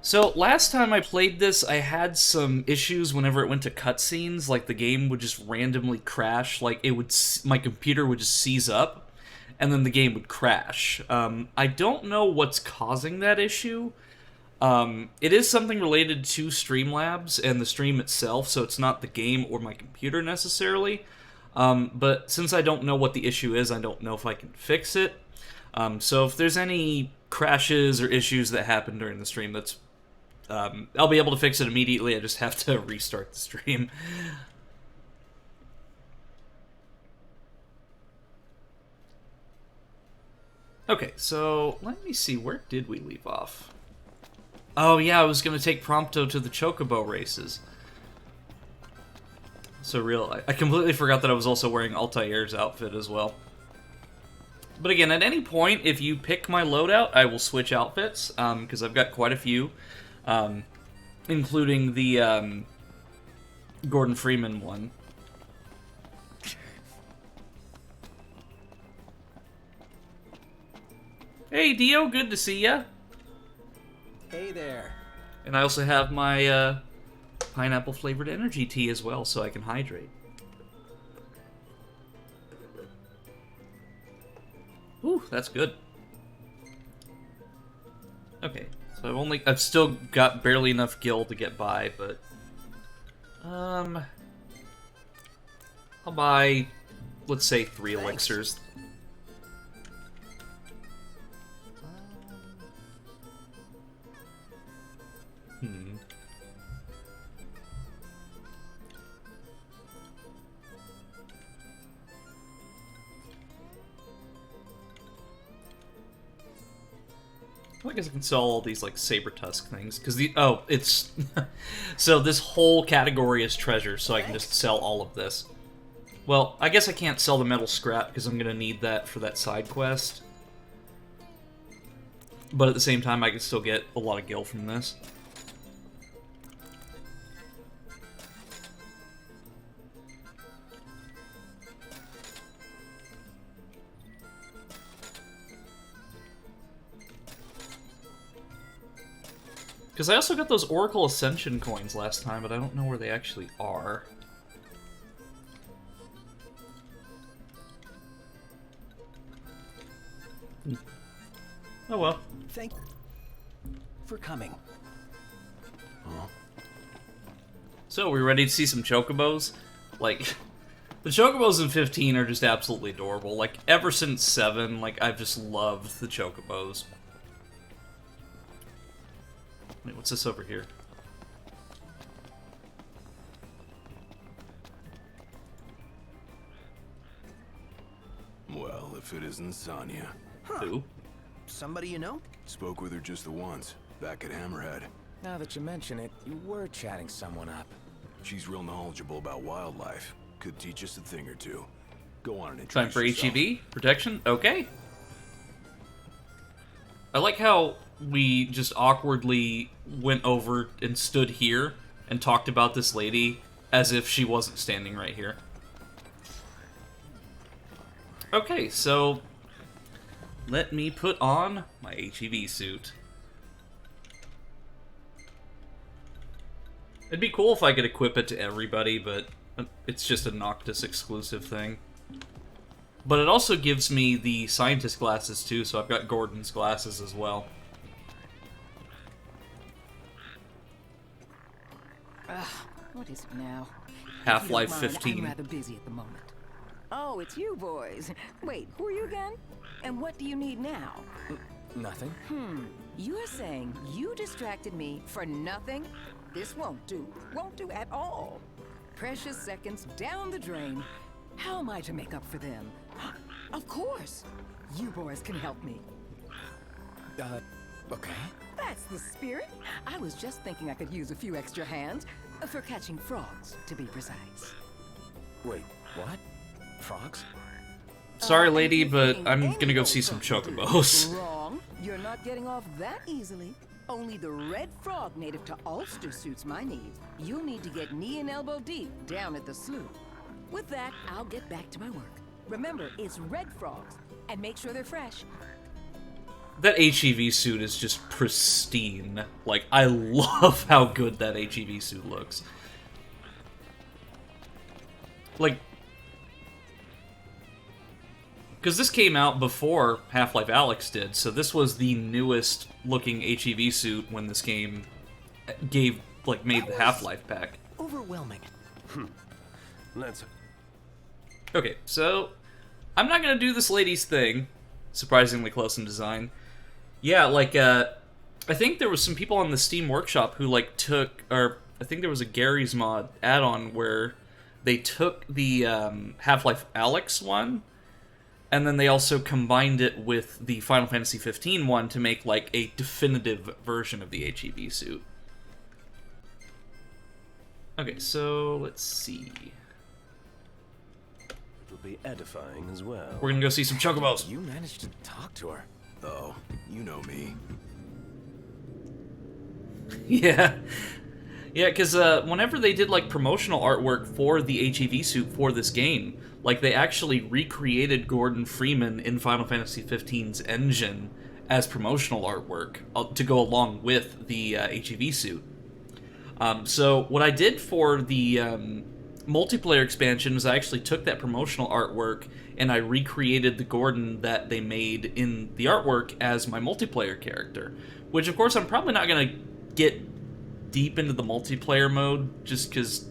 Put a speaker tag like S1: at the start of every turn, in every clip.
S1: So last time I played this, I had some issues whenever it went to cutscenes. Like the game would just randomly crash. Like my computer would just seize up, and then the game would crash. I don't know what's causing that issue. It is something related to Streamlabs and the stream itself, so it's not the game or my computer necessarily. But since I don't know what the issue is, I don't know if I can fix it. So if there's any crashes or issues that happen during the stream, I'll be able to fix it immediately. I just have to restart the stream. Okay, so let me see. Where did we leave off? Oh yeah, I was gonna take Prompto to the Chocobo races. So real. I completely forgot that I was also wearing Altair's outfit as well. But again, at any point, if you pick my loadout, I will switch outfits, because I've got quite a few, including the Gordon Freeman one. Hey, Dio, good to see ya.
S2: Hey there.
S1: And I also have my pineapple-flavored energy tea as well, so I can hydrate. Ooh, that's good. Okay, so I've still got barely enough gil to get by, but I'll buy, let's say, 3 elixirs. I guess I can sell all these, like, saber tusk things, because it's... So this whole category is treasure, so I can just sell all of this. Well, I guess I can't sell the metal scrap, because I'm gonna need that for that side quest. But at the same time, I can still get a lot of gil from this. Because I also got those Oracle Ascension coins last time, but I don't know where they actually are. Oh well.
S2: Thank you for coming. Huh?
S1: So, we ready to see some Chocobos? Like, the Chocobos in 15 are just absolutely adorable. Like, ever since 7, like, I've just loved the Chocobos. Wait, what's this over here?
S3: Well, if it isn't Sonya.
S1: Who?
S2: Somebody you know?
S3: Spoke with her just the once, back at Hammerhead.
S2: Now that you mention it, you were chatting someone up.
S3: She's real knowledgeable about wildlife. Could teach us a thing or two. Go on and
S1: Time
S3: introduce
S1: for
S3: yourself.
S1: HEV? Protection? Okay. I like how we just awkwardly went over and stood here and talked about this lady as if she wasn't standing right here. Okay, so let me put on my HEV suit. It'd be cool if I could equip it to everybody, but it's just a Noctis exclusive thing. But it also gives me the scientist glasses too, so I've got Gordon's glasses as well.
S4: What is it now?
S1: Half-Life
S4: If you don't mind,
S1: 15.
S4: I'm rather busy at the moment. Oh, it's you boys. Wait, who are you again? And what do you need now?
S2: Nothing.
S4: You're saying you distracted me for nothing? This won't do. Won't do at all. Precious seconds down the drain. How am I to make up for them? Of course. You boys can help me.
S2: Okay.
S4: That's the spirit. I was just thinking I could use a few extra hands for catching frogs, to be precise.
S2: Wait, what? Frogs?
S1: Sorry, lady,
S4: if
S1: but
S4: you
S1: I'm
S4: think
S1: gonna go
S4: any
S1: see
S4: old
S1: some
S4: frog will do.
S1: Chocobos.
S4: Wrong. You're not getting off that easily. Only the red frog native to Ulster suits my needs. You'll need to get knee and elbow deep down at the slough. With that, I'll get back to my work. Remember, it's red frogs, and make sure they're fresh.
S1: That HEV suit is just pristine. Like, I love how good that HEV suit looks. Like, because this came out before Half-Life Alyx did, so this was the newest looking HEV suit when this game made the Half-Life pack.
S2: Overwhelming.
S3: That's
S1: Okay, so I'm not gonna do this lady's thing. Surprisingly close in design. Yeah, like, I think there was some people on the Steam Workshop who, like, I think there was a Garry's Mod add-on where they took the Half-Life Alyx one, and then they also combined it with the Final Fantasy 15 one to make, like, a definitive version of the HEV suit. Okay, so let's see.
S5: It'll be edifying as well.
S1: We're gonna go see some Chocobos.
S2: You managed to talk to her.
S3: oh, you know me.
S1: Yeah. Yeah, because whenever they did, like, promotional artwork for the HEV suit for this game, like, they actually recreated Gordon Freeman in Final Fantasy XV's engine as promotional artwork to go along with the HEV suit. So what I did for the multiplayer expansion was I actually took that promotional artwork and I recreated the Gordon that they made in the artwork as my multiplayer character. Which, of course, I'm probably not going to get deep into the multiplayer mode, just because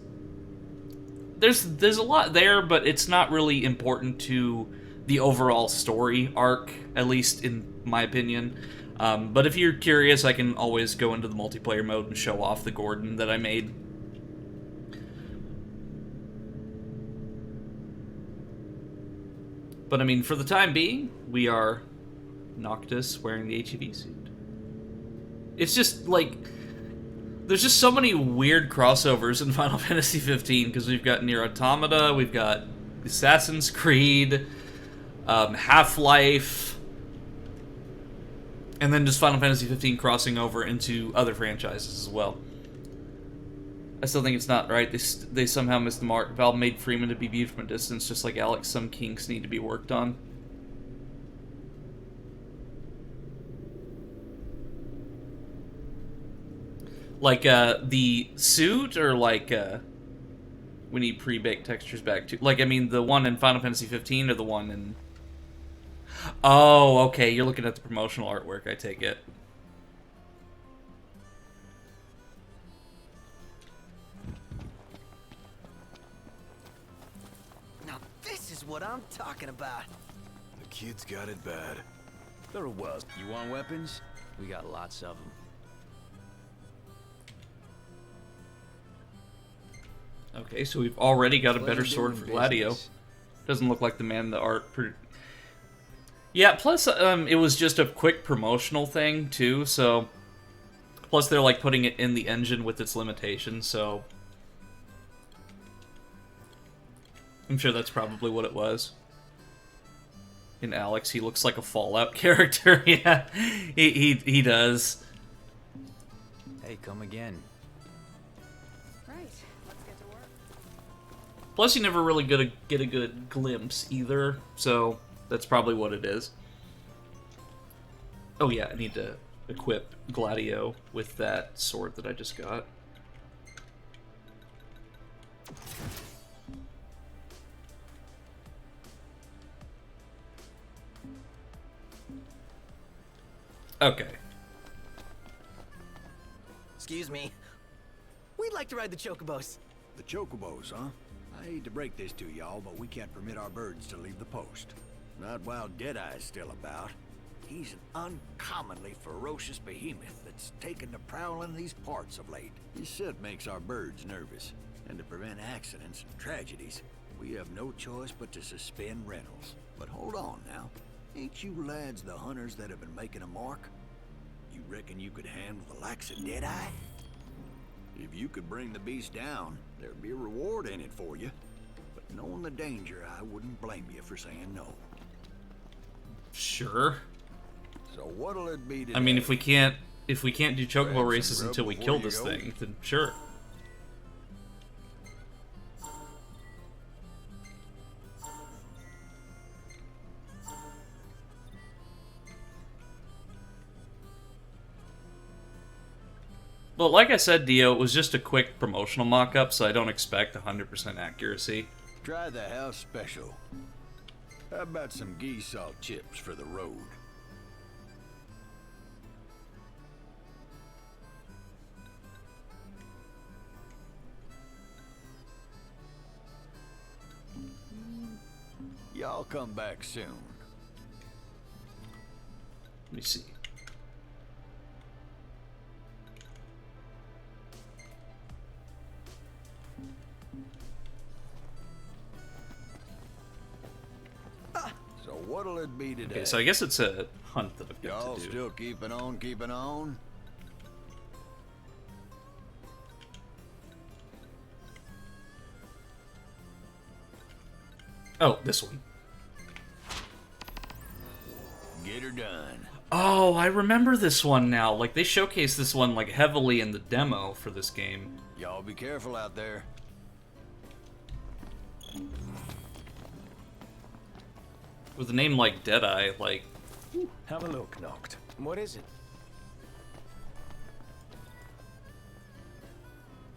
S1: there's a lot there, but it's not really important to the overall story arc, at least in my opinion. But if you're curious, I can always go into the multiplayer mode and show off the Gordon that I made. But I mean, for the time being, we are Noctis wearing the HEV suit. It's just, like, there's just so many weird crossovers in Final Fantasy 15, because we've got Nier Automata, we've got Assassin's Creed, Half-Life, and then just Final Fantasy 15 crossing over into other franchises as well. I still think it's not right. They somehow missed the mark. Valve made Freeman to be viewed from a distance, just like Alyx. Some kinks need to be worked on. Like, the suit, or like, we need pre-baked textures back too. Like, I mean, the one in Final Fantasy 15 or the one in... Oh, okay, you're looking at the promotional artwork, I take it.
S2: Now this is what I'm talking about.
S3: The kid's got it bad.
S5: There was.
S2: You want weapons? We got lots of them.
S1: Okay, so we've already got a better
S2: Pleasure
S1: sword
S2: doing
S1: for Gladio.
S2: business.
S1: Doesn't look like the man in the art. Yeah, plus, it was just a quick promotional thing, too, so... Plus, they're, like, putting it in the engine with its limitations, so... I'm sure that's probably what it was. In Alyx, he looks like a Fallout character. Yeah, he does.
S2: Hey, come again.
S4: Right, let's get to work.
S1: Plus, you never really get a good glimpse either, so that's probably what it is. Oh yeah, I need to equip Gladio with that sword that I just got. Okay.
S2: Excuse me. We'd like to ride the Chocobos.
S6: The Chocobos, huh? I hate to break this to y'all, but we can't permit our birds to leave the post. Not while Deadeye's still about. He's an uncommonly ferocious behemoth that's taken to prowling these parts of late. His scent makes our birds nervous, and to prevent accidents and tragedies, we have no choice but to suspend rentals. But hold on now. Ain't you lads the hunters that have been making a mark? You reckon you could handle the likes of Deadeye? If you could bring the beast down, there'd be a reward in it for you. But knowing the danger, I wouldn't blame you for saying no.
S1: Sure.
S6: So what'll it be today?
S1: I mean, if we can't do Chocobo
S6: Grab some
S1: races
S6: grub
S1: until we
S6: before
S1: kill
S6: you
S1: this
S6: go.
S1: thing, then sure. But like I said, Dio, it was just a quick promotional mock-up, so I don't expect 100% accuracy.
S6: Try the house special. How about some ghee salt chips for the road? Y'all come back soon.
S1: Let me see.
S6: So what'll it be today?
S1: Okay, so I guess it's a hunt that I've got
S6: Y'all
S1: to do.
S6: still keeping on, keeping on?
S1: Oh, this one.
S6: Get her done.
S1: Oh, I remember this one now. Like, they showcased this one, like, heavily in the demo for this game.
S6: Y'all be careful out there.
S1: With a name like Deadeye, like...
S5: Have a look, Noct.
S2: What is it?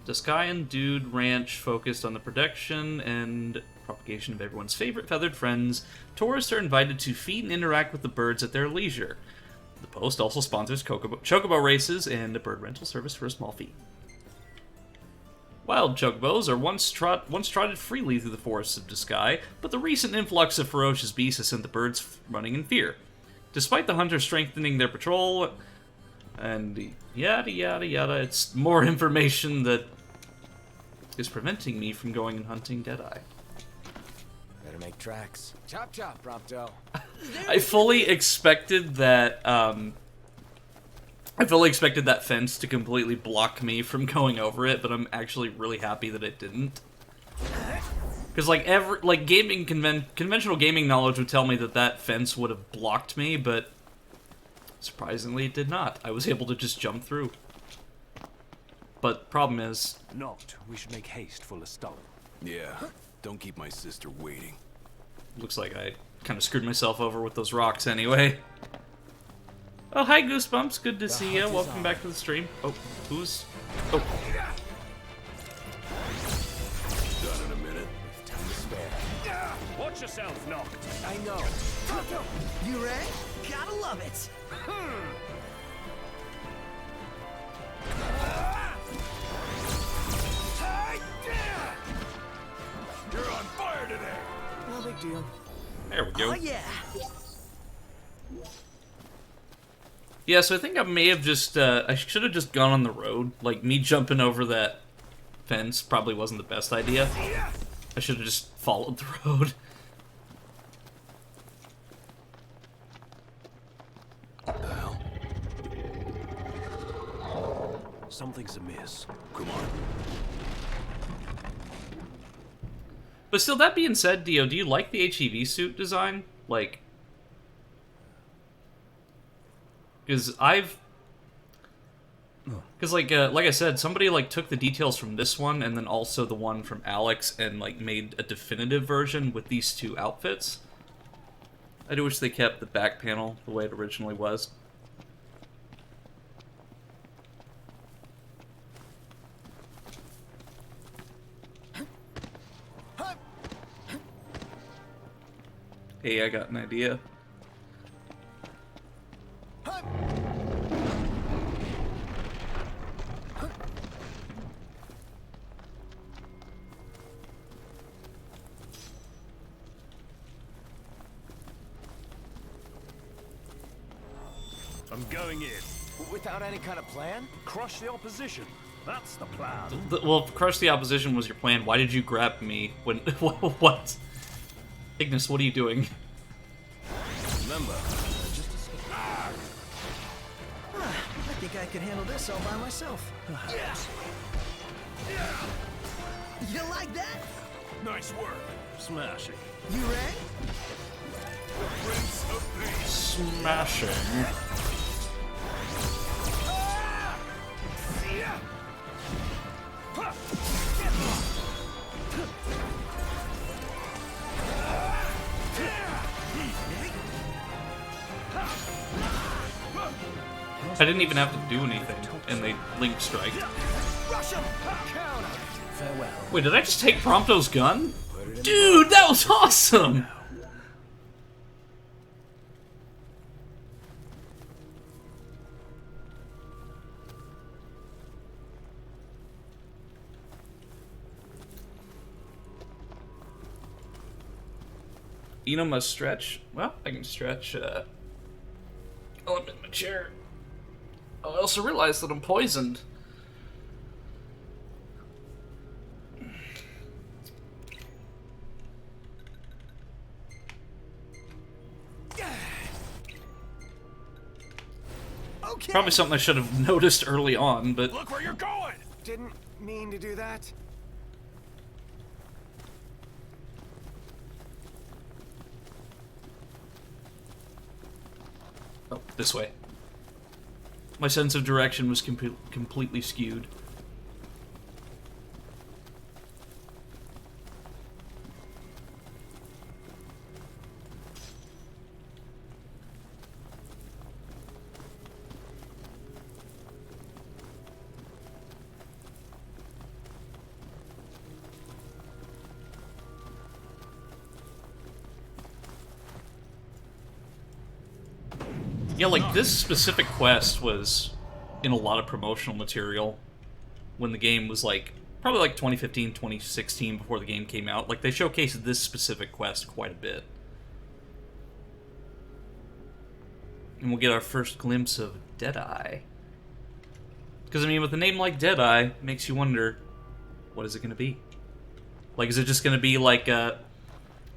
S1: Duskayan Dude Ranch focused on the protection and propagation of everyone's favorite feathered friends. Tourists are invited to feed and interact with the birds at their leisure. The post also sponsors chocobo races and a bird rental service for a small fee. Wild chocobos are once trotted freely through the forests of Duskai, but the recent influx of ferocious beasts has sent the birds running in fear. Despite the hunters strengthening their patrol, and yada yada yada, it's more information that is preventing me from going and hunting Deadeye.
S2: Better make tracks. Chop chop, Prompto.
S1: I fully expected that. I fully expected that fence to completely block me from going over it, but I'm actually really happy that it didn't. Because conventional gaming knowledge would tell me that that fence would have blocked me, but surprisingly, it did not. I was able to just jump through. But problem is,
S5: Noct, we should make haste for Lestat.
S3: Yeah, don't keep my sister waiting.
S1: looks like I kind of screwed myself over with those rocks anyway. Oh, hi, Goosebumps. Good to see you. Welcome back to the stream. Oh, who's... Oh.
S3: Done in a minute.
S2: Time to spare.
S5: Watch yourself, Noct.
S2: I know. You ready? Gotta love it.
S3: You're on fire today!
S2: No big deal.
S1: There we go.
S2: Oh yeah.
S1: Yeah, so I think I may have just, I should have just gone on the road. Like, me jumping over that fence probably wasn't the best idea. I should have just followed the road.
S3: What the hell?
S5: Something's amiss.
S3: Come on.
S1: But still, that being said, Dio, do you like the HEV suit design? Like... Because like I said, somebody like took the details from this one and then also the one from Alex and like made a definitive version with these two outfits. I do wish they kept the back panel the way it originally was. Hey, I got an idea.
S5: I'm going in.
S2: Without any kind of plan?
S5: Crush the opposition. That's the plan.
S1: Well, crush the opposition was your plan. Why did you grab me when... What? Ignis, what are you doing?
S3: Remember,
S2: I think I could handle this all by myself. You like that?
S3: nice work.
S5: Smashing.
S2: You ready?
S3: Prince of Peace.
S1: Smashing. I didn't even have to do anything, and they Link strike.
S2: Rush him! Counter! Farewell.
S1: Wait, did I just take Prompto's gun? Dude, that was awesome! Eno must stretch. Well, I can stretch, oh, I'm in my chair. Oh, I also realized that I'm poisoned.
S2: Okay.
S1: Probably something I should have noticed early on, but...
S5: Look where you're going!
S2: Didn't mean to do that.
S1: Oh, this way. My sense of direction was completely skewed. Yeah, like, this specific quest was in a lot of promotional material when the game was, like, probably like 2015, 2016, before the game came out. Like, they showcased this specific quest quite a bit. And we'll get our first glimpse of Deadeye. Because, I mean, with a name like Deadeye, it makes you wonder, what is it going to be? Like, is it just going to be like a...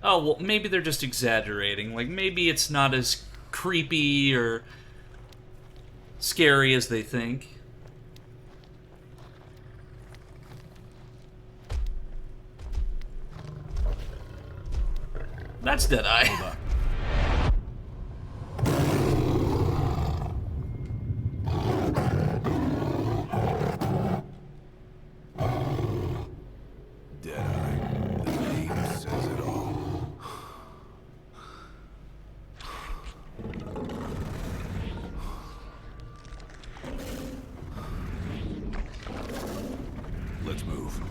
S1: Oh, well, maybe they're just exaggerating. Like, maybe it's not as creepy or scary as they think. That's Deadeye.
S3: Deadeye. The name says it all. Let's move.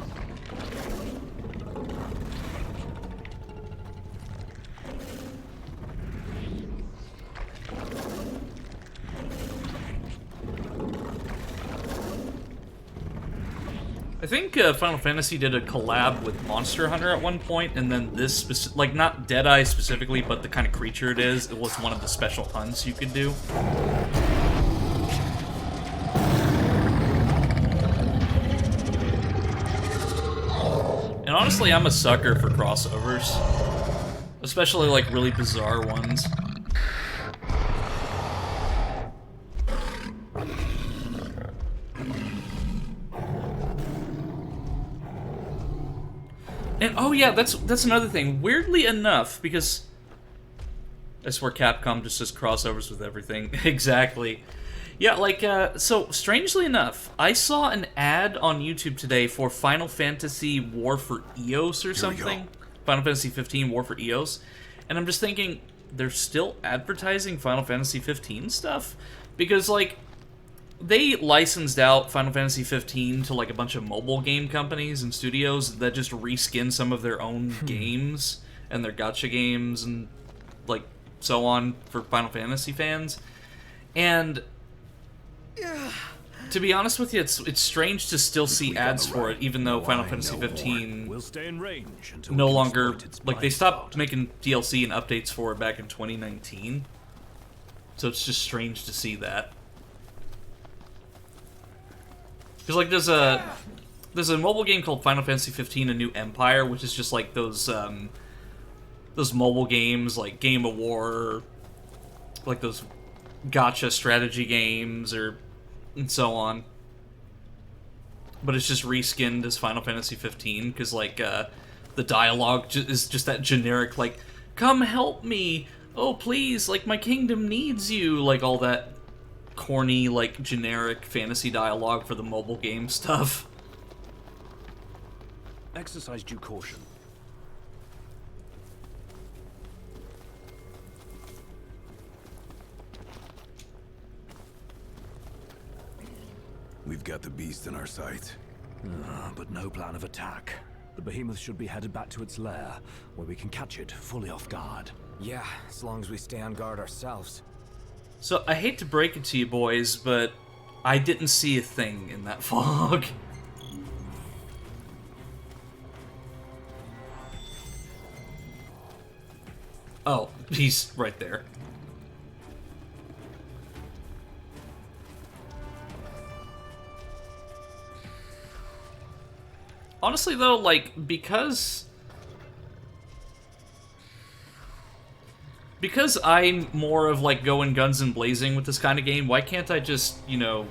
S1: I think Final Fantasy did a collab with Monster Hunter at one point, and then this like not Deadeye specifically, but the kind of creature it is, it was one of the special hunts you could do. And honestly, I'm a sucker for crossovers, especially like really bizarre ones. And oh yeah, that's another thing. Weirdly enough, because I swear Capcom just does crossovers with everything. Exactly. Yeah, like so strangely enough, I saw an ad on YouTube today for Final Fantasy War for Eos or something. Final Fantasy 15 War for Eos. And I'm just thinking, they're still advertising Final Fantasy 15 stuff? Because like they licensed out Final Fantasy 15 to like a bunch of mobile game companies and studios that just reskin some of their own games and their gacha games and like so on for Final Fantasy fans. And to be honest with you, it's strange to still see ads for it, even though Final Fantasy 15
S5: We'll stay in range until
S1: no
S5: we can
S1: longer,
S5: exploit its
S1: like, they
S5: blind
S1: stopped
S5: spot.
S1: making DLC and updates for it back in 2019. So it's just strange to see that. Because, like, there's a mobile game called Final Fantasy 15: A New Empire, which is just like those mobile games, like Game of War, like those gacha strategy games, and so on. But it's just reskinned as Final Fantasy 15, because, like, the dialogue is just that generic, like, come help me, oh please, like, my kingdom needs you, like, all that corny, like, generic fantasy dialogue for the mobile game stuff.
S5: Exercise due caution.
S3: We've got the beast in our sights.
S5: But no plan of attack. The behemoth should be headed back to its lair, where we can catch it fully off guard.
S2: Yeah, as long as we stay on guard ourselves.
S1: So, I hate to break it to you boys, but I didn't see a thing in that fog. Oh, he's right there. Honestly, though, like, because I'm more of, like, going guns and blazing with this kind of game, why can't I just, you know,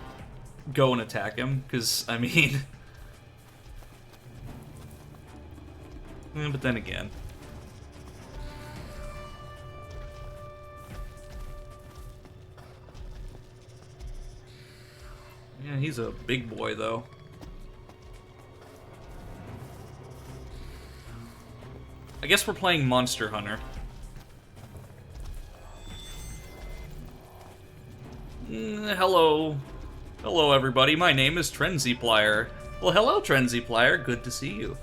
S1: go and attack him? Because, I mean... but then again... Yeah, he's a big boy, though. I guess we're playing Monster Hunter. Hello. Hello, everybody. My name is Trenzyplier. Well, hello, Trenzyplier. Good to see you.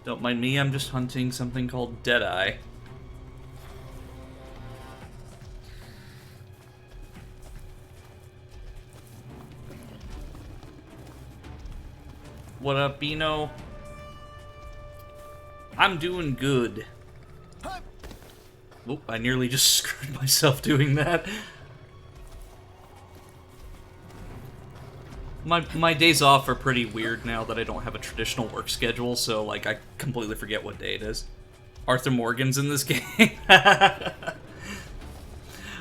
S1: Don't mind me, I'm just hunting something called Deadeye. What up, Bino? I'm doing good. Oop, I nearly just screwed myself doing that. My days off are pretty weird now that I don't have a traditional work schedule, so, like, I completely forget what day it is. Arthur Morgan's in this game.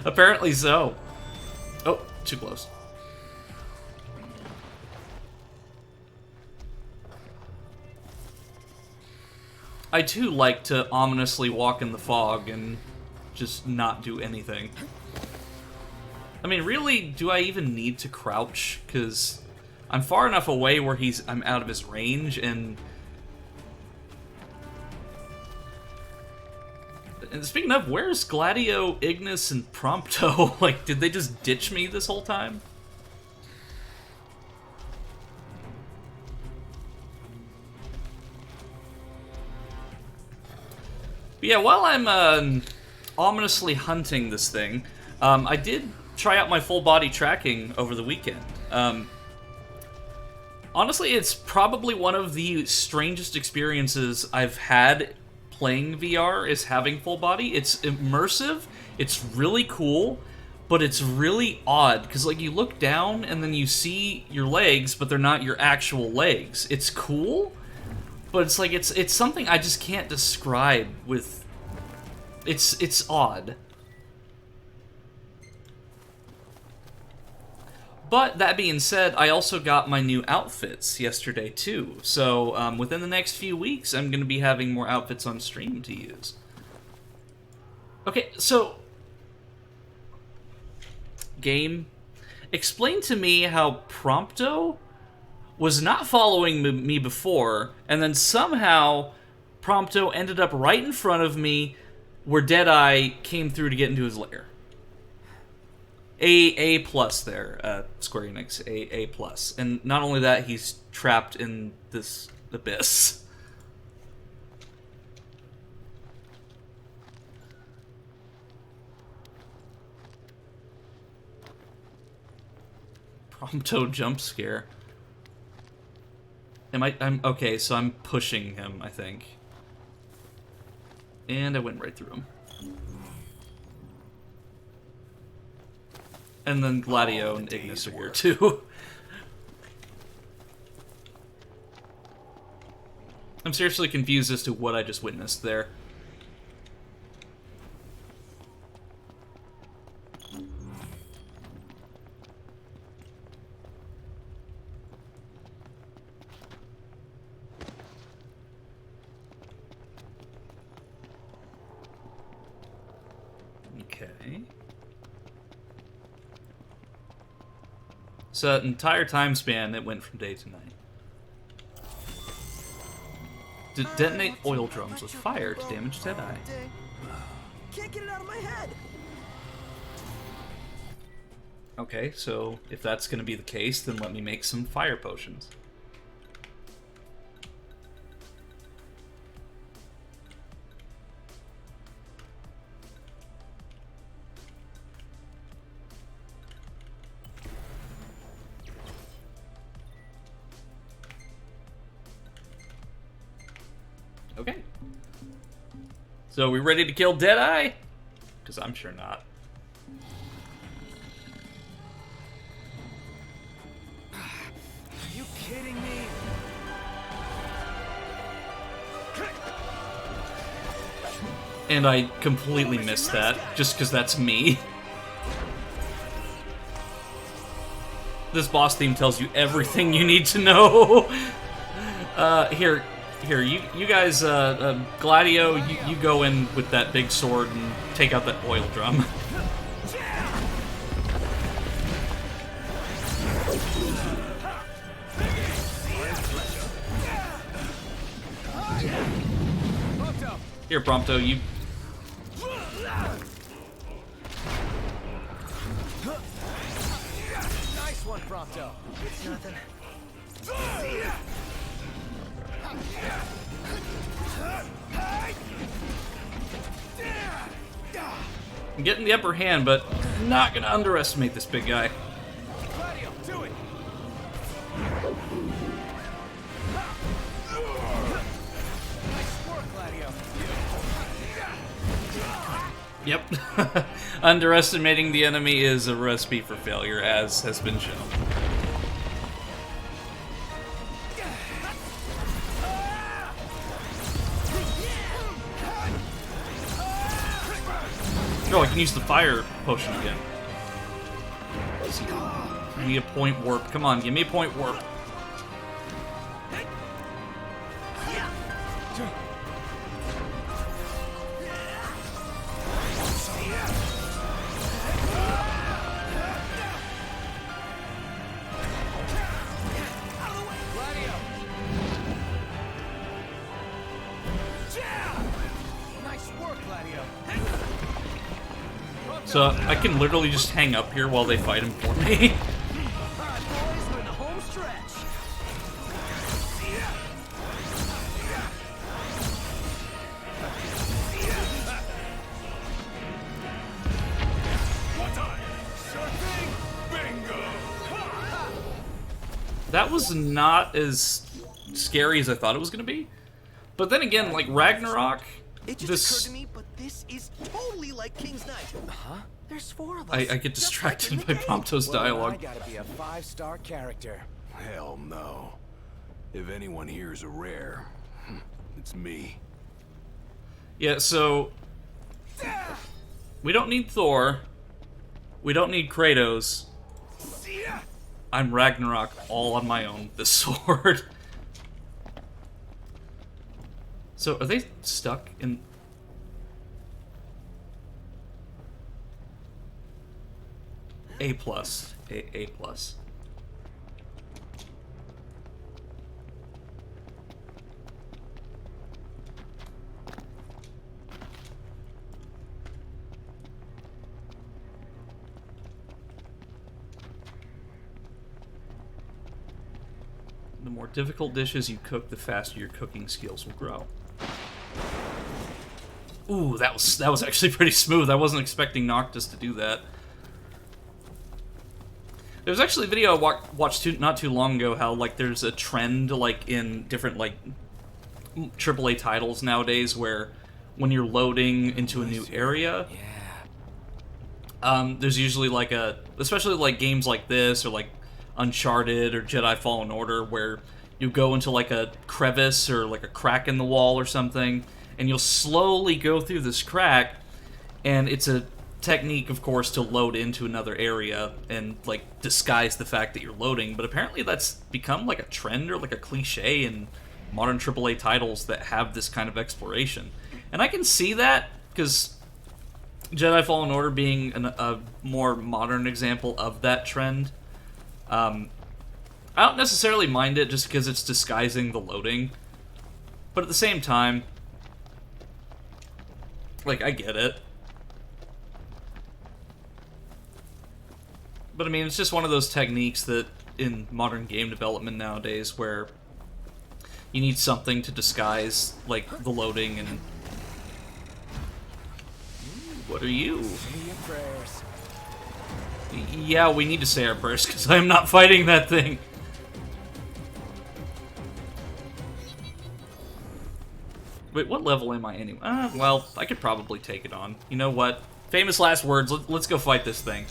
S1: Apparently so. Oh, too close. I too like to ominously walk in the fog and just not do anything. I mean, really, do I even need to crouch? Because I'm far enough away where I'm out of his range, and speaking of, where's Gladio, Ignis, and Prompto? Like, did they just ditch me this whole time? But yeah, while I'm ominously hunting this thing, I did try out my full body tracking over the weekend. Honestly, it's probably one of the strangest experiences I've had playing VR, is having full body. It's immersive, it's really cool, but it's really odd, because like you look down and then you see your legs, but they're not your actual legs. It's cool, but it's like, it's something I just can't describe with... It's odd. But that being said, I also got my new outfits yesterday too. So within the next few weeks, I'm going to be having more outfits on stream to use. Okay, so... Game, explain to me how Prompto was not following me before, and then somehow Prompto ended up right in front of me where Deadeye came through to get into his lair. A plus there, Square Enix, A plus. And not only that, he's trapped in this abyss. Prompto jump scare. I'm okay, so I'm pushing him, I think. And I went right through him. And then Gladio and Ignis are here too. I'm seriously confused as to what I just witnessed there. Okay. So, entire time span, it went from day to night. Detonate oil drums with fire to damage Deadeye.
S2: can't get it out of my head.
S1: Okay, so if that's going to be the case, then let me make some fire potions. Okay. So, we ready to kill Deadeye? Because I'm sure not.
S6: Are you kidding me?
S1: And I completely missed that, just because that's me. This boss theme tells you everything you need to know. Here, you guys, Gladio, you go in with that big sword and take out that oil drum. Here, Prompto, you...
S2: Nice one, Prompto. It's nothing.
S1: I'm getting the upper hand, but I'm not gonna underestimate this big guy.
S2: Gladio, do it. Nice work, Gladio.
S1: Yep. Underestimating the enemy is a recipe for failure, as has been shown. Oh, I can use the fire potion again. Give me a point warp. Come on, give me a point warp.
S2: Nice work, Gladio.
S1: So I can literally just hang up here while they fight him for me.
S2: All right, boys, we're in the home stretch. Sure thing. Bingo.
S1: That was not as scary as I thought it was going to be. But then again, like Ragnarok,
S2: It just
S1: this...
S2: occurred to me, but this is totally like King's Knight. Huh? There's 4 of us.
S1: I get
S2: just like
S1: distracted
S2: in the
S1: by
S2: game.
S1: Prompto's dialogue.
S6: I gotta be a 5-star character.
S3: Hell no. If anyone here is a rare, it's me.
S1: Yeah, so... We don't need Thor. We don't need Kratos. I'm Ragnarok all on my own with this sword. So, are they stuck in... A+. A+. The more difficult dishes you cook, the faster your cooking skills will grow. Ooh, that was actually pretty smooth. I wasn't expecting Noctis to do that. There was actually a video I watched not too long ago how, like, there's a trend, like, in different, like, AAA titles nowadays where when you're loading into a new area, there's usually, like, especially, like, games like this or, like, Uncharted or Jedi Fallen Order, where you go into, like, a crevice or, like, a crack in the wall or something, and you'll slowly go through this crack, and it's a technique, of course, to load into another area and, like, disguise the fact that you're loading, but apparently that's become, like, a trend or, like, a cliche in modern AAA titles that have this kind of exploration. And I can see that, because Jedi Fallen Order being a more modern example of that trend, I don't necessarily mind it just because it's disguising the loading, but at the same time, like, I get it. But I mean, it's just one of those techniques that in modern game development nowadays where you need something to disguise, like, the loading and... What are you? Yeah, we need to say our prayers, because I'm not fighting that thing. Wait, what level am I anyway? Well, I could probably take it on. You know what? Famous last words, let's go fight this thing.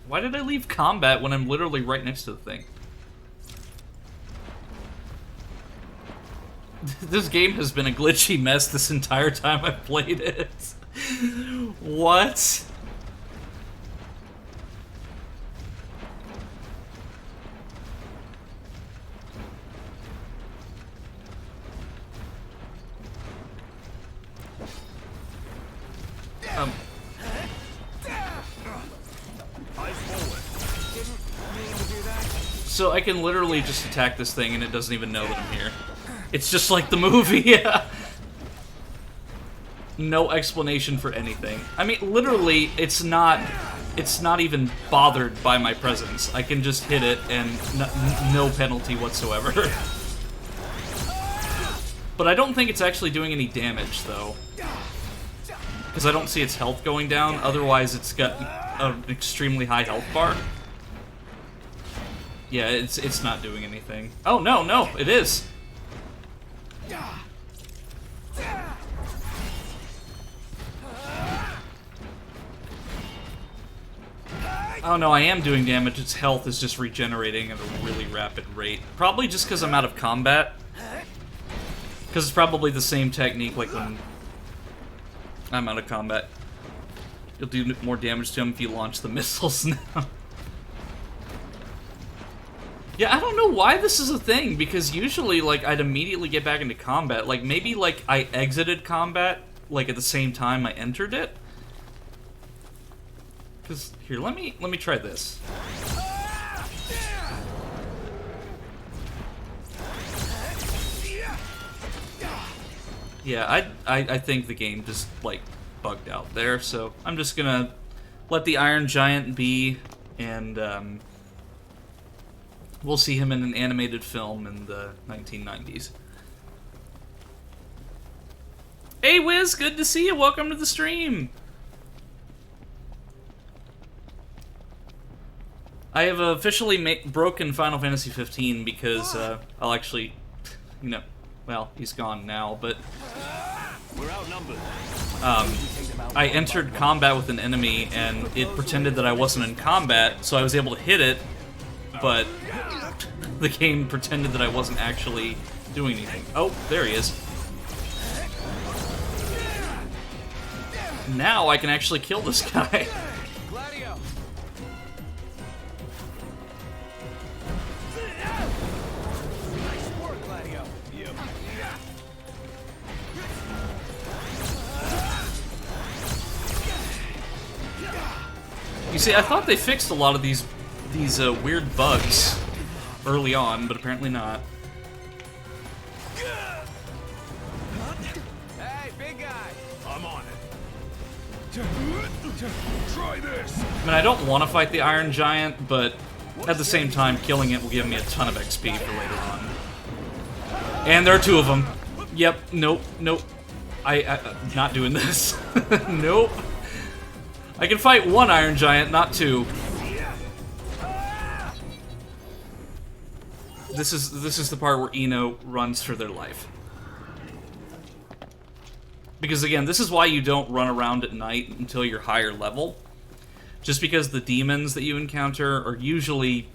S1: Why did I leave combat when I'm literally right next to the thing? This game has been a glitchy mess this entire time I've played it. What? So I can literally just attack this thing and it doesn't even know that I'm here. It's just like the movie, yeah. No explanation for anything. I mean, literally, it's not even bothered by my presence. I can just hit it and no penalty whatsoever. But I don't think it's actually doing any damage, though. Because I don't see its health going down, otherwise it's got an extremely high health bar. Yeah, it's not doing anything. Oh, no, it is! Oh no, I am doing damage. Its health is just regenerating at a really rapid rate. Probably just because I'm out of combat. Because it's probably the same technique like when I'm out of combat. You'll do more damage to him if you launch the missiles now. Yeah, I don't know why this is a thing, because usually, like, I'd immediately get back into combat. Like, maybe, like, I exited combat, like, at the same time I entered it? Because, here, let me try this. Yeah, I think the game just, like, bugged out there, so I'm just gonna let the Iron Giant be, and, we'll see him in an animated film in the 1990s. Hey Wiz, good to see you. Welcome to the stream. I have officially broken Final Fantasy 15 because I'll actually, you know, well, he's gone now, but
S5: We're outnumbered.
S1: I entered combat with an enemy and it pretended that I wasn't in combat, so I was able to hit it, but the game pretended that I wasn't actually doing anything. Oh, there he is. Now I can actually kill this guy.
S2: Gladio. Nice work, Gladio. Yep.
S1: You see, I thought they fixed a lot of these weird bugs early on, but apparently not.
S2: Hey, big guy.
S3: I'm on it. Try this.
S1: I mean, I don't want to fight the Iron Giant, but at the same time, killing it will give me a ton of XP for later on. And there are two of them. Yep, nope. I'm not doing this. Nope. I can fight one Iron Giant, not two. This is the part where Ino runs for their life. Because again, this is why you don't run around at night until you're higher level. Just because the demons that you encounter are usually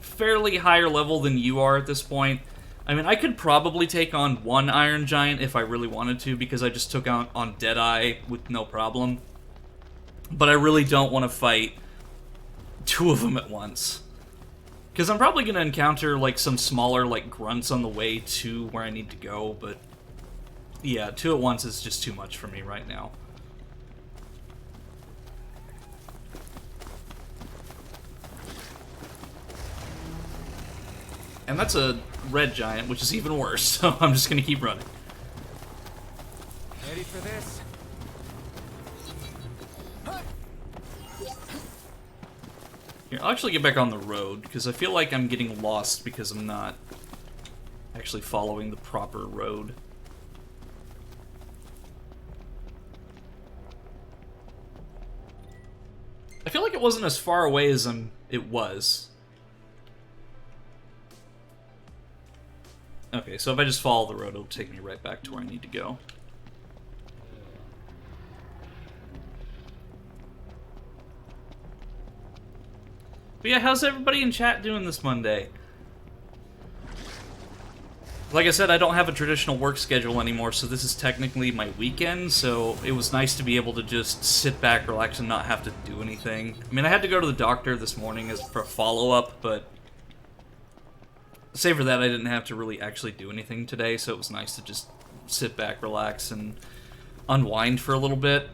S1: fairly higher level than you are at this point. I mean, I could probably take on one Iron Giant if I really wanted to, because I just took on Deadeye with no problem. But I really don't want to fight two of them at once. Because I'm probably going to encounter, like, some smaller, like, grunts on the way to where I need to go, but yeah, two at once is just too much for me right now. And that's a red giant, which is even worse, so I'm just gonna keep running.
S2: Ready for this?
S1: Here, I'll actually get back on the road, because I feel like I'm getting lost because I'm not actually following the proper road. I feel like it wasn't as far away as it was. Okay, so if I just follow the road, it'll take me right back to where I need to go. But yeah, how's everybody in chat doing this Monday? Like I said, I don't have a traditional work schedule anymore, so this is technically my weekend, so it was nice to be able to just sit back, relax, and not have to do anything. I mean, I had to go to the doctor this morning for a follow-up, but save for that, I didn't have to really actually do anything today, so it was nice to just sit back, relax, and unwind for a little bit.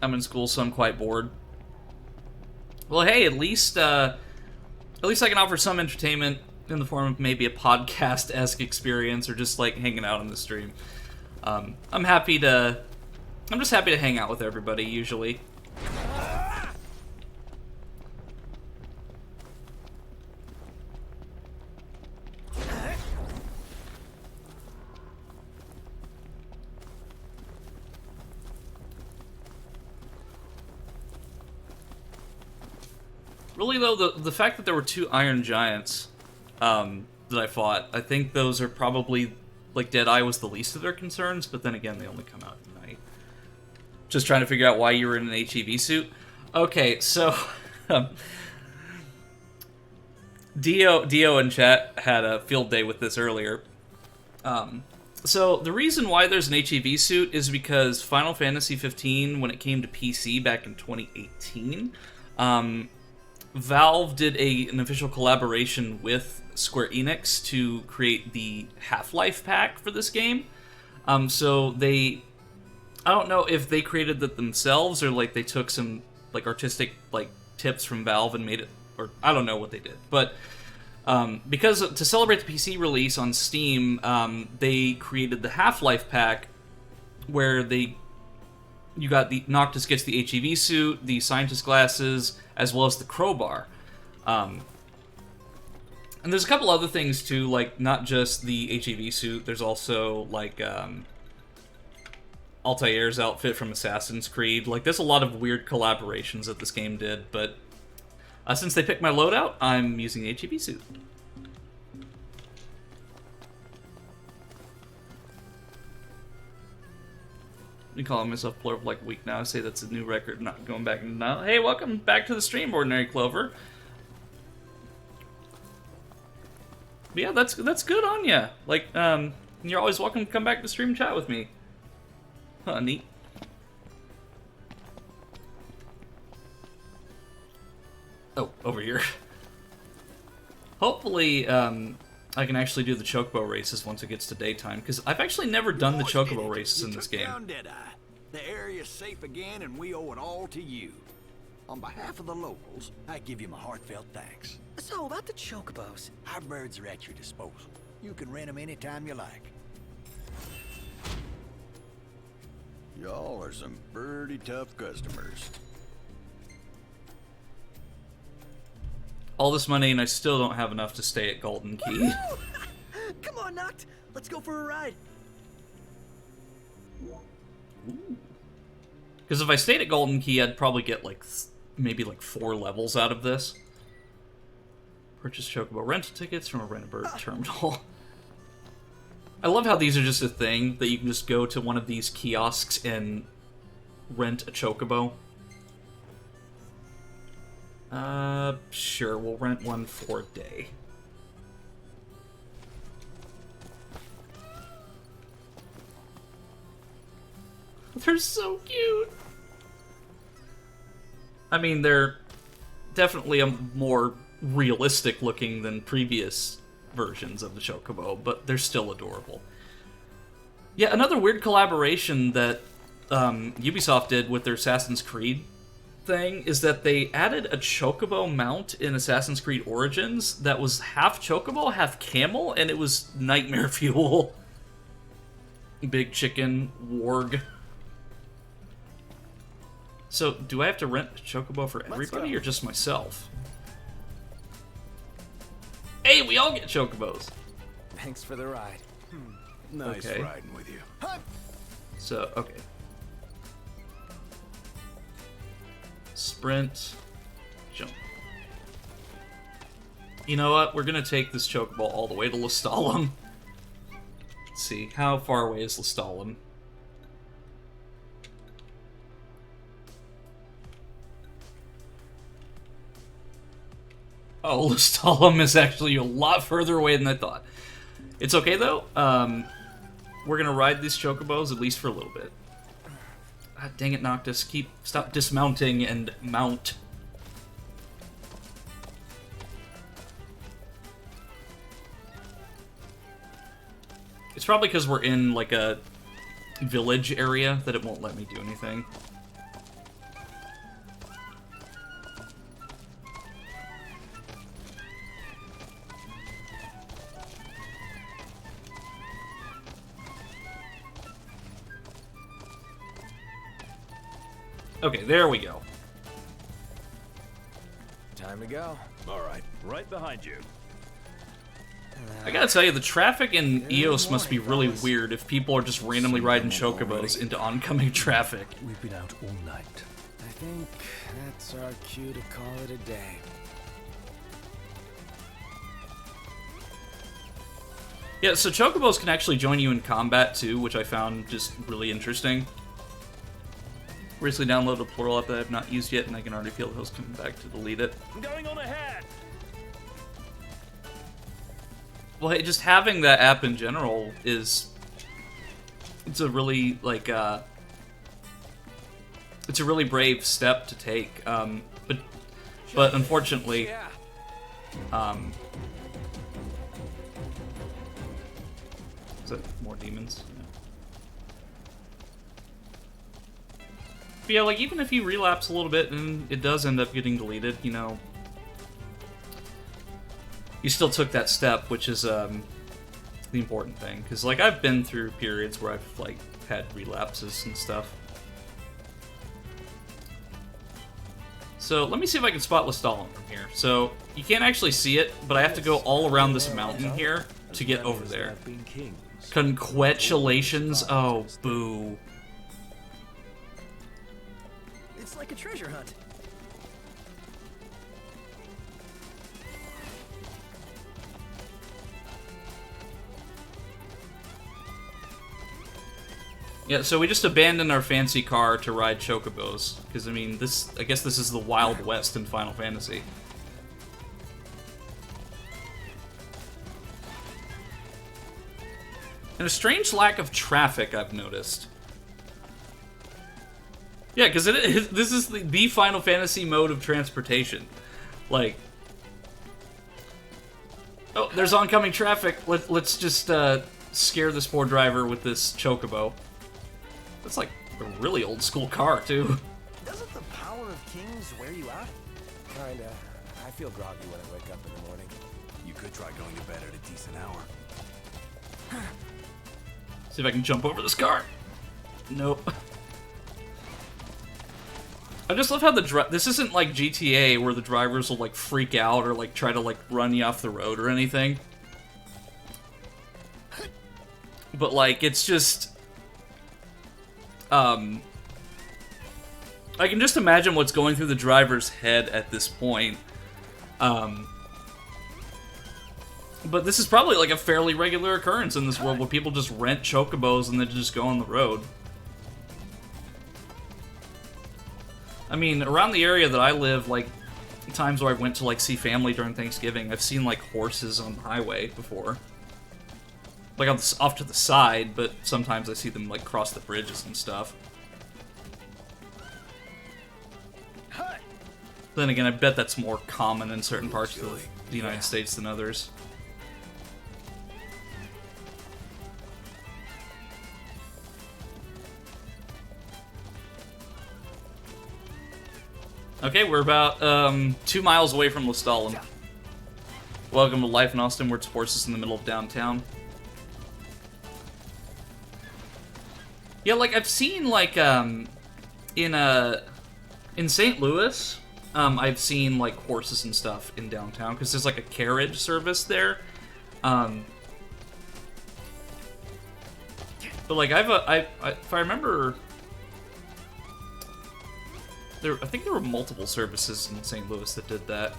S1: I'm in school, so I'm quite bored. Well, hey, at least I can offer some entertainment in the form of maybe a podcast-esque experience or just like hanging out on the stream. I'm just happy to hang out with everybody usually. Really though, the fact that there were 2 Iron Giants that I fought, I think those are probably, like, Deadeye was the least of their concerns, but then again, they only come out at night. Just trying to figure out why you were in an HEV suit. Okay, so, Dio in chat had a field day with this earlier. So, the reason why there's an HEV suit is because Final Fantasy 15, when it came to PC back in 2018, Valve did an official collaboration with Square Enix to create the Half-Life pack for this game. So I don't know if they created that themselves or like they took some like artistic like tips from Valve and made it, or I don't know what they did. But because to celebrate the PC release on Steam, they created the Half-Life pack where you got the Noctis gets the HEV suit, the scientist glasses, as well as the crowbar. And there's a couple other things too, like not just the HEV suit. There's also like Altair's outfit from Assassin's Creed. Like there's a lot of weird collaborations that this game did, but since they picked my loadout, I'm using the HEV suit. Been calling myself Plurb like a week now. I say that's a new record, not going back into denial. Hey, welcome back to the stream, Ordinary Clover. But yeah, that's good on ya. Like, you're always welcome to come back to stream chat with me. Huh, neat. Oh, over here. Hopefully, I can actually do the Chocobo races once it gets to daytime, because I've actually never done the Chocobo races in this game.
S6: The area's safe again, and we owe it all to you. On behalf of the locals, I give you my heartfelt thanks.
S2: So, about the chocobos.
S6: Our birds are at your disposal. You can rent them anytime you like. Y'all are some pretty tough customers.
S1: All this money, and I still don't have enough to stay at Golden Key.
S2: Come on, Noct. Let's go for a ride.
S1: Because if I stayed at Golden Key, I'd probably get like maybe like 4 levels out of this. Purchase Chocobo rental tickets from a Rent-A-Bird terminal. I love how these are just a thing that you can just go to one of these kiosks and rent a Chocobo. Sure, we'll rent one for a day. They're so cute. I mean, they're definitely more realistic looking than previous versions of the Chocobo, but they're still adorable. Yeah, another weird collaboration that Ubisoft did with their Assassin's Creed thing is that they added a chocobo mount in Assassin's Creed Origins that was half chocobo, half camel, and it was nightmare fuel. Big chicken warg. So, do I have to rent a chocobo for everybody or just myself? Hey, we all get chocobos.
S2: Thanks for the ride.
S3: Nice
S1: Okay.
S3: riding with you.
S1: So, okay. Sprint. Jump. You know what? We're gonna take this chocobo all the way to Lestalem. Let's see. How far away is Lestalem? Oh, Lestalem is actually a lot further away than I thought. It's okay, though. We're gonna ride these chocobos, at least for a little bit. God dang it, Noctis. Stop dismounting and mount. It's probably because we're in, like, a village area that it won't let me do anything. Okay, there we go.
S2: Time to go.
S3: All right.
S5: Right behind you.
S1: I gotta tell you, the traffic in Eos must be really weird if people are just randomly riding chocobos into oncoming traffic.
S5: We've been out all night.
S2: I think that's our cue to call it a day.
S1: Yeah, so chocobos can actually join you in combat too, which I found just really interesting. Recently downloaded a Plural app that I have not used yet, and I can already feel the host coming back to delete it.
S5: I'm going on ahead.
S1: Well, hey, just having that app in general is... It's a really, like, it's a really brave step to take, but unfortunately,
S2: Yeah.
S1: Is that more demons? Yeah. But yeah, like, even if you relapse a little bit and it does end up getting deleted, you know, you still took that step, which is the important thing. Because, like, I've been through periods where I've, like, had relapses and stuff. So, let me see if I can spot Lestalem from here. So, you can't actually see it, but I have to go all around this mountain here to get over there. Congratulations. Oh, boo.
S2: It's like a treasure hunt.
S1: Yeah, so we just abandoned our fancy car to ride chocobos. Because, I mean, I guess this is the Wild West in Final Fantasy. And a strange lack of traffic, I've noticed. Yeah, because this is the Final Fantasy mode of transportation. Like... Oh, there's oncoming traffic. Let's just scare this poor driver with this chocobo. That's like a really old school car, too.
S2: Doesn't the power of kings wear you out? Kinda. I feel groggy when I wake up in the morning.
S3: You could try going to bed at a decent hour.
S1: See if I can jump over this car. Nope. I just love how this isn't like GTA where the drivers will like freak out or like try to like run you off the road or anything. But like it's just I can just imagine what's going through the driver's head at this point. But this is probably like a fairly regular occurrence in this world where people just rent chocobos and then just go on the road. I mean, around the area that I live, like, times where I went to, like, see family during Thanksgiving, I've seen, like, horses on the highway before. Like, off to the side, but sometimes I see them, like, cross the bridges and stuff. Then again, I bet that's more common in certain parts of the United States than others. Okay, we're about 2 miles away from Lestalem. Welcome to Life in Austin, where it's horses in the middle of downtown. Yeah, like I've seen like in St. Louis, I've seen like horses and stuff in downtown because there's like a carriage service there. But like if I remember, I think there were multiple services in St. Louis that did that.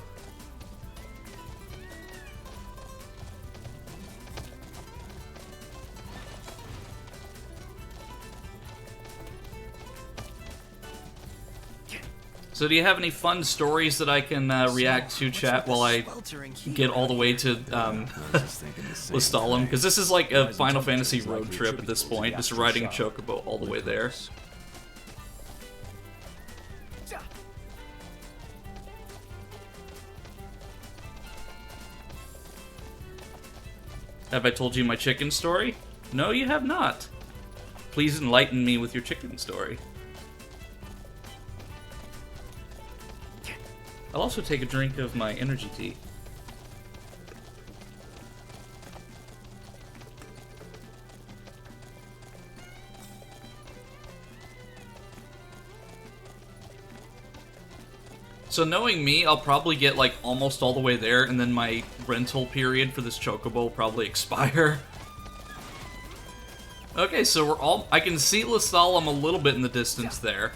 S1: So do you have any fun stories that I can react to, chat, while I get all the way to Lestalem? Because this is like a Final Fantasy road trip at this point, just riding a chocobo all the way there. Have I told you my chicken story? No, you have not. Please enlighten me with your chicken story. I'll also take a drink of my energy tea. So knowing me, I'll probably get like almost all the way there, and then my rental period for this chocobo will probably expire. Okay, so I can see Lestalem a little bit in the distance there.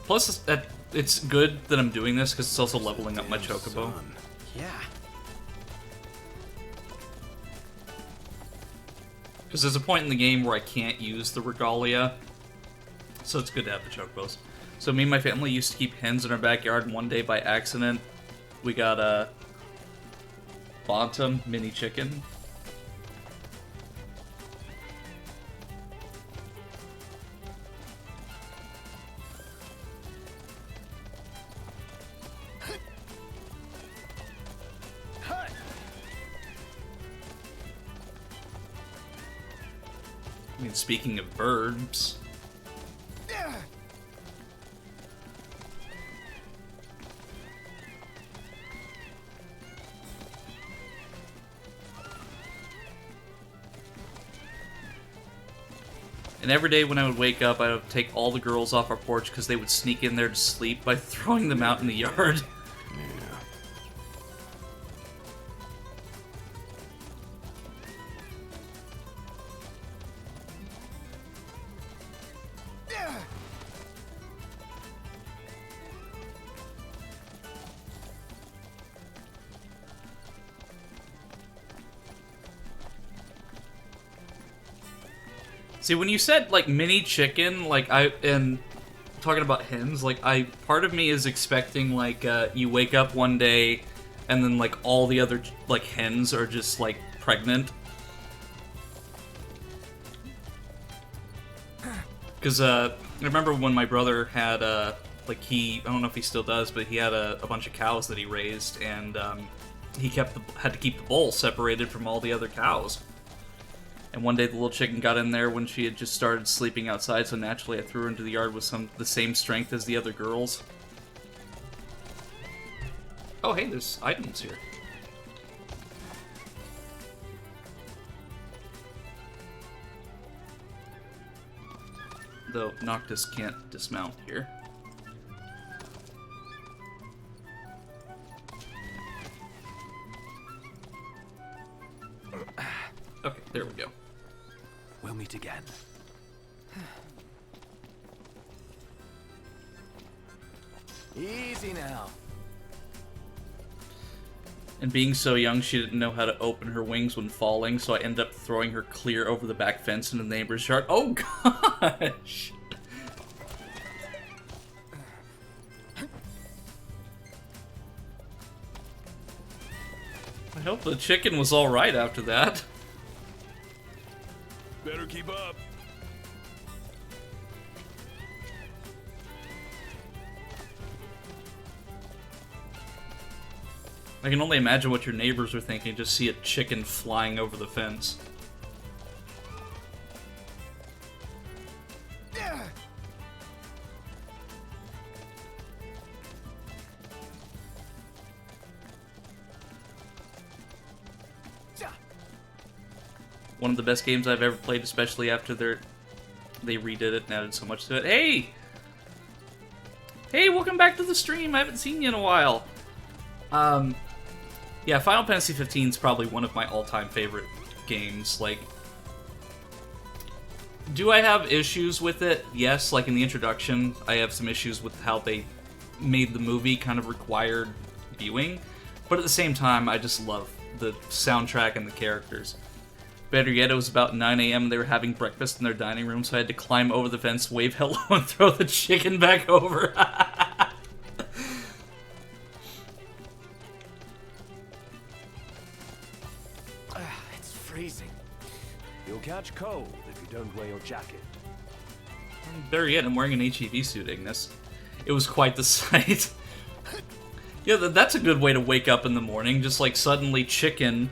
S1: Plus, it's good that I'm doing this because it's also leveling up my chocobo.
S2: Yeah.
S1: Because there's a point in the game where I can't use the regalia, so it's good to have the chocobos. So me and my family used to keep hens in our backyard, and one day by accident, we got a Bantam mini chicken. I mean, speaking of birds... And every day when I would wake up, I would take all the girls off our porch because they would sneak in there to sleep by throwing them out in the yard. See, when you said, like, mini chicken, like, and talking about hens, like, part of me is expecting, like, you wake up one day, and then, like, all the other, like, hens are just, like, pregnant. Because, I remember when my brother had, like, I don't know if he still does, but he had a bunch of cows that he raised, and, he had to keep the bull separated from all the other cows. And one day the little chicken got in there when she had just started sleeping outside, so naturally I threw her into the yard with the same strength as the other girls. Oh hey, there's items here. Though Noctis can't dismount here. Okay, there we go.
S5: We'll meet again.
S2: Easy now.
S1: And being so young, she didn't know how to open her wings when falling, so I ended up throwing her clear over the back fence into the neighbor's yard. Oh gosh! I hope the chicken was alright after that.
S3: Better keep up.
S1: I can only imagine what your neighbors were thinking, just see a chicken flying over the fence. One of the best games I've ever played, especially after they redid it and added so much to it. Hey! Hey, welcome back to the stream. I haven't seen you in a while. Yeah, Final Fantasy 15 is probably one of my all-time favorite games. Like, do I have issues with it? Yes, like in the introduction, I have some issues with how they made the movie kind of required viewing. But at the same time, I just love the soundtrack and the characters. Better yet, it was about 9 a.m. and they were having breakfast in their dining room, so I had to climb over the fence, wave hello, and throw the chicken back over.
S2: It's freezing.
S5: You'll catch cold if you don't wear your jacket.
S1: Better yet, I'm wearing an HEV suit, Ignis. It was quite the sight. Yeah, that's a good way to wake up in the morning, just like suddenly chicken.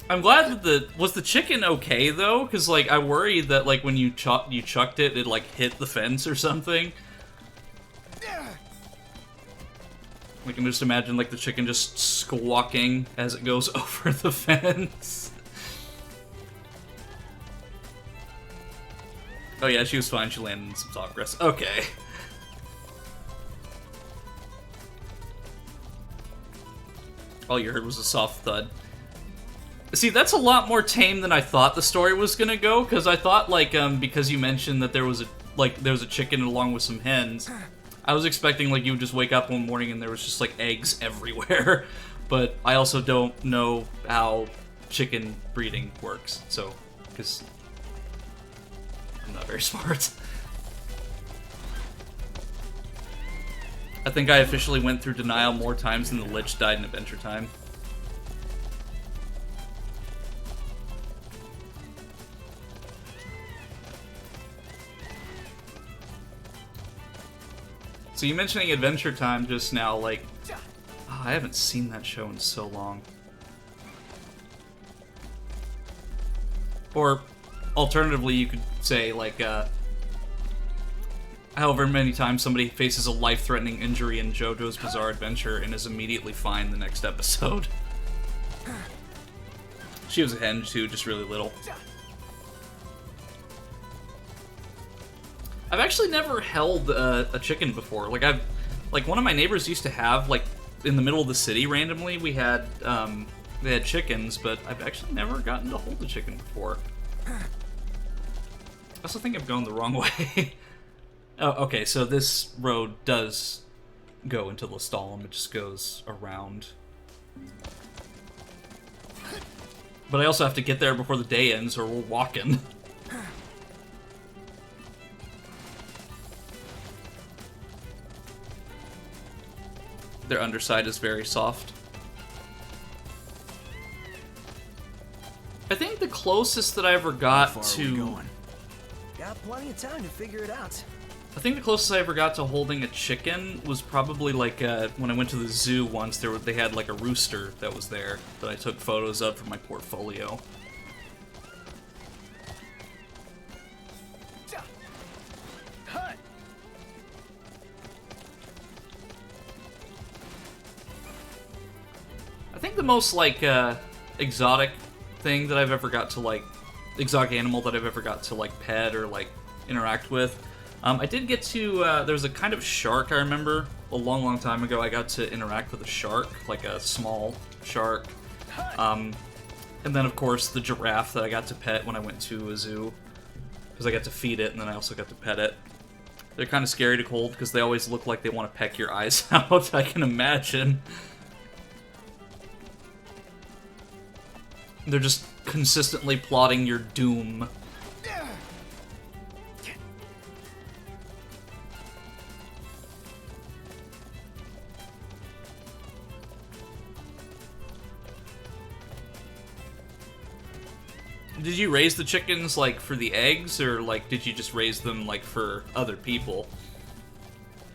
S1: I'm glad that was the chicken okay though, because like I worried that like when you chucked it, it like hit the fence or something. I can just imagine like the chicken just squawking as it goes over the fence. Oh yeah, she was fine. She landed in some soft grass. Okay. All you heard was a soft thud. See, that's a lot more tame than I thought the story was gonna go, because I thought, like, because you mentioned that there was a chicken along with some hens, I was expecting, like, you would just wake up one morning and there was just, like, eggs everywhere. But I also don't know how chicken breeding works, so, because I'm not very smart. I think I officially went through denial more times than the Lich died in Adventure Time. So you mentioning Adventure Time just now, like, oh, I haven't seen that show in so long. Or, alternatively, you could say, like, however many times somebody faces a life-threatening injury in JoJo's Bizarre Adventure and is immediately fine the next episode. She was a hen, too, just really little. I've actually never held a chicken before. Like one of my neighbors used to have, like, in the middle of the city randomly, they had chickens, but I've actually never gotten to hold a chicken before. I also think I've gone the wrong way. Oh, okay, so this road does go into Lestallum, it just goes around. But I also have to get there before the day ends, or we're walking. Their underside is very soft. I think the closest that I ever got to...
S2: Got plenty of time to figure it out.
S1: I think the closest I ever got to holding a chicken was probably like when I went to the zoo once. They had like a rooster that was there that I took photos of for my portfolio. I think the most like exotic thing that I've ever got to like exotic animal that I've ever got to like pet or like interact with. I did get to, there was a kind of shark I remember a long time ago. I got to interact with a shark, like a small shark. And then, of course, the giraffe that I got to pet when I went to a zoo. Because I got to feed it, and then I also got to pet it. They're kind of scary to hold, because they always look like they want to peck your eyes out, I can imagine. They're just consistently plotting your doom. Did you raise the chickens, like, for the eggs, or, like, did you just raise them, like, for other people?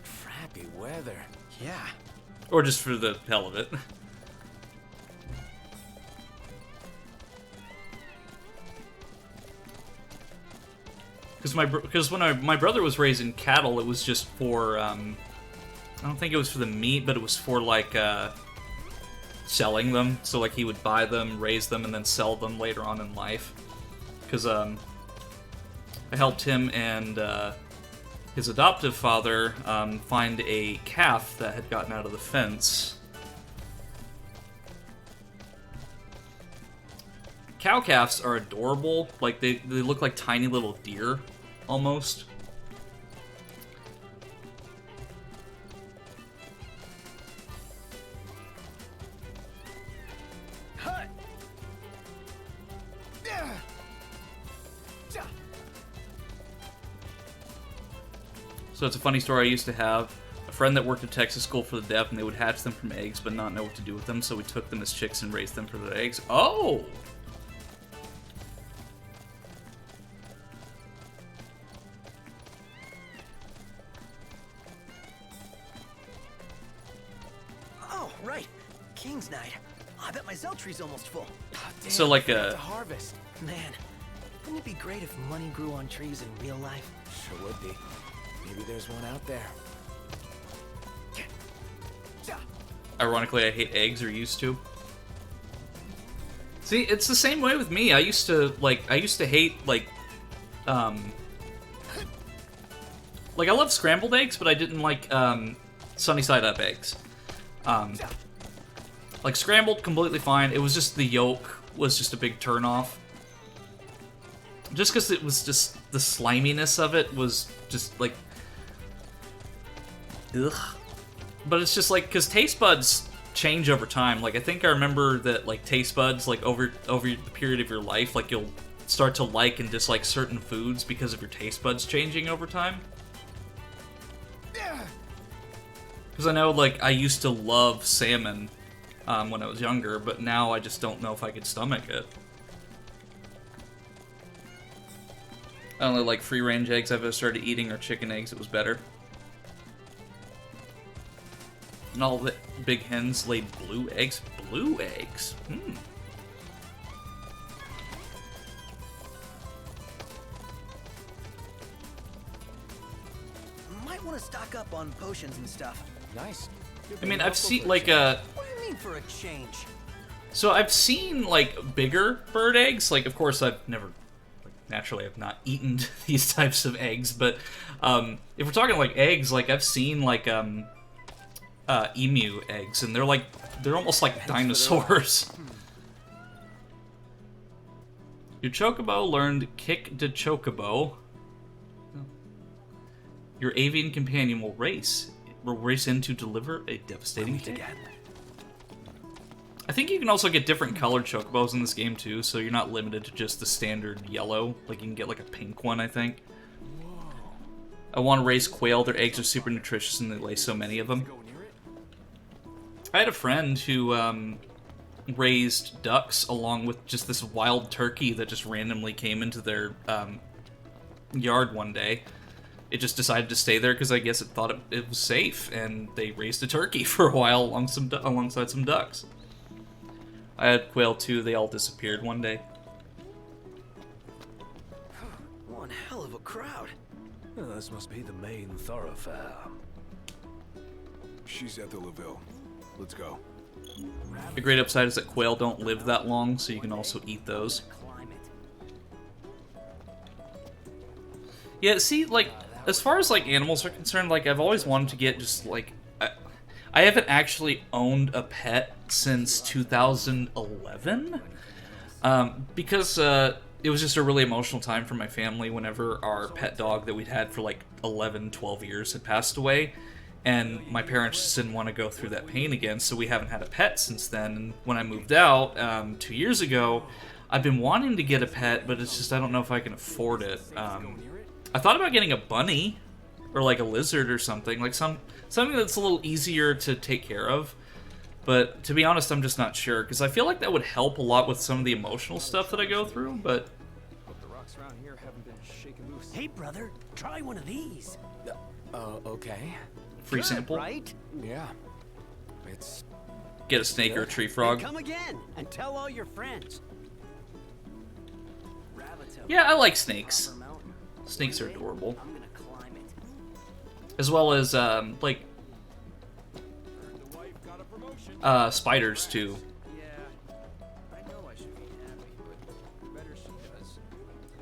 S2: Crappy weather. Yeah.
S1: Or just for the hell of it? Because when my brother was raising cattle, it was just for, I don't think it was for the meat, but it was for, like, selling them. So like he would buy them, raise them, and then sell them later on in life. Because I helped him and his adoptive father find a calf that had gotten out of the fence. Cow calves are adorable. Like they look like tiny little deer, almost. So it's a funny story. I used to have a friend that worked at Texas School for the Deaf, and they would hatch them from eggs but not know what to do with them, so we took them as chicks and raised them for their eggs. Oh!
S2: Oh, right. King's Night. I bet my Zeltree's almost full. Oh, damn,
S1: So like
S2: to harvest. Man, wouldn't it be great if money grew on trees in real life?
S7: Sure would be. Maybe there's one out there.
S1: Ironically, I hate eggs, or used to. See, it's the same way with me. I used to hate, like, I love scrambled eggs, but I didn't like, sunny side up eggs. Like, scrambled, completely fine. It was just the yolk was just a big turnoff. Just because it was just, the sliminess of it was just, like, ugh. But it's just, like, because taste buds change over time. Like, I think I remember that, like, taste buds, like, over the period of your life, like, you'll start to like and dislike certain foods because of your taste buds changing over time. Because I know, like, I used to love salmon when I was younger, but now I just don't know if I could stomach it. I only like free-range eggs I've ever started eating, or chicken eggs. It was better. And all the big hens laid blue eggs. Blue eggs?
S2: Might want to stock up on potions and stuff.
S7: Nice.
S1: I mean, I've seen, like,
S2: What do you mean for a change?
S1: So I've seen, like, bigger bird eggs. Like, of course, I've never... Naturally, I've not eaten these types of eggs, but if we're talking, like, eggs, like, I've seen, like, emu eggs, and they're almost like dinosaurs. Your chocobo learned Kick de Chocobo. Your avian companion will race in to deliver a devastating hit. I think you can also get different colored chocobos in this game too, so you're not limited to just the standard yellow. Like, you can get like a pink one, I think. I want to raise quail. Their eggs are super nutritious and they lay so many of them. I had a friend who raised ducks along with just this wild turkey that just randomly came into their yard one day. It just decided to stay there because I guess it thought it was safe, and they raised a turkey for a while alongside some ducks. I had quail too. They all disappeared one day.
S2: One hell of a crowd.
S5: Oh, this must be the main thoroughfare.
S3: She's at the LaVille. Let's go.
S1: The great upside is that quail don't live that long, so you can also eat those. Yeah, see, like, as far as, like, animals are concerned, like, I've always wanted to get just, like... I haven't actually owned a pet since 2011, because it was just a really emotional time for my family whenever our pet dog that we'd had for like 11, 12 years had passed away, and my parents just didn't want to go through that pain again, so we haven't had a pet since then. And when I moved out 2 years ago, I've been wanting to get a pet, but it's just I don't know if I can afford it. I thought about getting a bunny, or like a lizard or something, like something that's a little easier to take care of. But to be honest, I'm just not sure, because I feel like that would help a lot with some of the emotional stuff that I go through, but...
S2: Hey, brother, try one of these.
S7: Okay.
S1: Free
S2: Good,
S1: sample?
S2: right?
S7: Yeah. It's...
S1: Get a snake or a tree frog.
S2: Come again and tell all your friends.
S1: Yeah, I like snakes. Snakes are adorable. As well as, like... spiders too.
S2: Yeah, I know I should be happy, but the better she does,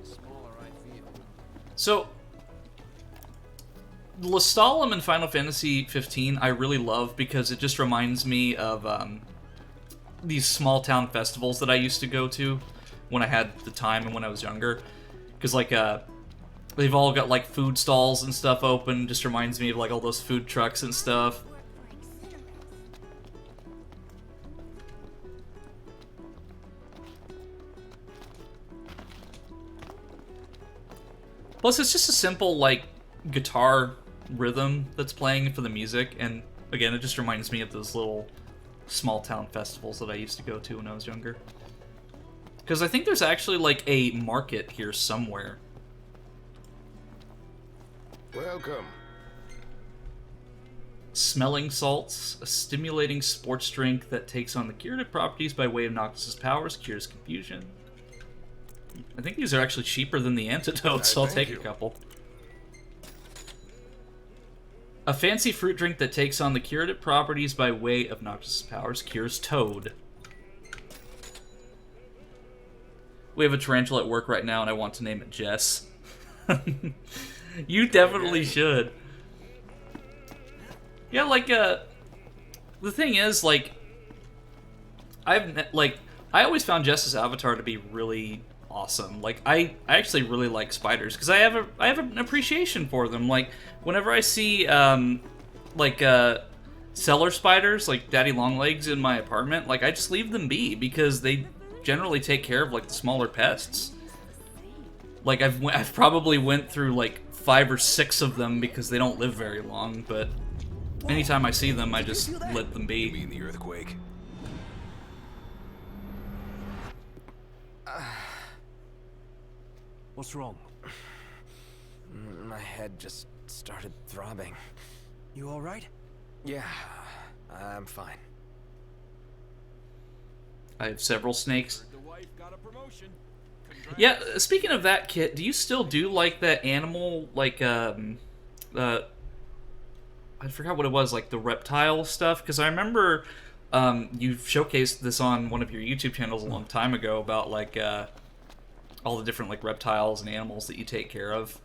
S2: the smaller I feel.
S1: So, Lestalem in Final Fantasy 15 I really love because it just reminds me of these small town festivals that I used to go to when I had the time and when I was younger. Because, like, they've all got, like, food stalls and stuff open. Just reminds me of, like, all those food trucks and stuff. Plus, it's just a simple, like, guitar rhythm that's playing for the music. And, again, it just reminds me of those little small town festivals that I used to go to when I was younger. Because I think there's actually, like, a market here somewhere.
S3: Welcome.
S1: Smelling salts, a stimulating sports drink that takes on the curative properties by way of Noctis' powers, cures confusion. I think these are actually cheaper than the antidotes, so I'll take a couple. A fancy fruit drink that takes on the curative properties by way of Noctis' powers, cures Toad. We have a tarantula at work right now, and I want to name it Jess. You definitely should. Yeah, like, the thing is, like, I always found Jess's avatar to be really awesome. Like, I actually really like spiders, because I have an appreciation for them. Like, whenever I see, cellar spiders, like daddy longlegs in my apartment, like, I just leave them be, because they generally take care of, like, the smaller pests. Like, I've probably went through, like, 5 or 6 of them because they don't live very long, but anytime I see them, I just let them
S3: You
S1: be.
S3: mean the earthquake?
S5: What's wrong?
S7: My head just started throbbing.
S2: You all right?
S7: Yeah, I'm fine.
S1: I have several snakes.
S3: The wife got a promotion.
S1: Yeah, speaking of that, Kit, do you still do, like, that animal, like, I forgot what it was, like, the reptile stuff? Because I remember you showcased this on one of your YouTube channels a long time ago about, like, all the different, like, reptiles and animals that you take care of.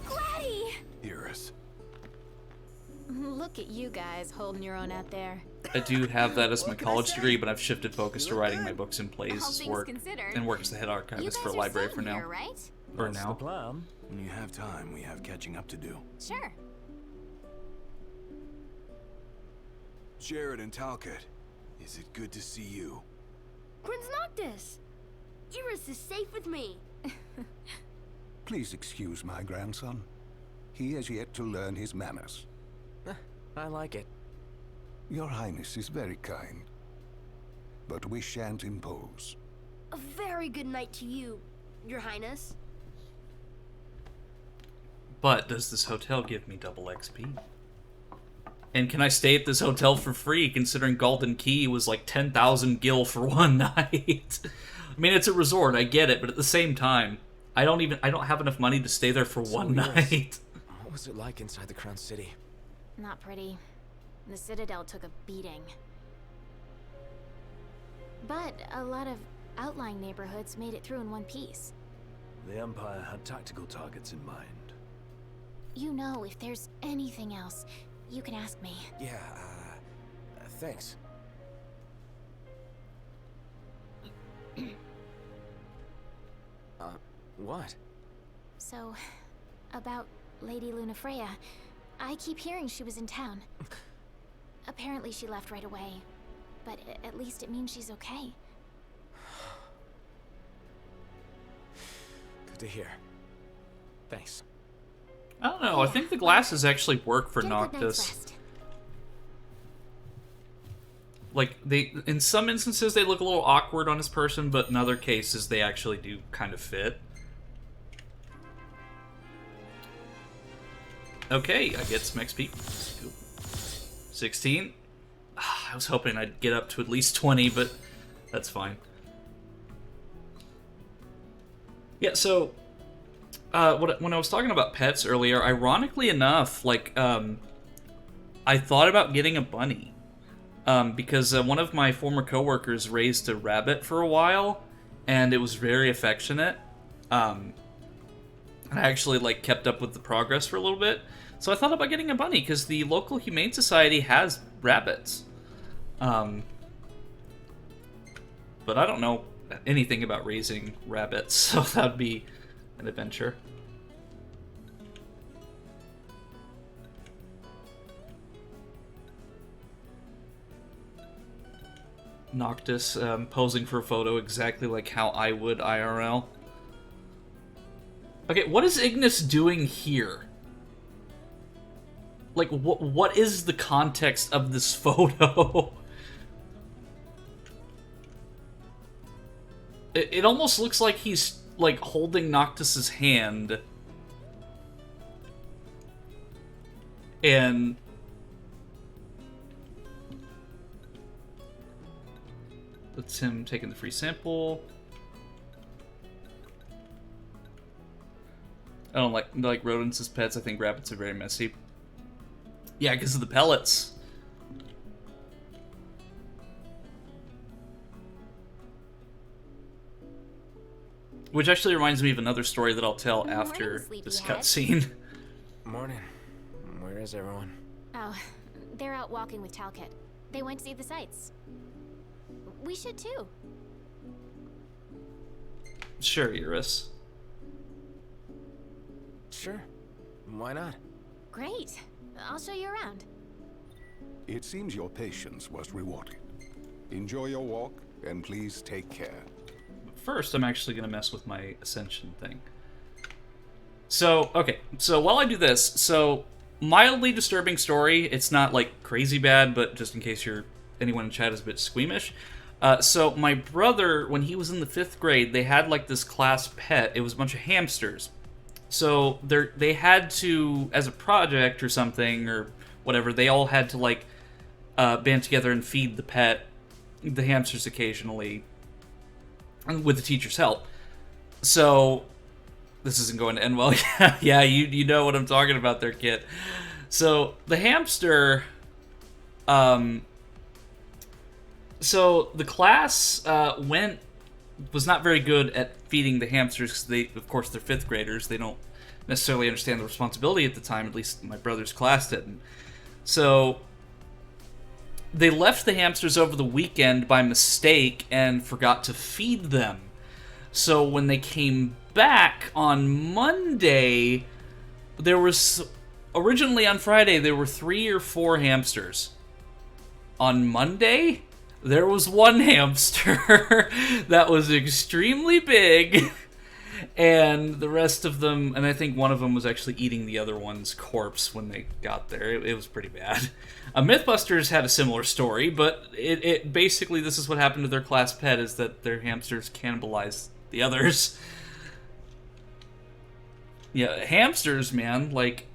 S8: Gladdy!
S3: Iris.
S8: Look at you guys holding your own out there.
S1: I do have that as my college degree, but I've shifted focus to writing my books and plays
S8: All
S1: as
S8: things
S1: work,
S8: considered.
S1: and work as the head
S8: You
S1: archivist
S8: guys
S1: for a
S8: are
S1: library
S8: staying
S1: for now.
S8: here, right?
S1: Or
S5: That's the
S1: now.
S5: plan.
S3: When you have time, we have catching up to do.
S8: Sure.
S3: Jared and Talcott, is it good to see you?
S9: Prince Noctis! Iris is safe with me.
S10: Please excuse my grandson. He has yet to learn his manners.
S7: I like it.
S10: Your Highness is very kind. But we shan't impose.
S9: A very good night to you, Your Highness.
S1: But does this hotel give me double XP? And can I stay at this hotel for free, considering Golden Key was like 10,000 gil for one night? I mean, it's a resort, I get it, but at the same time, I don't have enough money to stay there for one
S7: Iris,
S1: night.
S7: What was it like inside the Crown City?
S8: Not pretty. The Citadel took a beating. But a lot of outlying neighborhoods made it through in one piece.
S5: The Empire had tactical targets in mind.
S8: You know, if there's anything else, you can ask me.
S7: Yeah, thanks. What?
S8: So, about Lady Lunafreya, I keep hearing she was in town. Apparently she left right away, but at least it means she's okay.
S7: Good to hear. Thanks.
S1: I don't know, I think the glasses actually work for
S8: Get a good night's
S1: Noctis.
S8: rest.
S1: Like, in some instances they look a little awkward on his person, but in other cases they actually do kind of fit. Okay, I get some XP. Cool. 16? I was hoping I'd get up to at least 20, but that's fine. Yeah, so when I was talking about pets earlier, ironically enough, like, I thought about getting a bunny. Because one of my former coworkers raised a rabbit for a while, and it was very affectionate. And I actually, like, kept up with the progress for a little bit. So I thought about getting a bunny, because the local Humane Society has rabbits. But I don't know anything about raising rabbits, so that'd be an adventure. Noctis posing for a photo exactly like how I would IRL. Okay, what is Ignis doing here? Like, what is the context of this photo? It almost looks like he's, like, holding Noctis's hand. And... that's him taking the free sample. I don't like rodents as pets. I think rabbits are very messy. Yeah, because of the pellets. Which actually reminds me of another story that I'll tell after this cutscene.
S7: Morning. Where is everyone?
S8: Oh, they're out walking with Talcott. They went to see the sights. We should too.
S1: Sure, Eurus.
S7: Sure. Why not?
S8: Great. I'll show you around.
S10: It seems your patience was rewarded. Enjoy your walk, and please take care.
S1: First, I'm actually going to mess with my Ascension thing. So, okay. So, while I do this, so, mildly disturbing story. It's not, like, crazy bad, but just in case anyone in chat is a bit squeamish. So, my brother, when he was in the 5th grade, they had, like, this class pet. It was a bunch of hamsters. So, they had to, as a project or something, or whatever, they all had to, like, band together and feed the hamsters occasionally, with the teacher's help. So, this isn't going to end well. Yeah, you know what I'm talking about there, kid. So, the hamster, so the class was not very good at feeding the hamsters, because of course, they're 5th graders. They don't necessarily understand the responsibility at the time, at least my brother's class didn't. So, they left the hamsters over the weekend by mistake and forgot to feed them. So when they came back on Monday, originally on Friday, there were 3 or 4 hamsters. On Monday, there was 1 hamster that was extremely big, and the rest of them, and I think one of them was actually eating the other one's corpse when they got there. It was pretty bad. Mythbusters had a similar story, but it basically, this is what happened to their class pet, is that their hamsters cannibalized the others. Yeah, hamsters, man, like...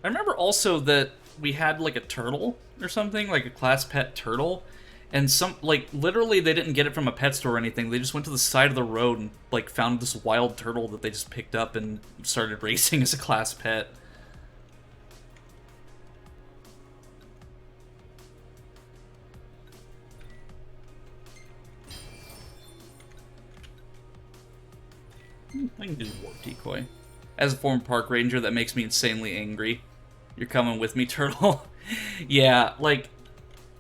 S1: I remember also that we had, like, a turtle or something, like a class pet turtle, and literally they didn't get it from a pet store or anything. They just went to the side of the road and, like, found this wild turtle that they just picked up and started raising as a class pet. I can do the warp decoy. As a former park ranger, that makes me insanely angry. You're coming with me, turtle? Yeah, like,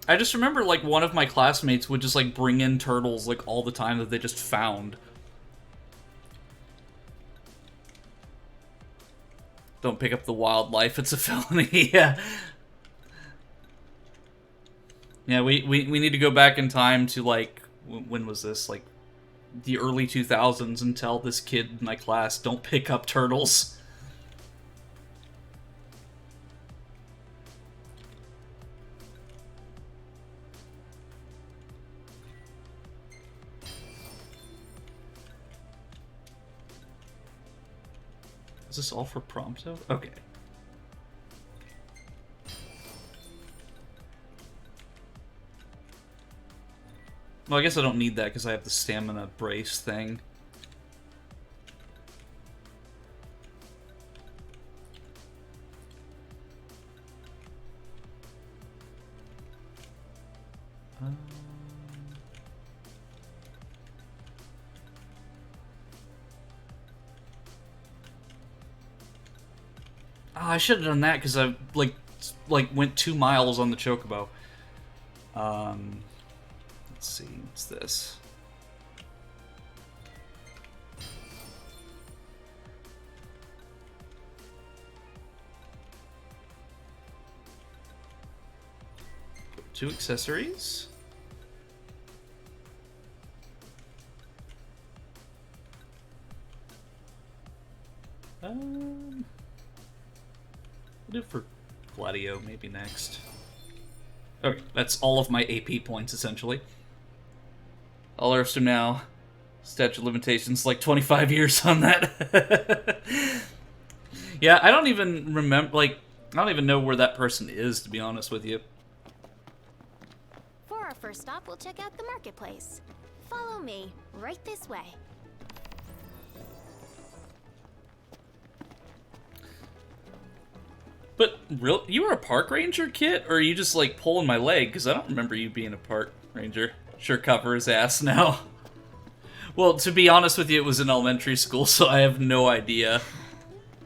S1: I just remember, like, one of my classmates would just, like, bring in turtles, like, all the time that they just found. Don't pick up the wildlife, it's a felony. Yeah. Yeah, we need to go back in time to, like, when was this? Like, the early 2000s, and tell this kid in my class, don't pick up turtles. Is this all for Prompto? Okay. Well, I guess I don't need that because I have the stamina brace thing. Oh, I should have done that because I like went 2 miles on the Chocobo. Let's see, what's this? Two accessories. We'll do it for Gladio maybe next. Okay, that's all of my AP points essentially. All Earths are now. Statute of limitations like 25 years on that. Yeah, I don't even remember, like, I don't even know where that person is, to be honest with you.
S8: For our first stop, we'll check out the marketplace. Follow me, right this way.
S1: But, you were a park ranger, Kit? Or are you just, like, pulling my leg? Because I don't remember you being a park ranger. Sure, cover his ass now. Well, to be honest with you, it was in elementary school, so I have no idea.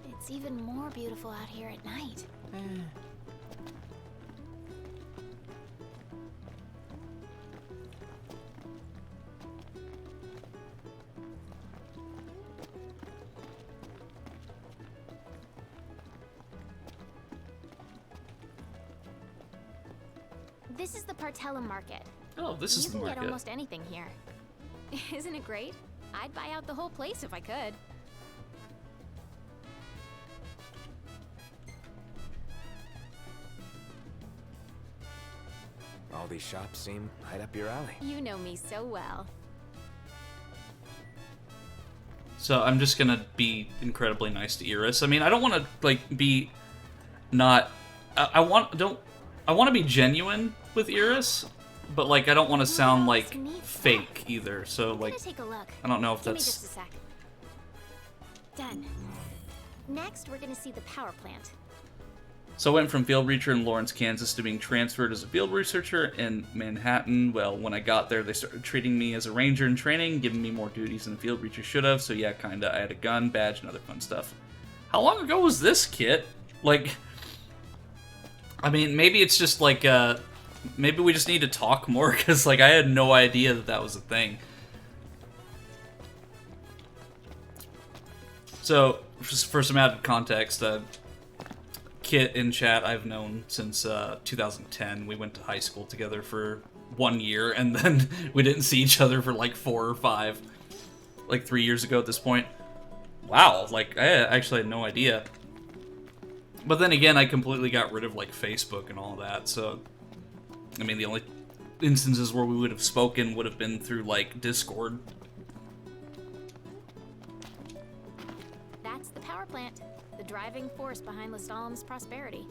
S8: It's even more beautiful out here at night. This is the Partellum Market.
S1: Oh, this is the
S8: market. You can get
S1: market.
S8: almost anything here. Isn't it great? I'd buy out the whole place if I could.
S7: All these shops seem right up your alley.
S8: You know me so well.
S1: So I'm just gonna be incredibly nice to Iris. I mean, I don't want to like be not. I want to be genuine with Iris, but like I don't want to sound like fake either. So like,
S8: Take a look.
S1: I don't know if
S8: Give me
S1: that's.
S8: just a sec. Done. Next, we're gonna see the power plant.
S1: So I went from field researcher in Lawrence, Kansas to being transferred as a field researcher in Manhattan. Well, when I got there, they started treating me as a ranger in training, giving me more duties than a field researcher should have. So yeah, kinda. I had a gun, badge, and other fun stuff. How long ago was this, Kit? Like, I mean, maybe it's just like, maybe we just need to talk more, because like I had no idea that that was a thing. So, just for some added context, Kit in chat I've known since 2010. We went to high school together for 1 year, and then we didn't see each other for like 4 or 5, like 3 years ago at this point. Wow, like I actually had no idea. But then again, I completely got rid of like Facebook and all that, so I mean the only instances where we would have spoken would have been through like Discord.
S8: That's the power plant, the driving force behind Lestalum's prosperity.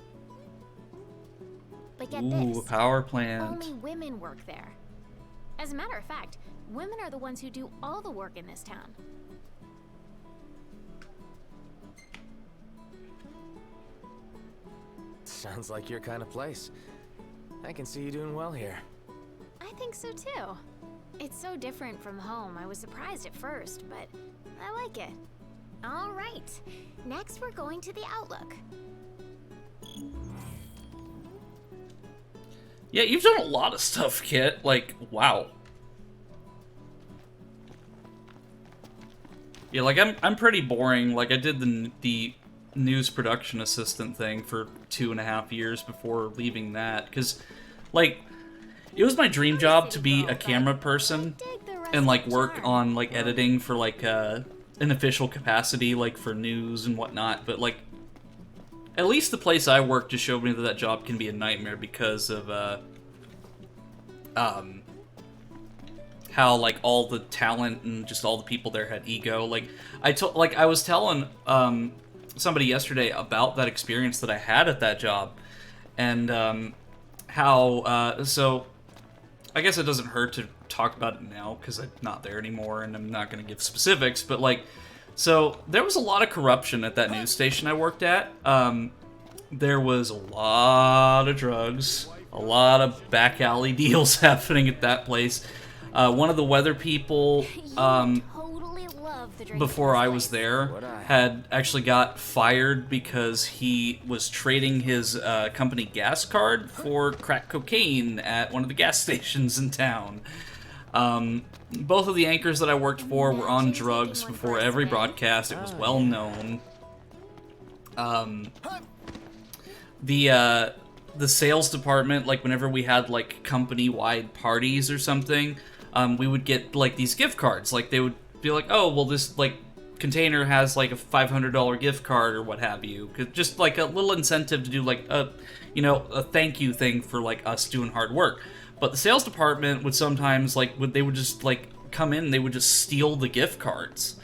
S8: But get
S1: Ooh,
S8: this,
S1: a power plant.
S8: only women work there. As a matter of fact, women are the ones who do all the work in this town.
S7: Sounds like your kind of place. I can see you doing well here.
S8: I think so too. It's so different from home. I was surprised at first, but I like it. All right. Next, we're going to the Outlook.
S1: Yeah, you've done a lot of stuff, Kit. Like, wow. Yeah, like I'm pretty boring. Like I did the news production assistant thing for 2.5 years before leaving that, because like it was my dream job to be a camera person and like work on like editing for like an official capacity, like for news and whatnot. But like at least the place I work just showed me that that job can be a nightmare because of how like all the talent and just all the people there had ego. Like I was telling somebody yesterday about that experience that I had at that job, and how so I guess it doesn't hurt to talk about it now because I'm not there anymore and I'm not going to give specifics, but like, so there was a lot of corruption at that news station I worked at. There was a lot of drugs, a lot of back alley deals happening at that place. One of the weather people,
S8: Totally love the drink
S1: before
S8: in this
S1: I was
S8: place.
S1: there, had actually got fired because he was trading his company gas card for crack cocaine at one of the gas stations in town. Both of the anchors that I worked for were on drugs before every broadcast. It was well known. The sales department, like whenever we had like company-wide parties or something, we would get like these gift cards. Like they would be like, oh, well, this like container has like a $500 gift card or what have you. Just like a little incentive to do like a, you know, a thank you thing for like us doing hard work. But the sales department would sometimes like they would just like come in and they would just steal the gift cards,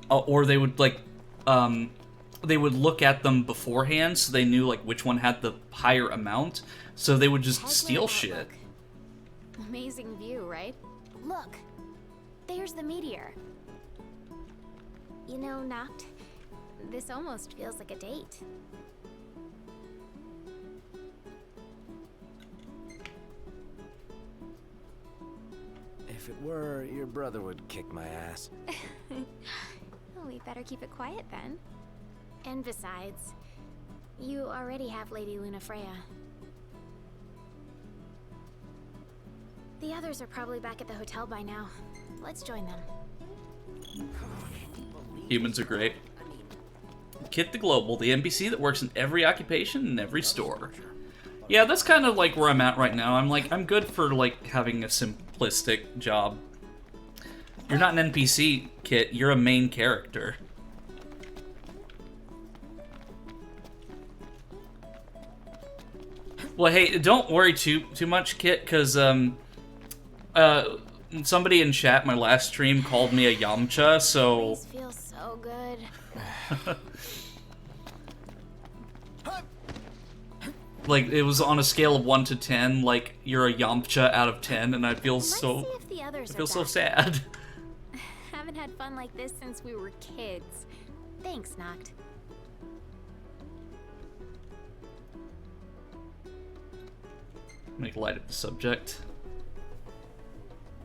S1: or they would like they would look at them beforehand so they knew like which one had the higher amount. So they would just steal shit.
S8: Amazing view, right? Look, there's the meteor. You know, Noct, this almost feels like a date.
S7: If it were, your brother would kick my ass.
S8: Oh, we better keep it quiet then. And besides, you already have Lady Lunafreya. The others are probably back at the hotel by now. Let's join them.
S1: Humans are great. Kit the Global, the NPC that works in every occupation and every store. Yeah, that's kind of like where I'm at right now. I'm good for like having a simplistic job. You're not an NPC, Kit. You're a main character. Well, hey, don't worry too much, Kit, because somebody in chat my last stream called me a Yamcha, so
S8: This feels so good.
S1: like it was on a scale of 1 to 10, like you're a Yamcha out of 10, and I feel
S8: Let's
S1: so
S8: see if the others
S1: I feel
S8: are
S1: so
S8: back.
S1: sad.
S8: Haven't had fun like this since we were kids. Thanks, Noct.
S1: Make light of the subject.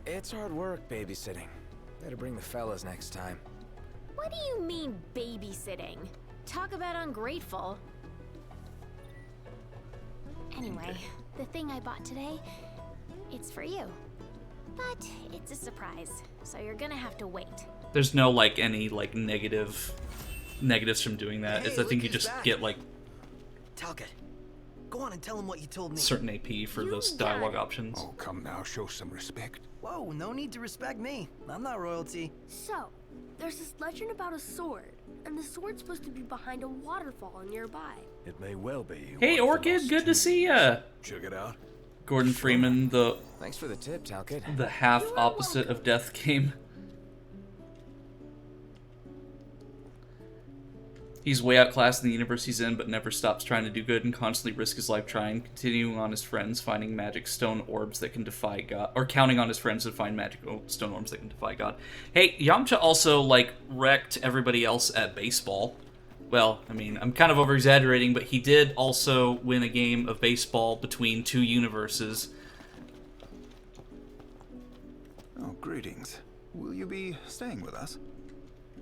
S7: It's hard work babysitting. Better bring the fellas next time.
S8: What do you mean, babysitting? Talk about ungrateful. Anyway, the thing I bought today, it's for you. But it's a surprise, so you're gonna have to wait.
S1: There's no like any like negatives from doing that.
S11: Hey,
S1: I think
S11: look
S1: you
S11: who's
S1: just
S11: back.
S1: get like
S11: Talcott, go on and tell him what you told me.
S1: certain AP for those dialogue options.
S10: Oh, come now, show some respect.
S11: Whoa, no need to respect me. I'm not royalty.
S9: So, there's this legend about a sword, and the sword's supposed to be behind a waterfall nearby.
S6: It may well be.
S1: Hey Orchid, good to see ya.
S3: Check it out.
S1: Gordon Freeman, the
S7: Thanks for the tip, Talcott.
S1: half opposite of Death game. He's way outclassed in the universe he's in, but never stops trying to do good and constantly risk his life trying, continuing on his friends, finding magic stone orbs that can defy God, or counting on his friends to find magic stone orbs that can defy God. Hey, Yamcha also, like, wrecked everybody else at baseball. Well, I mean, I'm kind of over-exaggerating, but he did also win a game of baseball between two universes.
S10: Oh, greetings. Will you be staying with us?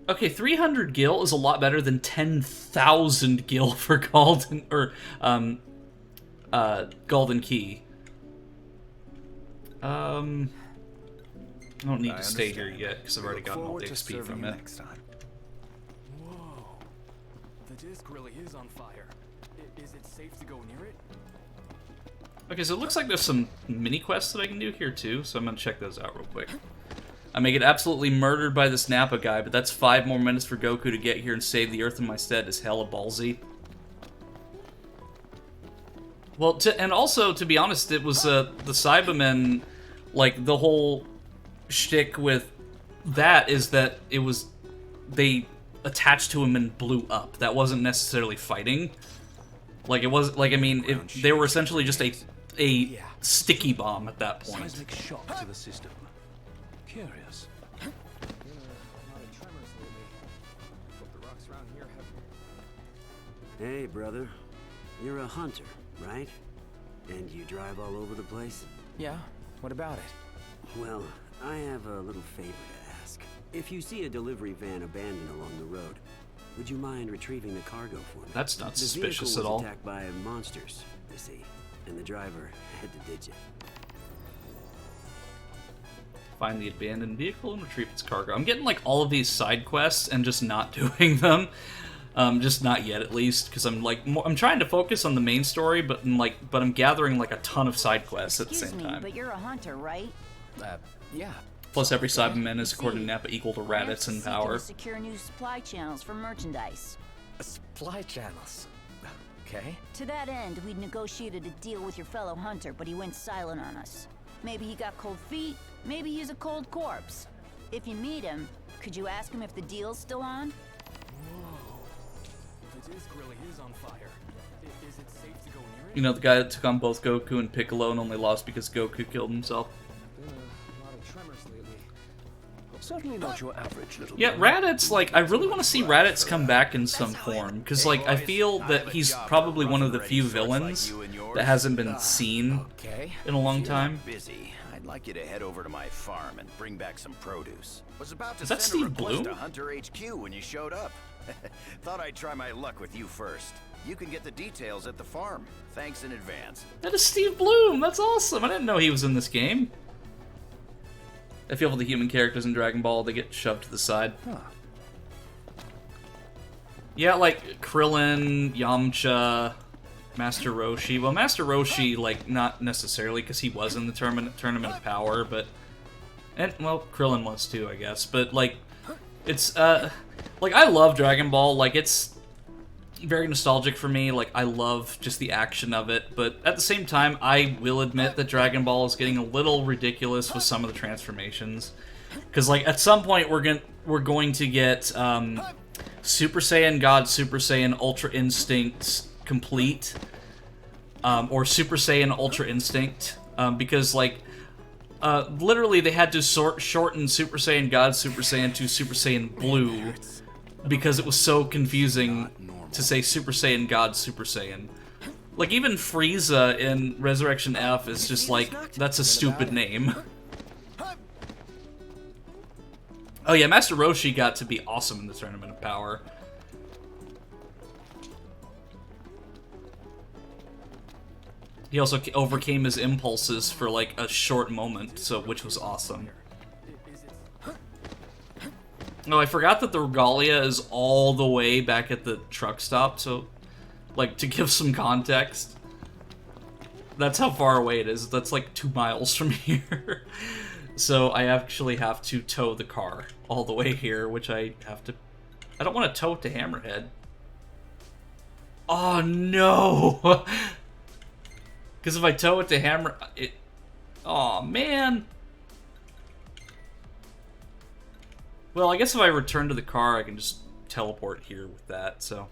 S1: Okay, 300 gil is a lot better than 10,000 gil for Golden, or, Golden Key. I don't need to stay here yet, because I've already gotten all the XP from it.
S10: Next time.
S12: Whoa. The disc really is on fire. Is it safe to go near it?
S1: Okay, so it looks like there's some mini-quests that I can do here, too, so I'm gonna check those out real quick. I may get absolutely murdered by this Nappa guy, but that's 5 more minutes for Goku to get here and save the Earth in my stead is hella ballsy. Well, and also, to be honest, it was, the Cybermen, like, the whole shtick with that is that it was, they attached to him and blew up. That wasn't necessarily fighting. Like, it was, like, I mean, they were essentially just a sticky bomb at that point.
S5: Seismic shock to the system. Curious.
S13: Hey, brother. You're a hunter, right? And you drive all over the place?
S7: Yeah, what about it?
S13: Well, I have a little favor to ask. If you see a delivery van abandoned along the road, would you mind retrieving the cargo for me?
S1: That's not suspicious
S13: the
S1: at all.
S13: vehicle was attacked by monsters, you see, and the driver had to ditch it.
S1: Find the abandoned vehicle and retrieve its cargo. I'm getting like all of these side quests and just not doing them. Just not yet, at least, because I'm like I'm trying to focus on the main story, but I'm gathering like a ton of side quests at the same time.
S14: But you're a hunter, right?
S7: Yeah.
S1: Plus, every Cyberman is, according to Nappa, equal to Raditz in power.
S14: To secure new supply channels for merchandise.
S7: Supply channels. Okay.
S14: To that end, we'd negotiated a deal with your fellow hunter, but he went silent on us. Maybe he got cold feet, maybe he's a cold corpse. If you meet him, could you ask him if the deal's still on?
S12: Whoa. The disc really is on fire. Is it safe to go near it?
S1: You know, the guy that took on both Goku and Piccolo and only lost because Goku killed himself.
S7: Been a lot of tremors lately. Certainly not your average little.
S1: Yeah, Raditz, like, I really want to see Raditz come back in some form, because, like, I feel that he's probably one of the few villains that hasn't been seen in a long time.
S6: Busy. I'd like you to head over to my farm and bring back some produce. Was about to
S1: Is that
S6: send a
S1: Steve
S6: request
S1: Blum?
S6: to Hunter HQ when you showed up. Thought I'd try my luck with you first. You can get the details at the farm. Thanks in advance.
S1: That is Steve Blum! That's awesome! I didn't know he was in this game. I feel for the human characters in Dragon Ball, they get shoved to the side.
S5: Huh.
S1: Yeah, like Krillin, Yamcha, Master Roshi. Well, Master Roshi, like, not necessarily, because he was in the Tournament of Power, but... And, well, Krillin was too, I guess. But, like, it's, like, I love Dragon Ball. Like, it's very nostalgic for me. Like, I love just the action of it. But at the same time, I will admit that Dragon Ball is getting a little ridiculous with some of the transformations. Because, like, at some point, we're going to get, Super Saiyan God, Super Saiyan Ultra Instinct Complete. Or Super Saiyan Ultra Instinct. Because, like... literally, they had to shorten Super Saiyan God, Super Saiyan to Super Saiyan Blue because it was so confusing to say Super Saiyan God, Super Saiyan. Like, even Frieza in Resurrection F is just like, that's a stupid name. Oh yeah, Master Roshi got to be awesome in the Tournament of Power. He also overcame his impulses for like a short moment, which was awesome. Oh, I forgot that the Regalia is all the way back at the truck stop, so, like, to give some context, that's how far away it is. That's like 2 miles from here. So I actually have to tow the car all the way here, which I don't want to tow it to Hammerhead. Oh no! Because if I tow it to Aw, man! Well, I guess if I return to the car, I can just teleport here with that, so...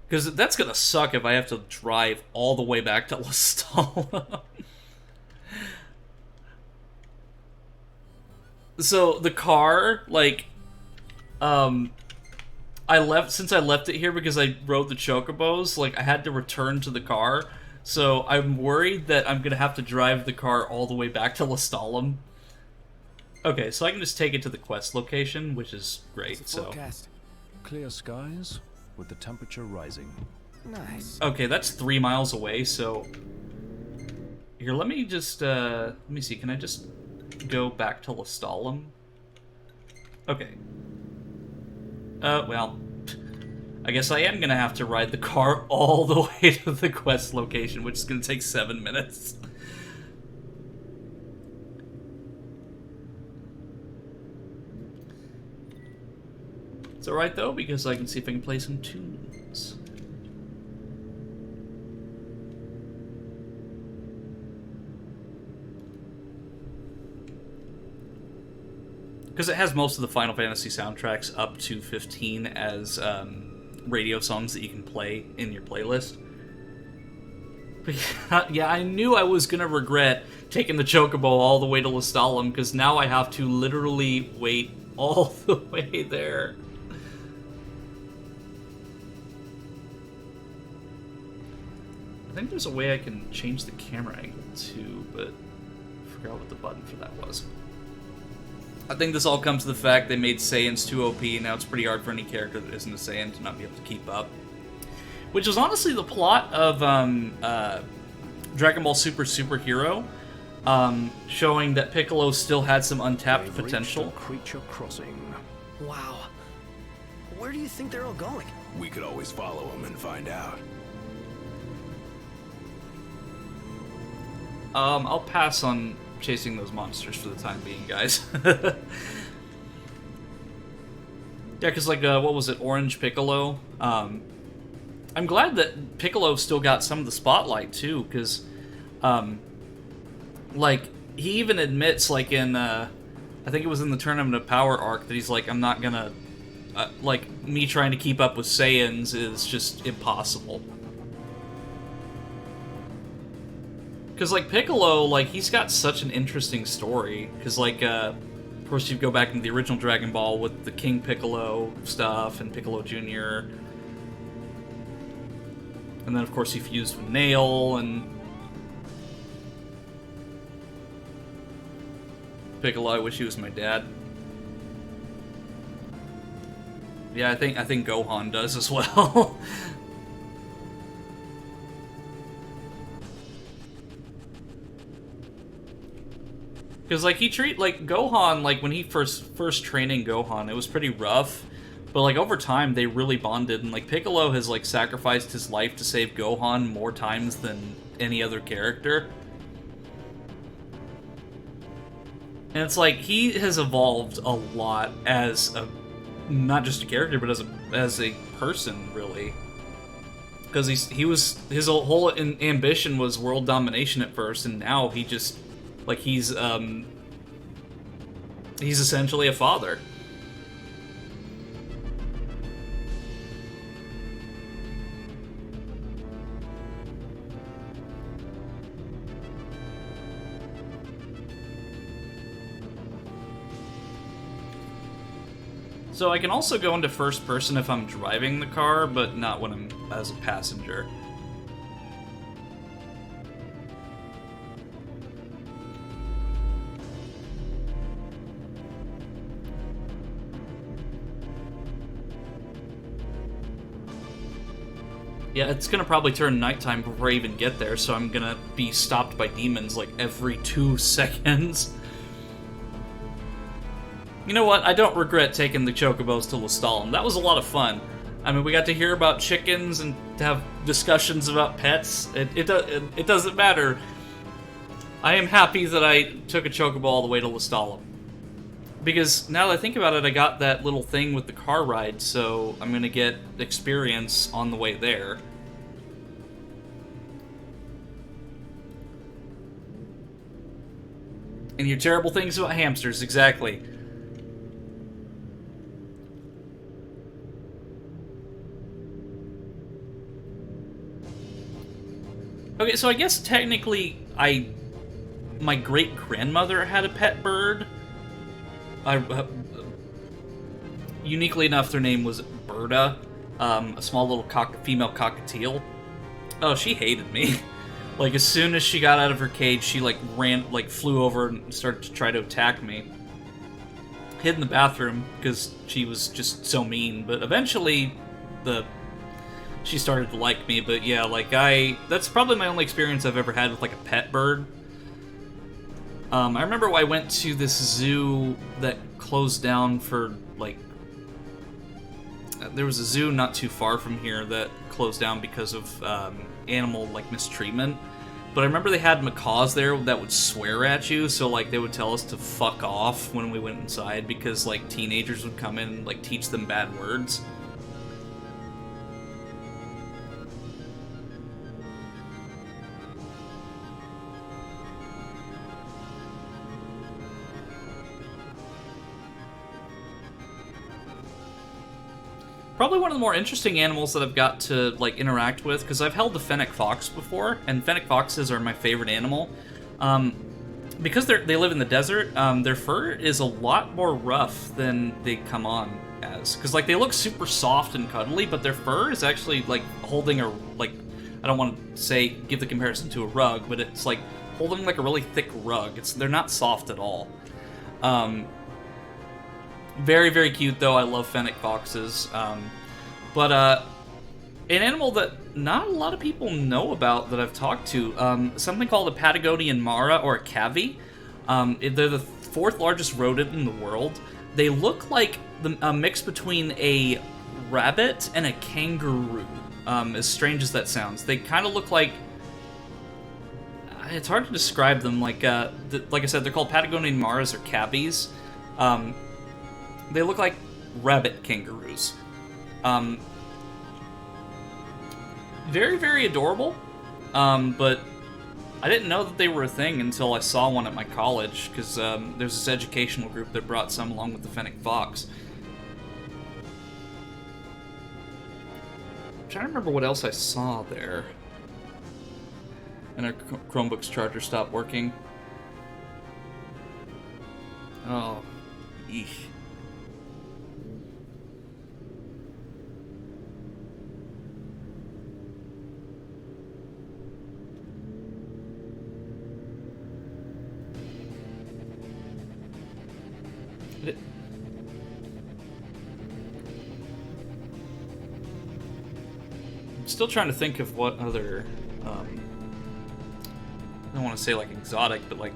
S1: Because that's gonna suck if I have to drive all the way back to Lestalem. So, the car, like... Since I left it here because I rode the Chocobos, like, I had to return to the car, so I'm worried that I'm gonna have to drive the car all the way back to Lestalem. Okay, so I can just take it to the quest location, which is great, so...
S5: Forecast. Clear skies, with the temperature rising.
S7: Nice.
S1: Okay, that's 3 miles away, so... Here, let me just, let me see, can I just go back to Lestalem? Okay. Well... I guess I am gonna have to ride the car all the way to the quest location, which is gonna take 7 minutes. It's alright though, because I can see if I can play some tunes. because it has most of the Final Fantasy soundtracks up to 15 as radio songs that you can play in your playlist. But yeah, I knew I was gonna regret taking the Chocobo all the way to Lestalem, because now I have to literally wait all the way there. I think there's a way I can change the camera angle too, but I forgot what the button for that was. I think this all comes to the fact they made Saiyans too OP, and now it's pretty hard for any character that isn't a Saiyan to not be able to keep up. Which is honestly the plot of Dragon Ball Super Superhero, showing that Piccolo still had some untapped potential.
S5: Creature crossing.
S11: Wow. Where do you think they're all going?
S3: We could always follow them and find out.
S1: I'll pass on chasing those monsters for the time being, guys. Yeah, because, like, what was it, Orange Piccolo? I'm glad that Piccolo still got some of the spotlight, too, because, like, he even admits, like, in, I think it was in the Tournament of Power arc, that he's like, I'm not gonna, like, me trying to keep up with Saiyans is just impossible. Because, like, Piccolo, like, he's got such an interesting story. Because, like, of course, you go back into the original Dragon Ball with the King Piccolo stuff and Piccolo Jr. And then, of course, he fused with Nail and... Piccolo, I wish he was my dad. Yeah, I think Gohan does as well. Because, like, Gohan, like, when he first training Gohan, it was pretty rough. But, like, over time, they really bonded. And, like, Piccolo has, like, sacrificed his life to save Gohan more times than any other character. And it's like, he has evolved a lot as a... not just a character, but as a person, really. Because his whole ambition was world domination at first, and now he just... like, he's essentially a father. So I can also go into first person if I'm driving the car, but not when I'm as a passenger. Yeah, it's gonna probably turn nighttime before I even get there, so I'm gonna be stopped by demons like every 2 seconds. You know what? I don't regret taking the Chocobos to Lestalem. That was a lot of fun. I mean, we got to hear about chickens and to have discussions about pets. It doesn't matter. I am happy that I took a Chocobo all the way to Lestalem. Because now that I think about it, I got that little thing with the car ride, so I'm gonna get experience on the way there. And hear terrible things about hamsters, exactly. Okay, so I guess technically my great-grandmother had a pet bird. Uniquely enough, their name was Berta, a small little female cockatiel. Oh, she hated me. Like, as soon as she got out of her cage, she, like, flew over and started to try to attack me. Hid in the bathroom, because she was just so mean, but eventually, she started to like me, but yeah, like, that's probably my only experience I've ever had with, like, a pet bird. I remember I went to this zoo that closed down for, like... there was a zoo not too far from here that closed down because of animal, like, mistreatment. But I remember they had macaws there that would swear at you, so, like, they would tell us to fuck off when we went inside because, like, teenagers would come in and, like, teach them bad words. probably one of the more interesting animals that I've got to like interact with, because I've held the fennec fox before, and fennec foxes are my favorite animal. Because they live in the desert, their fur is a lot more rough than they come on as. Because like they look super soft and cuddly, but their fur is actually like holding a like, I don't want to say give the comparison to a rug, but it's like holding like a really thick rug. They're not soft at all. Very, very cute, though. I love fennec foxes. But an animal that not a lot of people know about that I've talked to, something called a Patagonian Mara, or a Cavy. They're the 4th largest rodent in the world. They look like a mix between a rabbit and a kangaroo, as strange as that sounds. They kind of look like... It's hard to describe them. Like I said, they're called Patagonian Maras or Cavies. They look like rabbit kangaroos. Very, very adorable. But I didn't know that they were a thing until I saw one at my college, because there's this educational group that brought some along with the fennec fox. I'm trying to remember what else I saw there. And our Chromebook's charger stopped working. Oh, eesh. I'm still trying to think of what other, I don't want to say like exotic, but like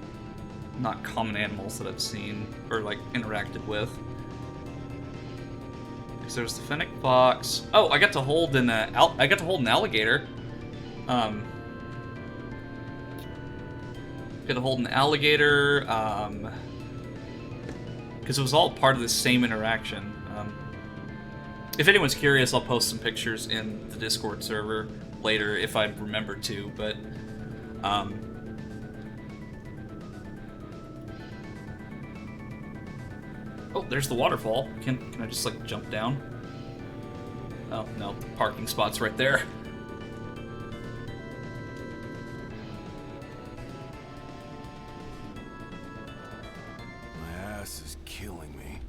S1: not common animals that I've seen or like interacted with. Because there's the fennec fox. Oh, I got to hold an alligator. Got to hold an alligator. Because it was all part of the same interaction. If anyone's curious, I'll post some pictures in the Discord server later if I remember to, but oh, there's the waterfall. Can I just like jump down? Oh no, the parking spot's right there.
S10: My ass is killing me.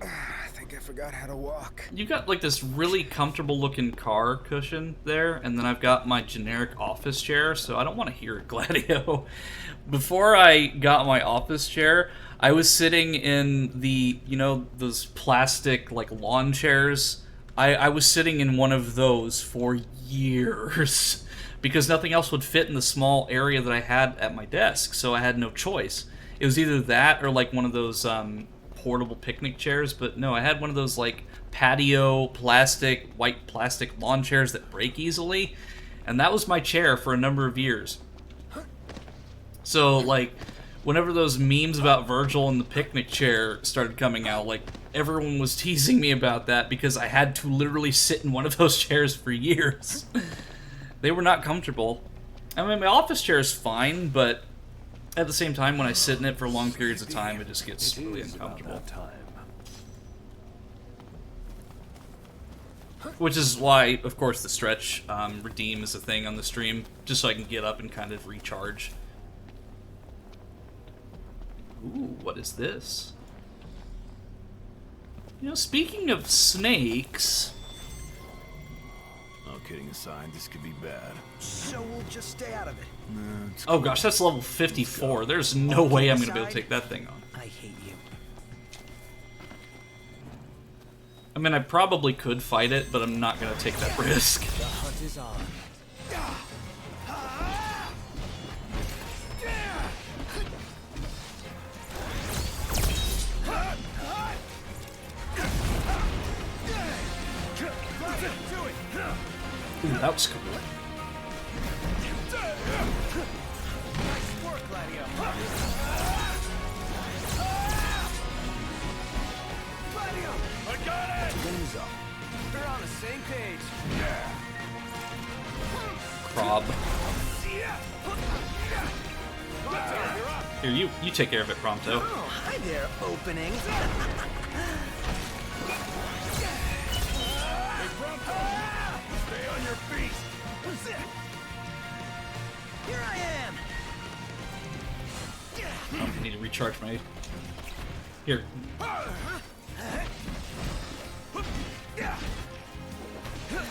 S11: I think I forgot how to walk.
S1: You got like this really comfortable looking car cushion there, and then I've got my generic office chair, so I don't want to hear it, Gladio. Before I got my office chair, I was sitting in the, you know, those plastic like lawn chairs. I was sitting in one of those for years because nothing else would fit in the small area that I had at my desk, so I had no choice. It was either that or like one of those portable picnic chairs, but no, I had one of those like patio white plastic lawn chairs that break easily, and that was my chair for a number of years. So like whenever those memes about Virgil and the picnic chair started coming out, like everyone was teasing me about that because I had to literally sit in one of those chairs for years. They were not comfortable. I mean, my office chair is fine, but at the same time, when I sit in it for long periods of time, it just gets really uncomfortable. Which is why, of course, the stretch redeem is a thing on the stream, just so I can get up and kind of recharge. Ooh, what is this? You know, speaking of snakes...
S10: All kidding aside, this could be bad.
S11: So we'll just stay out of it.
S1: Oh gosh, that's level 54. There's no way I'm gonna be able to take that thing on.
S11: I hate you.
S1: I mean, I probably could fight it, but I'm not gonna take that risk.
S11: The hunt is on.
S1: Ooh, that was cool.
S2: Nice work, Gladio. Gladio! I got it!
S11: Wings up.
S2: We're on the same page.
S1: Prob.
S2: Pronto, you're up.
S1: Here, you take care of it, Prompto.
S11: Oh, hi there, opening. Here I am.
S1: Oh, I need to recharge my... Here.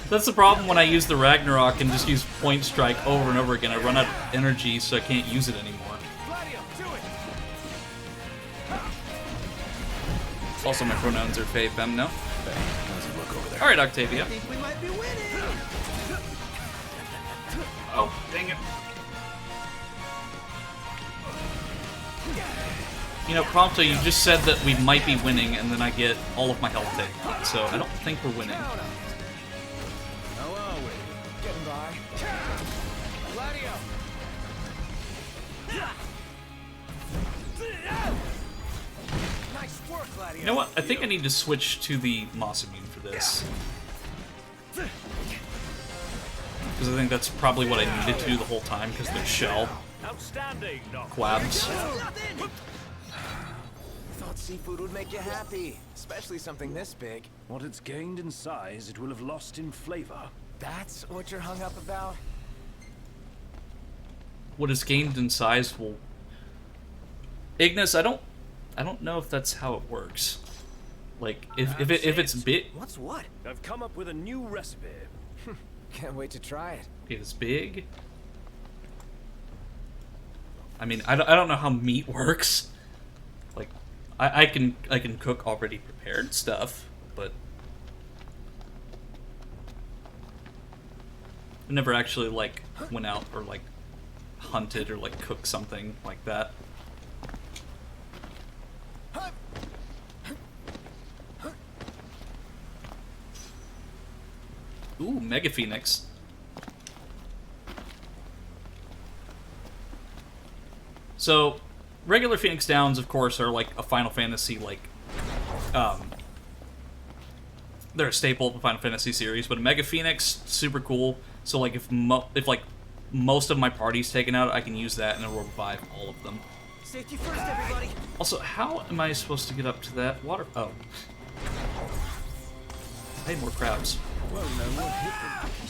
S1: That's the problem when I use the Ragnarok and just use Point Strike over and over again. I run out of energy, so I can't use it anymore. Also, my pronouns are Faye, Fem, no? Alright, Octavia.
S11: We might be winning.
S1: Oh, dang it. You know, Prompto, you just said that we might be winning, and then I get all of my health taken. So I don't think we're winning.
S2: How are we? Getting by. Gladio! Nice work, Gladio.
S1: You know what? I think I need to switch to the Moss Immune for this. Because I think that's probably what I needed to do the whole time, because they're shell.
S6: Outstanding.
S1: Quabs.
S11: Thought seafood would make you happy, especially something this big.
S5: What it's gained in size, it will have lost in flavor.
S11: That's what you're hung up about?
S1: What is gained in size will... Ignis, I don't know if that's how it works. Like, if it's big...
S11: What's what?
S6: I've come up with a new recipe.
S11: Can't wait to try it.
S1: Is big? I mean, I don't know how meat works. Like, I can cook already prepared stuff, but I never actually like went out or like hunted or like cooked something like that. Ooh, Mega Phoenix. So, regular Phoenix Downs, of course, are like a Final Fantasy, like, they're a staple of the Final Fantasy series, but a Mega Phoenix, super cool. So, like, if like, most of my party's taken out, I can use that and it will revive all of them.
S11: Safety first, everybody.
S1: Also, how am I supposed to get up to that water? Oh. I need more crabs.
S11: Whoa, no, what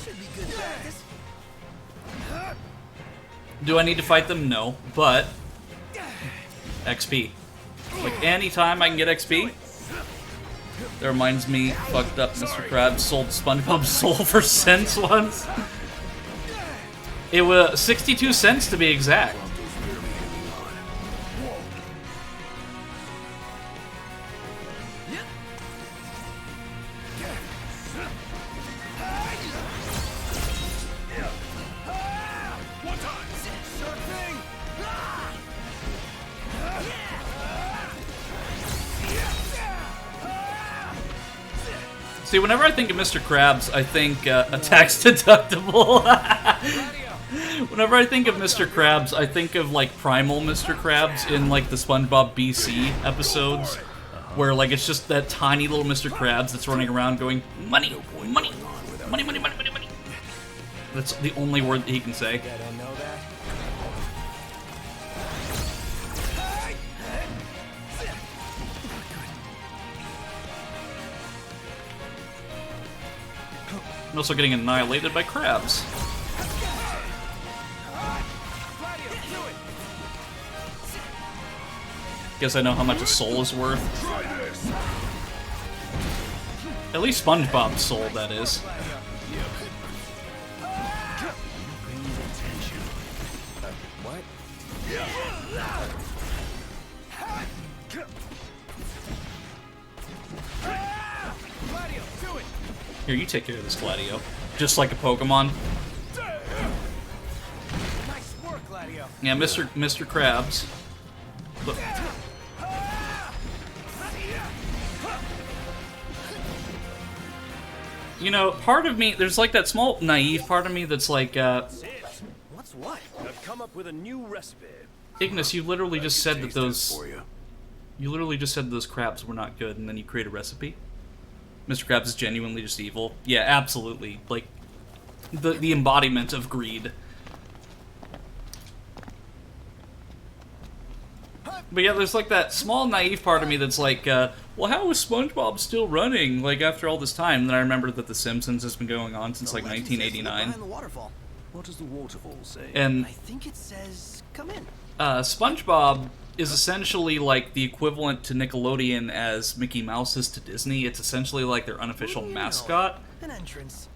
S11: should be good practice.
S1: Do I need to fight them? No, but XP. Like, anytime I can get XP. That reminds me, fucked up Mr. Krabs sold SpongeBob Soul for cents once. It was 62 cents to be exact. See, whenever I think of Mr. Krabs, I think a tax deductible. Whenever I think of Mr. Krabs, I think of like Primal Mr. Krabs in like the SpongeBob BC episodes, where like it's just that tiny little Mr. Krabs that's running around going, money, money, money, money, money, money, money. That's the only word that he can say. I'm also getting annihilated by crabs. Guess I know how much a soul is worth. At least SpongeBob's soul, that is.
S11: What?
S1: Here, you take care of this, Gladio. Just like a Pokemon.
S11: Nice work, Gladio.
S1: Yeah, Mr. Krabs. Look. You know, part of me, there's like that small naive part of me that's like,
S11: What's what?
S6: I've come up with a new recipe.
S1: Ignis, you literally just said that those... You literally just said those crabs were not good, and then you create a recipe? Mr. Krabs is genuinely just evil. Yeah, absolutely. Like, the embodiment of greed. But yeah, there's like that small naive part of me that's like, well, how is SpongeBob still running, like, after all this time? And then I remember that The Simpsons has been going on since, like, 1989.
S5: What does the waterfall say?
S1: And
S11: I think it says, come in.
S1: SpongeBob is essentially like the equivalent to Nickelodeon as Mickey Mouse is to Disney. It's essentially like their unofficial mascot.
S11: An entrance.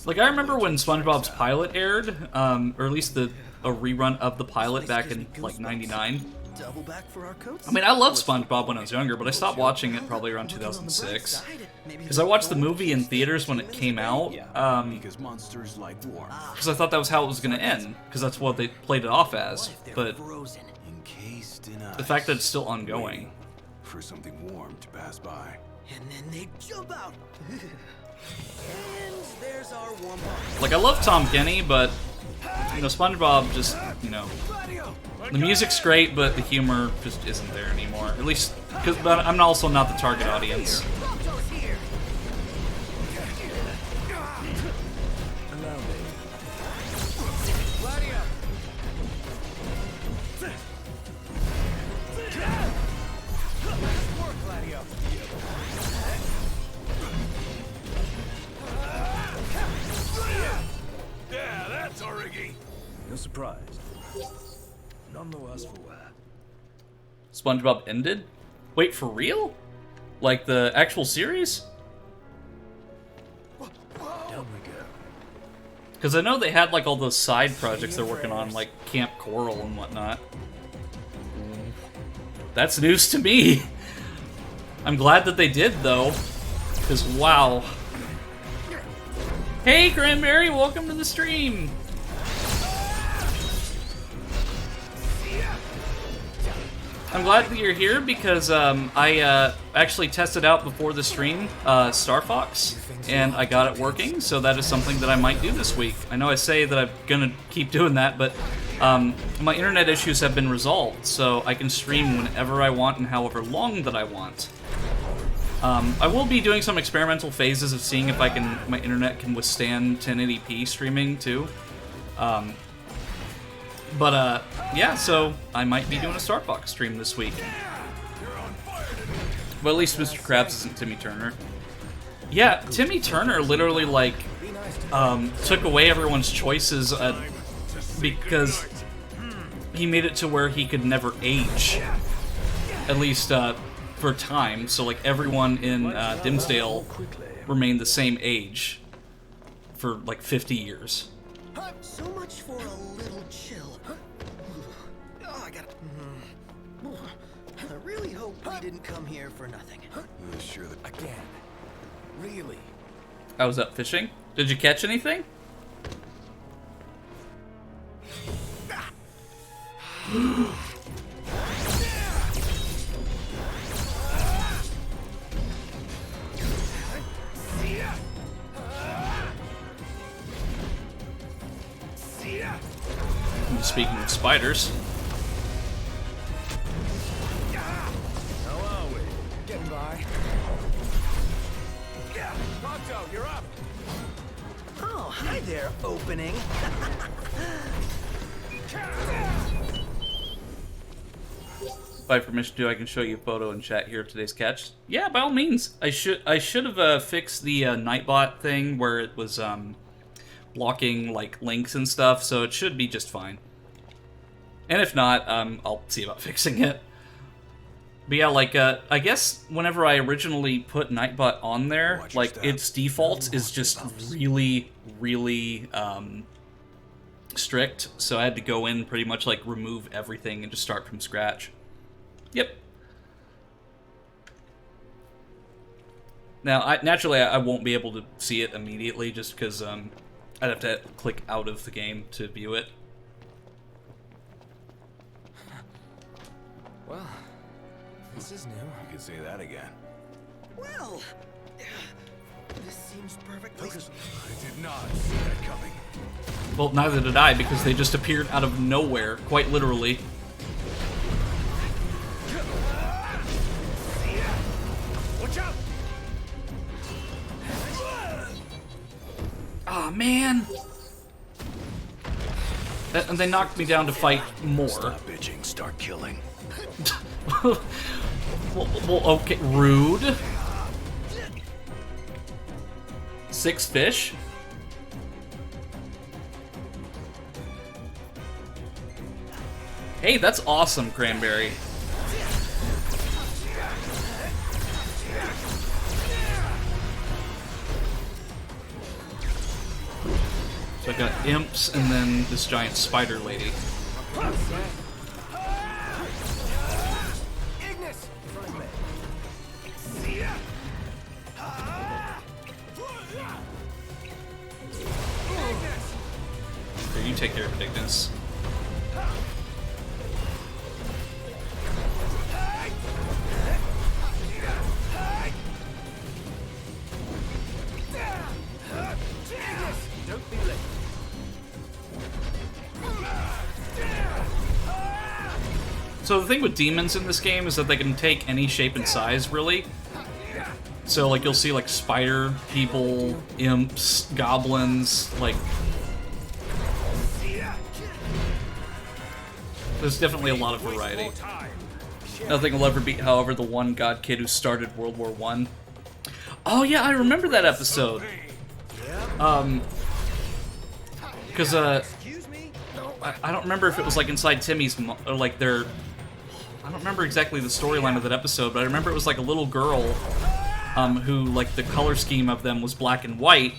S1: Like, I remember when SpongeBob's pilot aired, or at least a rerun of the pilot back in, like, 99.
S11: Double back for our coats.
S1: I mean, I loved SpongeBob when I was younger, but I stopped watching it probably around 2006. Because I watched the movie in theaters when it came out,
S3: because monsters like warmth.
S1: because I thought that was how it was going to end, because that's what they played it off as. But
S3: Encased in ice.
S1: the fact that it's still ongoing.
S3: For something warm to pass by.
S11: And then they jump out. And there's our warm up.
S1: Like, I love Tom Kenny, but, you know, SpongeBob just, you know, the music's great, but the humor just isn't there anymore. At least, but I'm also not the target audience.
S3: Yeah, that's Origi.
S5: You're surprised. None the worse for wear.
S1: SpongeBob ended? Wait, for real? Like the actual series?
S5: Down we go.
S1: Because I know they had like all those side projects they're working on, like Camp Coral and whatnot. That's news to me. I'm glad that they did, though. Because, wow. Hey, Cranberry, welcome to the stream. I'm glad that you're here because I actually tested out before the stream Star Fox, and I got it working, so that is something that I might do this week. I know I say that I'm gonna keep doing that, but my internet issues have been resolved, so I can stream whenever I want and however long that I want. I will be doing some experimental phases of seeing if my internet can withstand 1080p streaming too. Yeah, so I might be doing a Star Fox stream this week. But at least Mr. Krabs isn't Timmy Turner. Yeah, Timmy Turner literally, like, took away everyone's choices because he made it to where he could never age. At least, for time. So, like, everyone in Dimsdale remained the same age for, like, 50 years.
S11: So much for a little chill. Oh, I gotta. I really hope we didn't come here for nothing.
S3: Sure that
S11: Again. Really?
S1: I was up fishing. Did you catch anything? Speaking of spiders.
S11: How are we? Getting by.
S3: Pronto, you're up.
S11: Oh, hi there, opening.
S1: If I have permission to, I can show you a photo and chat here of today's catch. Yeah, by all means. I should have fixed the Nightbot thing where it was blocking like links and stuff, so it should be just fine. And if not, I'll see about fixing it. But yeah, like, I guess whenever I originally put Nightbot on there, like, its default is just really, really, strict. So I had to go in pretty much, like, remove everything and just start from scratch. Yep. Now, naturally, I won't be able to see it immediately just because, I'd have to click out of the game to view it.
S11: Well, this is new.
S3: You could say that again.
S11: Well, this seems perfectly.
S3: I did not see that coming.
S1: Well, neither did I, because they just appeared out of nowhere, quite literally.
S3: Watch out!
S1: Aw, man! And they knocked me down to fight more.
S3: Stop bitching, start killing.
S1: Well, okay, rude. 6 fish? Hey, that's awesome, Cranberry. So I got imps and then this giant spider lady. Here, you take care of it, Ignis. So the thing with demons in this game is that they can take any shape and size, really. So, like, you'll see, like, spider people, imps, goblins, like... There's definitely a lot of variety. Nothing will ever beat, however, the one god kid who started World War I. Oh, yeah, I remember that episode. Because, I don't remember if it was, like, inside Timmy's, or, like, their... I don't remember exactly the storyline of that episode, but I remember it was, like, a little girl, who, like, the color scheme of them was black and white,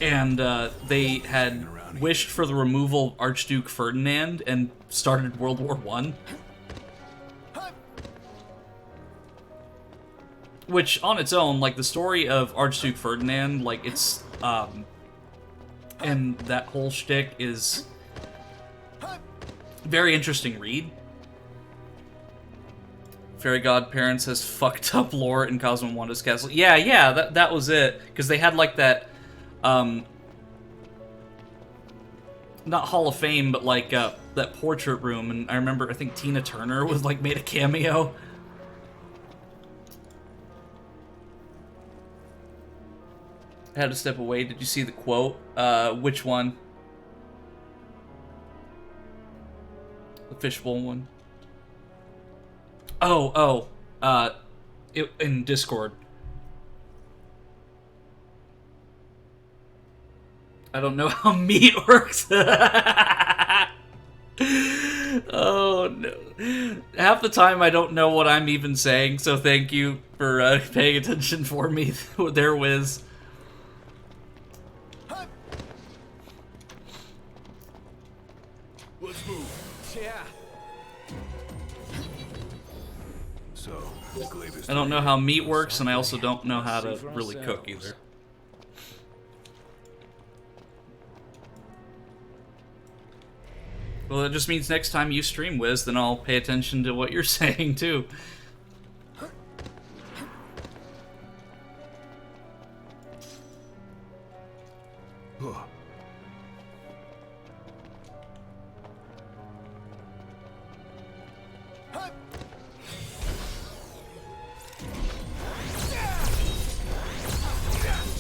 S1: and, they had wished for the removal of Archduke Ferdinand and started World War I. Which, on its own, like, the story of Archduke Ferdinand, like, it's, and that whole shtick is very interesting read. Fairy Godparents has fucked up lore in Cosmo and Wanda's castle. Yeah, that was it. Because they had, like, that, not Hall of Fame, but, like, that portrait room, and I remember, I think Tina Turner was, like, made a cameo. I had to step away. Did you see the quote? Which one? The fishbowl one. In Discord. I don't know how meat works. Oh, no. Half the time I don't know what I'm even saying, so thank you for paying attention for me there, Wiz.
S6: Let's move. Yeah.
S3: So,
S1: I don't know how meat works, and I also don't know how to really cook either. Well, that just means next time you stream, Wiz, then I'll pay attention to what you're saying, too.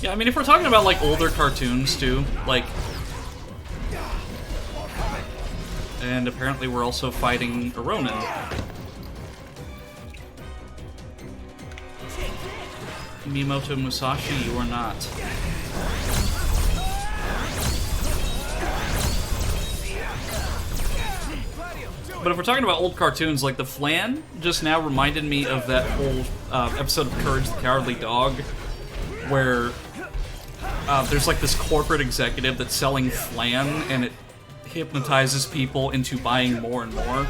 S1: Yeah, I mean, if we're talking about, like, older cartoons, too, like... And apparently we're also fighting a Ronin. Miyamoto Musashi, you are not. But if we're talking about old cartoons, like the Flan just now reminded me of that whole episode of Courage the Cowardly Dog, where there's like this corporate executive that's selling Flan, and it hypnotizes people into buying more and more.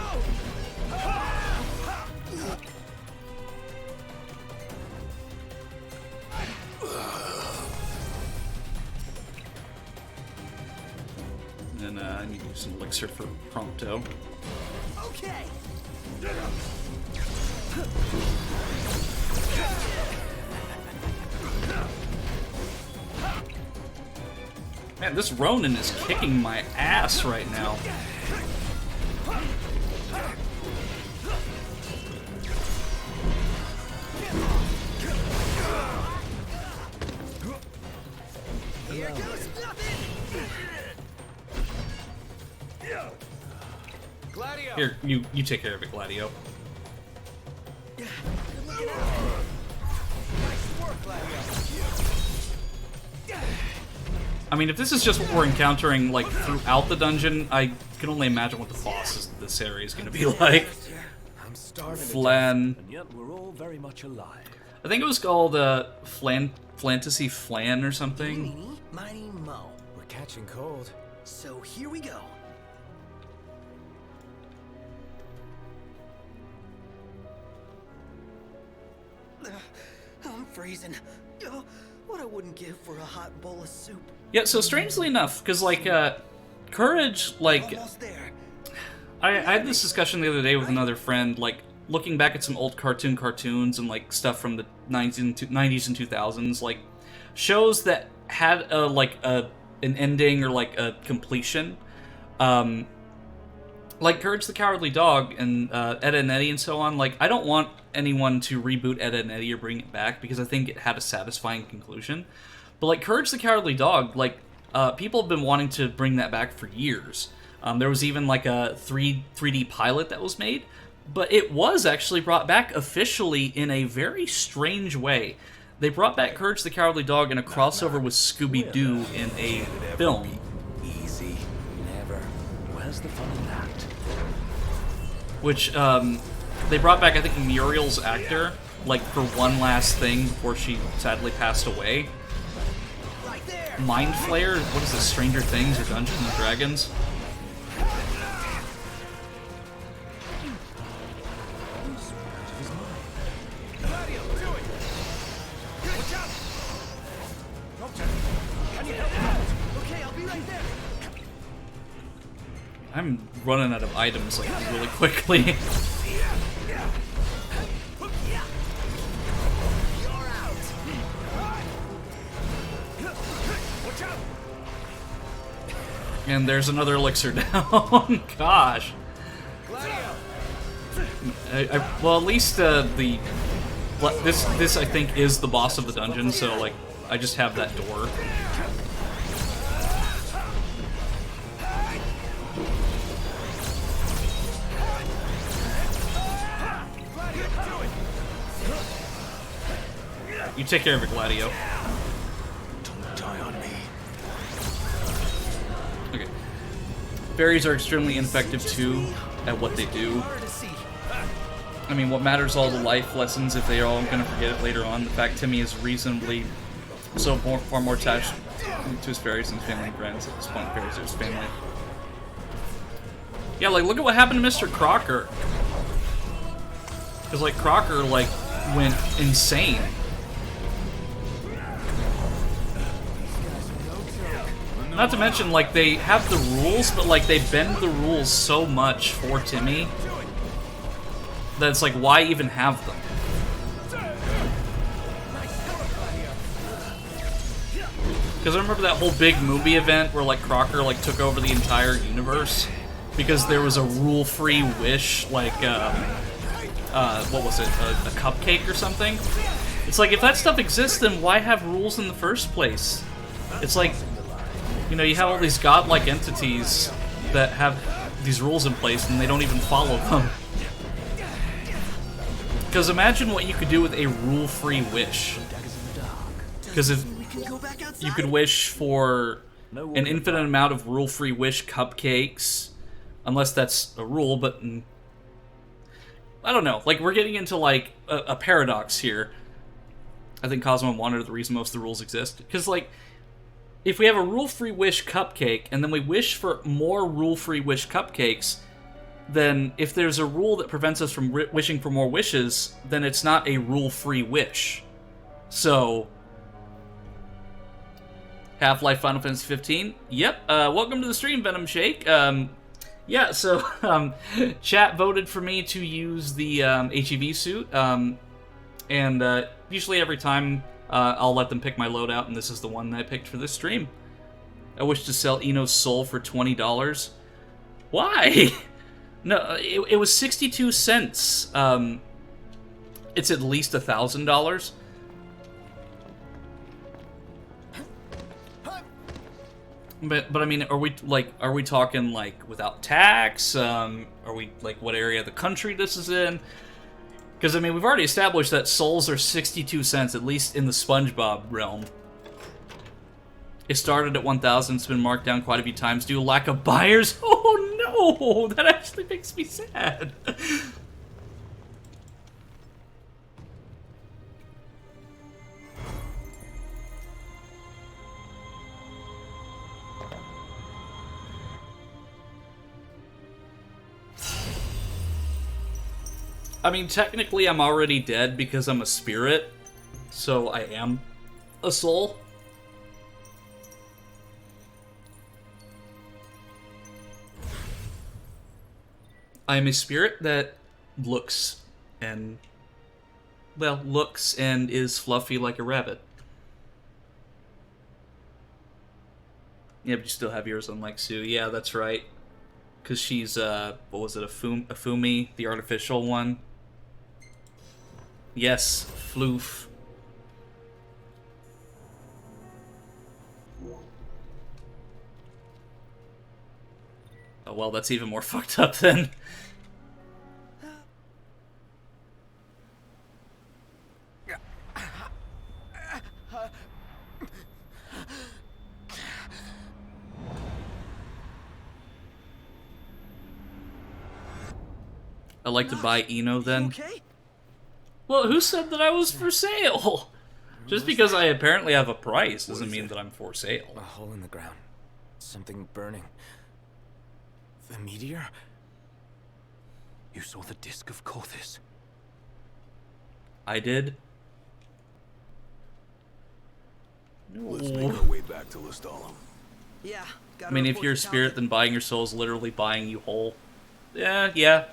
S1: And I need to use some elixir for Prompto.
S11: Okay.
S1: Man, this Ronin is kicking my ass right now.
S11: Here goes nothing.
S1: Here, you take care of it, Gladio. I mean, if this is just what we're encountering, like, throughout the dungeon, I can only imagine what the bosses of this area is going to be like.
S5: I'm starving.
S1: Flan.
S5: And yet we're all very much alive.
S1: I think it was called, Fantasy Flan or something.
S11: Meeny, miny, mo.
S7: We're catching cold.
S11: So here we go. I'm freezing. Oh, what I wouldn't give for a hot bowl of soup.
S1: Yeah, so strangely enough, because, like, Courage, like... I had this discussion the other day with another friend, like, looking back at some old cartoons and, like, stuff from the 90s and 2000s, like, shows that had, an ending or, like, a completion. Like Courage the Cowardly Dog and Ed, Edd n Eddy and so on, like, I don't want anyone to reboot Ed, Edd n Eddy or bring it back because I think it had a satisfying conclusion. But, like, Courage the Cowardly Dog, like, people have been wanting to bring that back for years. There was even, like, a 3D pilot that was made, but it was actually brought back officially in a very strange way. They brought back Courage the Cowardly Dog in a crossover with Scooby-Doo in a film.
S5: Easy. Never. Where's the fun in that?
S1: Which, they brought back, I think, Muriel's actor, like, for one last thing before she sadly passed away. Mind Flayer? What is this, Stranger Things or Dungeons and Dragons? I'm running out of items, like, really quickly. And there's another elixir down. Gosh. Well, at least this I think is the boss of the dungeon, so like I just have that door. You take care of it, Gladio.
S5: Don't die on me.
S1: Okay. Fairies are extremely ineffective too at what they do. I mean, what matters all the life lessons if they are all going to forget it later on. The fact Timmy is reasonably far more attached to his fairies than his family and friends. At this point, fairies are his family. Yeah, like, look at what happened to Mr. Crocker. Because, like, Crocker, like, went insane. Not to mention, like, they have the rules, but, like, they bend the rules so much for Timmy that it's like, why even have them? Because I remember that whole big movie event where, like, Crocker, like, took over the entire universe because there was a rule-free wish, like, what was it, a cupcake or something? It's like, if that stuff exists, then why have rules in the first place? It's like, you know, you have all these godlike entities that have these rules in place and they don't even follow them. Because imagine what you could do with a rule-free wish. Because if you could wish for an infinite amount of rule-free wish cupcakes, unless that's a rule, but I don't know. Like, we're getting into, like, a paradox here. I think Cosmo wanted the reason most of the rules exist. Because, like, if we have a rule-free wish cupcake, and then we wish for more rule-free wish cupcakes, then if there's a rule that prevents us from wishing for more wishes, then it's not a rule-free wish. So, Half-Life Final Fantasy 15? Yep, welcome to the stream, Venom Shake. Yeah, so, chat voted for me to use the HEV suit, and usually every time I'll let them pick my loadout, and this is the one that I picked for this stream. I wish to sell Eno's soul for $20. Why? No, it was 62 cents. It's at least $1,000. But I mean, are we talking like without tax? Are we like what area of the country this is in? Because, I mean, we've already established that souls are 62 cents, at least in the SpongeBob realm. It started at 1,000, it's been marked down quite a few times due to lack of buyers. Oh no! That actually makes me sad. I mean, technically I'm already dead because I'm a spirit, so I am a soul. I am a spirit that looks and is fluffy like a rabbit. Yeah, but you still have yours unlike Sue. Yeah, that's right. Because she's, what was it, a Fumi, the artificial one? Yes, Floof. Oh, well, that's even more fucked up then. I'd like to buy Eno then.
S11: Okay?
S1: Well, who said that I was for sale? Just because I apparently have a price doesn't mean that I'm for sale.
S7: A hole in the ground. Something burning. The meteor?
S5: You saw the disc of Corthis.
S1: I did.
S3: Let's make our way back to Lestallum.
S11: Yeah.
S1: I mean, if you're a spirit, then buying your soul is literally buying you whole. Yeah.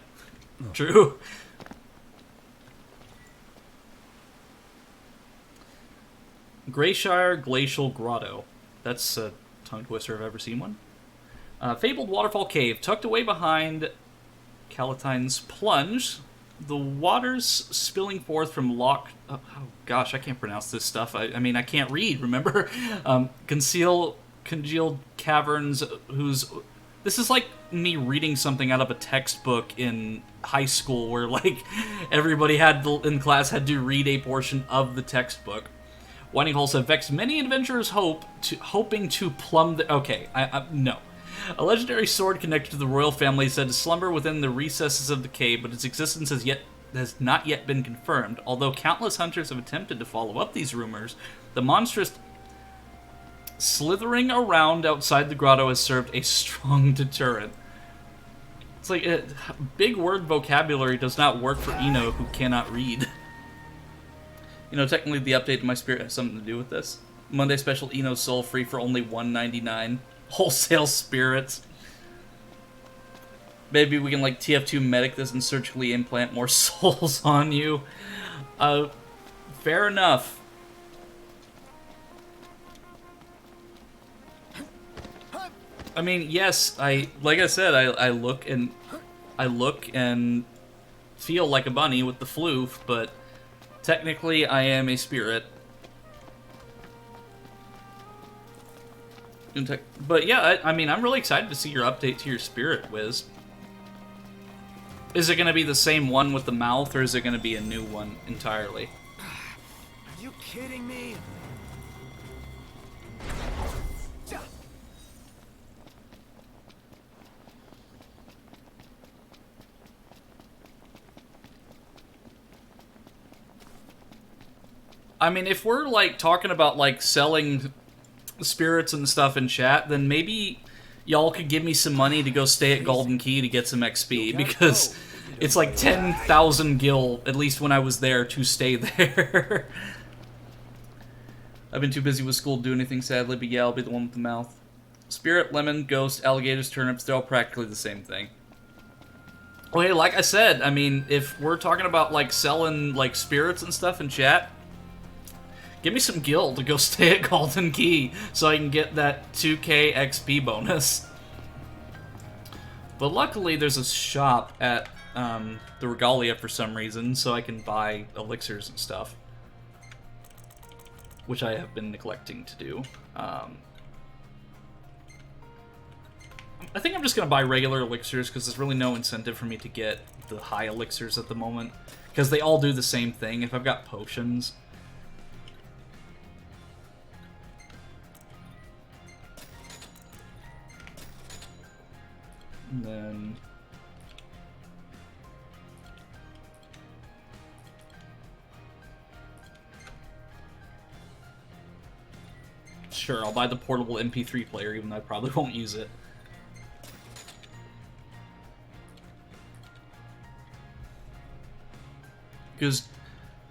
S1: True. Greyshire Glacial Grotto. That's a tongue twister if I've ever seen one. Fabled Waterfall Cave. Tucked away behind Calatine's Plunge. The waters spilling forth from oh gosh, I can't pronounce this stuff. I mean, I can't read, remember? Congealed caverns whose... This is like me reading something out of a textbook in high school where, like, everybody in class had to read a portion of the textbook. Winding holes have vexed many adventurers' hoping to plumb the... Okay, no. A legendary sword connected to the royal family is said to slumber within the recesses of the cave, but its existence has not yet been confirmed. Although countless hunters have attempted to follow up these rumors, the monstrous slithering around outside the grotto has served a strong deterrent. It's like, big word vocabulary does not work for Eno, who cannot read. You know, technically the update to my spirit has something to do with this. Monday special Eno soul free for only $1.99. Wholesale spirits. Maybe we can, like, TF2 medic this and surgically implant more souls on you. Fair enough. I mean, yes, like I said, I look and feel like a bunny with the floof, but technically I am a spirit. But yeah, I mean, I'm really excited to see your update to your spirit, Wiz. Is it going to be the same one with the mouth, or is it going to be a new one entirely?
S6: Are you kidding me?
S1: I mean, if we're, like, talking about, like, selling spirits and stuff in chat, then maybe y'all could give me some money to go stay at Golden Key to get some XP, because it's like 10,000 gil, at least when I was there, to stay there. I've been too busy with school to do anything, sadly, but yeah, I'll be the one with the mouth. Spirit, lemon, ghost, alligators, turnips, they're all practically the same thing. Okay, like I said, I mean, if we're talking about, like, selling, like, spirits and stuff in chat, give me some gil to go stay at Golden Key so I can get that 2k XP bonus. But luckily there's a shop at the Regalia for some reason, so I can buy elixirs and stuff. Which I have been neglecting to do. I think I'm just going to buy regular elixirs because there's really no incentive for me to get the high elixirs at the moment. Because they all do the same thing. If I've got potions... And then... Sure, I'll buy the portable MP3 player, even though I probably won't use it. Because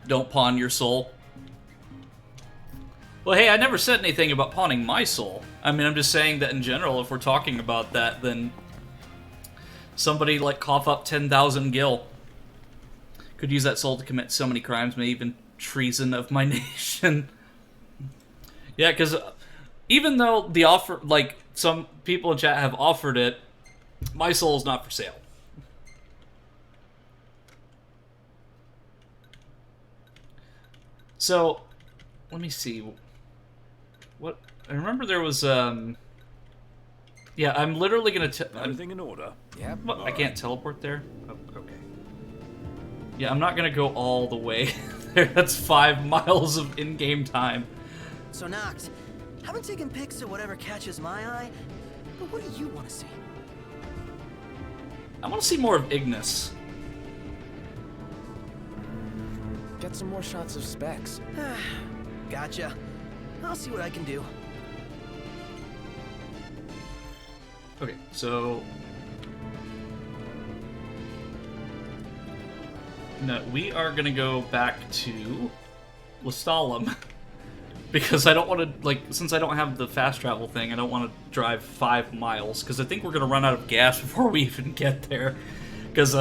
S1: don't pawn your soul. Well, hey, I never said anything about pawning my soul. I mean, I'm just saying that in general, if we're talking about that, then somebody like cough up 10,000 gil could use that soul to commit so many crimes, maybe even treason of my nation. Yeah, because even though the offer, like, some people in chat have offered it, my soul is not for sale. So, let me see. What? I remember there was, yeah, I'm literally gonna
S5: everything in order?
S11: Yep.
S1: What? I can't teleport there? Oh, okay. Yeah, I'm not gonna go all the way there. That's 5 miles of in-game time.
S11: So, Nox, haven't taken pics of whatever catches my eye, but what do you want to see?
S1: I want to see more of Ignis.
S7: Get some more shots of Specs.
S11: Gotcha. I'll see what I can do.
S1: Okay, so... No, we are gonna go back to Lestalem. Because I don't want to, like, since I don't have the fast travel thing, I don't want to drive 5 miles. Because I think we're gonna run out of gas before we even get there. Because,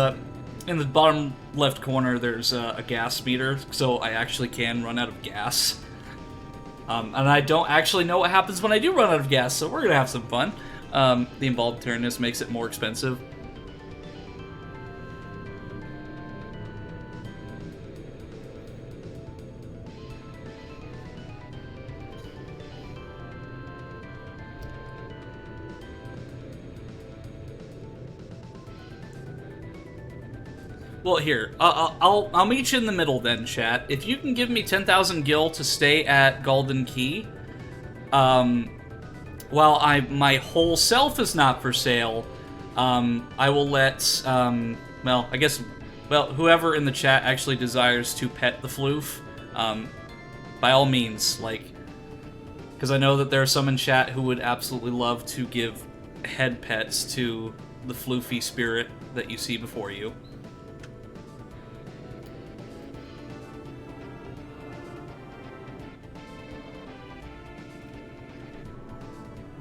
S1: in the bottom left corner, there's a gas meter, so I actually can run out of gas. And I don't actually know what happens when I do run out of gas, so we're gonna have some fun. The involuntariness makes it more expensive. Well, here, I'll meet you in the middle then, chat. If you can give me 10,000 gil to stay at Golden Key, while my whole self is not for sale, I will let, well, I guess, well, whoever in the chat actually desires to pet the floof, by all means, like, because I know that there are some in chat who would absolutely love to give head pets to the floofy spirit that you see before you.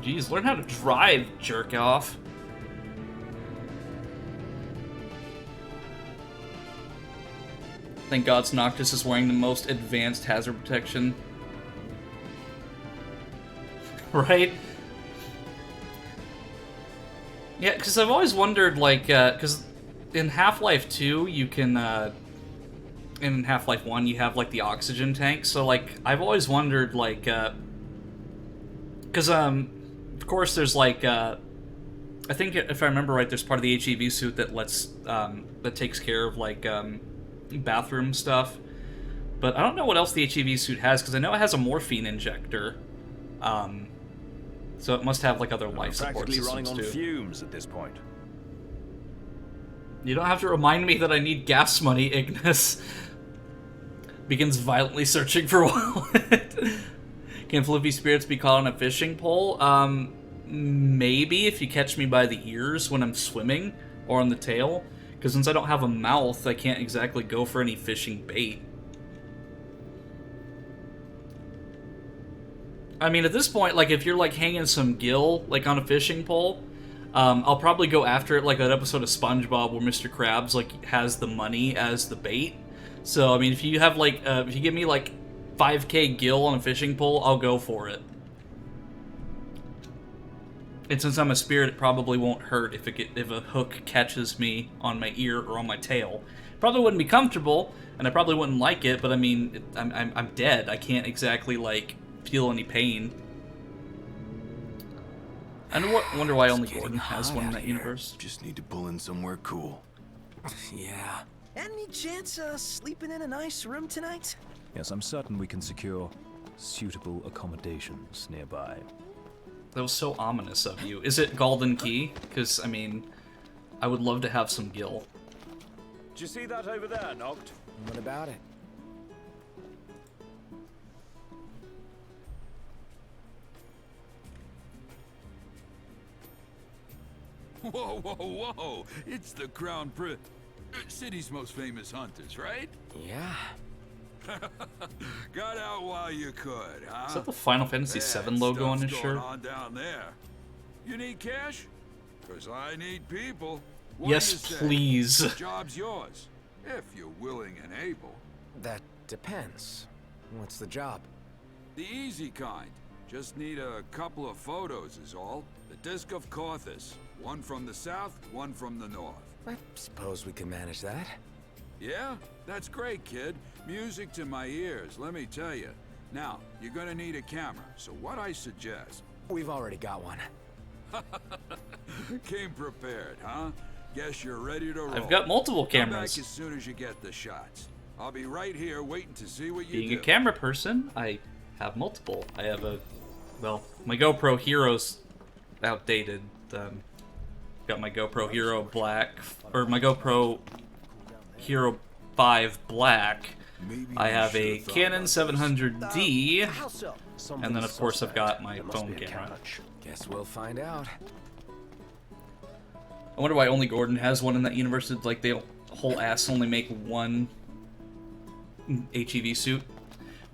S1: Jeez, learn how to drive, jerk off. Thank God Noctis is wearing the most advanced hazard protection. Right? Yeah, because I've always wondered, like, because in Half-Life 2, you can, in Half-Life 1, you have, like, the oxygen tank, so, like, I've always wondered, like, because, of course, there's like, I think if I remember right, there's part of the HEV suit that lets, that takes care of like, bathroom stuff. But I don't know what else the HEV suit has, because I know it has a morphine injector. So it must have like other life support systems
S5: practically running on
S1: too.
S5: fumes at this point.
S1: You don't have to remind me that I need gas money, Ignis. Begins violently searching for wallet. Can floofy spirits be caught on a fishing pole? Maybe if you catch me by the ears when I'm swimming, or on the tail. Because since I don't have a mouth, I can't exactly go for any fishing bait. I mean, at this point, like, if you're, like, hanging some gill, like, on a fishing pole, I'll probably go after it like that episode of SpongeBob where Mr. Krabs, like, has the money as the bait. So, I mean, if you have, like, if you give me, like, 5k gil on a fishing pole, I'll go for it. And since I'm a spirit, it probably won't hurt if a hook catches me on my ear or on my tail. Probably wouldn't be comfortable, and I probably wouldn't like it, but I mean, I'm dead. I can't exactly, like, feel any pain. I wonder why only Gordon has one in that universe.
S3: Just need to pull in somewhere cool.
S7: Yeah,
S11: Any chance sleeping in a nice room tonight?
S5: Yes, I'm certain we can secure suitable accommodations nearby.
S1: That was so ominous of you. Is it Golden Key? Because, I mean, I would love to have some Gil.
S5: Did you see that over there, Noct?
S7: What about it?
S3: Whoa, whoa, whoa! It's the Crown city's most famous hunters, right?
S7: Yeah.
S3: Got out while you could, huh?
S1: Is that the Final Fantasy VII logo on his shirt?
S3: On down there. You need cash? Because I need people. What do
S1: Yes,
S3: you say?
S1: please.
S3: The job's yours, if you're willing and able.
S7: That depends. What's the job?
S3: The easy kind. Just need a couple of photos is all. The Disc of Cauthis. One from the south, one from the north.
S7: I suppose we can manage that.
S3: Yeah? That's great, kid. Music to my ears, let me tell you. Now, you're gonna need a camera, so what I suggest...
S7: We've already got one.
S3: Came prepared, huh? Guess you're ready to roll.
S1: I've got multiple
S3: Come
S1: cameras.
S3: back as soon as you get the shots. I'll be right here waiting to see what you
S1: Being
S3: do.
S1: a camera person, I have multiple. I have a... Well, my GoPro Hero's outdated. Got my GoPro Hero Black... Or my GoPro Hero 5 Black. I have a Canon 700D, and then of course I've got my phone camera.
S7: Guess we'll find out.
S1: I wonder why only Gordon has one in that universe. Like they whole ass only make one HEV suit.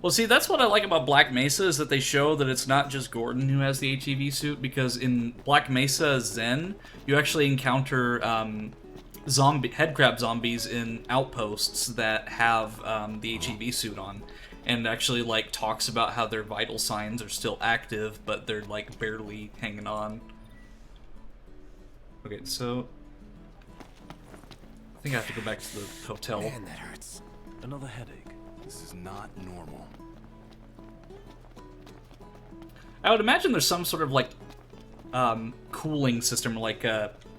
S1: Well, see, that's what I like about Black Mesa is that they show that it's not just Gordon who has the HEV suit, because in Black Mesa Zen, you actually encounter headcrab zombies in outposts that have the HEV suit on, and actually like talks about how their vital signs are still active, but they're like barely hanging on. Okay, so I think I have to go back to the hotel.
S7: Man, that hurts.
S5: Another headache.
S10: This is not normal.
S1: I would imagine there's some sort of like cooling system, like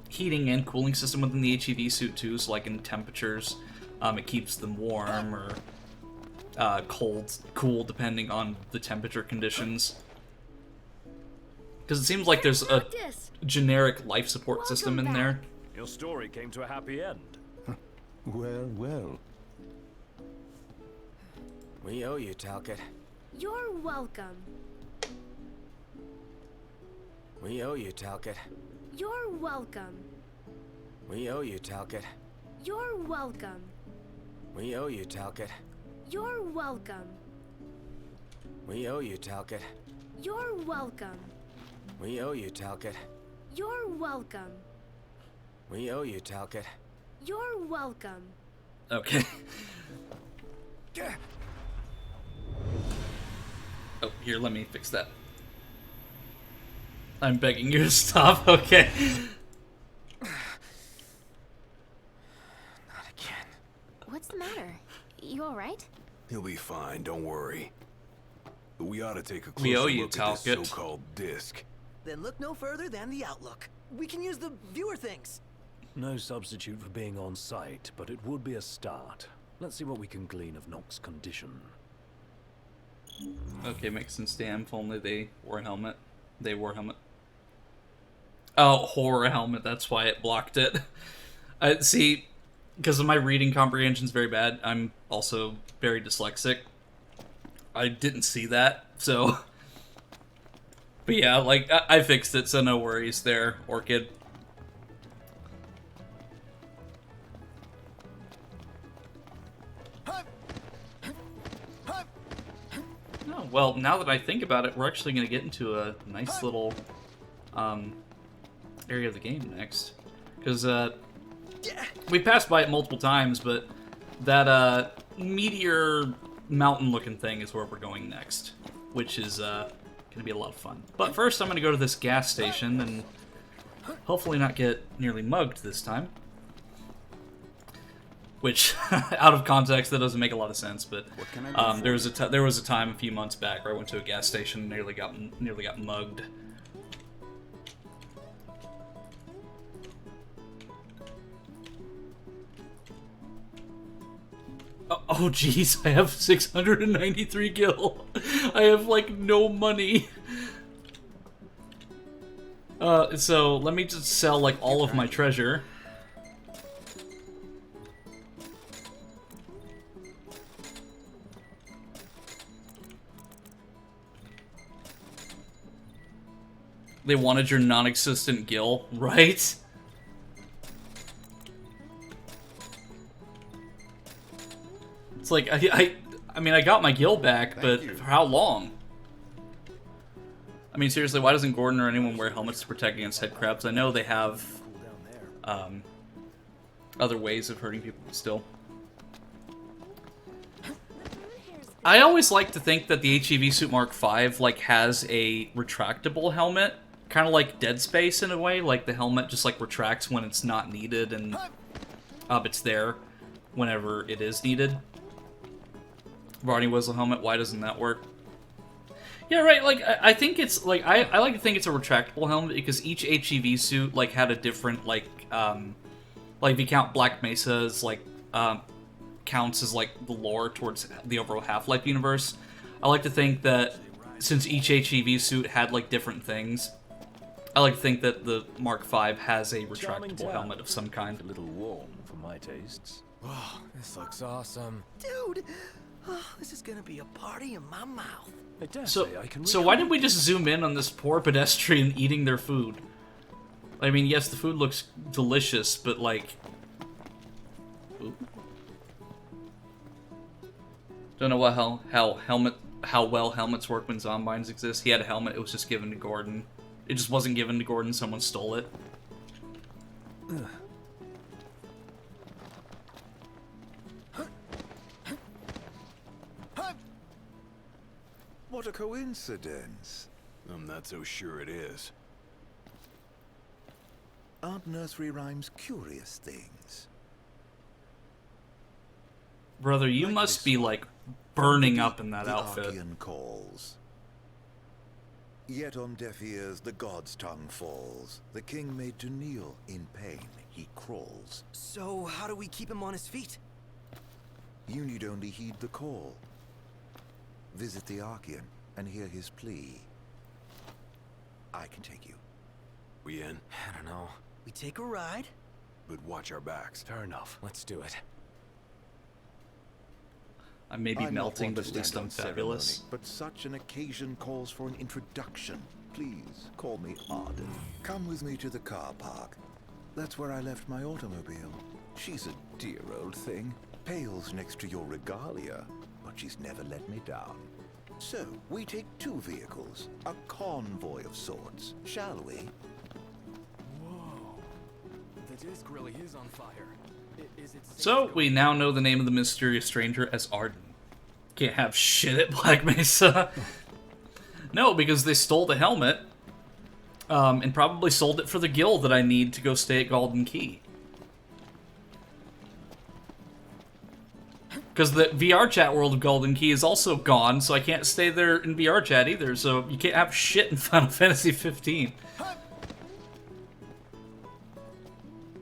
S1: heating and cooling system within the HEV suit too, so like in temperatures it keeps them warm or cool depending on the temperature conditions. Because it seems like there's a generic life support system in there.
S5: Your story came to a happy end.
S10: Well, well.
S7: We owe you, Talcott.
S9: You're welcome.
S7: We owe you, Talcott.
S9: You're welcome.
S7: We owe you, Talcott.
S9: You're welcome.
S7: We owe you, Talcott.
S9: You're welcome.
S7: We owe you, Talcott.
S9: You're welcome.
S7: We owe you, Talcott.
S9: You're welcome.
S7: We owe you, Talcott.
S9: You're welcome.
S1: Okay. Oh, here, let me fix that. I'm begging you to stop, okay.
S7: Not again.
S8: What's the matter? You alright?
S3: He'll be fine, don't worry.
S10: But we ought to take a
S1: We
S10: closer
S1: owe you,
S10: look at this
S1: Talcott.
S10: so-called disc.
S11: Then look no further than the Outlook. We can use the viewer things.
S5: No substitute for being on site, but it would be a start. Let's see what we can glean of Noct's condition.
S1: Okay, makes sense. Damn, if only they wore a helmet. They wore a helmet. Oh, horror helmet, that's why it blocked it. See, because of my reading comprehension's very bad, I'm also very dyslexic. I didn't see that, so... But yeah, like, I fixed it, so no worries there, Orchid. Oh, well, now that I think about it, we're actually going to get into a nice little area of the game next. Because we passed by it multiple times, but that meteor mountain-looking thing is where we're going next, which is going to be a lot of fun. But first, I'm going to go to this gas station and hopefully not get nearly mugged this time. Which, out of context, that doesn't make a lot of sense. But there was a time a few months back where I went to a gas station and nearly got mugged. Oh jeez, I have 693 gil. I have like no money. So let me just sell like all of my treasure. They wanted your non-existent gil, right? It's like, I mean, I got my gil back, but for how long? I mean, seriously, why doesn't Gordon or anyone wear helmets to protect against head crabs? I know they have, other ways of hurting people still. I always like to think that the HEV Suit Mark V, like, has a retractable helmet. Kind of like Dead Space in a way, like the helmet just like retracts when it's not needed and it's there whenever it is needed. Barney Whistle helmet, why doesn't that work? Yeah, right, like, I think it's, like, I like to think it's a retractable helmet because each HEV suit, like, had a different, like, if you count Black Mesa as, like, counts as, like, the lore towards the overall Half-Life universe, I like to think that since each HEV suit had, like, different things, I like to think that the Mark V has a retractable helmet of some kind.
S5: A little warm for my tastes.
S7: Oh, this looks awesome.
S11: Dude, oh, this is gonna be a party in my mouth.
S1: So why did we just zoom in on this poor pedestrian eating their food? I mean, yes, the food looks delicious, but like... Ooh. Don't know what how well helmets work when Zombines exist. He had a helmet, it was just given to Gordon. It just wasn't given to Gordon, someone stole it.
S10: What a coincidence. I'm not so sure it is. Aren't nursery rhymes curious things?
S1: Brother, you must be, like, burning up in that outfit.
S10: Archean calls. Yet on deaf ears the god's tongue falls. The king made to kneel in pain, he crawls.
S11: So how do we keep him on his feet?
S10: You need only heed the call. Visit the Archean and hear his plea. I can take you.
S7: We in? I don't know.
S11: We take a ride?
S10: But watch our backs.
S7: Fair enough. Let's do it.
S1: I may be melting, but at least I'm fabulous.
S10: Ceremony, but such an occasion calls for an introduction. Please, call me Arden. Come with me to the car park. That's where I left my automobile. She's a dear old thing. Pales next to your regalia, but she's never let me down. So, we take two vehicles, a convoy of sorts, shall we?
S12: Whoa. The disc really is on fire. Is it
S1: So, we now know the name of the mysterious stranger as Arden. Can't have shit at Black Mesa. No, because they stole the helmet, and probably sold it for the gil that I need to go stay at Golden Key. Because the VR chat world of Golden Key is also gone, so I can't stay there in VR chat either, so you can't have shit in Final Fantasy 15.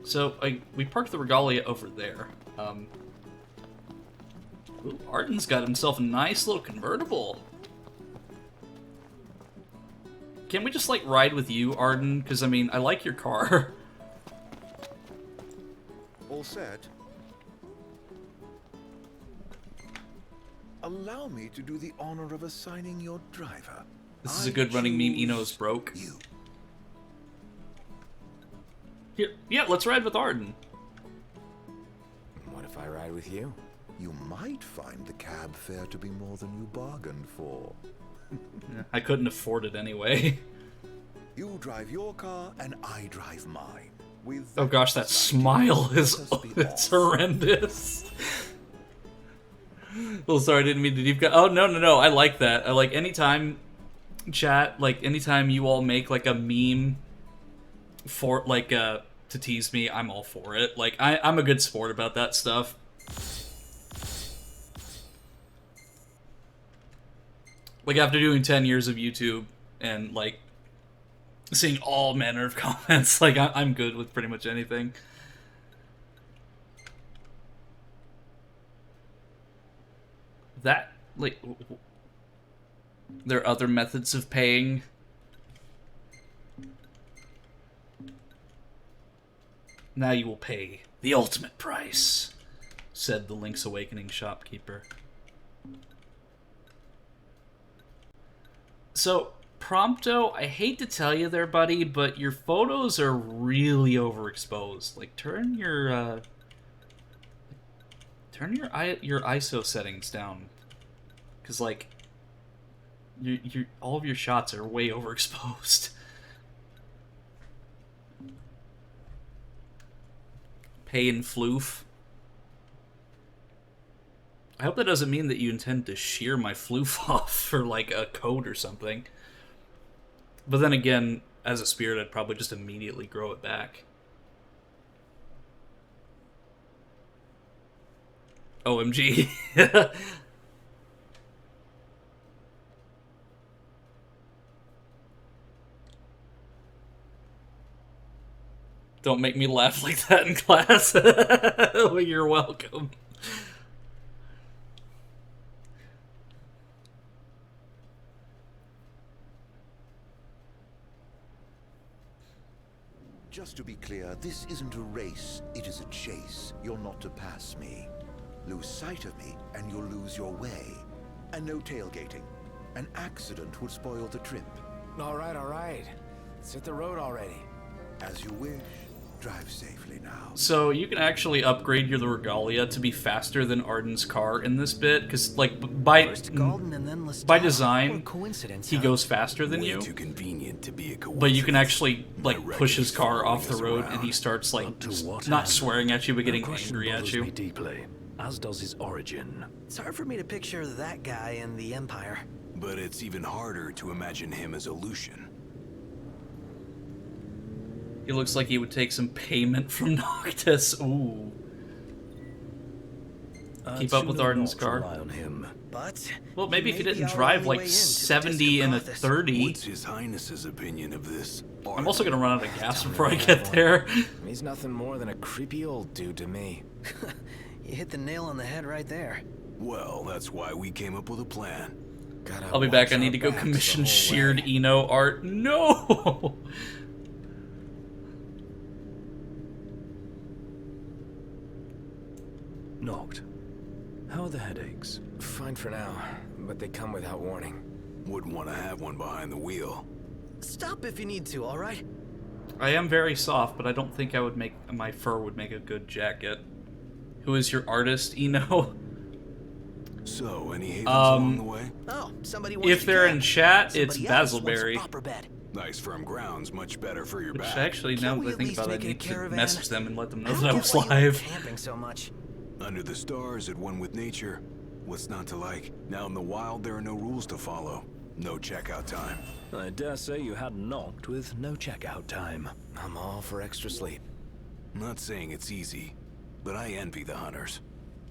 S1: So, we parked the Regalia over there. Ooh, Arden's got himself a nice little convertible. Can't we just, like, ride with you, Arden? Because, I mean, I like your car.
S10: All set? Allow me to do the honor of assigning your driver.
S1: This is a good running meme. Eno's broke.
S10: You.
S1: Here, yeah, let's ride with Arden.
S7: What if I ride with you?
S10: You might find the cab fare to be more than you bargained for.
S1: Yeah, I couldn't afford it anyway.
S10: You drive your car and I drive mine. With
S1: Oh gosh, that smile is it's horrendous. Oh, sorry, I didn't mean to deep cut. Oh, no, I like that. I like anytime, chat, like, anytime you all make, like, a meme for, like, to tease me, I'm all for it. Like, I'm a good sport about that stuff. Like, after doing 10 years of YouTube and, like, seeing all manner of comments, like, I'm good with pretty much anything. That, like... There are other methods of paying. Now you will pay the ultimate price, said the Link's Awakening shopkeeper. So, Prompto, I hate to tell you there, buddy, but your photos are really overexposed. Like, turn your ISO settings down, because like all of your shots are way overexposed. Pay in floof. I hope that doesn't mean that you intend to shear my floof off for like a code or something. But then again, as a spirit, I'd probably just immediately grow it back. OMG. Don't make me laugh like that in class. Well, you're welcome.
S10: Just to be clear, this isn't a race, it is a chase. You're not to pass me. Lose sight of me, and you'll lose your way. And no tailgating. An accident would spoil the trip.
S7: All right. Let's hit the road already.
S10: As you wish. Drive safely now.
S1: So you can actually upgrade your Regalia to be faster than Arden's car in this bit, because like by design, he goes faster than you.
S5: Too convenient to be a coincidence.
S1: But you can actually like push his car off the road, and he starts like not swearing at you, but getting angry at you.
S5: Me deeply, as does his origin.
S11: It's hard for me to picture that guy in the Empire.
S5: But it's even harder to imagine him as a Lucian.
S1: He looks like he would take some payment from Noctis. Ooh. Keep up with Arden's car.
S11: But
S1: well, maybe if he didn't drive like 70 and a 30.
S5: What's His Highness's opinion of this?
S1: I'm also gonna run out of gas before I get there.
S7: He's nothing more than a creepy old dude to me.
S11: You hit the nail on the head right there.
S5: Well, that's why we came up with a plan.
S1: I'll be back. I need to go commission sheared Eno art. No!
S5: Knocked. How are the headaches?
S7: Fine for now, but they come without warning.
S5: Wouldn't want to have one behind the wheel.
S11: Stop if you need to, all right?
S1: I am very soft, but I don't think I would make my fur would make a good jacket. Who is your artist, Eno?
S5: So, any havens along the way?
S11: Oh, somebody wants
S1: if they're in chat, it's Basilberry.
S5: Nice firm ground's much better for your
S1: Which
S5: back.
S1: actually, now that I think about it, I need to message them and let them know that I was live.
S11: Camping so much.
S5: Under the stars, at one with nature. What's not to like? Now in the wild, there are no rules to follow. No checkout time.
S15: I dare say you had knocked with no checkout time.
S7: I'm all for extra sleep.
S5: Not saying it's easy, but I envy the hunters.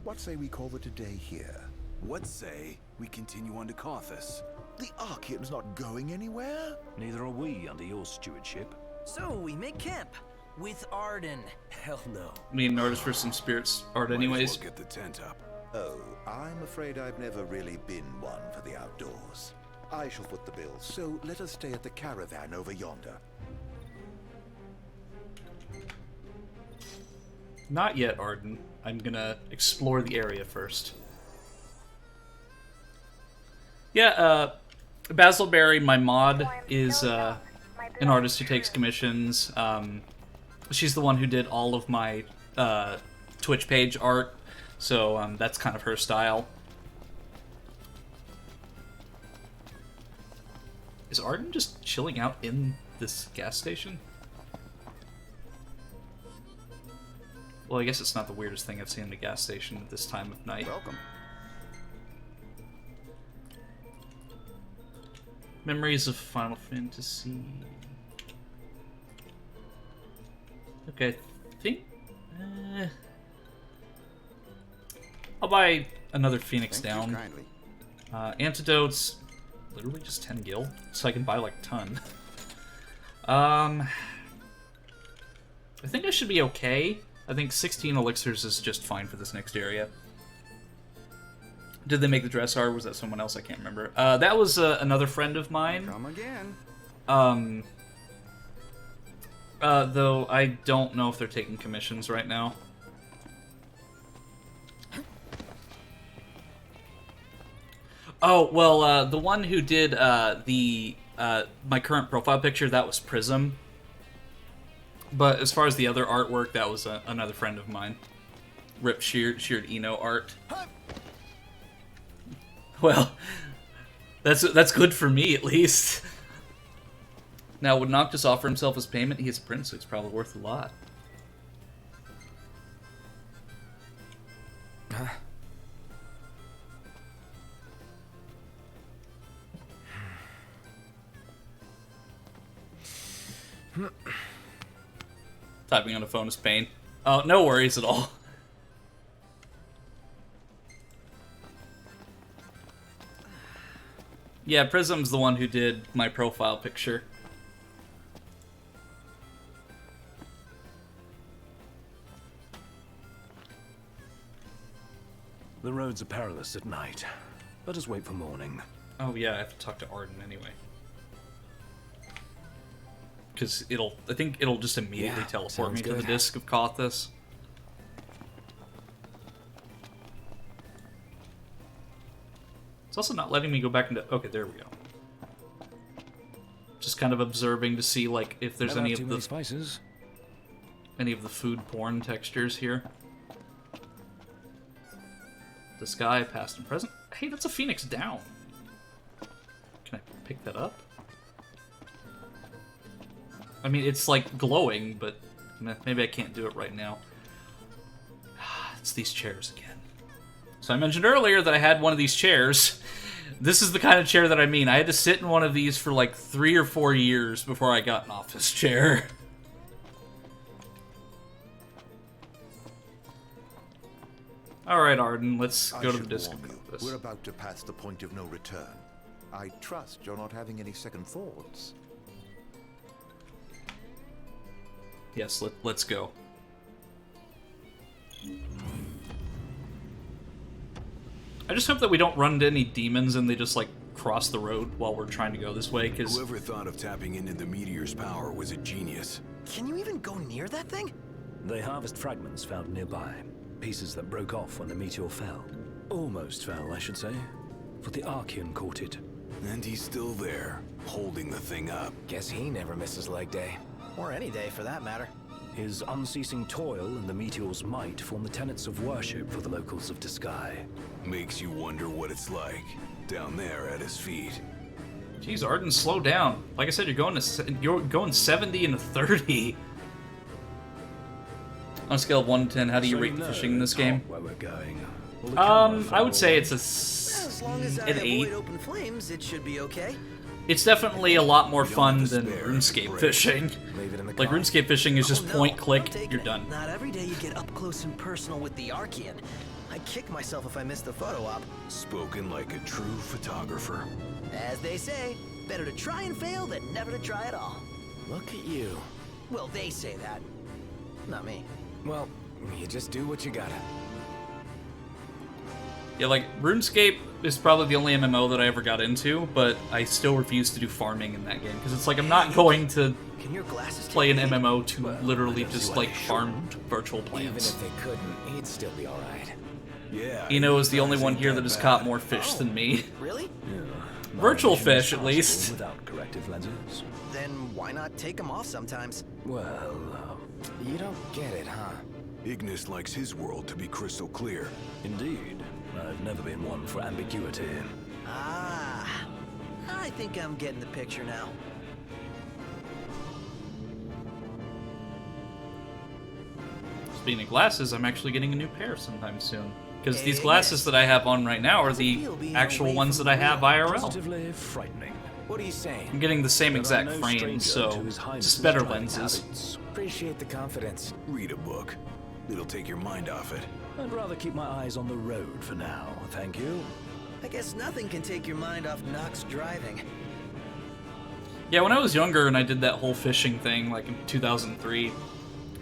S10: What say we call it a day here?
S5: What say we continue on to Kothis?
S10: The Archean's not going anywhere?
S15: Neither are we under your stewardship.
S11: So we make camp with Arden.
S7: Hell no.
S1: Me and Nardus for some spirits art anyways.
S5: Get the tent up.
S10: Oh, I'm afraid I've never really been one for the outdoors. I shall foot the bill, so let us stay at the caravan over yonder.
S1: Not yet, Arden. I'm gonna explore the area first. Yeah, Basilberry, my mod, is an artist who takes commissions. She's the one who did all of my Twitch page art, so that's kind of her style. Is Arden just chilling out in this gas station? Well, I guess it's not the weirdest thing I've seen in a gas station at this time of night.
S2: Welcome.
S1: Memories of Final Fantasy. Okay, I think... I'll buy another Phoenix Down. Antidotes, literally just 10 gil, so I can buy like a ton. I think I should be okay. I think 16 elixirs is just fine for this next area. Did they make the dress art? Or was that someone else? I can't remember. That was another friend of mine.
S2: Come again.
S1: Though I don't know if they're taking commissions right now. Oh, well, the one who did my current profile picture, that was Prism. But as far as the other artwork, that was another friend of mine. Rip Sheared Eno art. Well, that's good for me, at least. Now, would Noctis offer himself as payment? He is a prince, so it's probably worth a lot. Typing on a phone is pain. Oh, no worries at all. Yeah, Prism's the one who did my profile picture.
S15: The roads are perilous at night. Let us wait for morning.
S1: Oh yeah, I have to talk to Arden anyway. Because I think it'll just immediately teleport me to the Disc of Kothis. It's also not letting me go back into... Okay, there we go. Just kind of observing to see, like, if there's any of the...
S15: spices.
S1: Any of the food porn textures here. The sky, past and present. Hey, that's a Phoenix down. Can I pick that up? I mean, it's like glowing, but maybe I can't do it right now. It's these chairs again. So I mentioned earlier that I had one of these chairs. This is the kind of chair that I mean. I had to sit in one of these for like 3 or 4 years before I got an office chair. Alright, Arden, let's go to the Disc of Kothis.
S10: We're about to pass the point of no return. I trust you're not having any second thoughts.
S1: Yes, let's go. I just hope that we don't run into any demons and they just, like, cross the road while we're trying to go this way, because...
S5: Whoever thought of tapping into the meteor's power was a genius.
S11: Can you even go near that thing?
S15: They harvest fragments found nearby. Pieces that broke off when the meteor fell. Almost fell, I should say. For the Archean caught it.
S5: And he's still there, holding the thing up.
S7: Guess he never misses leg day. Or any day, for that matter.
S15: His unceasing toil and the meteor's might form the tenets of worship for the locals of Disgaea.
S5: Makes you wonder what it's like, down there at his feet.
S1: Jeez, Arden, slow down. Like I said, you're going 70 and a 30. On a scale of 1 to 10, how do you rate the fishing in this game?
S15: Where we're going.
S1: I would say it's
S11: As long as I
S1: an 8.
S11: avoid open flames, it should be okay.
S1: It's definitely a lot more fun than RuneScape fishing. Like, RuneScape fishing is just point, click, you're done.
S11: Not every day you get up close and personal with the Archean. I kick myself if I miss the photo op.
S5: Spoken like a true photographer.
S11: As they say, better to try and fail than never to try at all.
S7: Look at you.
S11: Well, they say that. Not me.
S7: Well, you just do what you gotta.
S1: Yeah, like, RuneScape is probably the only MMO that I ever got into, but I still refuse to do farming in that game, because it's like I'm not going to play an MMO to literally just, like, farm virtual plants.
S7: Even if they couldn't, he'd still be alright.
S5: Yeah.
S1: Eno is the only one here that has caught more fish than me.
S11: Really?
S15: Yeah.
S1: Virtual fish, at least.
S15: Without corrective lenses.
S11: Then why not take them off sometimes?
S15: Well,
S7: you don't get it, huh?
S5: Ignis likes his world to be crystal clear.
S15: Indeed. I've never been one for ambiguity.
S11: Ah, I think I'm getting the picture now.
S1: Speaking of glasses, I'm actually getting a new pair sometime soon. Because these glasses that I have on right now are the actual ones that I have IRL.
S15: Positively frightening.
S7: What are you saying?
S1: I'm getting the same exact frame, so just better lenses.
S7: Appreciate the confidence.
S5: Read a book. It'll take your mind off it.
S15: I'd rather keep my eyes on the road for now, thank you.
S11: I guess nothing can take your mind off Nox driving.
S1: Yeah, when I was younger and I did that whole fishing thing, like in 2003,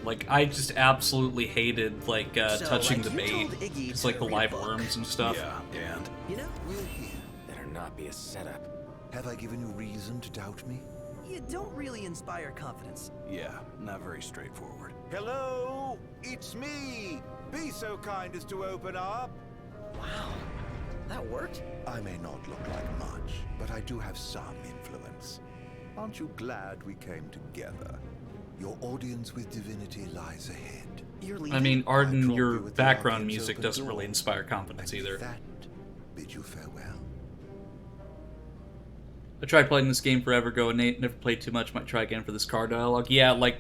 S1: Like, I just absolutely hated, like, touching the
S11: like you
S1: bait.
S11: told Iggy
S1: Just,
S11: to
S1: like, the
S11: read
S1: live
S11: a book.
S1: worms and stuff.
S5: Yeah, and?
S11: You know,
S10: We're here.
S7: Better not be a setup.
S10: Have I given you reason to doubt me?
S11: you don't really inspire confidence.
S5: Yeah, not very straightforward.
S16: Hello? It's me! Be so kind as to open up.
S11: Wow, that worked?
S10: I may not look like much, but I do have some influence. Aren't you glad we came together? Your audience with divinity lies ahead.
S11: You're
S1: I mean, Arden,
S10: drop
S1: your
S10: you with the
S1: background
S10: Arcane's
S1: music
S10: open
S1: doesn't
S10: door.
S1: really inspire confidence
S10: And with
S1: either.
S10: that, bid you farewell.
S1: I tried playing this game forever ago, and Nate never played too much. Might try again for this car dialogue. Yeah, like,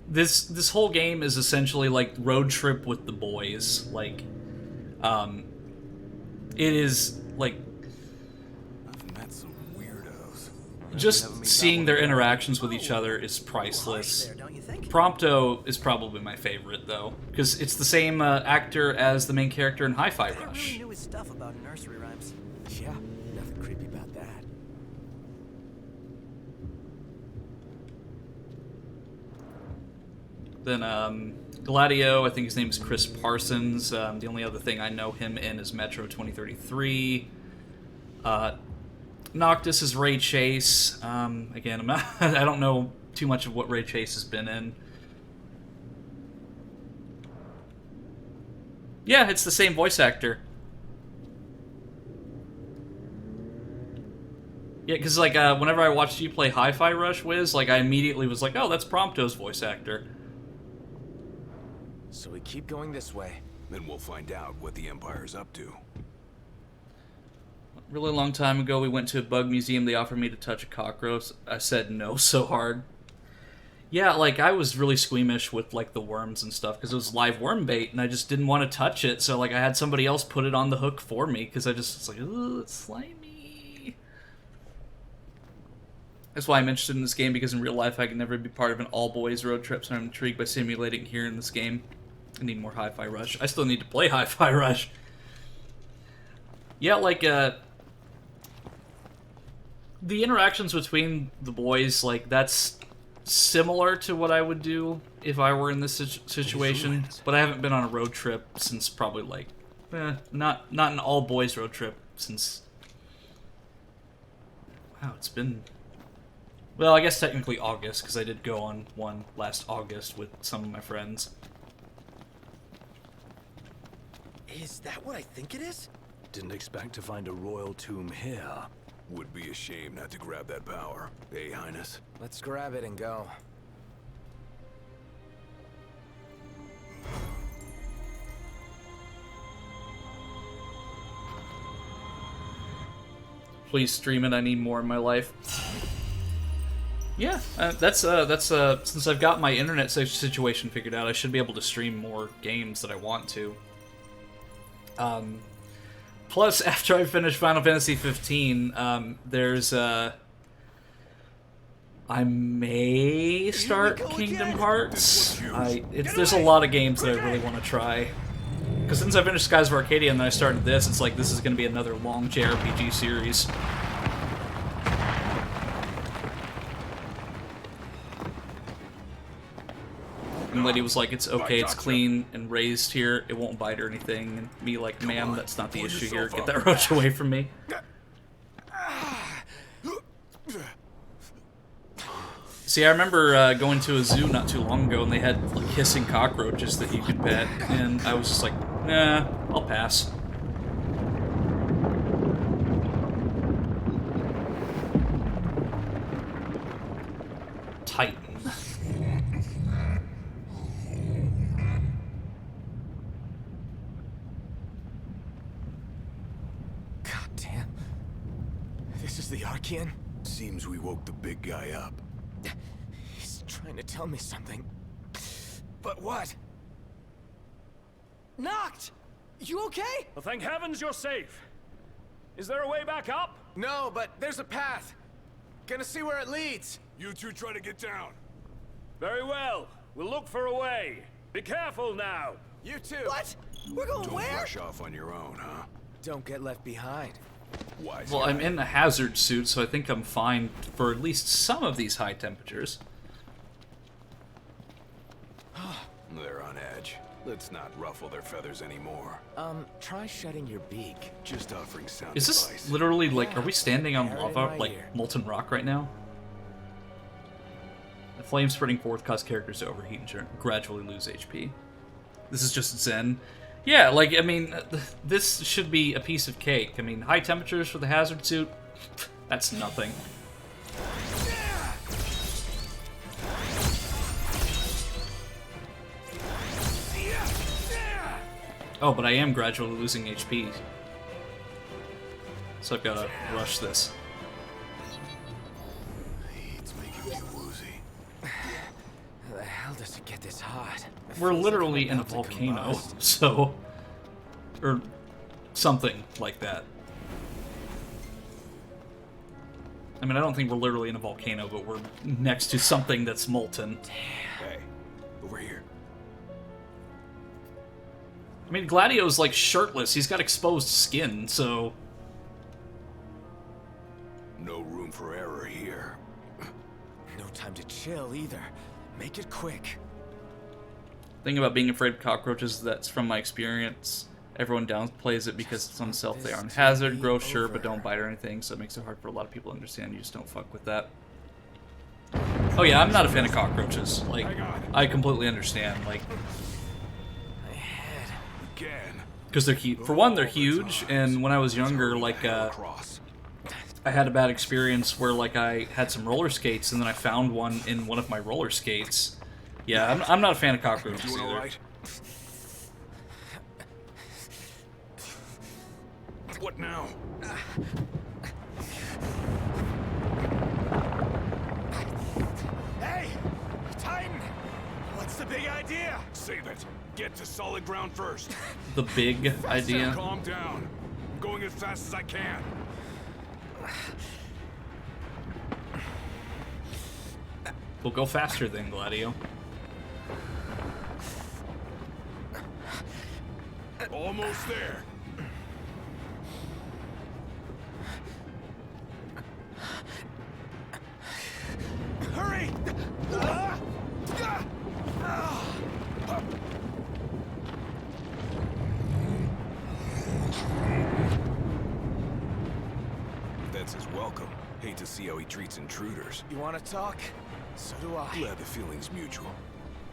S1: this whole game is essentially like road trip with the boys. Like, it is like
S5: I've met some weirdos.
S1: just seeing their interactions with each other is priceless. Prompto is probably my favorite though, because it's the same actor as the main character in Hi-Fi
S11: I really
S1: Rush.
S11: knew his stuff about nursery rhymes.
S7: Yeah, nothing creepy about that.
S1: Then Gladio, I think his name is Chris Parsons. The only other thing I know him in is Metro 2033. Noctis is Ray Chase. Again, I'm not, I don't know too much of what Ray Chase has been in. Yeah, it's the same voice actor. Yeah, because like whenever I watched you play Hi-Fi Rush, Wiz, like I immediately was like, oh, that's Prompto's voice actor.
S7: So we keep going this way.
S5: Then we'll find out what the Empire's up to.
S1: Really long time ago, we went to a bug museum. They offered me to touch a cockroach. I said no so hard. Yeah, like, I was really squeamish with, like, the worms and stuff, because it was live worm bait, and I just didn't want to touch it, so, like, I had somebody else put it on the hook for me, because I just was like, ooh, it's slimy. That's why I'm interested in this game, because in real life I can never be part of an all-boys road trip, so I'm intrigued by simulating here in this game. I need more Hi-Fi Rush. I still need to play Hi-Fi Rush. Yeah, like, the interactions between the boys, like, that's similar to what I would do if I were in this situation, but I haven't been on a road trip since probably, like, not an all-boys road trip since... Wow, it's been... Well, I guess technically August, because I did go on one last August with some of my friends.
S11: Is that what I think it is?
S15: Didn't expect to find a royal tomb here.
S5: Would be a shame not to grab that power. Hey, Highness.
S7: Let's grab it and go.
S1: Please stream it, I need more in my life. Yeah, that's since I've got my internet situation figured out, I should be able to stream more games that I want to. Plus, after I finish Final Fantasy 15, there's I may start Kingdom Hearts. There's a lot of games that I really want to try. Because since I finished Skies of Arcadia and then I started this, it's like this is going to be another long JRPG series. And the lady was like, it's okay, it's clean and raised here, it won't bite or anything. And me like, ma'am, that's not the issue here, get that roach away from me. See, I remember going to a zoo not too long ago and they had like hissing cockroaches that you could pet, and I was just like, nah, I'll pass. Titan.
S7: God damn. This is the Archean?
S5: Seems we woke the big guy up.
S7: He's trying to tell me something. But what?
S11: Noct! You okay?
S17: Well, thank heavens you're safe. Is there a way back up?
S7: No, but there's a path. Gonna see where it leads.
S3: You two try to get down.
S17: Very well. We'll look for a way. Be careful now.
S7: You too.
S11: What? We're going
S5: Don't
S11: where?
S5: rush off on your own, huh?
S7: Don't get left behind.
S5: Wise
S1: Well,
S5: guy.
S1: I'm in a hazard suit, so I think I'm fine for at least some of these high temperatures.
S5: much. Let's not ruffle their feathers anymore.
S7: Try shedding your beak.
S5: Just offering sound
S1: Is
S5: advice.
S1: this literally like, are we standing on
S7: Hair in
S1: lava,
S7: my
S1: like
S7: ear.
S1: molten rock right now? The flame spreading forth cause characters to overheat and gradually lose HP. This is just Zen. Yeah, like, I mean, this should be a piece of cake. I mean, high temperatures for the hazard suit, that's nothing. Oh, but I am gradually losing HP. So I've got to rush this.
S5: It's making me woozy.
S7: How the hell does it get this hot? It
S1: We're
S7: feels like
S1: literally
S7: I'm
S1: in a
S7: about to
S1: volcano,
S7: combust.
S1: so... Or something like that. I mean, I don't think we're literally in a volcano, but we're next to something that's molten.
S5: Hey, over here.
S1: I mean, Gladio's, like, shirtless. He's got exposed skin, so...
S5: No room for error here.
S7: No time to chill either. Make it quick.
S1: Thing about being afraid of cockroaches, that's from my experience. Everyone downplays it because it's unself. They aren't a hazard, grow sure, but don't bite or anything, so it makes it hard for a lot of people to understand. You just don't fuck with that. Oh yeah, I'm not a fan of cockroaches. Like, I completely understand. Like,
S5: Again.
S1: because they're huge. For one, they're huge, and when I was younger, like, I had a bad experience where, like, I had some roller skates, and then I found one in one of my roller skates. Yeah, I'm not a fan of cockroaches
S5: Doing
S1: either.
S5: all right? What now?
S16: Hey! Titan! What's the big idea?
S5: Save it. Get to solid ground first.
S1: The big idea.
S5: Calm down. I'm going as fast as I can.
S1: We'll go faster then, Gladio.
S5: Almost there.
S16: Hurry!
S5: That's his welcome. Hate to see how he treats intruders.
S7: You want to talk? So do I.
S5: Glad the feeling's mutual.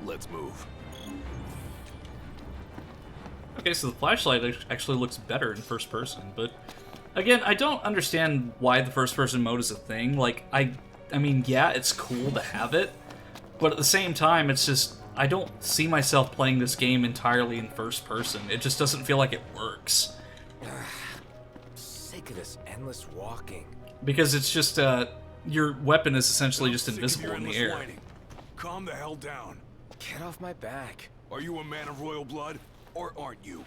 S5: Let's move.
S1: Okay, so the flashlight actually looks better in first person, but again, I don't understand why the first person mode is a thing. Like, I mean, yeah, it's cool to have it, but at the same time, it's just, I don't see myself playing this game entirely in first person. It just doesn't feel like it works.
S7: Sick of this endless walking.
S1: Because it's just, your weapon is essentially just invisible in the air.
S5: Whining. Calm the hell down.
S7: Get off my back.
S5: Are you a man of royal blood, or aren't you?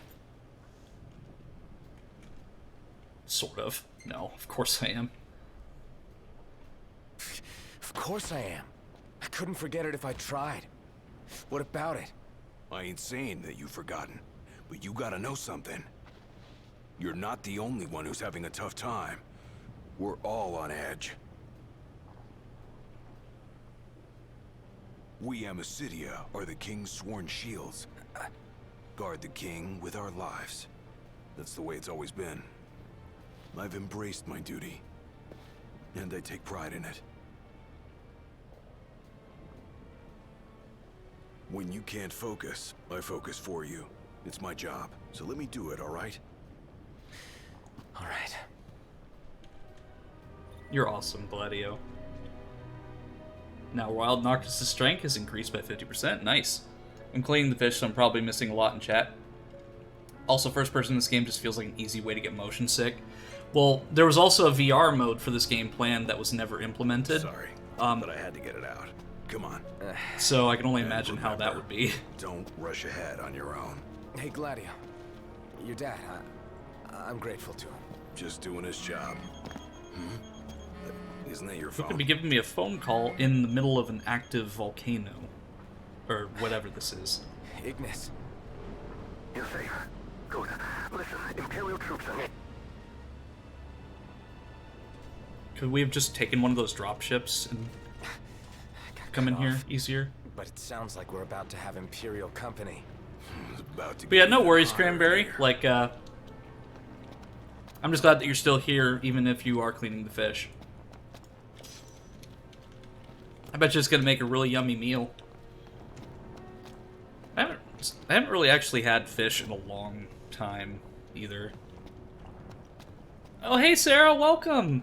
S1: Sort of. No, of course I am.
S7: Of course I am. I couldn't forget it if I tried. What about it?
S5: I ain't saying that you've forgotten, but you gotta know something. You're not the only one who's having a tough time. We're all on edge. We Amicitia are the King's sworn shields. Guard the King with our lives. That's the way it's always been. I've embraced my duty, and I take pride in it. When you can't focus, I focus for you. It's my job, so let me do it, all right?
S7: All right.
S1: You're awesome, Gladio. Now, Wild Noctis' strength is increased by 50%. Nice. I'm cleaning the fish, so I'm probably missing a lot in chat. Also, first person in this game just feels like an easy way to get motion sick. Well, there was also a VR mode for this game planned that was never implemented.
S5: Sorry, but I had to get it out. Come on.
S1: So I can only imagine how that would be.
S5: Don't rush ahead on your own.
S7: Hey, Gladio. Your dad, I'm grateful to him.
S5: Just doing his job. Isn't that your
S1: Who
S5: phone?
S1: could be giving me a phone call in the middle of an active volcano? Or whatever this is.
S7: Ignis.
S18: You're safe. Good. Listen, Imperial troops are...
S1: Could we have just taken one of those drop ships and come in here easier?
S7: But it sounds like we're about to have Imperial company.
S1: But yeah, no worries, Cranberry. Like, I'm just glad that you're still here, even if you are cleaning the fish. I bet you it's gonna make a really yummy meal. I haven't really actually had fish in a long time, either. Oh, hey, Sarah, welcome!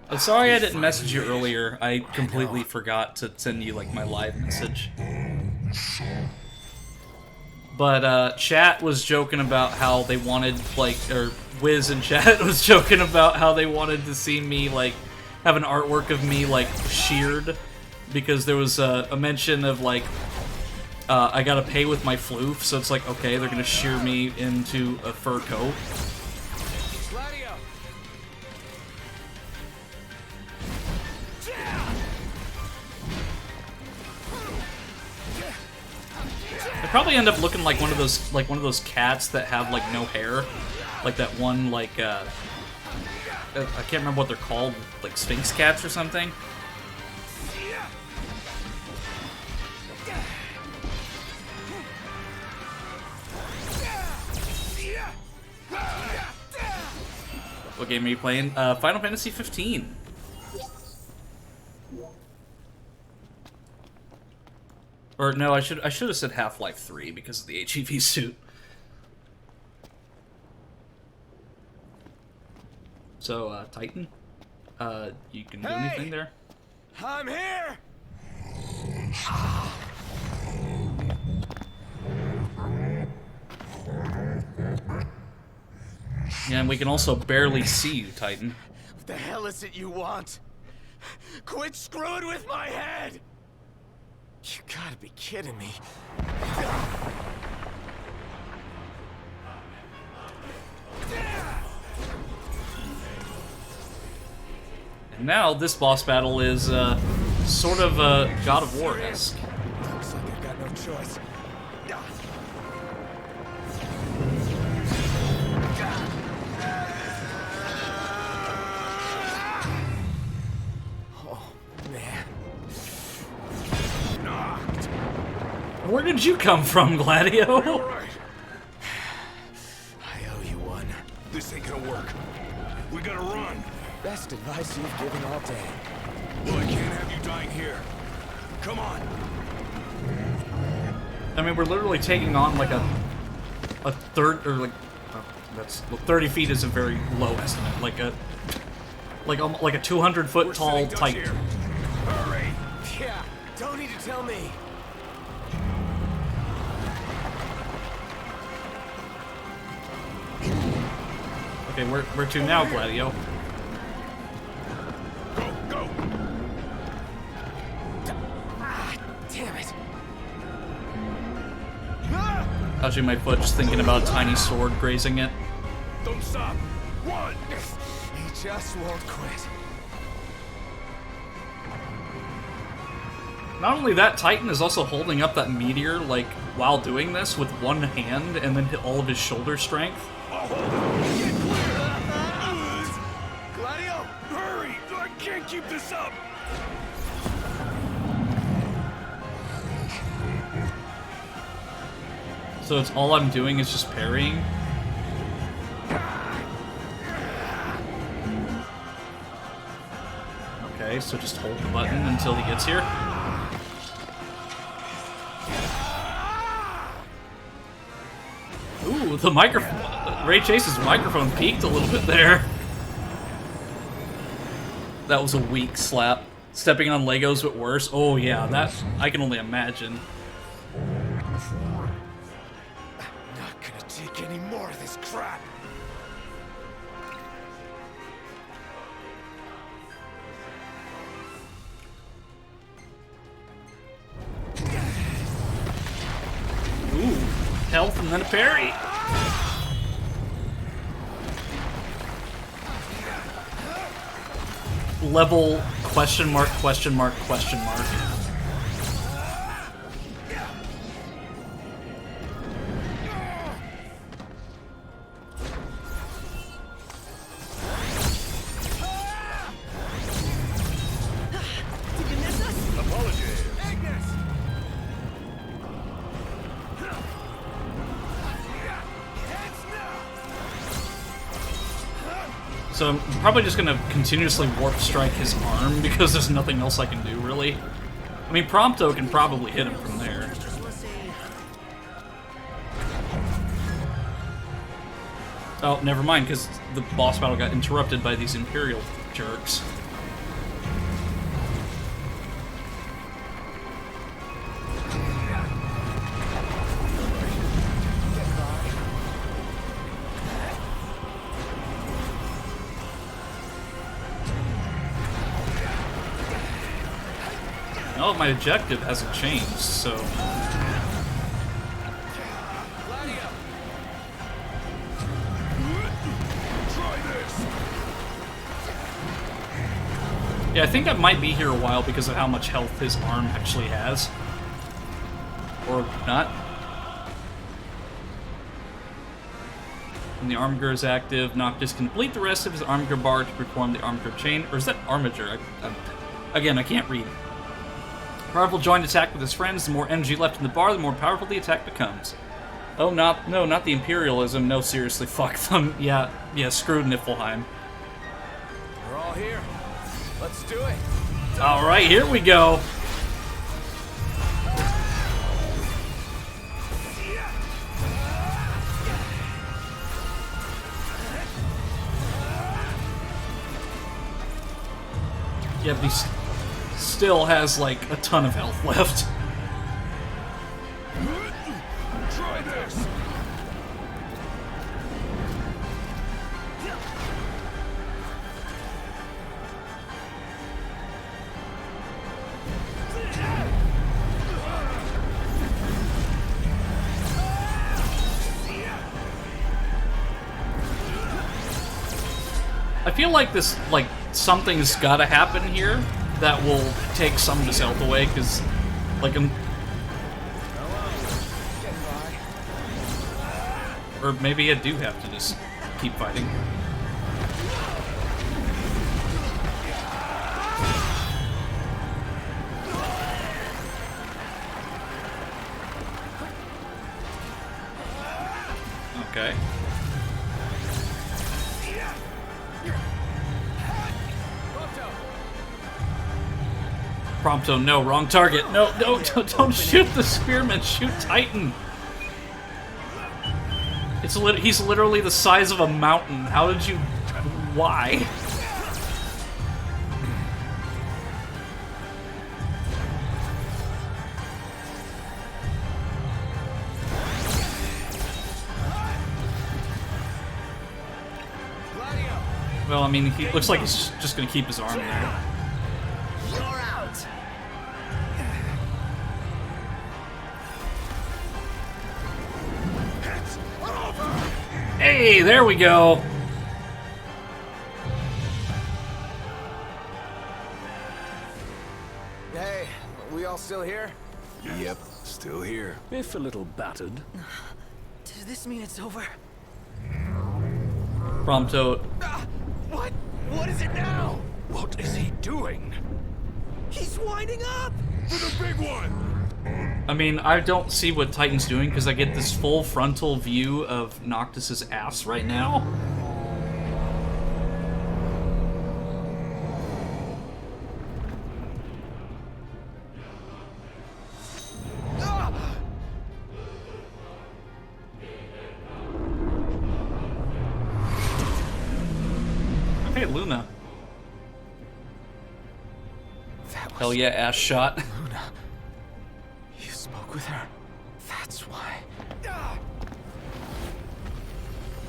S1: I'm sorry I didn't message you earlier. I completely forgot to send you, like, my live message. But, chat was joking about how they wanted, like, or Wiz in chat was joking about how they wanted to see me, like, have an artwork of me, like, sheared. Because there was a mention of, like, I gotta pay with my floof, so it's like, okay, they're gonna shear me into a fur coat. I probably end up looking like one of those cats that have like no hair, like that one like I can't remember what they're called, like Sphinx cats or something. What game are you playing? Final Fantasy 15. Or no, I should have said Half-Life 3 because of the HEV suit. So, Titan, you can do anything there?
S7: I'm here.
S1: Yeah, and we can also barely see you, Titan.
S7: What the hell is it you want? Quit screwing with my head! You gotta be kidding me.
S1: And now this boss battle is sort of God of War-esque.
S7: Looks like I've got no choice.
S1: Where did you come from, Gladio?
S7: I owe you one.
S5: This ain't gonna work. We gotta run.
S7: Best advice you've given all day.
S5: Well, I can't have you dying here. Come on.
S1: I mean, we're literally taking on like a third, or like, oh, that's, well, 30 feet is a very low estimate. Like a 200-foot tall Titan.
S5: Hurry.
S7: Yeah, don't need to tell me.
S1: Okay, where to now, Gladio?
S5: Go!
S7: Ah, damn it!
S1: Touching my foot, just thinking about a tiny sword grazing it.
S5: Don't stop. One.
S7: He just won't quit.
S1: Not only that, Titan is also holding up that meteor, like, while doing this with one hand, and then all of his shoulder strength.
S5: Get clear.
S7: Gladio,
S5: hurry! I can't keep this up.
S1: So it's all I'm doing is just parrying. Okay, so just hold the button until he gets here. Ooh, the microphone. Ray Chase's microphone peaked a little bit there. That was a weak slap. Stepping on Legos but worse. Oh yeah, that I can only imagine.
S7: Not gonna take any more of this crap.
S1: Ooh, health and then a parry. Level question mark, question mark, question mark. So I'm probably just gonna continuously warp strike his arm because there's nothing else I can do, really. I mean, Prompto can probably hit him from there. Oh, never mind, because the boss battle got interrupted by these Imperial jerks. Oh, my objective hasn't changed, so... Yeah, I think I might be here a while because of how much health his arm actually has. Or not. When the Armger is active, Noctis can complete the rest of his Armger bar to perform the Armger chain. Or is that Armiger? Again, I can't read. Powerful joint attack with his friends. The more energy left in the bar, the more powerful the attack becomes. Oh, not the Imperialism. No, seriously, fuck them. Yeah, screw Niflheim.
S7: We're all here. Let's do it.
S1: All right, here we go. Yeah, but he still has, like, a ton of health left.
S3: Try this.
S1: I feel like this, like, something's gotta happen here that will take some of his health away, because, like, or maybe I do have to just keep fighting. Okay. Prompto, no, wrong target. No, don't shoot the spearman. Shoot Titan. He's literally the size of a mountain. How did you? Why? Well, I mean, he looks like he's just gonna keep his arm there. Hey, there we go.
S7: Hey, we all still here?
S5: Yep, still here.
S15: If a little battered.
S11: Does this mean it's over?
S1: Prompto.
S7: What? What is it now?
S3: What is he doing?
S11: He's winding up!
S3: For the big one!
S1: I mean, I don't see what Titan's doing because I get this full frontal view of Noctis's ass right now. Hey, Luna. Hell yeah, ass shot.
S7: Luna. You spoke with her. That's why.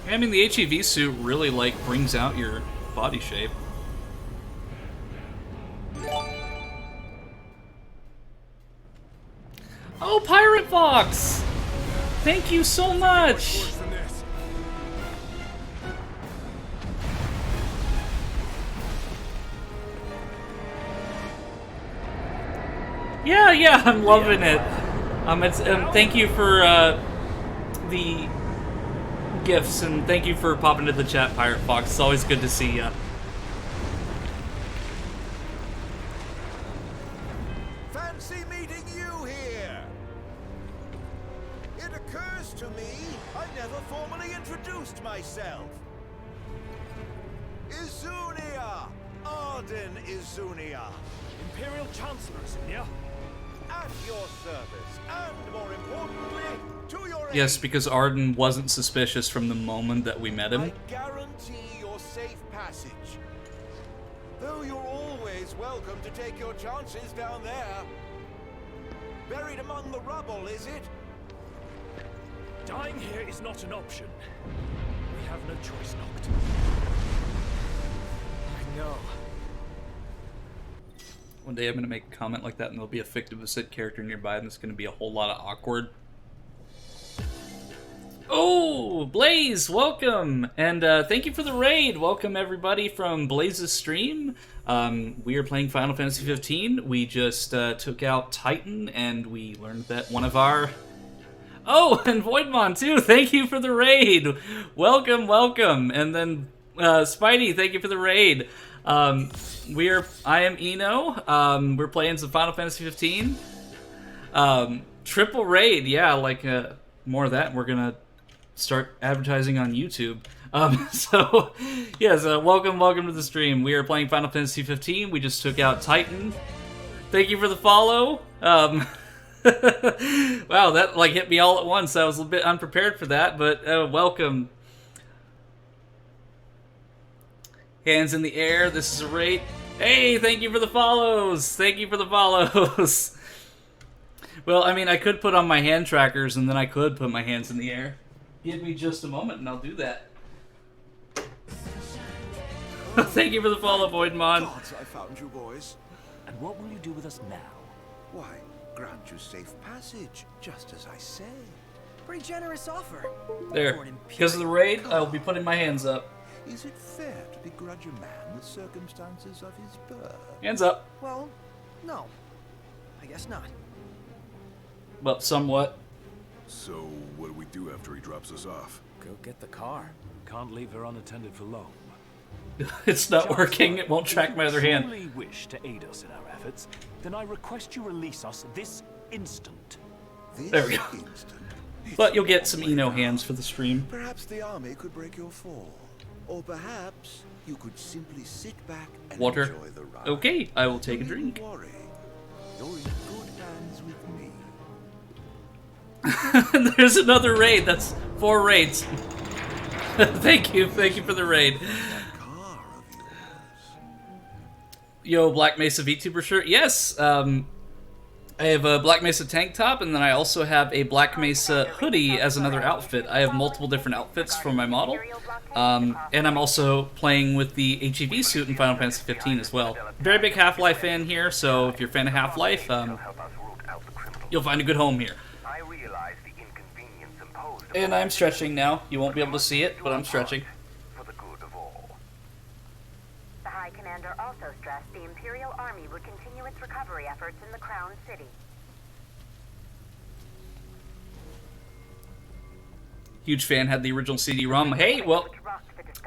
S1: I mean, the HEV suit really, like, brings out your body shape. Oh, Pirate Fox! Thank you so much! Yeah, I'm loving it. Thank you for the gifts, and thank you for popping into the chat, Pirate Fox. It's always good to see ya.
S16: Fancy meeting you here. It occurs to me I never formally introduced myself.
S6: Izunia! Arden Izunia!
S15: Imperial Chancellor Izunia?
S6: At your service, and more importantly, to your
S1: Yes, because Arden wasn't suspicious from the moment that we met him.
S6: I guarantee your safe passage. Though you're always welcome to take your chances down there. Buried among the rubble, is it?
S15: Dying here is not an option. We have no choice, Noct.
S12: I know.
S1: One day I'm going to make a comment like that and there'll be a fictive said character nearby and it's going to be a whole lot of awkward. Oh, Blaze, welcome! And thank you for the raid. Welcome everybody from Blaze's stream. We are playing Final Fantasy 15. We just took out Titan and we learned that one of our... Oh, and Voidmon too, thank you for the raid. Welcome, welcome. And then Spidey, thank you for the raid. I am Eno. We're playing some Final Fantasy 15. Triple raid, yeah, like more of that. We're gonna start advertising on YouTube. So yes, welcome to the stream. We are playing Final Fantasy 15. We just took out Titan. Thank you for the follow. Wow, that like hit me all at once. I was a bit unprepared for that, but welcome. Hands in the air. This is a raid. Hey, thank you for the follows. Thank you for the follows. Well, I mean, I could put on my hand trackers and then I could put my hands in the air. Give me just a moment and I'll do that. Thank you for the follow, Voidmon.
S6: Gods, I found you boys.
S15: And what will you do with us now?
S10: Why, grant you safe passage, just as I say.
S11: Pretty generous offer.
S1: There. Because of the raid, I will be putting my hands up.
S10: Is it fair to begrudge a man the circumstances of his birth?
S1: Hands up.
S11: Well, no. I guess not.
S1: Well, somewhat.
S5: So, what do we do after he drops us off?
S12: Go get the car.
S15: Can't leave her unattended for long.
S1: It's not working. It won't track my other hand.
S15: If you truly wish to aid us in our efforts, then I request you release us this instant.
S1: There we go. But you'll get some Eno hands for the stream.
S10: Perhaps the army could break your fall. Or perhaps you could simply sit back and
S1: Water.
S10: enjoy the ride.
S1: Okay, I will take a drink.
S10: Don't worry. You're in good hands with me.
S1: There's another raid. That's 4 raids. Thank you for the raid. Yo, Black Mesa VTuber shirt. Yes, I have a Black Mesa tank top, and then I also have a Black Mesa hoodie as another outfit. I have multiple different outfits for my model, and I'm also playing with the HEV suit in Final Fantasy 15 as well. Very big Half-Life fan here, so if you're a fan of Half-Life, you'll find a good home here. And I'm stretching now. You won't be able to see it, but I'm stretching.
S19: The High Commander also stressed the Imperial Army would continue its recovery efforts in the Crown City.
S1: Huge fan, had the original CD-ROM. Hey, well,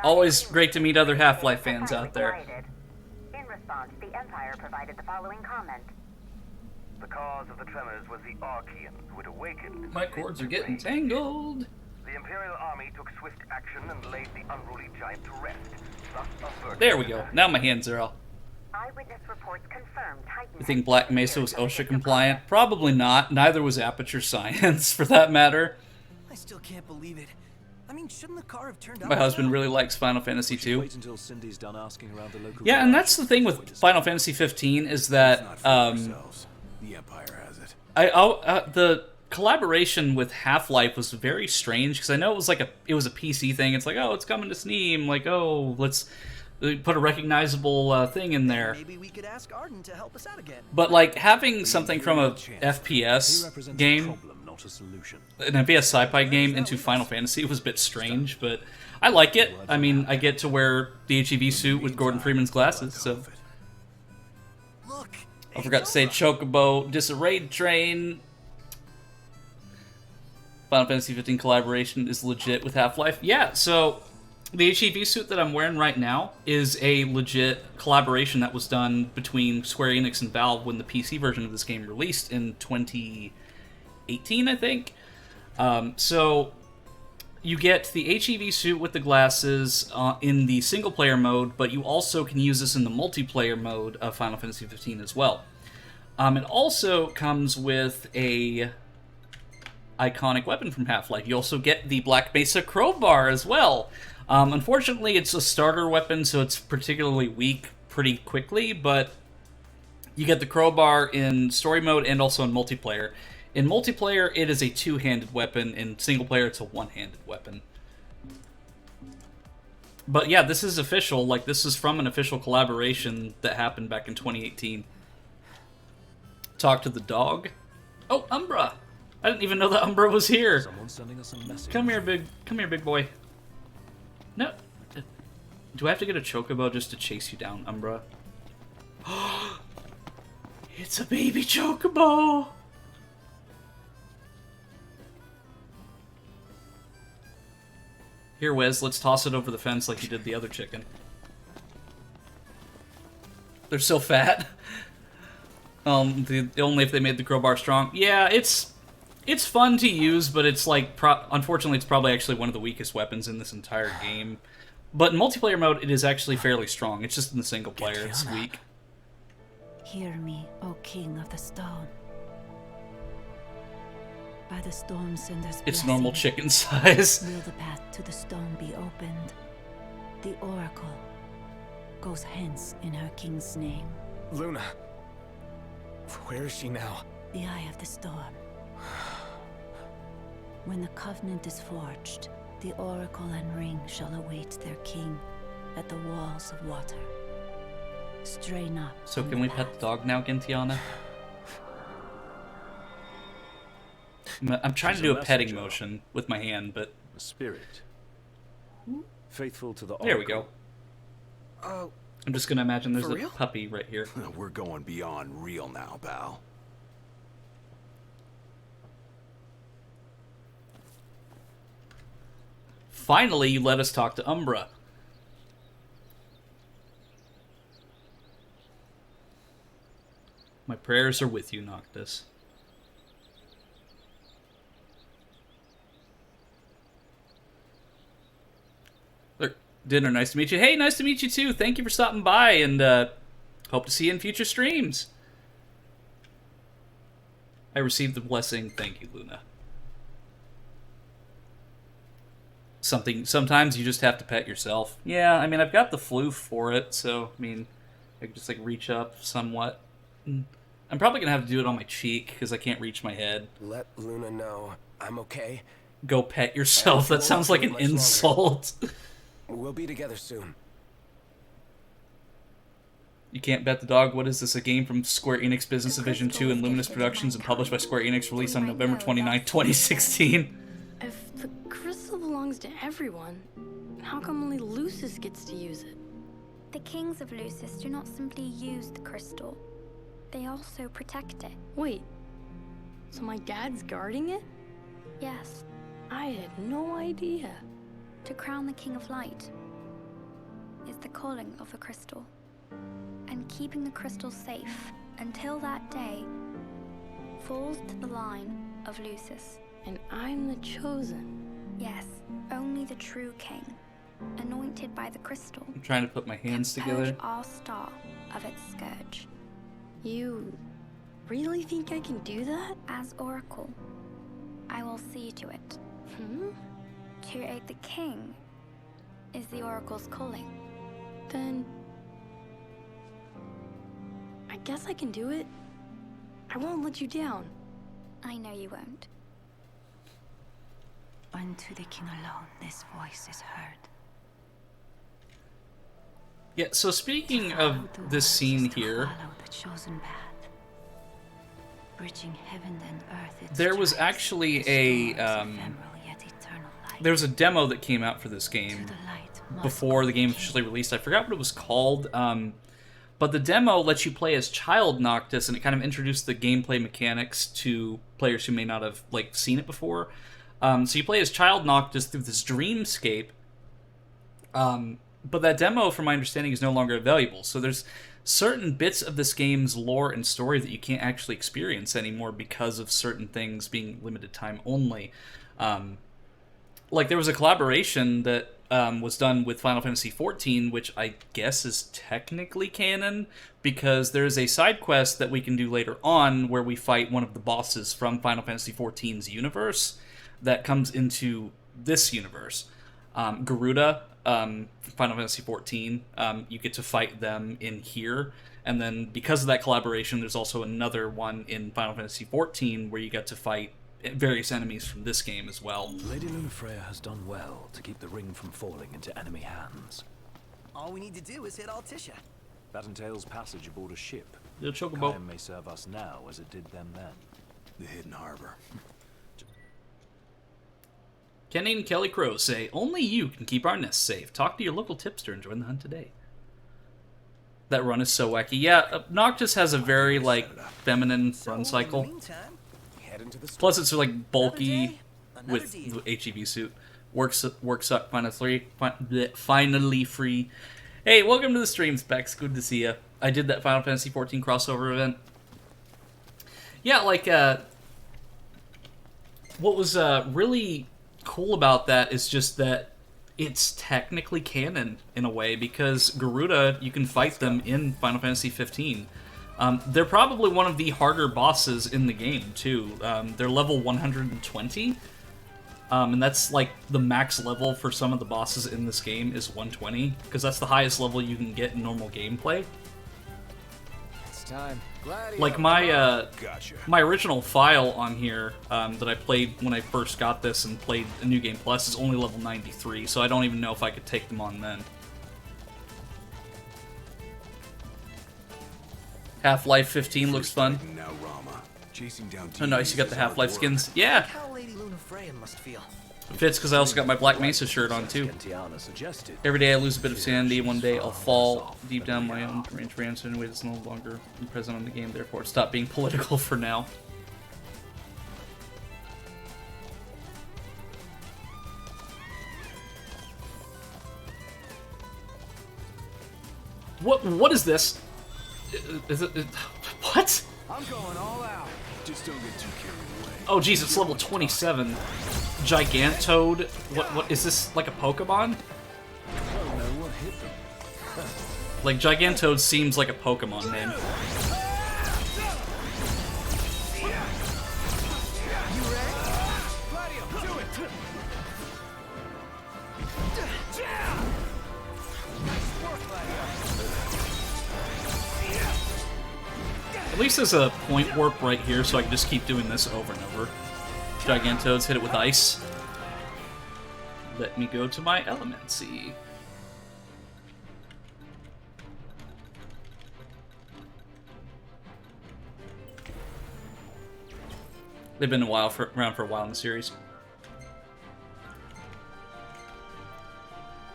S1: always great to meet other Half-Life fans out there.
S19: In response, the Empire provided the following comment.
S18: The cause of the tremors was the Archean who had awakened.
S1: My cords are getting tangled.
S18: The Imperial Army took swift action and laid the unruly giant to rest. Thus averting
S1: There we go. Now my hands are all...
S19: Eyewitness reports confirmed Titan.
S1: You think Black Mesa was OSHA compliant? Probably not. Neither was Aperture Science, for that matter.
S11: I still can't believe it. I mean, shouldn't the car have turned out?
S1: My husband really likes Final Fantasy 2.
S15: Wait until Cindy's done asking around the local.
S1: Yeah, and that's the thing with Final Fantasy 15 is that
S5: The Empire has it.
S1: the collaboration with Half-Life was very strange because I know it was a PC thing. It's like, oh, it's coming to Steam. Like, oh, let's put a recognizable thing in there.
S11: Maybe we could ask Arden to help us out again.
S1: But like having something from a FPS game,
S15: not a solution.
S1: an FPS sci-fi game into Final Fantasy was a bit strange, but I like it. I mean, I get to wear the HEV suit with Gordon Freeman's glasses, so. I forgot to say Chocobo, Disarray Train. Final Fantasy 15 collaboration is legit with Half-Life. Yeah, so the HEV suit that I'm wearing right now is a legit collaboration that was done between Square Enix and Valve when the PC version of this game released in 2018, I think. So, you get the HEV suit with the glasses in the single-player mode, but you also can use this in the multiplayer mode of Final Fantasy 15 as well. It also comes with a iconic weapon from Half-Life. You also get the Black Mesa crowbar as well. Unfortunately, it's a starter weapon, so it's particularly weak pretty quickly, but you get the crowbar in story mode and also in multiplayer. In multiplayer, it is a two-handed weapon. In single-player, it's a one-handed weapon. But yeah, this is official. Like, this is from an official collaboration that happened back in 2018. Talk to the dog. Oh, Umbra! I didn't even know that Umbra was here.
S15: Someone's sending us a message.
S1: Come here, big boy. No. Do I have to get a chocobo just to chase you down, Umbra? It's a baby chocobo! Here, Wes, let's toss it over the fence like you did the other chicken. They're so fat. Only if they made the crowbar strong. Yeah, it's fun to use, but it's like, unfortunately, it's probably actually one of the weakest weapons in this entire game. But in multiplayer mode, it is actually fairly strong. It's just in the single player, it's weak.
S14: Hear me, O King of the Stone. By the Stormsender's
S1: It's normal chicken size.
S14: Will the path to the stone be opened? The Oracle goes hence in her king's name.
S7: Luna. Where is she now?
S14: The Eye of the Storm. When the Covenant is forged, the Oracle and Ring shall await their king at the walls of water. Stray not.
S1: So can we pet the dog now, Gintiana? I'm trying to do a petting motion with my hand, but...
S15: A spirit. Faithful to the Oracle.
S1: There we go. I'm just gonna imagine there's
S5: For
S1: a
S5: real?
S1: puppy right here.
S5: We're going beyond real now, pal.
S1: Finally, you let us talk to Umbra. My prayers are with you, Noctis. Dinner, nice to meet you. Hey, nice to meet you too. Thank you for stopping by, and hope to see you in future streams. I received the blessing. Thank you, Luna. Sometimes you just have to pet yourself. Yeah, I mean, I've got the floof for it, so, I mean, I can just, like, reach up somewhat. I'm probably gonna have to do it on my cheek, because I can't reach my head.
S7: Let Luna know I'm okay.
S1: Go pet yourself. That sounds like an insult.
S7: We'll be together soon.
S1: You can't bet the dog. What is this? A game from Square Enix Business Division 2 and Luminous Productions and published by Square Enix, released on November 29, 2016.
S9: If the crystal belongs to everyone, how come only Lucis gets to use it?
S8: The kings of Lucis do not simply use the crystal. They also protect it.
S9: Wait, so my dad's guarding it?
S8: Yes.
S9: I had no idea.
S8: To crown the King of Light is the calling of the crystal. And keeping the crystal safe until that day falls to the line of Lucis.
S9: And I'm the chosen.
S8: Yes, only the true king, anointed by the crystal,
S1: I'm trying to put my hands
S8: can
S1: together.
S8: purge our star of its scourge.
S9: You really think I can do that?
S8: As Oracle, I will see to it. To aid the king is the Oracle's calling.
S9: Then I guess I can do it. I won't let you down.
S8: I know you won't.
S14: Unto the king alone this voice is heard.
S1: Yeah, so speaking of this scene here,
S14: The chosen path. Bridging heaven and earth.
S1: there was actually a there was a demo that came out for this game before the game officially released. I forgot what it was called, but the demo lets you play as Child Noctis, and it kind of introduced the gameplay mechanics to players who may not have seen it before. So you play as Child Noctis through this dreamscape, but that demo, from my understanding, is no longer available. So there's certain bits of this game's lore and story that you can't actually experience anymore because of certain things being limited time only. like, there was a collaboration that was done with Final Fantasy XIV, which I guess is technically canon, because there's a side quest that we can do later on where we fight one of the bosses from Final Fantasy XIV's universe that comes into this universe. Garuda, Final Fantasy XIV, you get to fight them in here, and then because of that collaboration, there's also another one in Final Fantasy XIV where you get to fight various enemies from this game as well.
S15: Lady Lunafreya has done well to keep the ring from falling into enemy hands.
S11: All we need to do is hit Altissia.
S15: That entails passage aboard a ship.
S1: The Chocobo
S15: Caem may serve us now as it did them then.
S5: The hidden harbor.
S1: Kenny and Kelly Crow say, only you can keep our nest safe. Talk to your local tipster and join the hunt today. That run is so wacky. Yeah, Noctis has a very, like, feminine run cycle. Plus it's, like, bulky with the HEV suit. Works up finally free. Hey, welcome to the stream, Specs. Good to see you. I did that Final Fantasy XIV crossover event. Yeah, like, what was really cool about that is just that it's technically canon in a way, because Garuda, you can fight them in Final Fantasy XV. They're probably one of the harder bosses in the game, too. They're level 120, and that's like the max level for some of the bosses in this game is 120, because that's the highest level you can get in normal gameplay.
S2: It's time.
S1: Like my my original file on here that I played when I first got this and played a New Game Plus is only level 93, so I don't even know if I could take them on then. Half-Life 15 looks fun.
S5: Now, Rama. Chasing down
S1: Oh nice, you got the Half-Life skins. Yeah!
S11: How Lady Lunafreya must feel.
S1: Fits because I also got my Black Mesa shirt on too. Every day I lose a bit of sanity. One day I'll fall deep down my own range answer in a way that's no longer present on the game. Therefore, stop being political for now. What is this? Is it what?
S3: I'm going all out. Just don't get too carried away.
S1: Oh geez, it's level 27. Gigantoad. What is this, like a Pokemon? Like Gigantoad seems like a Pokemon name. At least there's a point warp right here, so I can just keep doing this over and over. Gigantoads, hit it with ice. Let me go to my Elemency. They've been around for a while in the series.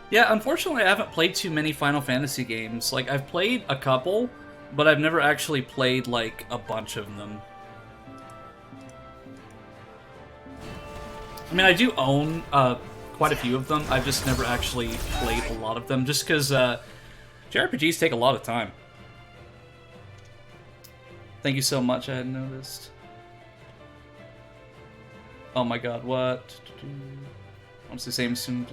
S1: Yeah, unfortunately I haven't played too many Final Fantasy games. Like, I've played a couple, but I've never actually played, like, a bunch of them. I mean, I do own quite a few of them. I've just never actually played a lot of them, just because JRPGs take a lot of time. Thank you so much, I hadn't noticed. Oh my god, what? What's the same soon?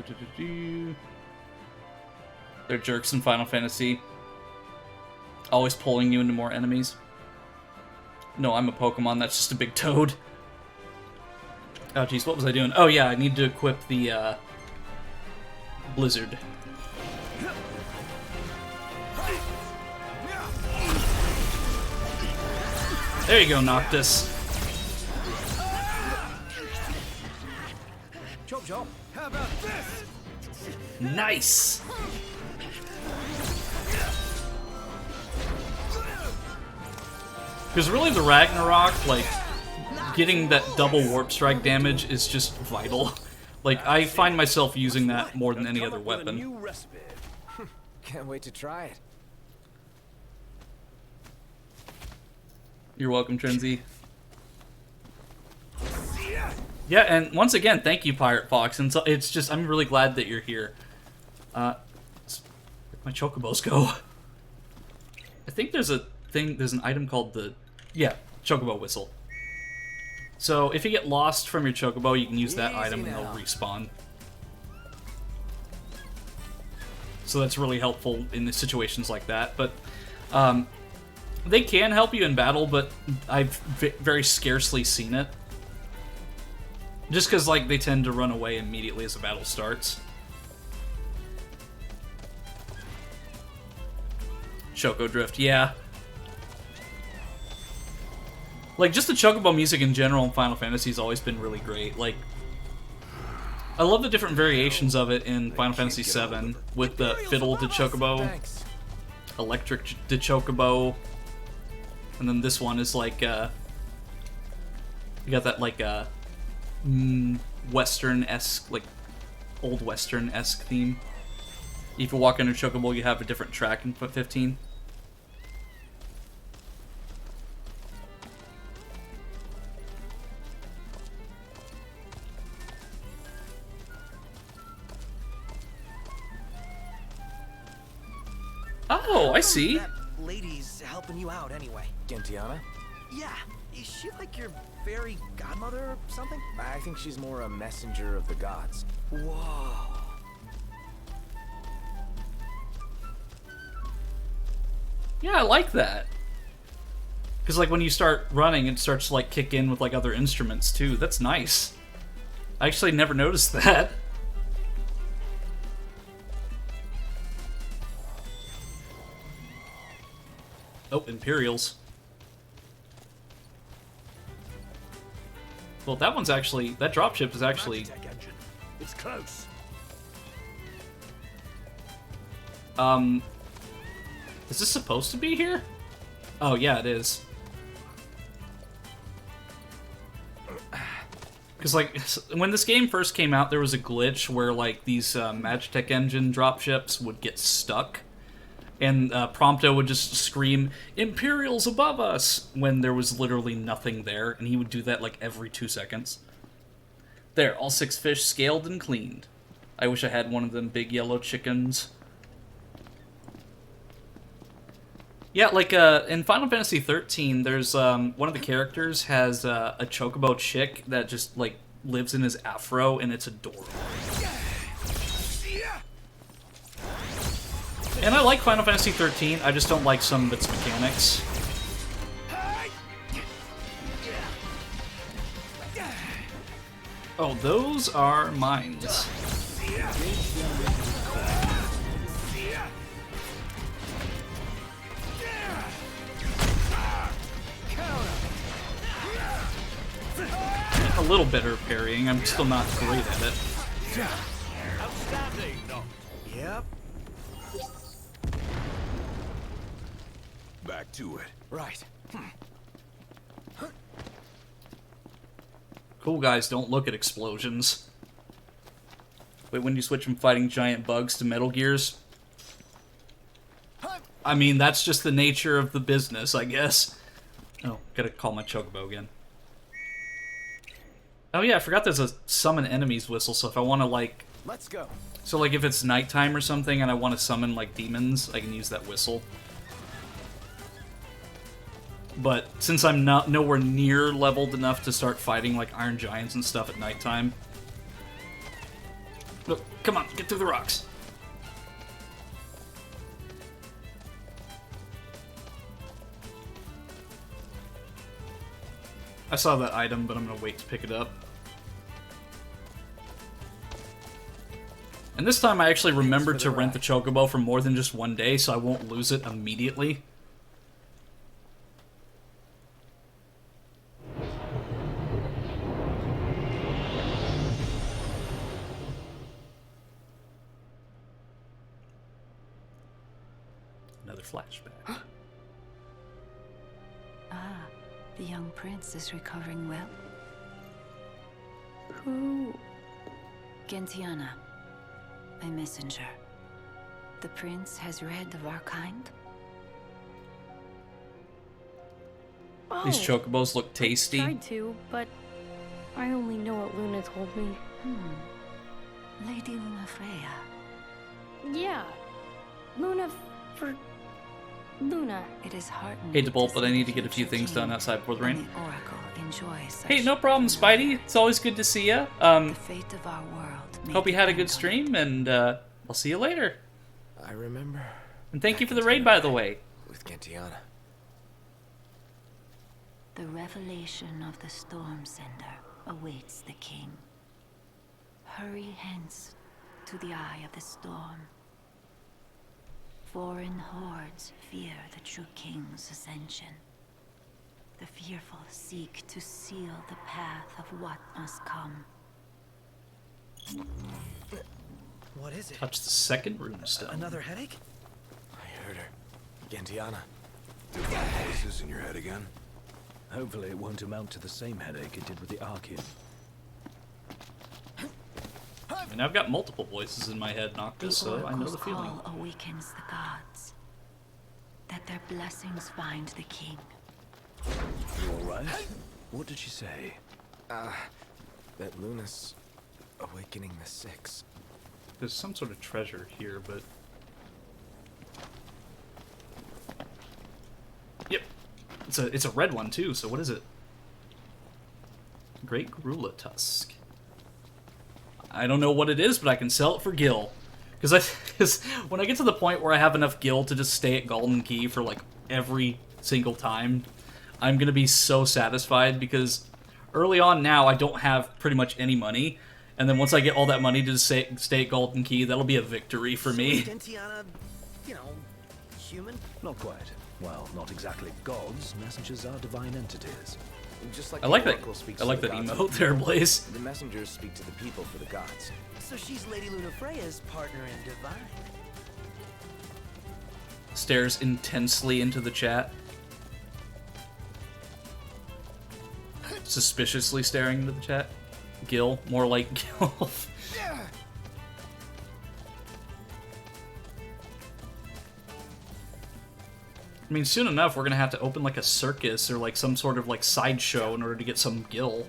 S1: They're jerks in Final Fantasy. Always pulling you into more enemies. No, I'm a Pokemon, that's just a big toad. Oh jeez, what was I doing? Oh yeah, I need to equip the Blizzard. There you go, Noctis.
S2: Chop chop. How about this?
S1: Nice. Because really the Ragnarok, like, getting that double warp strike damage is just vital. Like, I find myself using that more than any other weapon.
S2: Can't wait to try it.
S1: You're welcome, Trenzy. Yeah, and once again, thank you, Pirate Fox. And so it's just, I'm really glad that you're here. Where'd my Chocobos go? I think there's a thing, there's an item called the, yeah, Chocobo Whistle. So if you get lost from your Chocobo, you can use that item and it'll respawn. So that's really helpful in the situations like that. But they can help you in battle, but I've very scarcely seen it. Just because, like, they tend to run away immediately as the battle starts. Choco Drift, yeah. Like, just the Chocobo music in general in Final Fantasy has always been really great. Like, I love the different variations of it in Final Fantasy VII with the Fiddle de Chocobo, Electric de Chocobo, and then this one is like, you got that, like, Western-esque, like, old Western-esque theme. If you walk under Chocobo, you have a different track in 15. Oh, I see.
S11: That lady's helping you out anyway.
S7: Gentiana?
S11: Yeah. Is she like your fairy godmother or something?
S7: I think she's more a messenger of the gods.
S11: Whoa.
S1: Yeah, I like that. Because, like, when you start running, it starts to, like, kick in with, like, other instruments, too. That's nice. I actually never noticed that. Oh, Imperials. Well, that one's actually... That dropship is actually...
S17: It's close.
S1: Is this supposed to be here? Oh, yeah, it is. Because, like, when this game first came out, there was a glitch where, like, these Magitech engine dropships would get stuck. And Prompto would just scream, "Imperials above us!" when there was literally nothing there, and he would do that like every 2 seconds. There, all 6 fish scaled and cleaned. I wish I had one of them big yellow chickens. Yeah, like in Final Fantasy 13, there's one of the characters has a Chocobo chick that just like lives in his afro, and it's adorable. And I like Final Fantasy 13, I just don't like some of its mechanics. Oh, those are mines. A little better parrying, I'm still not great at it.
S7: Outstanding.
S11: Yep.
S5: Back to it.
S11: Right.
S1: Cool guys don't look at explosions. Wait, when do you switch from fighting giant bugs to Metal Gears? I mean, that's just the nature of the business, I guess. Oh, gotta call my Chocobo again. Oh yeah, I forgot there's a summon enemies whistle, so if I want to, like...
S7: Let's go.
S1: So, like, if it's nighttime or something and I want to summon, like, demons, I can use that whistle. But since I'm not nowhere near leveled enough to start fighting, like, Iron Giants and stuff at nighttime... Look, come on, get through the rocks. I saw that item, but I'm gonna wait to pick it up. And this time I actually remembered to rent the Chocobo for more than just one day, so I won't lose it immediately. Another flashback.
S14: Ah, the young prince is recovering well.
S8: Who?
S14: Gentiana, a messenger. The prince has read of our kind.
S1: These Chocobos look tasty.
S8: I tried to, but I only know what Luna told me.
S14: Lady Lunafreya.
S8: Yeah. For Luna.
S14: It is heartening.
S1: Hate to bolt, but I need to get a few things done outside before the rain.
S14: The Oracle enjoys
S1: Hey, no problem, Spidey. It's always good to see you.
S14: the fate of our world.
S1: Hope you had a good stream, and I'll see you later.
S7: I remember.
S1: And thank you for the raid, by the way.
S7: With Gentiana.
S14: The revelation of the Storm Sender awaits the king. Hurry hence to the eye of the storm. Foreign hordes fear the true king's ascension. The fearful seek to seal the path of what must come.
S11: What is it?
S1: Touch the second runestone.
S11: Another headache?
S7: I heard her. Gentiana.
S5: Voices in your head again?
S15: Hopefully it won't amount to the same headache it did with the Archean.
S1: I mean, I've got multiple voices in my head, Noctis, so I know the feeling.
S14: Call awakens the gods, that their blessings find the king.
S15: You alright? What did she say?
S7: That Luna's awakening the Six.
S1: There's some sort of treasure here, but... Yep. It's a red one, too, so what is it? Great Garula Tusk. I don't know what it is, but I can sell it for Gil. Because when I get to the point where I have enough Gil to just stay at Golden Key for, like, every single time, I'm going to be so satisfied, because early on now, I don't have pretty much any money, and then once I get all that money to stay at Golden Key, that'll be a victory for me.
S11: Is Gentiana, you know, human?
S15: Not quite. Well, not exactly gods. Messengers are divine entities.
S7: Just like
S1: I like
S7: the
S1: that.
S7: Oracle speaks
S1: I
S7: to
S1: like
S7: the
S1: that
S7: gods of
S1: emote
S7: the
S1: there,
S7: people.
S1: Blaze.
S7: The messengers speak to the people for the gods.
S11: So she's Lady Lunafreya's partner in divine.
S1: Stares intensely into the chat. Suspiciously staring into the chat. Gil, more like Gil. I mean, soon enough, we're gonna have to open like a circus or like some sort of like sideshow in order to get some Gil.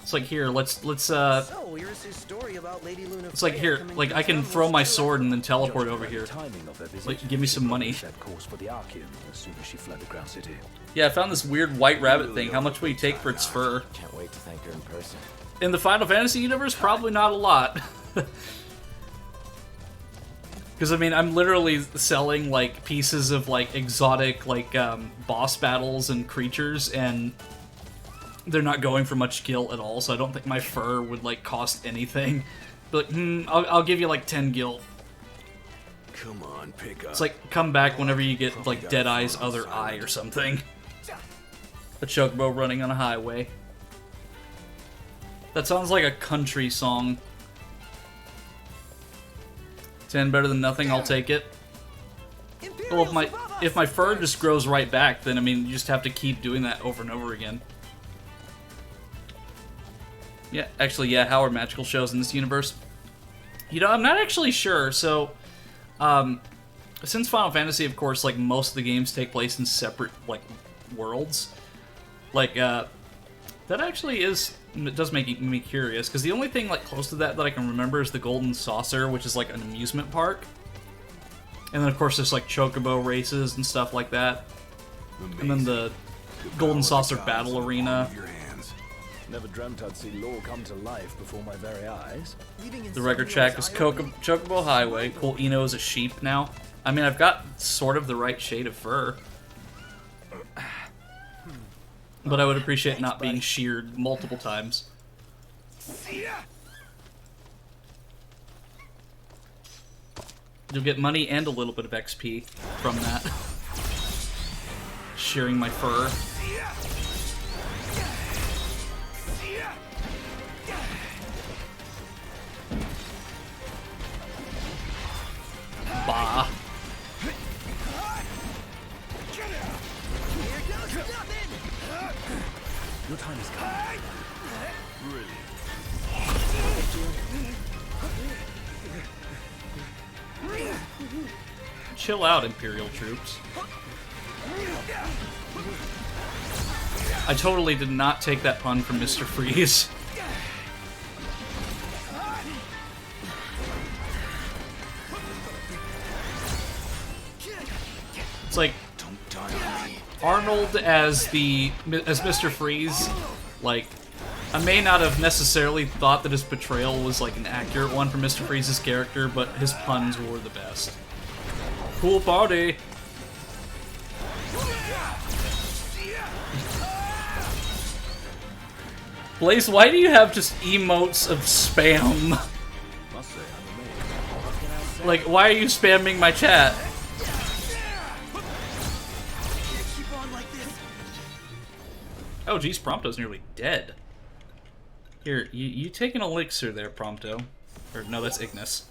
S1: It's like here, let's
S11: So, here's his story about Lady Lunafreya.
S1: It's like here,
S11: coming
S1: like
S11: to
S1: I can
S11: town
S1: throw
S11: with
S1: my
S11: Stella.
S1: sword and then teleport over here.
S15: Timing of their visit.
S1: Like, give me some money.
S15: Set course for the Archean as soon as she fled the Crown City.
S1: Yeah, I found this weird white rabbit thing. How much will you take for its fur?
S7: Can't wait to thank her in person.
S1: In the Final Fantasy universe, probably not a lot. Because, I mean, I'm literally selling, like, pieces of, like, exotic, like, boss battles and creatures, and they're not going for much gil at all, so I don't think my fur would, like, cost anything. But, I'll give you, like, 10 gil.
S5: Come on, pick up.
S1: It's like, come back whenever you get, like, Deadeye's other eye or something. A chocobo running on a highway. That sounds like a country song. 10 better than nothing, I'll take it. Well, if my fur just grows right back, then, I mean, you just have to keep doing that over and over again. Yeah, actually, yeah, how are magical shows in this universe? You know, I'm not actually sure, so... since Final Fantasy, of course, like, most of the games take place in separate, like, worlds, like, that actually is... It does make me curious, because the only thing, like, close to that I can remember is the Golden Saucer, which is, like, an amusement park. And then, of course, there's, like, chocobo races and stuff like that. And then the Golden Saucer Battle Arena.
S15: Never dreamt I'd see lore come to life before my very eyes.
S1: The record track is Chocobo Highway. Cool, Eno is a sheep now. I mean, I've got sort of the right shade of fur. But I would appreciate not being sheared multiple times. You'll get money and a little bit of XP from that. Shearing my fur. Bah.
S15: Your time is coming.
S1: Chill out, Imperial troops. I totally did not take that pun from Mr. Freeze. It's like Arnold as Mr. Freeze. Like, I may not have necessarily thought that his portrayal was like an accurate one for Mr. Freeze's character, but his puns were the best. pool party. Blaze, why do you have just emotes of spam? Like, why are you spamming my chat? Oh, geez, Prompto's nearly dead. Here, you take an elixir there, Prompto. Or, no, that's Ignis.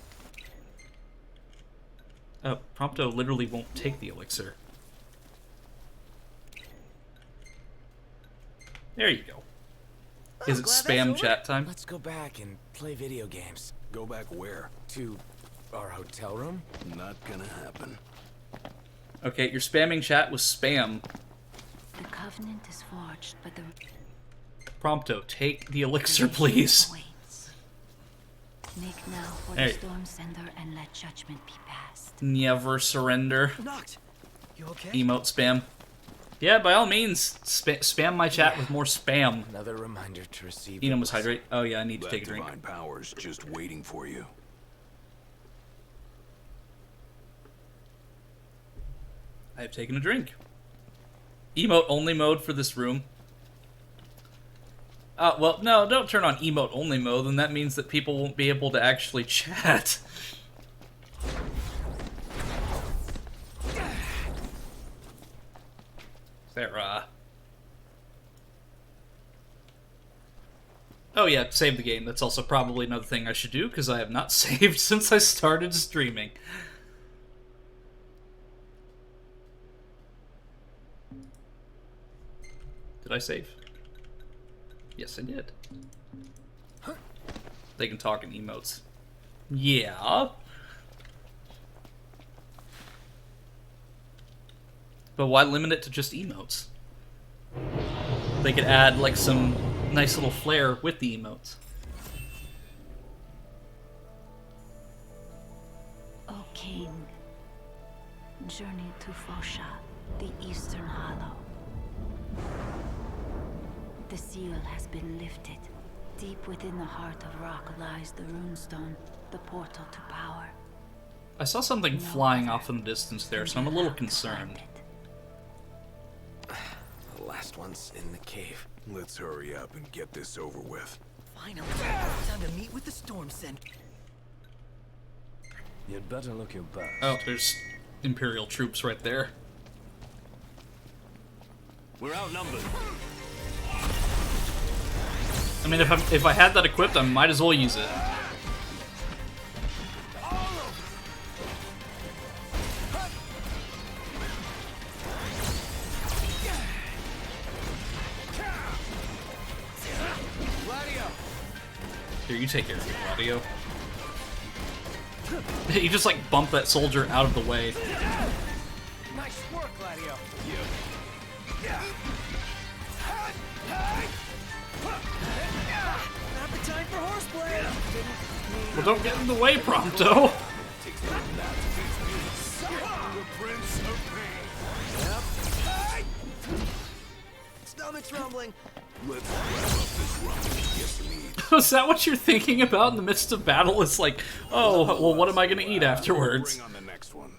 S1: Prompto literally won't take the elixir. There you go. Is it spam chat time?
S7: Let's go back and play video games.
S5: Go back where?
S7: To our hotel room?
S5: Not gonna happen.
S1: Okay, you're spamming chat with spam.
S14: The covenant is forged, but the
S1: Prompto, take the elixir, please.
S14: make now for
S1: Hey.
S14: the storm sender and let judgment be passed.
S1: Never surrender.
S11: Noct, you okay?
S1: Emote spam. Yeah, by all means, spam my chat with more spam.
S7: Another reminder to receive.
S1: Enum was hydrate. Oh yeah, I need to
S5: That
S1: take a drink.
S5: divine power's just waiting for you.
S1: I have taken a drink. Emote only mode for this room. Well, no, don't turn on emote only mode, then that means that people won't be able to actually chat. Sarah. Oh yeah, save the game. That's also probably another thing I should do, because I have not saved since I started streaming. Did I save? Yes, I did. They can talk in emotes. Yeah. But why limit it to just emotes? They could add, like, some nice little flair with the emotes.
S14: O King, journey to Fosha, the Eastern Hollow. The seal has been lifted. Deep within the heart of rock lies the runestone, the portal to power.
S1: I saw something flying off in the distance there, so I'm a little concerned.
S7: The last one's in the cave.
S5: Let's hurry up and get this over with.
S11: Finally, time to meet with the storm sender.
S15: You'd better look your best.
S1: Oh, there's Imperial troops right there.
S17: We're outnumbered.
S1: I mean, if I had that equipped, I might as well use it. Here, you take care of it, Gladio. You just, like, bump that soldier out of the way.
S7: Nice work, Gladio.
S11: Appetite for horseplay.
S1: Well, don't get in the way, Prompto!
S11: Stomach's rumbling.
S5: Let's wrap up this run and get some eat.
S1: Is that what you're thinking about in the midst of battle? It's like, oh, well, what am I gonna eat afterwards?
S5: Bring on the next one.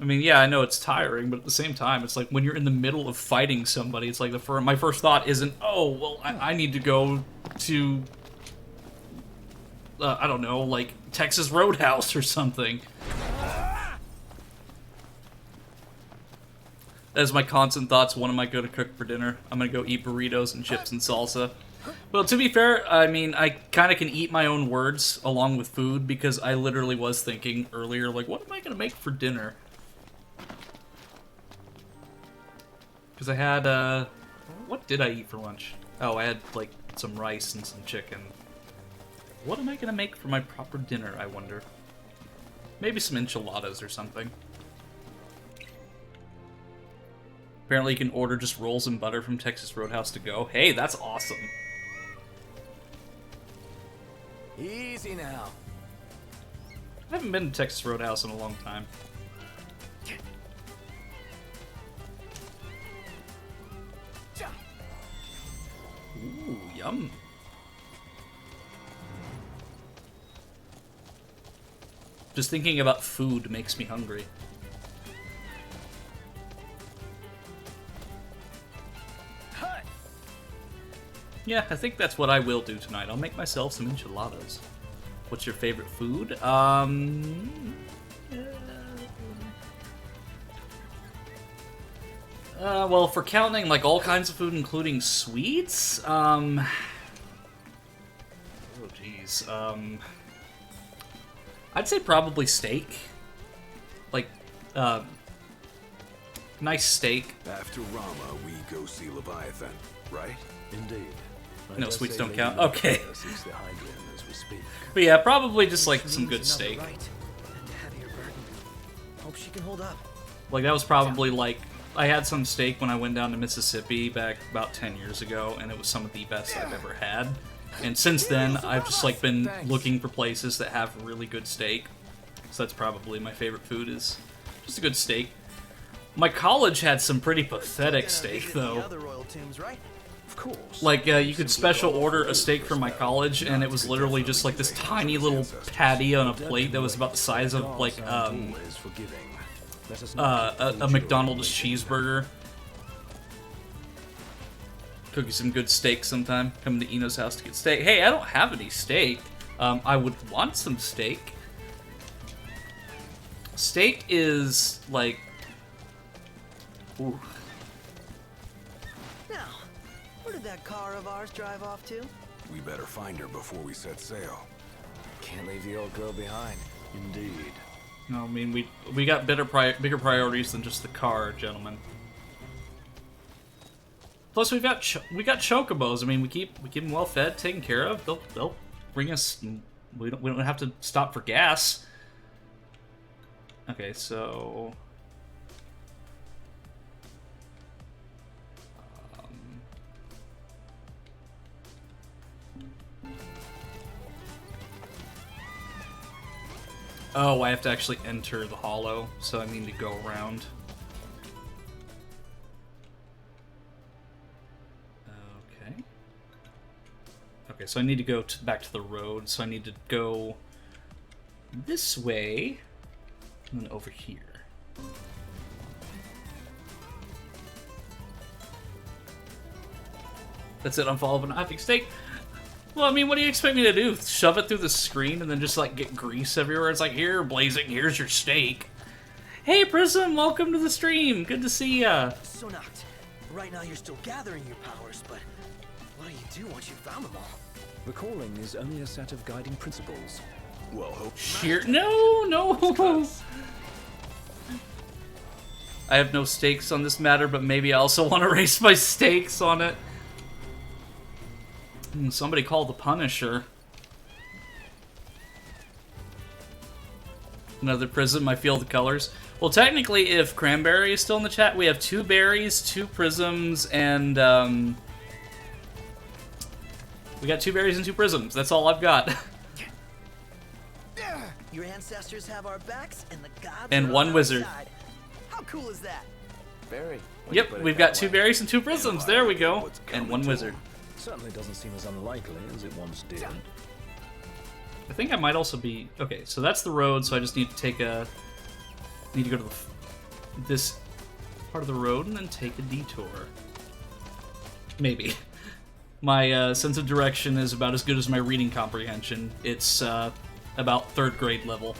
S1: I mean, yeah, I know it's tiring, but at the same time, it's like when you're in the middle of fighting somebody, it's like my first thought isn't, oh, well, I need to go to, I don't know, like Texas Roadhouse or something. As my constant thoughts, what am I going to cook for dinner? I'm going to go eat burritos and chips and salsa. Well, to be fair, I mean, I kind of can eat my own words along with food, because I literally was thinking earlier, like, what am I going to make for dinner? Because I had, what did I eat for lunch? Oh, I had, like, some rice and some chicken. What am I going to make for my proper dinner, I wonder? Maybe some enchiladas or something. Apparently you can order just rolls and butter from Texas Roadhouse to go. Hey, that's awesome.
S7: Easy now.
S1: I haven't been to Texas Roadhouse in a long time. Ooh, yum. Just thinking about food makes me hungry. Yeah, I think that's what I will do tonight. I'll make myself some enchiladas. What's your favorite food? Well, for counting, like, all kinds of food, including sweets, oh, jeez, I'd say probably steak. Like, nice steak.
S5: After Rama, we go see Leviathan, right?
S15: Indeed.
S1: No, sweets don't count. Okay. But yeah, probably just, like, some good steak.
S11: Hope she can hold up.
S1: Like, that was probably, like, I had some steak when I went down to Mississippi back about 10 years ago, and it was some of the best I've ever had. And since then, I've just, like, been looking for places that have really good steak. So that's probably my favorite food, is just a good steak. My college had some pretty pathetic steak, though.
S11: Of course.
S1: Like, you could special order a steak from my college, and it was literally just, like, this tiny little patty on a plate that was about the size of, like, a McDonald's cheeseburger. Cook you some good steak sometime. Come to Eno's house to get steak. Hey, I don't have any steak. I would want some steak. Steak is, like... Ooh.
S11: Now, where did that car of ours drive off to?
S5: We better find her before we set sail.
S11: Can't leave the old girl behind.
S15: Indeed.
S1: No, I mean, we got bigger priorities than just the car, gentlemen. Plus, we got chocobos. I mean, we keep them well fed, taken care of. They'll bring us. We don't have to stop for gas. Okay, so. Oh, I have to actually enter the hollow, so I need to go around. Okay. Okay, so I need to go back to the road, so I need to go this way, and then over here. That's it, unfollow an epic steak. Well, I mean, what do you expect me to do? Shove it through the screen and then just, like, get grease everywhere? It's like, here, Blazing, here's your steak. Hey, Prism, welcome to the stream. Good to see ya.
S11: So knocked. Right now you're still gathering your powers, but what do you do once you've found them all?
S15: Recalling is only a set of guiding principles.
S5: Well, hope...
S1: Here, no! I have no stakes on this matter, but maybe I also want to raise my stakes on it. Somebody call the Punisher. Another Prism, I feel the colors. Well, technically, if Cranberry is still in the chat, we have 2 berries, 2 prisms, and, we got 2 berries and 2 prisms. That's all I've got.
S11: Your ancestors have our backs, and the gods
S1: and
S11: are
S1: 1
S11: on our
S1: wizard.
S11: side. How cool is that?
S7: Very.
S1: Yep, we've got 2 berries and 2 prisms. There we go. And 1 wizard.
S15: Certainly doesn't seem as unlikely as it once did.
S1: I think I might also be... Okay, so that's the road, so I just need to take a... Need to go to this part of the road and then take a detour. Maybe. My sense of direction is about as good as my reading comprehension. It's about 3rd grade level.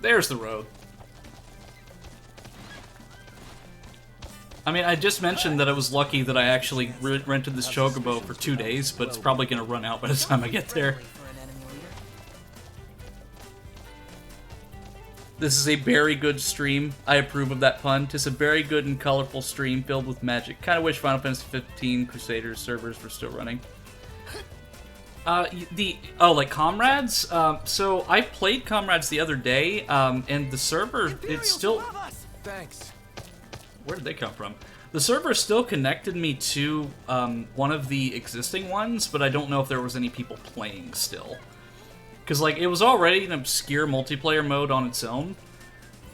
S1: There's the road. I mean, I just mentioned that I was lucky that I actually rented this Chocobo for 2 days, but it's probably going to run out by the time I get there. This is a very good stream. I approve of that pun. Tis a very good and colorful stream filled with magic. Kind of wish Final Fantasy 15 Crusaders servers were still running. Like Comrades? So I played Comrades the other day, and the server, it's still...
S7: Thanks.
S1: Where did they come from? The server still connected me to one of the existing ones, but I don't know if there was any people playing still. Because, like, it was already an obscure multiplayer mode on its own,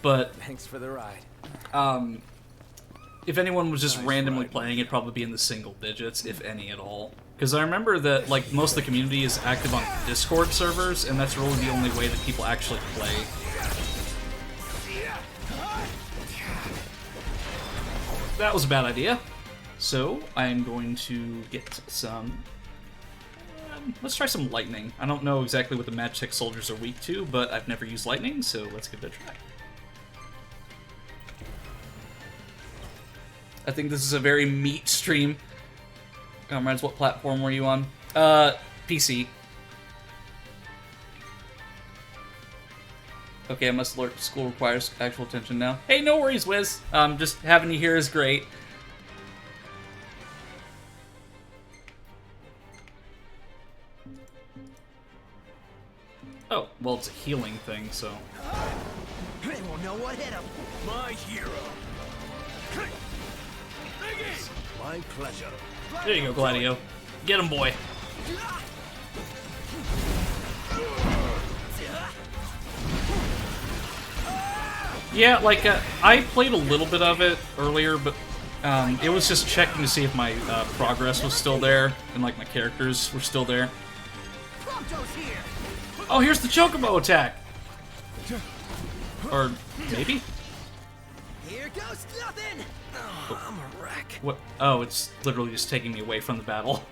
S1: but...
S7: Thanks for the ride.
S1: If anyone was just randomly playing, it'd probably be in the single digits, if any at all. Because I remember that like most of the community is active on Discord servers, and that's really the only way that people actually play. That was a bad idea. So I am going to get some. Let's try some lightning. I don't know exactly what the Magitech soldiers are weak to, but I've never used lightning, so let's give it a try. I think this is a very meat stream. Comrades, what platform were you on? PC. Okay, I must alert. School requires actual attention now. Hey, no worries, Wiz. Just having you here is great. Oh, well, it's a healing thing, so.
S6: They won't know what hit him. My hero. My pleasure.
S1: There you go, Gladio. Get him, boy. Yeah, like, I played a little bit of it earlier, but it was just checking to see if my progress was still there, and, like, my characters were still there. Oh, here's the Chocobo attack! Or, maybe?
S11: Here goes nothing! Oh, I'm a wreck.
S1: What? Oh, it's literally just taking me away from the battle.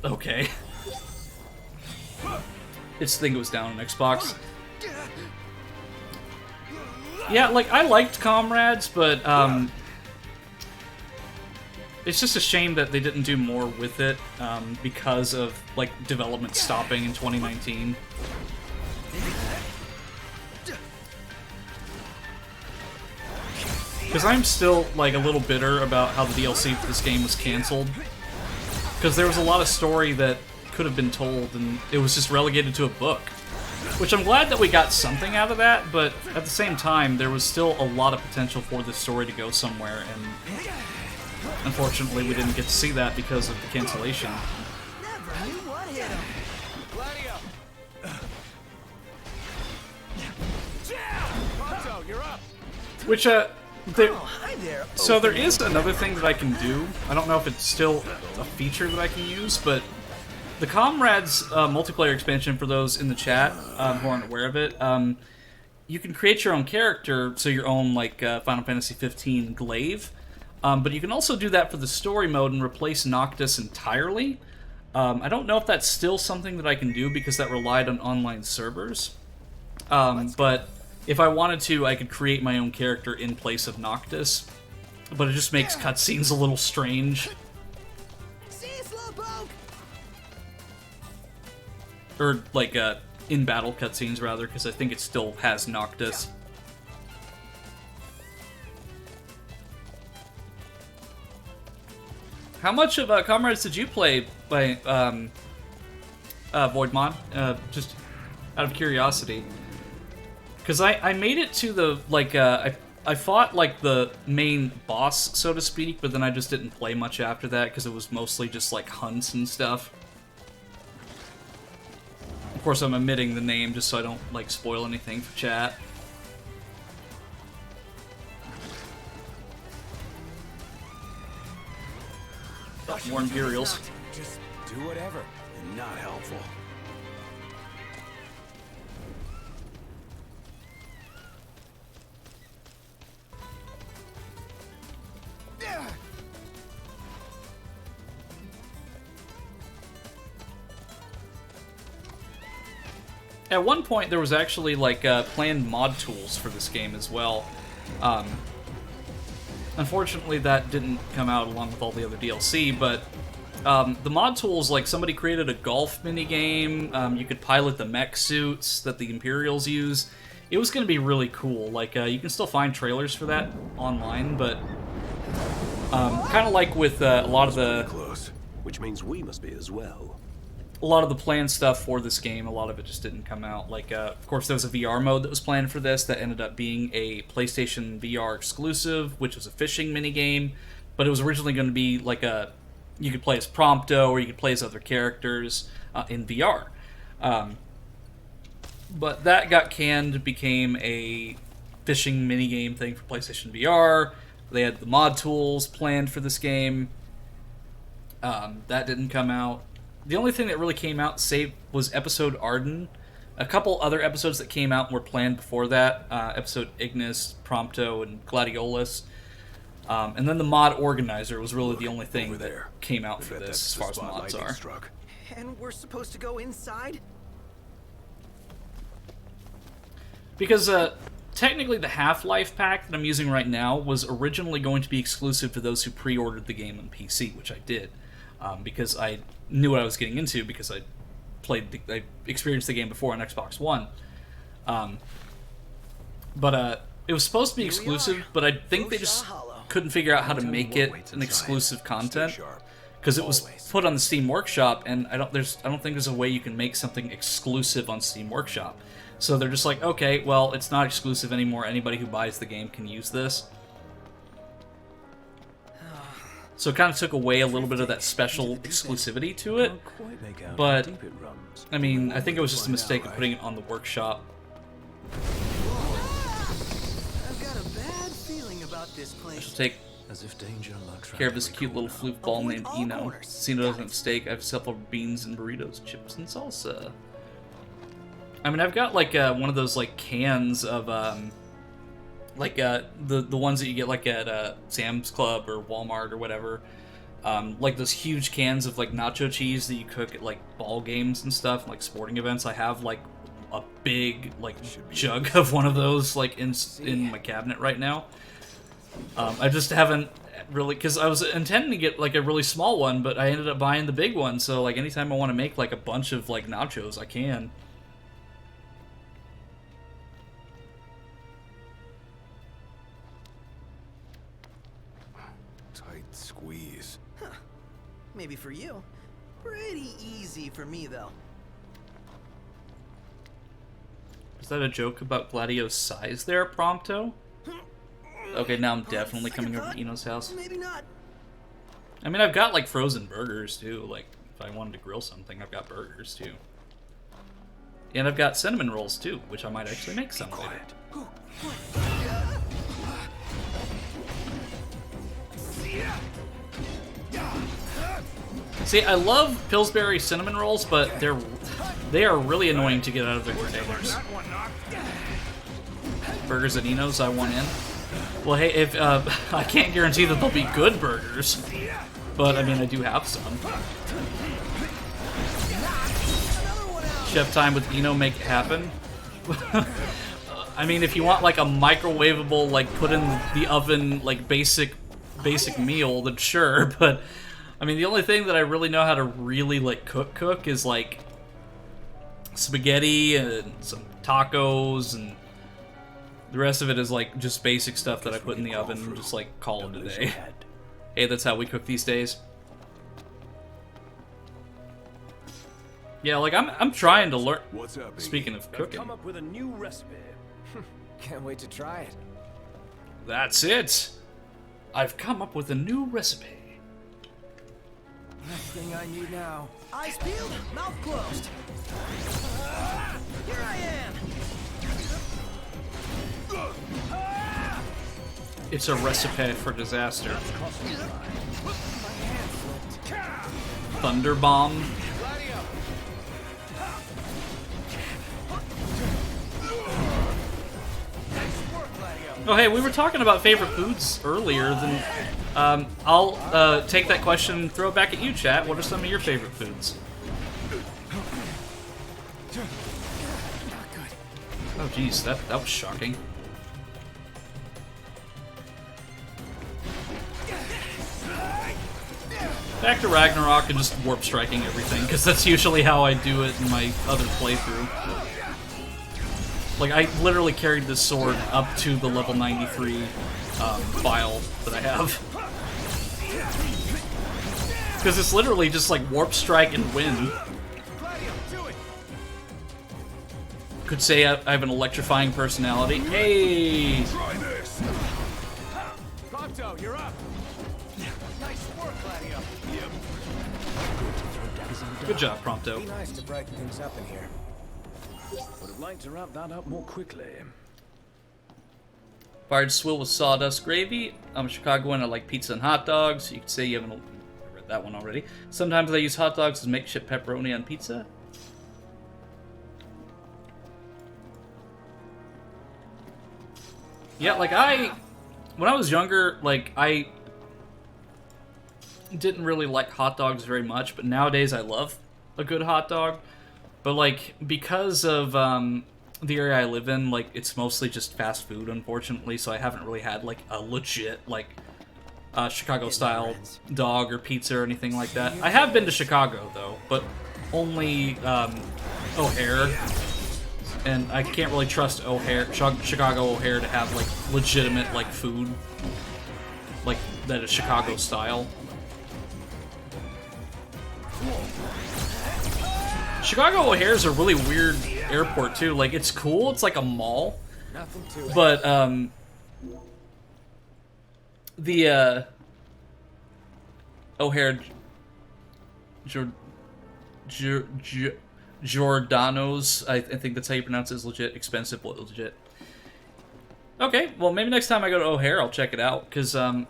S1: Okay. Its thing goes down on Xbox. Yeah, like, I liked Comrades, but, it's just a shame that they didn't do more with it, because of, like, development stopping in 2019. Because I'm still, like, a little bitter about how the DLC for this game was cancelled. Because there was a lot of story that could have been told, and it was just relegated to a book. Which I'm glad that we got something out of that, but at the same time, there was still a lot of potential for this story to go somewhere, and unfortunately we didn't get to see that because of the cancellation. Which, so there is another thing that I can do. I don't know if it's still a feature that I can use, but the Comrades multiplayer expansion, for those in the chat who aren't aware of it, you can create your own character, so your own, like, Final Fantasy 15 glaive, but you can also do that for the story mode and replace Noctis entirely. I don't know if that's still something that I can do because that relied on online servers, but if I wanted to, I could create my own character in place of Noctis, but it just makes cutscenes a little strange. Or, like, in-battle cutscenes, rather, because I think it still has Noctis. How much of Comrades did you play by Voidmon? Just out of curiosity. Because I made it to the, like, I fought, like, the main boss, so to speak, but then I just didn't play much after that, because it was mostly just, like, hunts and stuff. Of course, I'm omitting the name just so I don't, like, spoil anything for chat. Oh, more Imperials.
S3: Just do whatever. And not helpful.
S1: At one point, there was actually, like, planned mod tools for this game as well. Unfortunately, that didn't come out along with all the other DLC, but the mod tools, like, somebody created a golf minigame, you could pilot the mech suits that the Imperials use. It was going to be really cool. Like, you can still find trailers for that online, but kind of like with a lot of the...
S20: Close, which means we must be as well.
S1: A lot of the planned stuff for this game, a lot of it just didn't come out. Like, of course, there was a VR mode that was planned for this that ended up being a PlayStation VR exclusive, which was a fishing minigame, but it was originally going to be like a... You could play as Prompto, or you could play as other characters in VR. But that got canned, became a fishing minigame thing for PlayStation VR. They had the mod tools planned for this game. That didn't come out. The only thing that really came out was episode Arden. A couple other episodes that came out and were planned before that. Episode Ignis, Prompto, and Gladiolus. And then the mod Organizer was really the only thing that came out for this, as far as mods are.
S11: And we're supposed to go inside?
S1: Because technically the Half-Life pack that I'm using right now was originally going to be exclusive to those who pre-ordered the game on PC, which I did. Because I knew what I was getting into, because I experienced the game before on Xbox One. But it was supposed to be exclusive, but I think they just couldn't figure out how to make it an exclusive content, because it was put on the Steam Workshop, and I don't think there's a way you can make something exclusive on Steam Workshop. So they're just like, okay, well, it's not exclusive anymore. Anybody who buys the game can use this. So it kind of took away a little bit of that special exclusivity to it. But, I mean, I think it was just a mistake of putting it on the Workshop.
S11: I've got a bad feeling about this place.
S1: I should take care of this cute little flute ball named Eno. Cena doesn't have steak. I have several beans and burritos, chips, and salsa. I mean, I've got like one of those like cans of like the ones that you get like at Sam's Club or Walmart or whatever. Like those huge cans of like nacho cheese that you cook at like ball games and stuff, like sporting events. I have like a big like jug of one of those like in my cabinet right now. I just haven't really, because I was intending to get like a really small one, but I ended up buying the big one. So like anytime I want to make like a bunch of like nachos, I can.
S5: Tight squeeze.
S11: Huh. Maybe for you. Pretty easy for me, though.
S1: Is that a joke about Gladio's size there, Prompto? Okay, now I'm definitely coming over to Eno's house.
S11: Maybe not.
S1: I mean, I've got like frozen burgers too. Like, if I wanted to grill something, I've got burgers too. And I've got cinnamon rolls too, which I might actually make some later. See, I love Pillsbury cinnamon rolls, but they are really annoying to get out of their containers. Burgers at Eno's, I want in. Well, hey, if I can't guarantee that they'll be good burgers, but I mean, I do have some. Chef time with Eno, make it happen. I mean, if you want like a microwavable, like put in the oven, like basic meal, then sure. But I mean, the only thing that I really know how to really like cook is like spaghetti and some tacos, and the rest of it is like just basic stuff that I put in the oven and just like call it a day. Hey, that's how we cook these days. Yeah, like I'm trying to learn.
S5: What's up,
S1: speaking of cooking,
S12: Come up with a new recipe.
S2: Can't wait to try it.
S1: that's it. I've come up with a new recipe.
S2: Next thing I need now.
S11: Eyes peeled, mouth closed. Here I am.
S1: It's a recipe for disaster. Thunder bomb. Oh, hey, we were talking about favorite foods earlier. Then I'll take that question and throw it back at you, chat. What are some of your favorite foods? Oh, geez, that was shocking. Back to Ragnarok and just warp striking everything, because that's usually how I do it in my other playthrough. Like, I literally carried this sword up to the level 93 file that I have. Because it's literally just like warp strike and win. Could say I have an electrifying personality. Hey!
S2: Prompto, you're up. Nice work, Gladio.
S1: Good job, Prompto.
S2: Be nice to brighten things up in here.
S12: Would have liked to wrap that up more quickly.
S1: Fired swill with sawdust gravy. I'm a Chicagoan. I like pizza and hot dogs. You could say you have an. I read that one already. Sometimes I use hot dogs as makeshift pepperoni on pizza. Yeah, like when I was younger, like I didn't really like hot dogs very much, but nowadays I love a good hot dog. But like because of the area I live in, like it's mostly just fast food, unfortunately, so I haven't really had like a legit like Chicago style dog or pizza or anything like that. I have been to Chicago though, but only O'Hare. And I can't really trust Chicago O'Hare to have, like, legitimate, like, food. Like, that is Chicago style. Chicago O'Hare is a really weird airport, too. Like, it's cool. It's like a mall. But, the, O'Hare... Giordano's, I think that's how you pronounce it, is legit. Expensive, but legit. Okay, well, maybe next time I go to O'Hare, I'll check it out, because, I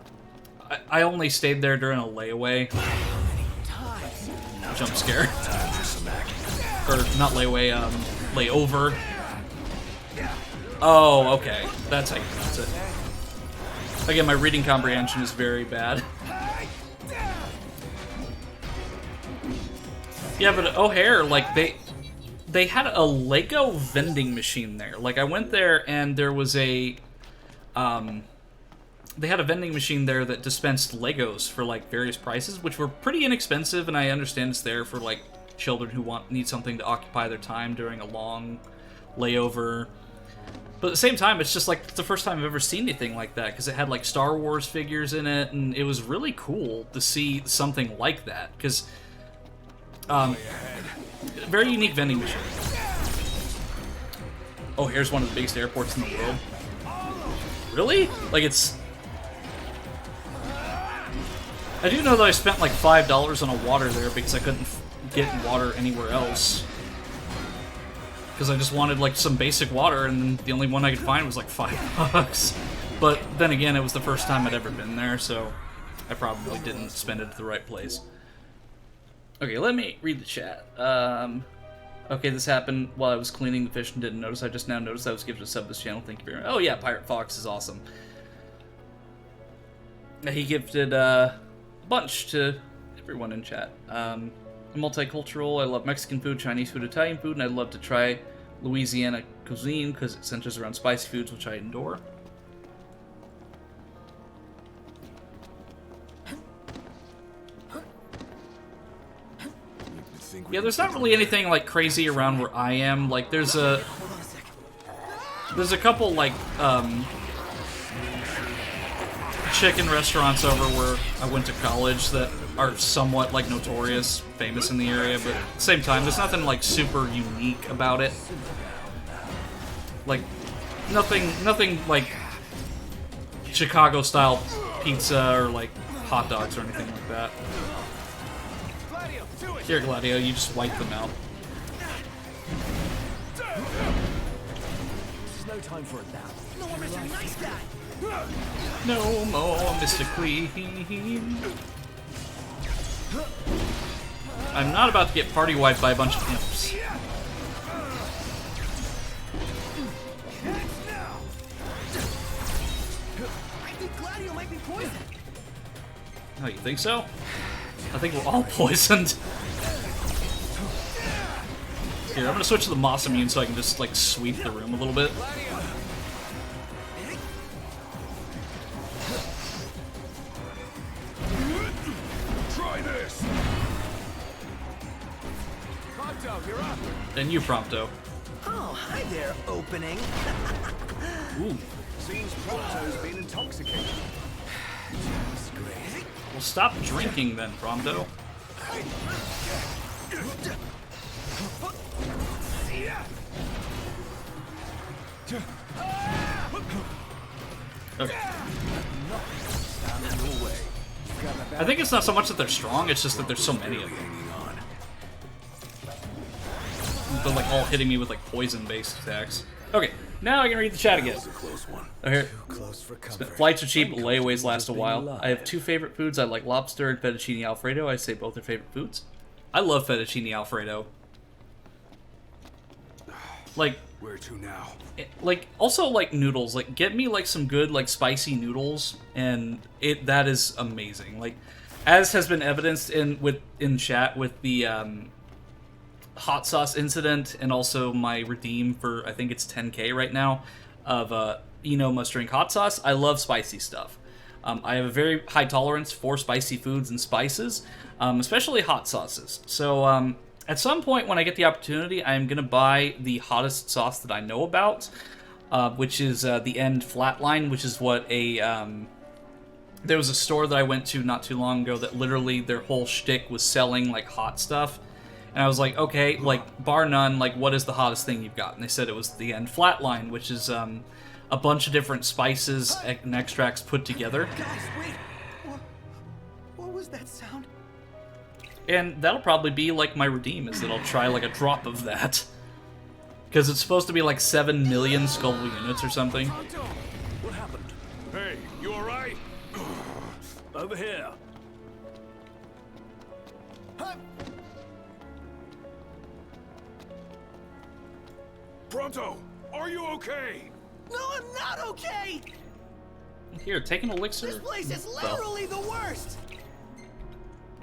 S1: only stayed there during a layaway. Jump scare. Or, not layaway, layover. Oh, okay. That's how you pronounce it. Again, my reading comprehension is very bad. Yeah, but O'Hare, like, they had a Lego vending machine there. Like, I went there and there was a, they had a vending machine there that dispensed Legos for, like, various prices, which were pretty inexpensive, and I understand it's there for, like, children who need something to occupy their time during a long layover. But at the same time, it's just, like, it's the first time I've ever seen anything like that, because it had, like, Star Wars figures in it, and it was really cool to see something like that, because... very unique vending machine. Oh, here's one of the biggest airports in the world. Really? Like, it's... I do know that I spent like $5 on a water there because I couldn't get water anywhere else. Because I just wanted like some basic water, and then the only one I could find was like $5. But then again, it was the first time I'd ever been there, so I probably didn't spend it at the right place. Okay, let me read the chat. Okay, this happened while I was cleaning the fish and didn't notice. I just now noticed I was gifted a sub to this channel. Thank you very much. Oh yeah, Pirate Fox is awesome. He gifted a bunch to everyone in chat. I'm multicultural. I love Mexican food, Chinese food, Italian food, and I'd love to try Louisiana cuisine because it centers around spicy foods, which I adore. Yeah, there's not really anything like crazy around where I am. Like, there's a couple like chicken restaurants over where I went to college that are somewhat like notorious, famous in the area, but at the same time, there's nothing like super unique about it. Like, nothing like Chicago style pizza or like hot dogs or anything like that. Here, Gladio, you just wipe them out.
S12: There's no time for a nap.
S11: No more Mr. Nice Guy!
S1: No more Mr. Clean. I'm not about to get party wiped by a bunch of imps.
S11: I think Gladio might be poisoned.
S1: Oh, you think so? I think we're all poisoned. Here, I'm gonna switch to the Moss Immune so I can just, like, sweep the room a little bit.
S3: Try this.
S12: Prompto, you're up.
S1: And you, Prompto.
S11: Oh, hi there, opening.
S1: Ooh.
S16: Seems Prompto's been intoxicated.
S1: Well, stop drinking then, Prompto. Okay. I think it's not so much that they're strong, it's just that there's so many of them. They're like all hitting me with like poison-based attacks. Okay, now I can read the chat again.
S5: That was a close one.
S1: Oh, here.
S11: Close for comfort.
S1: Flights are cheap, layaways last a while. I have 2 favorite foods. I like lobster and fettuccine alfredo. I say both are favorite foods. I love fettuccine alfredo. Like,
S5: where to now?
S1: Like, also like noodles. Like, get me like some good like spicy noodles, and that is amazing. Like, as has been evidenced in chat with the hot sauce incident, and also my redeem for I think it's 10K right now of Eno must drink hot sauce. I love spicy stuff. I have a very high tolerance for spicy foods and spices, especially hot sauces. So at some point when I get the opportunity, I'm going to buy the hottest sauce that I know about, which is the End Flatline, which is what there was a store that I went to not too long ago that literally their whole shtick was selling like hot stuff. And I was like, okay, like bar none, like what is the hottest thing you've got? And they said it was the End Flatline, which is a bunch of different spices and extracts put together.
S11: Guys, wait. What was that sound?
S1: And that'll probably be like my redeem, is that I'll try like a drop of that. Because it's supposed to be like 7 million Scoville units or something.
S20: What happened?
S17: Hey, you alright?
S20: Over here.
S3: Pronto, are you okay?
S11: No, I'm not okay!
S1: Here, take an elixir.
S11: This place is literally the worst!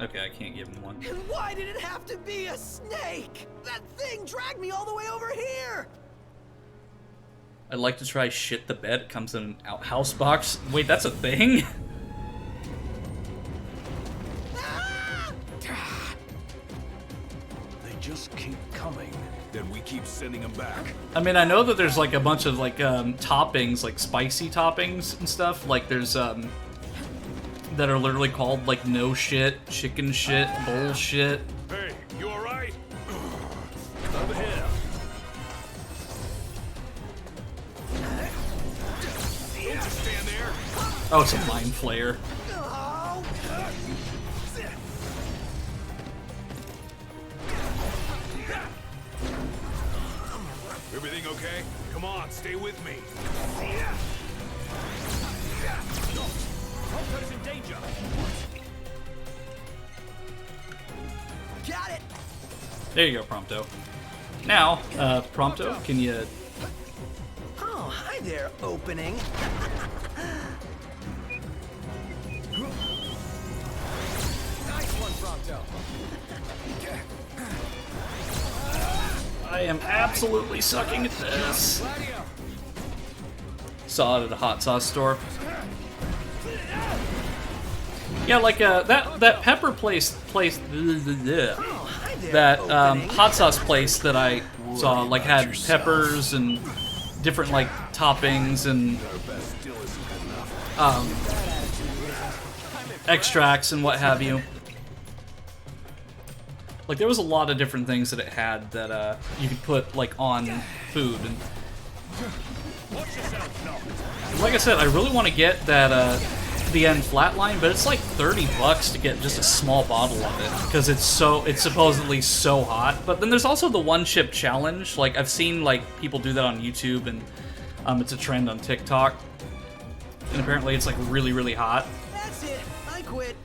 S1: Okay, I can't give him one.
S11: And why did it have to be a snake? That thing dragged me all the way over here!
S1: I'd like to try shit the bed. It comes in an outhouse box. Wait, that's a thing?
S20: They just keep coming.
S5: Then we keep sending them back.
S1: I mean, I know that there's like a bunch of like toppings, like spicy toppings and stuff. Like there's that are literally called like no shit, chicken shit, bullshit.
S17: Hey, you alright?
S20: Over here.
S3: Don't just stand there.
S1: Oh, it's a mind flayer.
S3: Everything okay? Come on, stay with me.
S17: Prompto's in danger.
S11: Got it!
S1: There you go, Prompto. Now, Prompto, can you...
S11: Oh, hi there, opening. Nice one, Prompto.
S1: I am absolutely sucking at this. Saw it at a hot sauce store. Yeah, like that pepper place that hot sauce place that I saw like had peppers and different like toppings and extracts and what have you. Like there was a lot of different things that it had that you could put like on food, and like I said, I really want to get that the End Flatline, but it's like $30 to get just a small bottle of it because it's supposedly so hot. But then there's also the one chip challenge. Like I've seen like people do that on YouTube, and it's a trend on TikTok, and apparently it's like really hot.
S11: That's it. I quit.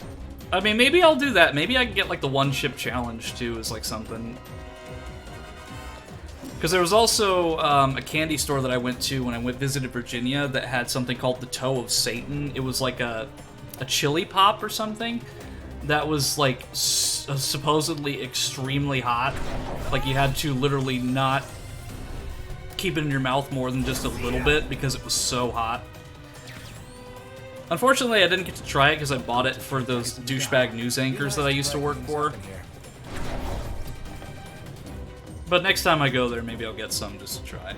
S1: I mean, maybe I'll do that. Maybe I can get like the one chip challenge too, as like something. Because there was also a candy store that I went to when I visited Virginia that had something called the Toe of Satan. It was like a chili pop or something that was like supposedly extremely hot. Like you had to literally not keep it in your mouth more than just a little bit because it was so hot. Unfortunately, I didn't get to try it because I bought it for those douchebag news anchors that I used to work for. But next time I go there, maybe I'll get some just to try.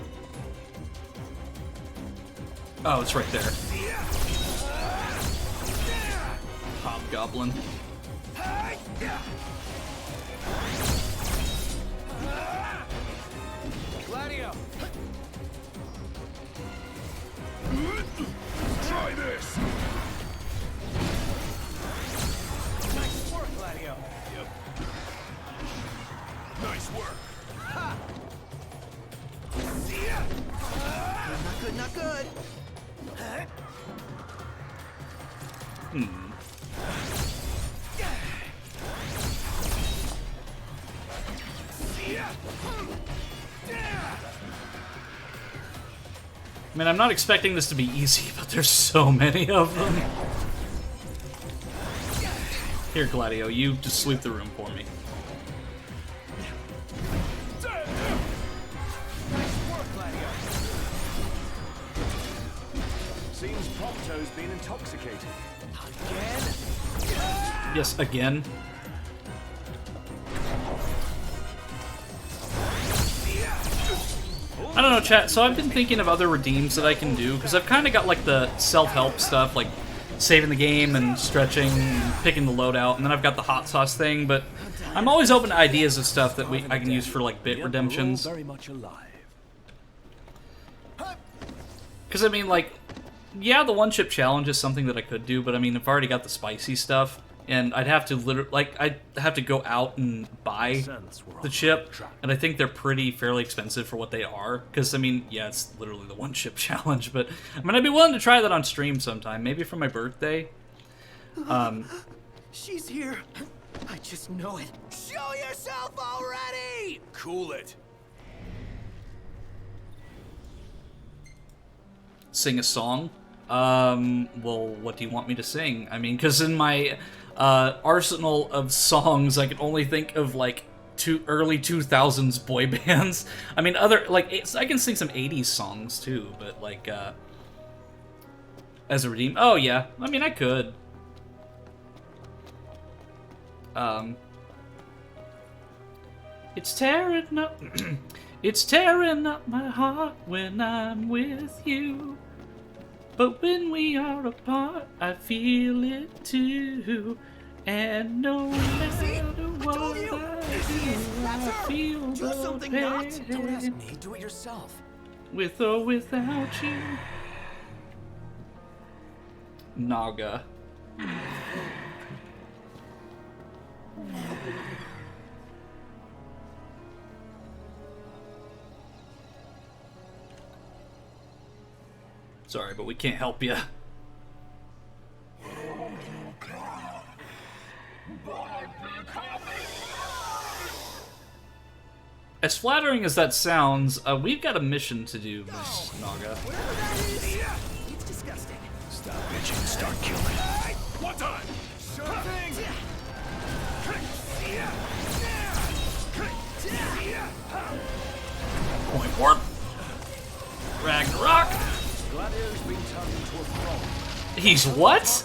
S1: Oh, it's right there. Hobgoblin.
S11: Gladio!
S3: Try this.
S11: Nice work, Gladio.
S3: Yep. Nice work.
S11: Ha! Not good, not good.
S1: I mean, I'm not expecting this to be easy, but there's so many of them. Here, Gladio, you just sweep the room for me.
S20: Seems Prompto's been intoxicated.
S11: Again?
S1: Yes, again. I don't know, chat, so I've been thinking of other redeems that I can do, because I've kind of got, like, the self-help stuff, like saving the game and stretching and picking the loadout, and then I've got the hot sauce thing, but I'm always open to ideas of stuff that I can use for, like, bit redemptions.
S20: Very much alive.
S1: Because, I mean, like, yeah, the one-chip challenge is something that I could do, but, I mean, I've already got the spicy stuff, and I'd have to literally, like, I'd have to go out and buy the chip, and I think they're fairly expensive for what they are, because, I mean, yeah, it's literally the one-chip challenge, but, I mean, I'd be willing to try that on stream sometime, maybe for my birthday.
S11: She's here. I just know it. Show yourself already!
S16: Cool it.
S1: Sing a song? Well, what do you want me to sing? I mean, because in my arsenal of songs, I can only think of, like, early 2000s boy bands. I mean, I can sing some 80s songs, too, but, like, as a redeem... Oh, yeah. I mean, I could. It's tearing up... It's tearing up my heart when I'm with you. But when we are apart, I feel it too. And no matter what I do, I feel
S11: do something
S1: the
S11: not.
S1: pain.
S11: Don't ask me. Do it yourself.
S1: With or without you. Naga. Sorry, but we can't help you. As flattering as that sounds, we've got a mission to do, Miss Naga.
S11: It's disgusting.
S16: Stop bitching, start killing. One time. Sure thing.
S1: Point warp. Ragnarok.
S20: Gladio's been turned into a frog.
S1: He's what?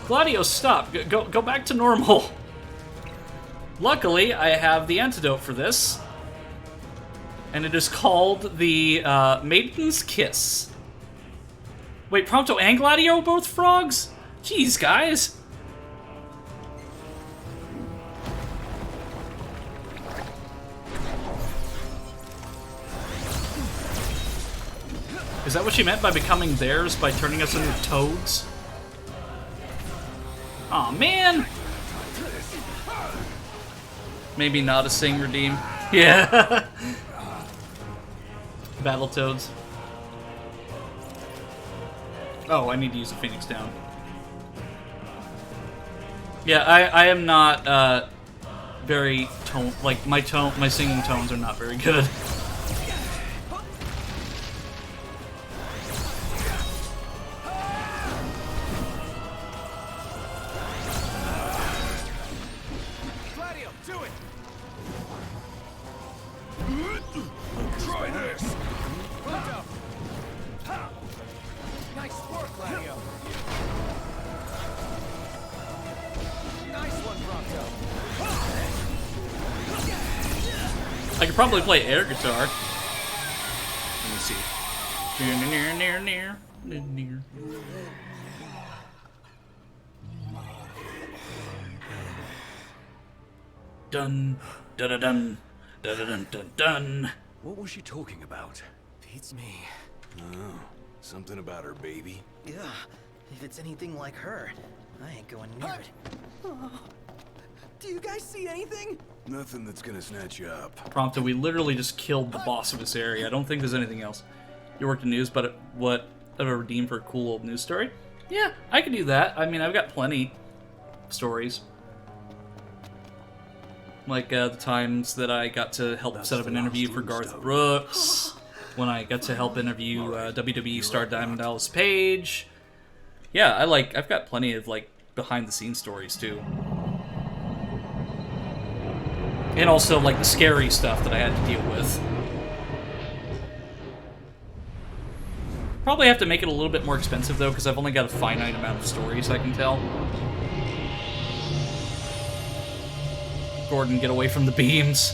S1: Gladio, stop. Go back to normal. Luckily, I have the antidote for this. And it is called the Maiden's Kiss. Wait, Prompto and Gladio both frogs? Jeez, guys. Is that what she meant by becoming theirs, by turning us into toads? Aw, man! Maybe not a sing redeem. Yeah. Battletoads. Oh, I need to use a Phoenix Down. Yeah, I am not very my singing tones are not very good.
S16: Try this.
S11: Nice work, Gladio. Nice one, Prompto.
S1: I could probably play air guitar. Let me see. Near. Dun, dun, dun, dun, dun, dun, dun, dun.
S20: What was she talking about?
S11: Beats me.
S5: Oh, something about her baby.
S11: Yeah, if it's anything like her, I ain't going near it. Do you guys see anything?
S5: Nothing that's gonna snatch you up.
S1: Prompto, we literally just killed the boss of this area. I don't think there's anything else. You worked in news, but what ever redeemed for a cool old news story? Yeah, I could do that. I mean, I've got plenty of stories. Like the times that I got to help set up an interview for Garth Brooks, when I got to help interview WWE star Diamond Dallas Page. Yeah, I've got plenty of like behind the scenes stories too. And also like the scary stuff that I had to deal with. Probably have to make it a little bit more expensive though, because I've only got a finite amount of stories I can tell. Gordon, get away from the beams.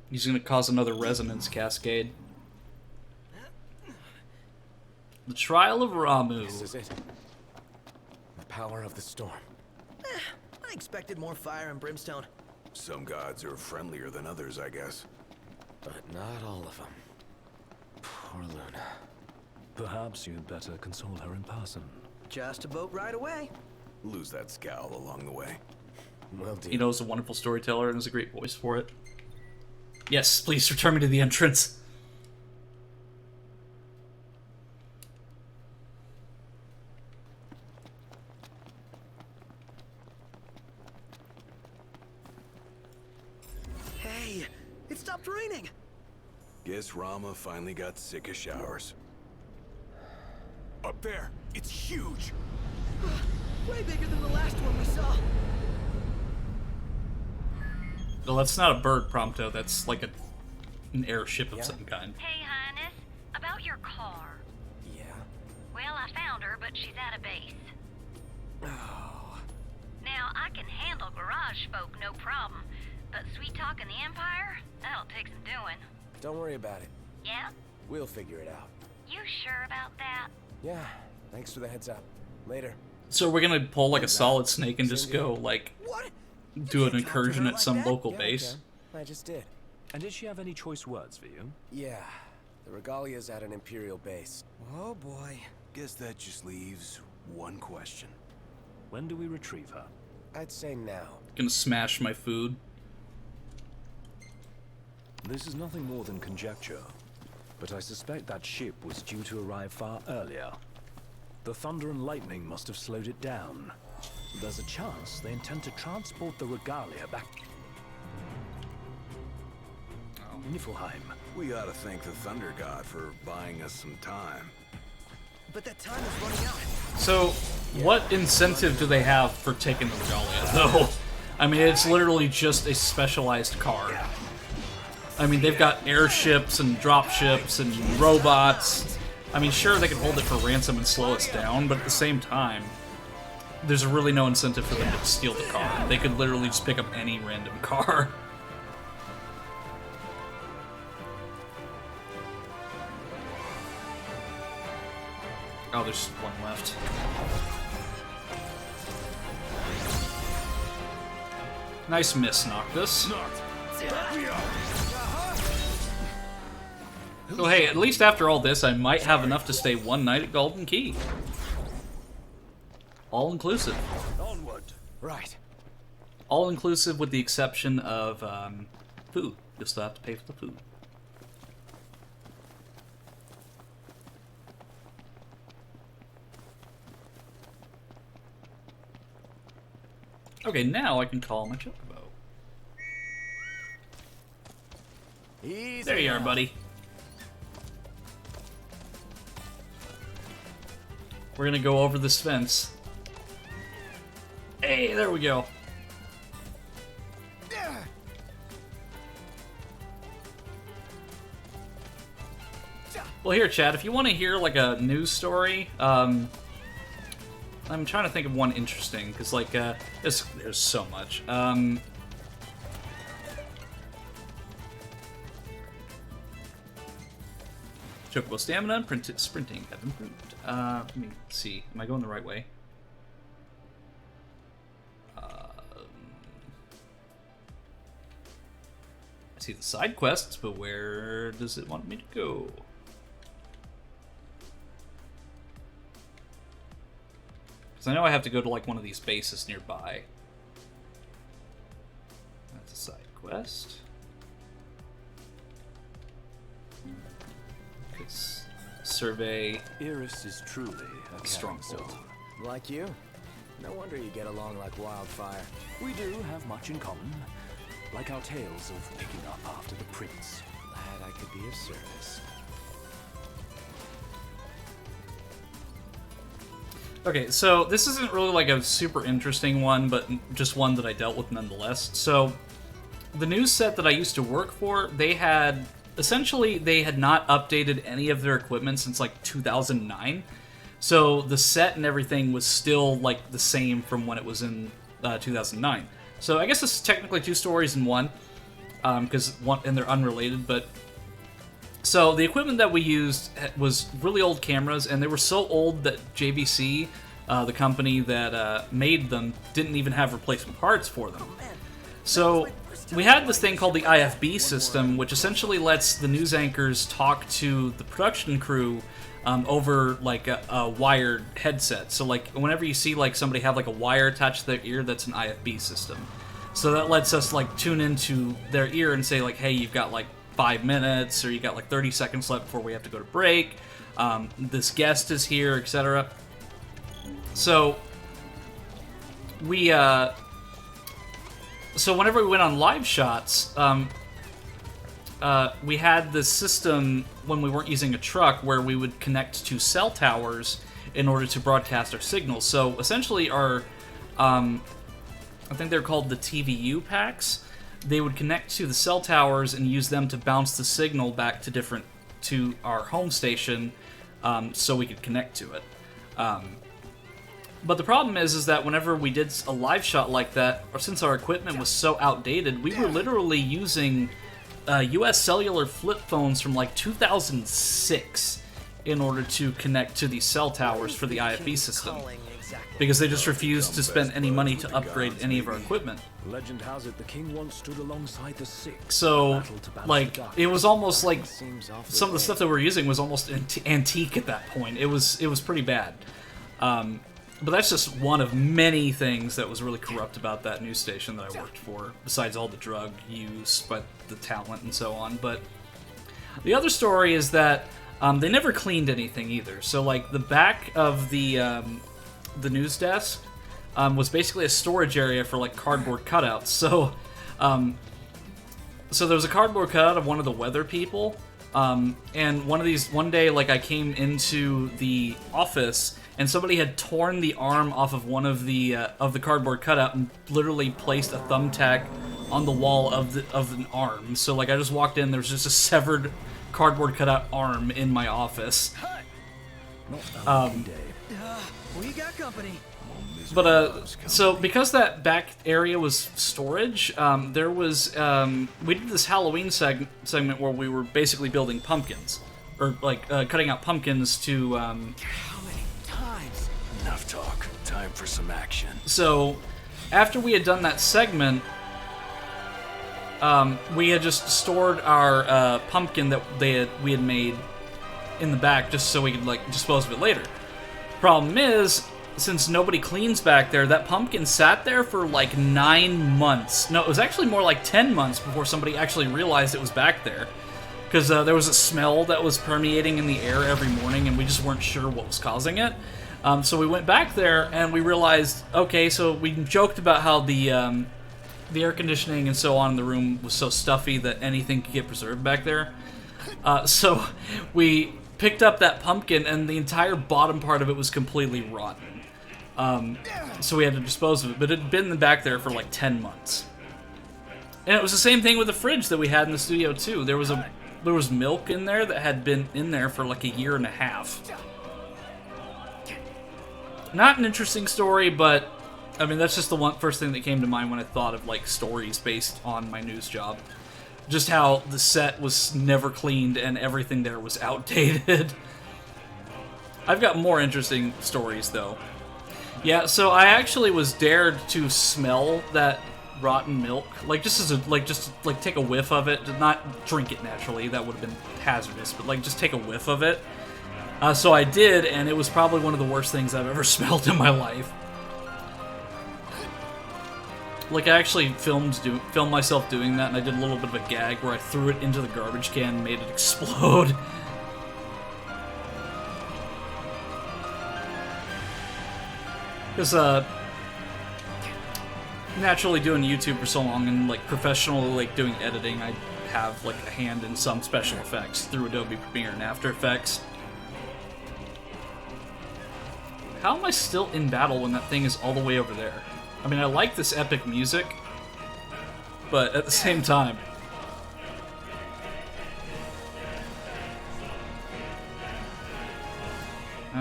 S1: He's gonna cause another resonance cascade. The Trial of Ramuh.
S7: This is it. The power of the storm.
S11: I expected more fire and brimstone.
S5: Some gods are friendlier than others, I guess.
S7: But not all of them. Poor Luna.
S15: Perhaps you'd better console her in person.
S11: Just a boat ride away.
S5: Lose that scowl along the way.
S7: Well,
S1: You know, he's a wonderful storyteller and has a great voice for it. Yes, please return me to the entrance.
S11: Hey, it stopped raining.
S5: Guess Rama finally got sick of showers.
S16: Up there, it's huge.
S11: Way bigger than the last one we saw.
S1: Well, that's not a bird, Prompto. That's like an airship of some kind.
S19: Hey, Highness, about your car.
S7: Yeah?
S19: Well, I found her, but she's out of base.
S7: Oh.
S19: Now, I can handle garage folk, no problem. But sweet talking the Empire? That'll take some doing.
S7: Don't worry about it.
S19: Yeah?
S7: We'll figure it out.
S19: You sure about that?
S7: Yeah. Thanks for the heads up. Later.
S1: So we're gonna pull like a Solid Snake and just go like do an incursion at some local
S7: Yeah,
S1: base.
S7: I just did.
S15: And did she have any choice words for you?
S7: Yeah. The Regalia's at an Imperial base.
S11: Oh boy.
S5: Guess that just leaves one question.
S15: When do we retrieve her?
S7: I'd say now.
S1: Gonna smash my food.
S15: This is nothing more than conjecture, but I suspect that ship was due to arrive far earlier. The thunder and lightning must have slowed it down. There's a chance they intend to transport the Regalia back. Niflheim.
S5: We ought to thank the Thunder God for buying us some time.
S11: But that time is running out.
S1: So, what incentive do they have for taking the Regalia, though? I mean, it's literally just a specialized car. I mean, they've got airships and dropships and robots. I mean, sure, they can hold it for ransom and slow us down, but at the same time, there's really no incentive for them to steal the car. They could literally just pick up any random car. Oh, there's one left. Nice miss, Noctis. So hey, at least after all this, I might have enough to stay one night at Golden Key. All inclusive.
S7: Onward. Right.
S1: All inclusive with the exception of food. You'll still have to pay for the food. Okay, now I can call my chocobo.
S7: Easy
S1: There you are,
S7: now.
S1: buddy. We're gonna go over this fence. Hey, there we go. Well, here, Chad, if you want to hear like a news story, I'm trying to think of one interesting because, like, there's so much. Chocobo stamina and sprinting have improved. Let me see. Am I going the right way? I see the side quests, but where does it want me to go? Because Because I know I have to go to, like, one of these bases nearby. That's a side quest. It's survey.
S20: Iris is truly a
S1: stronghold.
S12: Like you? No wonder you get along like wildfire.
S15: We do have much in common, like our tales of picking up after the prince.
S12: Glad I could be of service.
S1: Okay, so this isn't really like a super interesting one, but just one that I dealt with nonetheless. So, the news set that I used to work for, they had not updated any of their equipment since like 2009. So the set and everything was still like the same from when it was in 2009. So I guess this is technically two stories in one, because they're unrelated. But so the equipment that we used was really old cameras, and they were so old that JVC, the company that made them, didn't even have replacement parts for them. So we had this thing called the IFB system, which essentially lets the news anchors talk to the production crew over like a wired headset. So like whenever you see like somebody have like a wire attached to their ear, that's an IFB system. So that lets us like tune into their ear and say like, hey, you've got like 5 minutes, or you got like 30 seconds left before we have to go to break. This guest is here, etc. So we so whenever we went on live shots, we had this system when we weren't using a truck where we would connect to cell towers in order to broadcast our signals. So essentially our, I think they're called the TVU packs. They would connect to the cell towers and use them to bounce the signal back to our home station, so we could connect to it. But the problem is that whenever we did a live shot like that, or since our equipment was so outdated, we were literally using US cellular flip phones from like 2006 in order to connect to these cell towers for the IFB system, because they just refused to spend any money to upgrade any of our equipment.
S15: Legend has it the king once stood alongside the sick.
S1: So, like, it was almost like some of the stuff that we're using was almost antique at that point. It was pretty bad. But that's just one of many things that was really corrupt about that news station that I worked for, besides all the drug use, but the talent and so on. But the other story is that they never cleaned anything either. So, like, the back of the news desk was basically a storage area for, like, cardboard cutouts. So, so there was a cardboard cutout of one of the weather people, and one day, like, I came into the office, and somebody had torn the arm off of one of the cardboard cutout and literally placed a thumbtack on the wall of an arm. So like I just walked in, there was just a severed cardboard cutout arm in my office.
S11: We got company.
S1: But so because that back area was storage, there was we did this Halloween segment where we were basically building pumpkins, or like cutting out pumpkins to.
S20: Enough talk. Time for some action.
S1: So, after we had done that segment, we had just stored our pumpkin that we had made in the back just so we could like dispose of it later. Problem is, since nobody cleans back there, that pumpkin sat there for like 9 months. No, it was actually more like 10 months before somebody actually realized it was back there. Because there was a smell that was permeating in the air every morning, and we just weren't sure what was causing it. So we went back there, and we realized, okay, so we joked about how the air conditioning and so on in the room was so stuffy that anything could get preserved back there. So we picked up that pumpkin, and the entire bottom part of it was completely rotten. So we had to dispose of it, but it had been back there for like 10 months. And it was the same thing with the fridge that we had in the studio, too. There was milk in there that had been in there for like a year and a half. Not an interesting story, but I mean that's just the first thing that came to mind when I thought of like stories based on my news job. Just how the set was never cleaned and everything there was outdated. I've got more interesting stories though. Yeah, so I actually was dared to smell that rotten milk, like just take a whiff of it, not drink it naturally. That would have been hazardous, but like just take a whiff of it. So I did, and it was probably one of the worst things I've ever smelled in my life. Like, I actually filmed myself doing that, and I did a little bit of a gag where I threw it into the garbage can and made it explode. Because, naturally doing YouTube for so long and, like, professionally, like, doing editing, I have, like, a hand in some special effects through Adobe Premiere and After Effects. How am I still in battle when that thing is all the way over there? I mean, I like this epic music, but at the same time...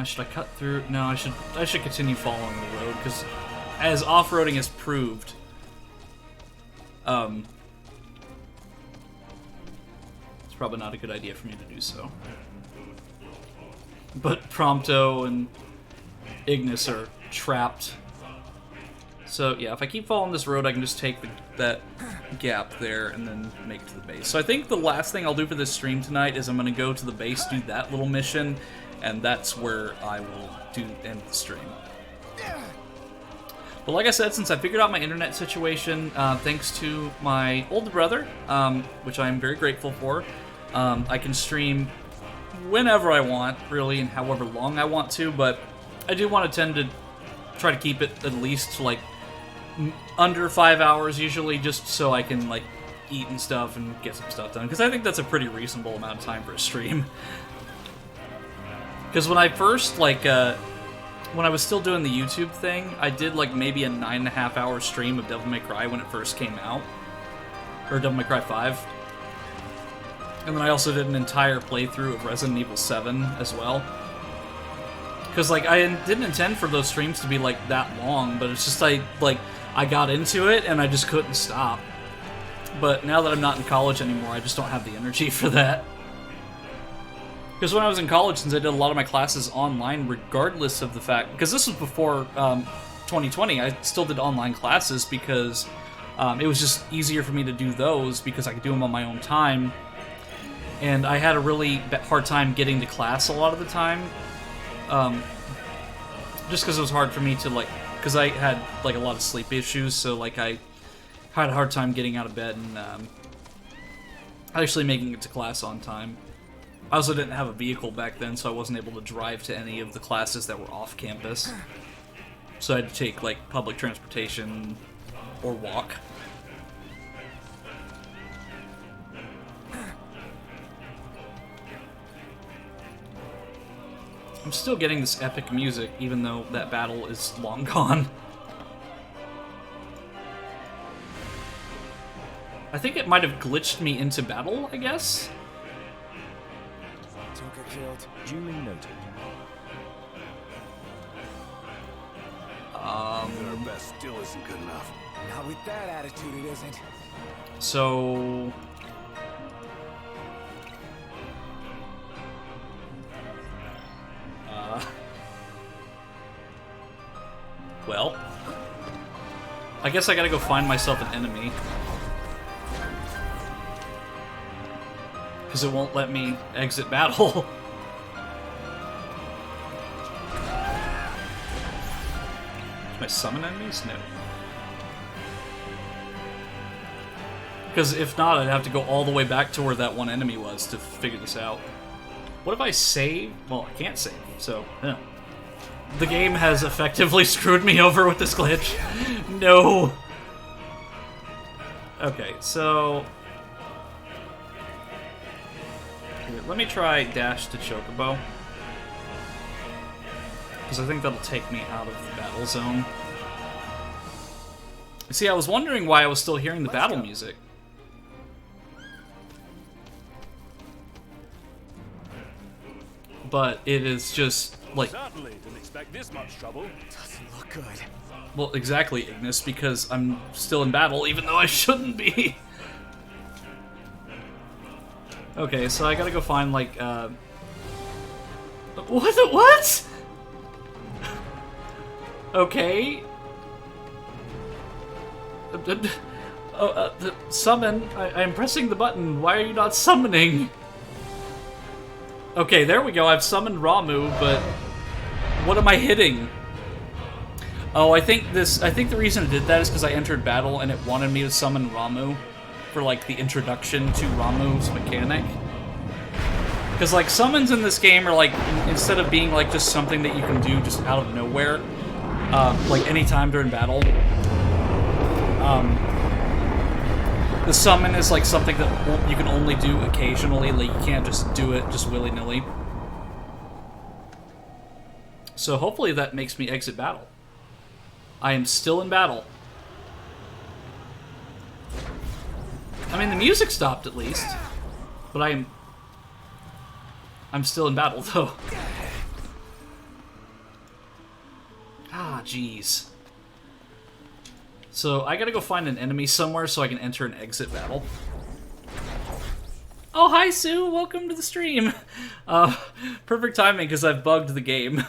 S1: should I cut through? No, I should continue following the road, because as off-roading has proved, it's probably not a good idea for me to do so. But Prompto and Ignis are trapped. So yeah, if I keep following this road, I can just take that gap there and then make it to the base. So I think the last thing I'll do for this stream tonight is I'm going to go to the base, do that little mission, and that's where I will end the stream. But like I said, since I figured out my internet situation, thanks to my older brother, which I'm very grateful for, I can stream whenever I want, really, and however long I want to, but I do want to tend to try to keep it at least, like, under 5 hours, usually, just so I can, like, eat and stuff and get some stuff done, because I think that's a pretty reasonable amount of time for a stream. Because when I first, like, when I was still doing the YouTube thing, I did, like, maybe a 9.5 hour stream of Devil May Cry when it first came out. Or Devil May Cry 5. And then I also did an entire playthrough of Resident Evil 7 as well. Because, like, I didn't intend for those streams to be, like, that long, but it's just, I got into it and I just couldn't stop. But now that I'm not in college anymore, I just don't have the energy for that. Because when I was in college, since I did a lot of my classes online, regardless of the fact... Because this was before 2020, I still did online classes because it was just easier for me to do those because I could do them on my own time. And I had a really hard time getting to class a lot of the time. Just because it was hard for me to, like... Because I had, like, a lot of sleep issues, so, like, I had a hard time getting out of bed and actually making it to class on time. I also didn't have a vehicle back then, so I wasn't able to drive to any of the classes that were off campus. So I had to take, like, public transportation or walk. I'm still getting this epic music, even though that battle is long gone. I think it might have glitched me into battle, I guess?
S15: Toka killed. Duly noted.
S5: Our best still isn't good enough.
S12: Not with that attitude, it isn't.
S1: So... Well... I guess I gotta go find myself an enemy. Because it won't let me exit battle. Can I summon enemies? No. Because if not, I'd have to go all the way back to where that one enemy was to figure this out. What if I save? Well, I can't save, so, yeah. The game has effectively screwed me over with this glitch. No! Okay, so... Here, let me try dash to Chocobo. Because I think that'll take me out of the battle zone. See, I was wondering why I was still hearing the battle music. But it is just, like...
S17: Certainly didn't expect this much trouble.
S12: Doesn't look good.
S1: Well, exactly, Ignis, because I'm still in battle, even though I shouldn't be. Okay, so I gotta go find, like, What? Okay. Summon. I am pressing the button. Why are you not summoning? Okay, there we go. I've summoned Ramuh, but what am I hitting? Oh, I think the reason it did that is because I entered battle and it wanted me to summon Ramuh for like the introduction to Ramuh's mechanic. Because like summons in this game are like, instead of being like just something that you can do just out of nowhere, like anytime during battle, the summon is like something that you can only do occasionally. Like you can't just do it just willy-nilly. So hopefully that makes me exit battle. I am still in battle. I mean, the music stopped at least, but I'm still in battle though. Ah, jeez. So I gotta go find an enemy somewhere so I can enter and exit battle. Oh, hi Sue, welcome to the stream. Perfect timing because I've bugged the game.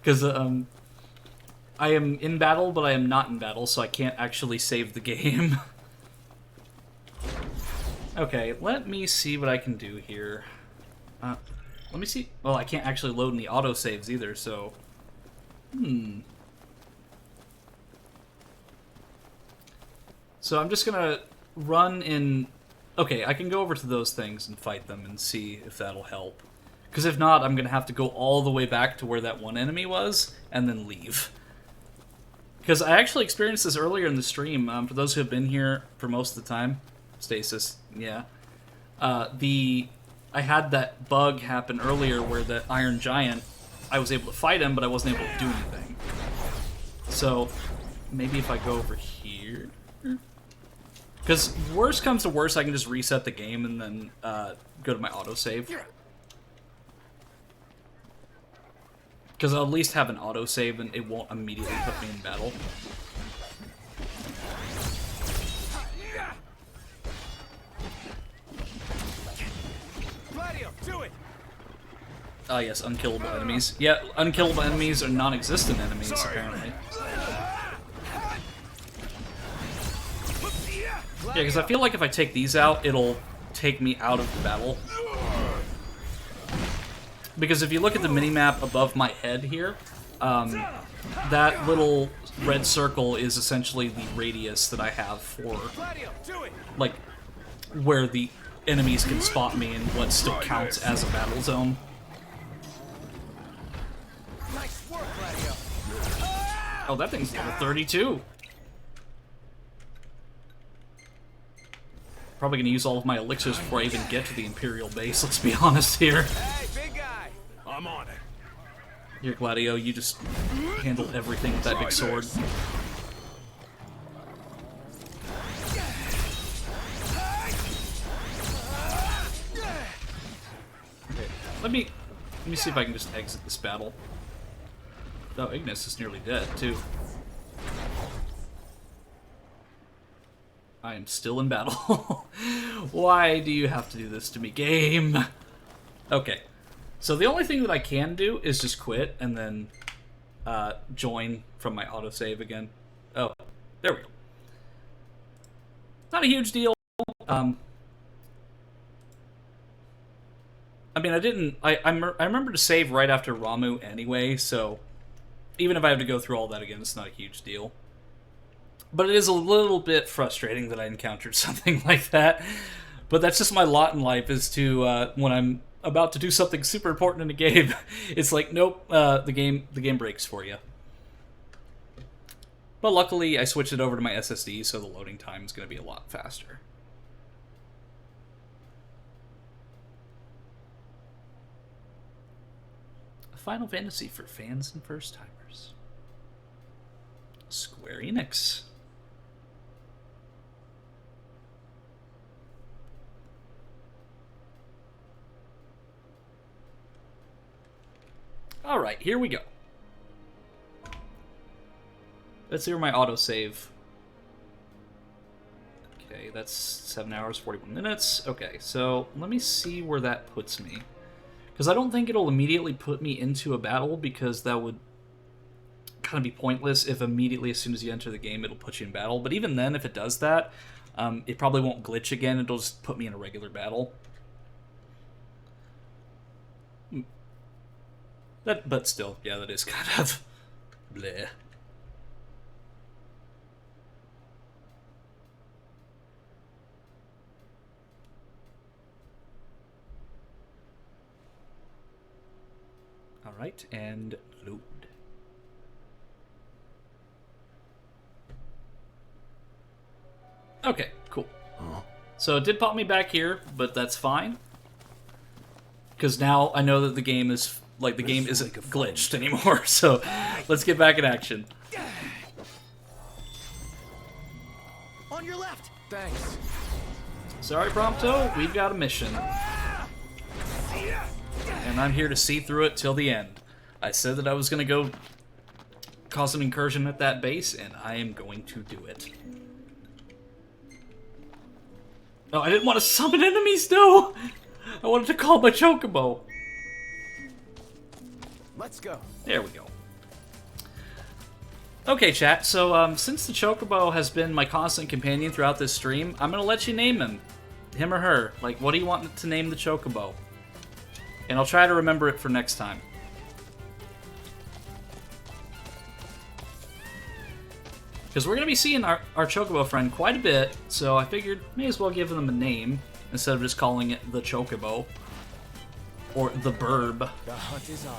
S1: Because I am in battle, but I am not in battle, so I can't actually save the game. Okay, let me see what I can do here. Let me see. Well, I can't actually load any autosaves either, so... So I'm just gonna run in... Okay, I can go over to those things and fight them and see if that'll help. Because if not, I'm gonna have to go all the way back to where that one enemy was, and then leave. Because I actually experienced this earlier in the stream. For those who have been here for most of the time, Stasis, yeah. I had that bug happen earlier where the Iron Giant, I was able to fight him, but I wasn't able to do anything. So, maybe if I go over here... Because worst comes to worst, I can just reset the game and then go to my autosave. Because I'll at least have an autosave and it won't immediately put me in battle.
S7: Do it.
S1: Ah, yes, unkillable enemies. Yeah, unkillable enemies are non-existent enemies, apparently. Yeah, because I feel like if I take these out, it'll take me out of the battle. Because if you look at the minimap above my head here, that little red circle is essentially the radius that I have for, like, where the enemies can spot me and what still counts as a battle zone. Oh, that thing's level 32. Probably gonna use all of my elixirs before I even get to the Imperial base, let's be honest here.
S7: Hey, big guy. I'm on it.
S1: Here, Gladio, you just handle everything with that big sword. Okay, let me see if I can just exit this battle. Oh, Ignis is nearly dead, too. I am still in battle. Why do you have to do this to me, game? Okay. So the only thing that I can do is just quit and then join from my autosave again. Oh, there we go. Not a huge deal. I mean, I remember to save right after Ramuh anyway, so even if I have to go through all that again, it's not a huge deal. But it is a little bit frustrating that I encountered something like that. But that's just my lot in life, is to, when I'm about to do something super important in a game, it's like, nope, the game breaks for you. But luckily, I switched it over to my SSD, so the loading time is going to be a lot faster. A Final Fantasy for fans and first-timers. Square Enix. Alright, here we go. Let's see where my autosave. Okay, that's 7 hours, 41 minutes. Okay, so let me see where that puts me. Because I don't think it'll immediately put me into a battle, because that would kind of be pointless if immediately as soon as you enter the game it'll put you in battle. But even then, if it does that, it probably won't glitch again. It'll just put me in a regular battle. But still, yeah, that is kind of bleh. All right, and load. Okay, cool. So it did pop me back here, but that's fine. Because now I know that the game is, like, the game isn't glitched anymore, so let's get back in action.
S11: On your left.
S12: Thanks.
S1: Sorry, Prompto, we've got a mission. And I'm here to see through it till the end. I said that I was going to go cause an incursion at that base, and I am going to do it. Oh, I didn't want to summon enemies, no! I wanted to call my Chocobo.
S12: Let's go.
S1: There we go. Okay, chat, so since the Chocobo has been my constant companion throughout this stream, I'm going to let you name him. Him or her. Like, what do you want to name the Chocobo? And I'll try to remember it for next time. Because we're going to be seeing our Chocobo friend quite a bit, so I figured may as well give them a name instead of just calling it the Chocobo. Or the Burb.
S12: The hunt is on.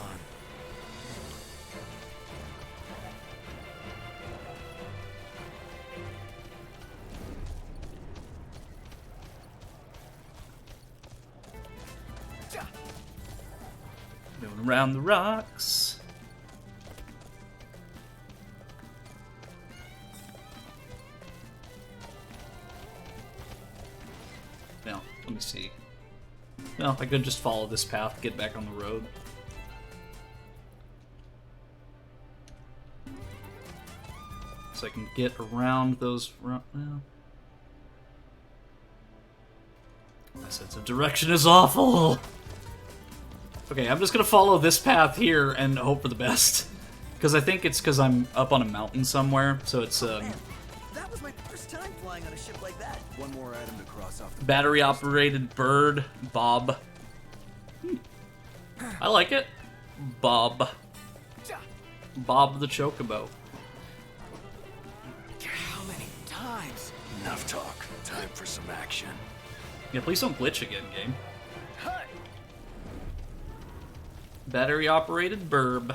S1: Moving around the rocks. Now, let me see. Well, I could just follow this path, get back on the road. So I can get around those... Well, my sense of direction is awful! Okay, I'm just gonna follow this path here and hope for the best. Because I think it's because I'm up on a mountain somewhere, so it's,
S11: Man, that was my first time flying on a ship like that.
S5: One more item to cross off the
S1: battery-operated bird, Bob. I like it. Bob. Bob the Chocobo.
S11: How many times?
S20: Enough talk. Time for some action.
S1: Yeah, please don't glitch again, game. Battery-operated burb.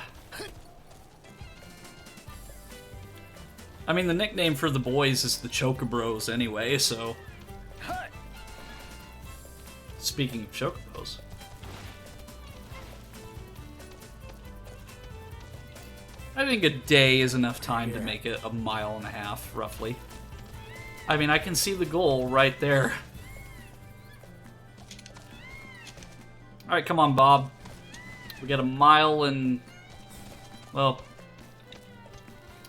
S1: I mean, the nickname for the boys is the Chocobros anyway, so... Speaking of Chocobos... I think a day is enough time to make it 1.5 miles, roughly. I mean, I can see the goal right there. Alright, come on, Bob. We got 1 mile and... well...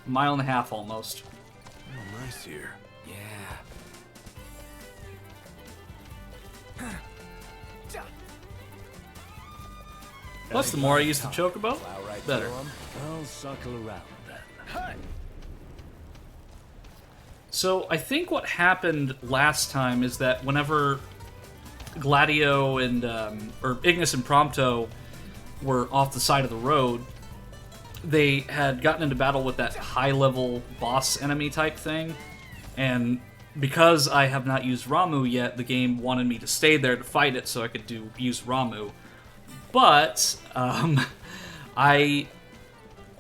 S1: 1.5 miles almost.
S5: Oh, nice here.
S11: Yeah.
S1: Plus, the more I use the Chocobo, better.
S15: I'll circle around then.
S1: So, I think what happened last time is that whenever Gladio and, or Ignis and Prompto were off the side of the road, they had gotten into battle with that high-level boss enemy type thing, and because I have not used Ramuh yet, the game wanted me to stay there to fight it so I could use Ramuh. But, I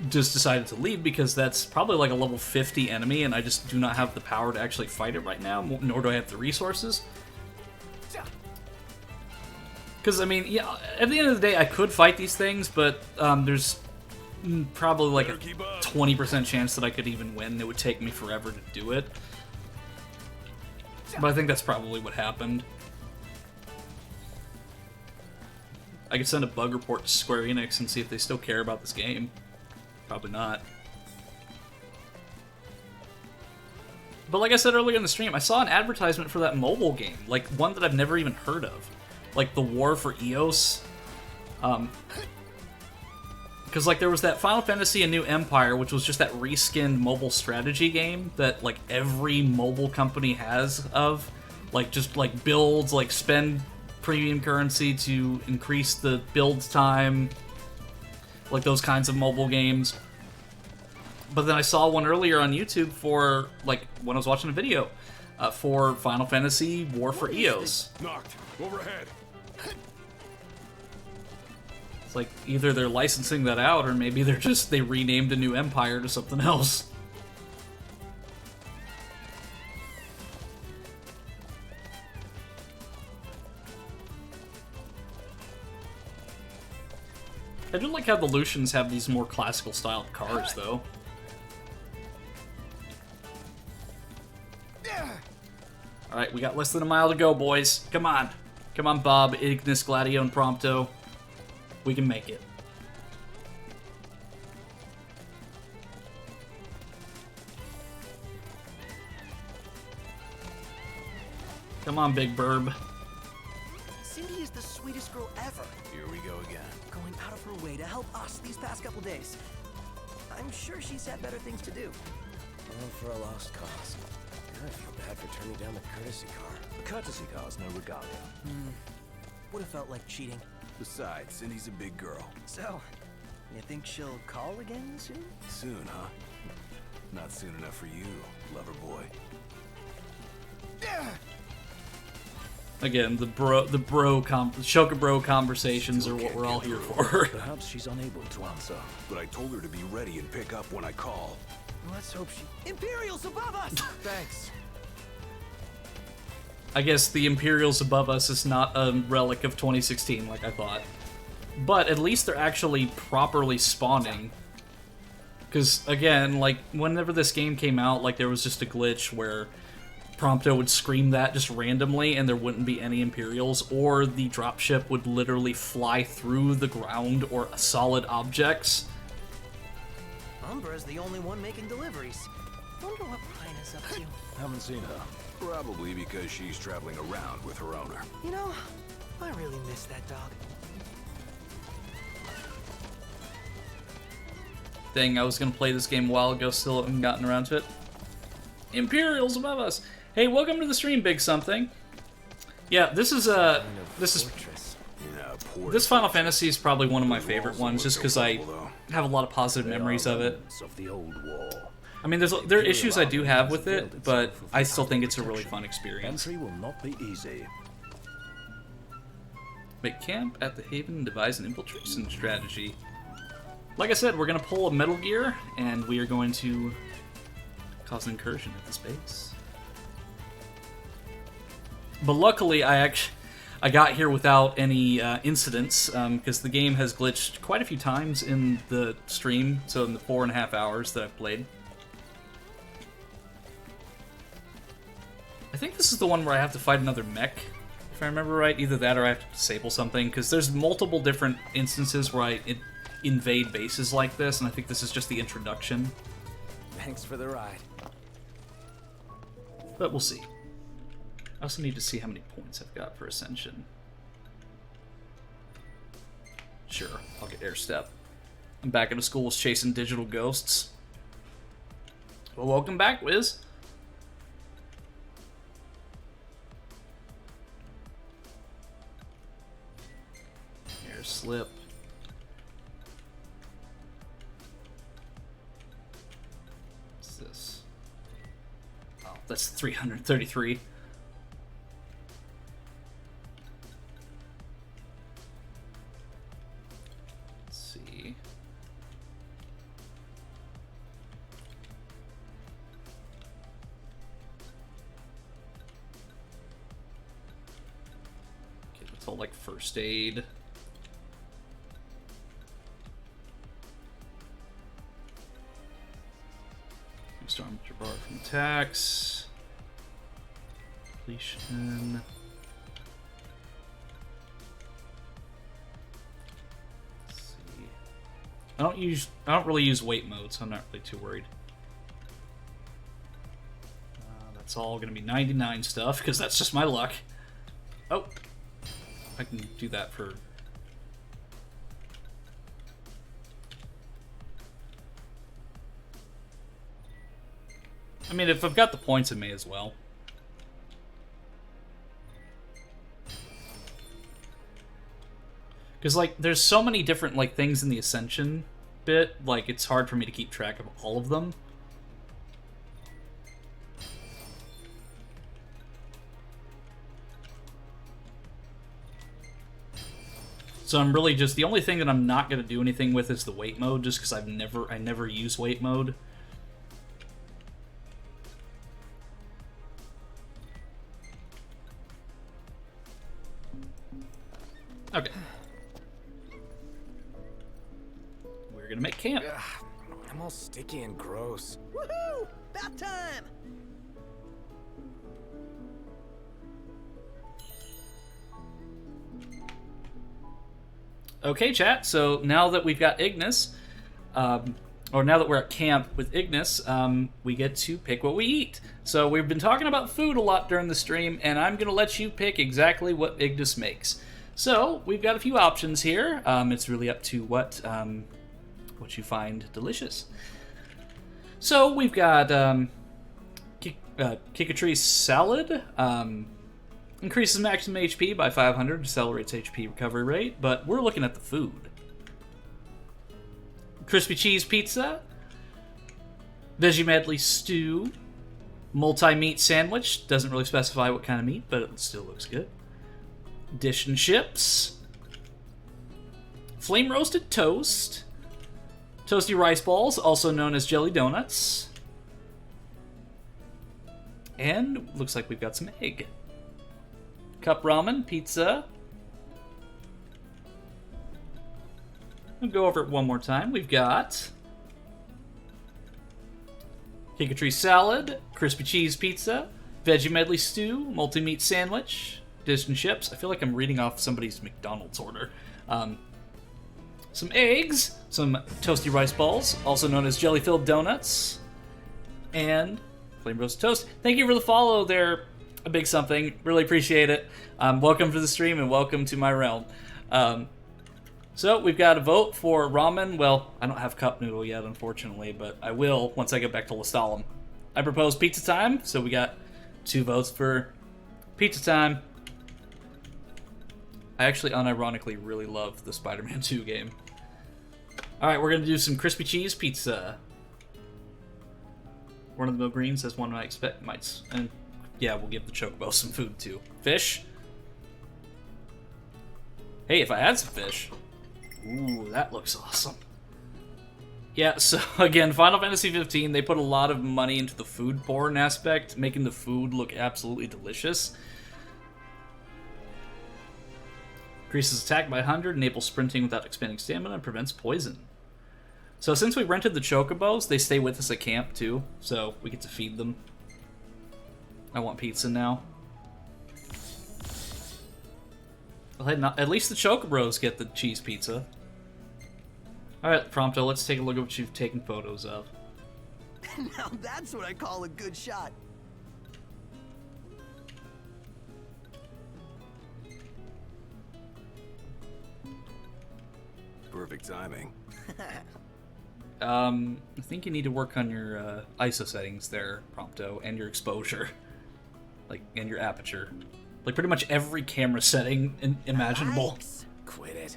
S1: just decided to leave because that's probably like a level 50 enemy, and I just do not have the power to actually fight it right now, nor do I have the resources. Because, I mean, yeah, at the end of the day, I could fight these things, but there's probably like a 20% chance that I could even win. It would take me forever to do it. But I think that's probably what happened. I could send a bug report to Square Enix and see if they still care about this game. Probably not. But like I said earlier in the stream, I saw an advertisement for that mobile game. Like, one that I've never even heard of. Like, the War for Eos. Because, like, there was that Final Fantasy A New Empire, which was just that reskinned mobile strategy game that, like, every mobile company has of. Like, just, like, builds, like, spend premium currency to increase the build time. like those kinds of mobile games. But then I saw one earlier on YouTube for, like, when I was watching a video, for Final Fantasy War for Eos.
S3: Knocked. Overhead.
S1: It's like, either they're licensing that out, or maybe they renamed a new empire to something else. I do like how the Lucians have these more classical style cars, though. Alright, we got less than a mile to go, boys. Come on. Come on, Bob, Ignis, Gladio, and Prompto. We can make it. Come on, Big Burb.
S11: Cindy is the sweetest girl ever.
S5: Here we go again.
S11: Going out of her way to help us these past couple days. I'm sure she's had better things to do.
S6: All for a lost cause. I feel bad for turning down the courtesy car.
S15: The courtesy car's no regalia.
S11: Would have felt like cheating.
S5: Besides, Cindy's a big girl.
S11: So, you think she'll call again soon?
S5: Soon, huh? Not soon enough for you, lover boy.
S1: Again, the Shoka Bro conversations are what we're all here for.
S15: Perhaps she's unable to answer.
S5: But I told her to be ready and pick up when I call.
S11: Let's hope she... Imperials above us! Thanks.
S1: I guess the Imperials above us is not a relic of 2016 like I thought. But at least they're actually properly spawning. Because, again, like, whenever this game came out, like, there was just a glitch where Prompto would scream that just randomly and there wouldn't be any Imperials, or the dropship would literally fly through the ground or solid objects.
S11: Umbra's the only one making deliveries. Wonder what Pine is up to.
S15: Haven't seen her.
S5: Probably because she's traveling around with her owner.
S11: You know, I really miss that dog.
S1: Dang, I was gonna play this game a while ago, still haven't gotten around to it. Imperials above us! Hey, welcome to the stream, Big Something. Yeah, this is this Final Fantasy is probably one of my favorite ones, just because I have a lot of positive memories of it. I mean, there are issues I do have with it, but I still think it's a really fun experience.
S15: Entry will not be easy.
S1: Make camp at the Haven and devise an infiltration strategy. Like I said, we're going to pull a Metal Gear, and we are going to cause an incursion at this base. But luckily, I got here without any incidents, because the game has glitched quite a few times in the stream, so in the 4.5 hours that I've played. I think this is the one where I have to fight another mech, if I remember right. Either that or I have to disable something, because there's multiple different instances where I invade bases like this, and I think this is just the introduction.
S11: Thanks for the ride.
S1: But we'll see. I also need to see how many points I've got for Ascension. Sure, I'll get Air Step. I'm back at a school chasing digital ghosts. Well, welcome back, Wiz. Air Slip. What's this? Oh, that's 333. Like first aid. Storm bar from attacks. Completion. Let's see. I don't really use weight mode, so I'm not really too worried. That's all gonna be 99 stuff because that's just my luck. Oh. I can do that for... I mean, if I've got the points, I may as well. Because, like, there's so many different, like, things in the Ascension bit, like, it's hard for me to keep track of all of them. So I'm really just, the only thing that I'm not going to do anything with is the wait mode, just because I never use wait mode. Okay. We're gonna make camp.
S7: I'm all sticky and gross.
S11: Woohoo! About time!
S1: Okay, chat, so now that we've got Ignis, or now that we're at camp with Ignis, we get to pick what we eat. So we've been talking about food a lot during the stream, and I'm going to let you pick exactly what Ignis makes. So we've got a few options here. It's really up to what you find delicious. So we've got Kikatree salad. Increases maximum HP by 500, accelerates HP recovery rate, but we're looking at the food. Crispy cheese pizza, veggie medley stew, multi-meat sandwich, doesn't really specify what kind of meat, but it still looks good. Dish and chips, flame roasted toast, toasty rice balls, also known as jelly donuts, and looks like we've got some egg. Cup ramen, pizza. I'll go over it one more time. We've got Kikatree salad, crispy cheese pizza, veggie medley stew, multi-meat sandwich, dish and chips. I feel like I'm reading off somebody's McDonald's order. Some eggs, some toasty rice balls, also known as jelly-filled donuts, and flame roasted toast. Thank you for the follow there. A big something. Really appreciate it. Welcome to the stream and welcome to my realm. So we've got a vote for ramen. Well, I don't have cup noodle yet, unfortunately, but I will once I get back to Lestalem. I propose pizza time, so we got 2 votes for pizza time. I actually unironically really love the Spider-Man 2 game. Alright, we're going to do some crispy cheese pizza. One of the Mill Green says one I expect might... And yeah, we'll give the Chocobo some food too. Fish? Hey, if I had some fish. Ooh, that looks awesome. Yeah, so again, Final Fantasy 15, they put a lot of money into the food porn aspect, making the food look absolutely delicious. Increases attack by 100, enables sprinting without expending stamina, and prevents poison. So since we rented the Chocobos, they stay with us at camp too, so we get to feed them. I want pizza now. Well, at least the Chocobros get the cheese pizza. Alright, Prompto, let's take a look at what you've taken photos of.
S11: Now that's what I call a good shot.
S5: Perfect timing.
S1: I think you need to work on your ISO settings there, Prompto, and your exposure. And your aperture. Like, pretty much every camera setting imaginable.
S7: Yikes. Quit it.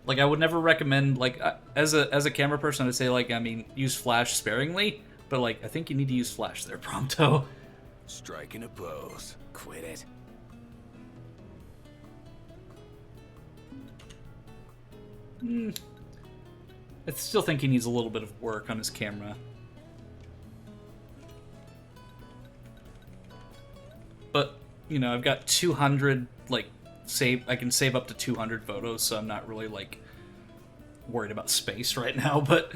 S1: Like, I would never recommend, like, as a camera person, I'd say, like, I mean, use flash sparingly, but, like, I think you need to use flash there, Prompto.
S5: Striking a pose.
S7: Quit it.
S1: I still think he needs a little bit of work on his camera. But, you know, I've got 200, like, I can save up to 200 photos, so I'm not really, like, worried about space right now, but...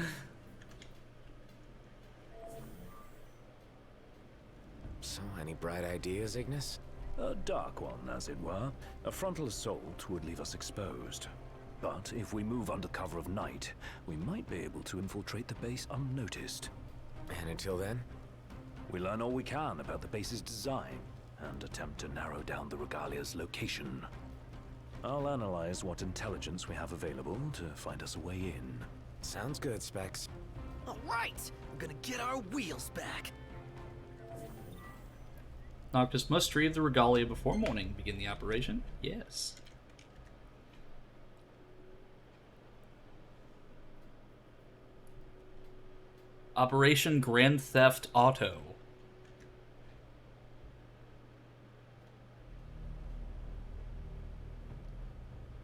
S7: So, any bright ideas, Ignis?
S15: A dark one, as it were. A frontal assault would leave us exposed. But if we move under cover of night, we might be able to infiltrate the base unnoticed.
S7: And until then?
S15: We learn all we can about the base's design, and attempt to narrow down the Regalia's location. I'll analyze what intelligence we have available to find us a way in.
S7: Sounds good, Specs.
S11: All right, we're gonna get our wheels back.
S1: Noctis must retrieve the Regalia before morning. Begin the operation? Yes. Operation Grand Theft Auto.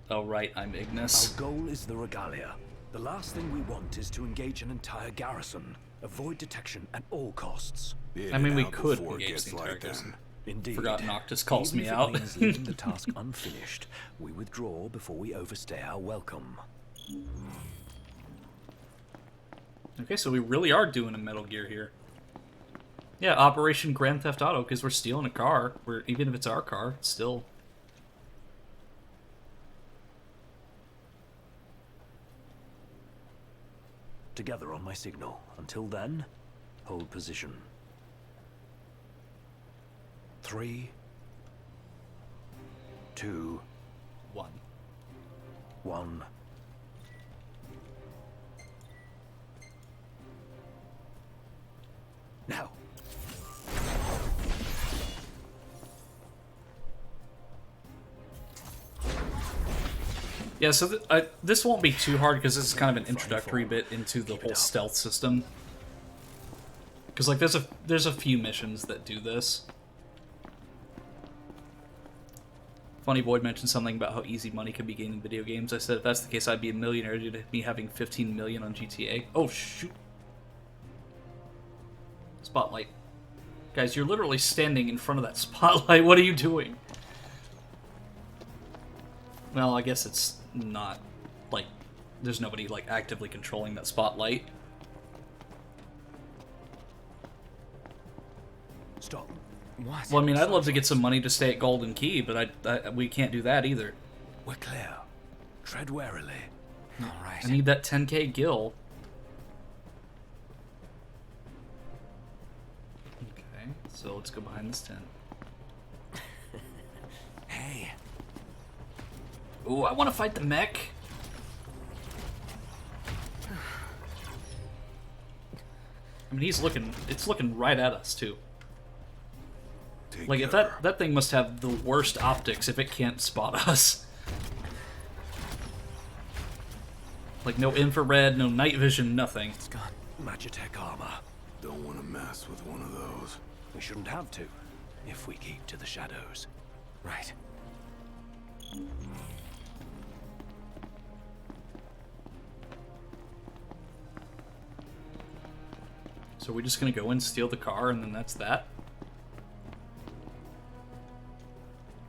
S1: Oh, right, I'm Ignis.
S15: Our goal is the Regalia. The last thing we want is to engage an entire garrison. Avoid detection at all costs.
S1: I mean, we could engage the entire garrison.
S15: Indeed.
S1: Forgot Noctis calls
S15: Even
S1: me
S15: if it
S1: out.
S15: means leaving the task unfinished, we withdraw before we overstay our welcome.
S1: Okay, so we really are doing a Metal Gear here. Yeah, Operation Grand Theft Auto, because we're stealing a car. Even if it's our car, it's still...
S15: Together on my signal. Until then, hold position. 3, 2,
S1: 1.
S15: 1. Now.
S1: Yeah, so this won't be too hard because this is kind of an introductory bit into the whole stealth system. Because like there's a few missions that do this. Funny Boyd mentioned something about how easy money can be gained in video games. I said if that's the case, I'd be a millionaire due to me having 15 million on GTA. Oh shoot! Spotlight, guys, you're literally standing in front of that spotlight. What are you doing? Well, I guess it's not, like, there's nobody, like, actively controlling that spotlight.
S15: Stop.
S11: What?
S1: Well, I mean, I'd love to get some money to stay at Golden Key, but we can't do that either.
S15: We're clear. Tread warily.
S11: All right.
S1: I need that 10k gil. Okay, so let's go behind this tent.
S15: Hey.
S1: Ooh, I want to fight the mech. I mean, it's looking right at us, too. Like, if that thing must have the worst optics if it can't spot us. Like, no infrared, no night vision, nothing.
S15: It's got Magitech armor.
S5: Don't want to mess with one of those.
S15: We shouldn't have to, if we keep to the shadows.
S11: Right.
S1: So we're just gonna go in, steal the car, and then that's that?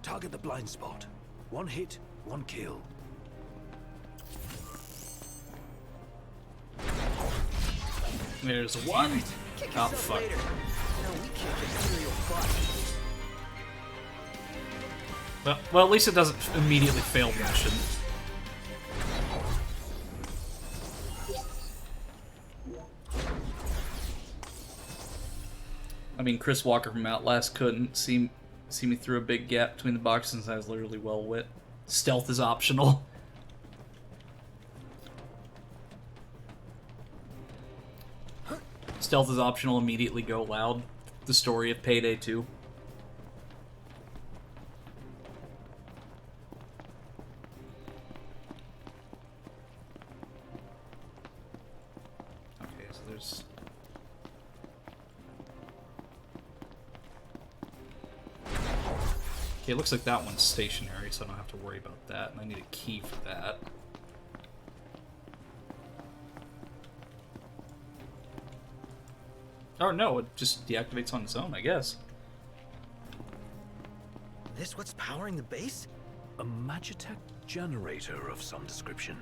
S15: Target the blind spot. 1 hit, 1 kill.
S1: There's one. Oh, fuck.
S11: No, we can't get serial fuck.
S1: Well, at least it doesn't immediately fail the mission. I mean, Chris Walker from Outlast couldn't see me through a big gap between the boxes since I was literally well lit. Stealth is optional. Stealth is optional, immediately go loud. The story of Payday 2. Okay, so there's... Okay, it looks like that one's stationary, so I don't have to worry about that, and I need a key for that. Oh no, it just deactivates on its own, I guess.
S11: This what's powering the base?
S15: A Magitech generator of some description.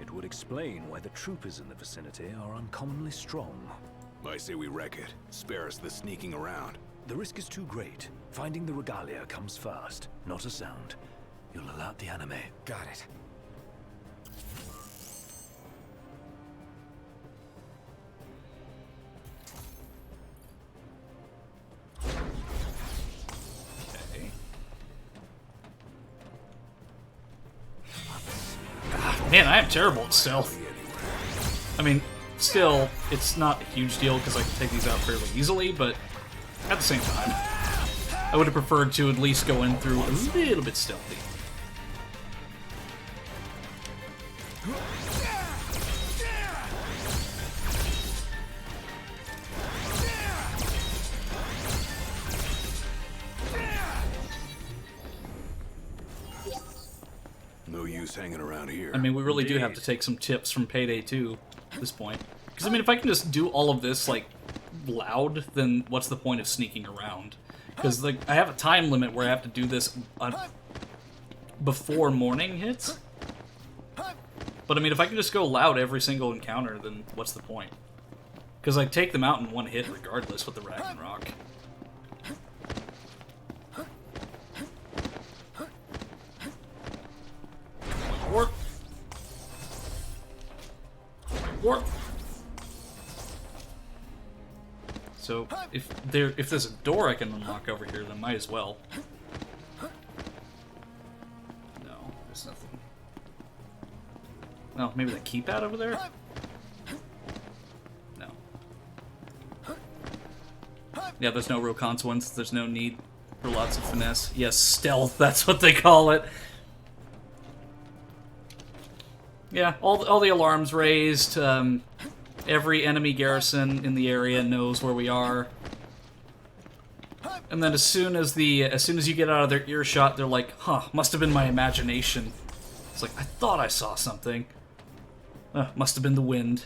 S15: It would explain why the troopers in the vicinity are uncommonly strong.
S5: I say we wreck it. Spare us the sneaking around.
S15: The risk is too great. Finding the Regalia comes first, not a sound. You'll alert the anime.
S11: Got it.
S1: Okay. Man, I am terrible at stealth. I mean, still, it's not a huge deal because I can take these out fairly easily, but at the same time, I would have preferred to at least go in through a little bit stealthy.
S5: use hanging around here.
S1: I mean, we really do have to take some tips from Payday 2 at this point. Because, I mean, if I can just do all of this, like, loud, then what's the point of sneaking around? Because, like, I have a time limit where I have to do this before morning hits. But, I mean, if I can just go loud every single encounter, then what's the point? Because I take them out in one hit regardless with the Ragnarok. Warp! Warp! So, if there's a door I can unlock over here, then might as well. No, there's nothing. Well, maybe the keypad over there? No. Yeah, there's no real consequence. There's no need for lots of finesse. Yes, stealth, that's what they call it. Yeah, all the alarms raised. Every enemy garrison in the area knows where we are. And then as soon as you get out of their earshot, they're like, "Huh, must have been my imagination." It's like, I thought I saw something. Must have been the wind.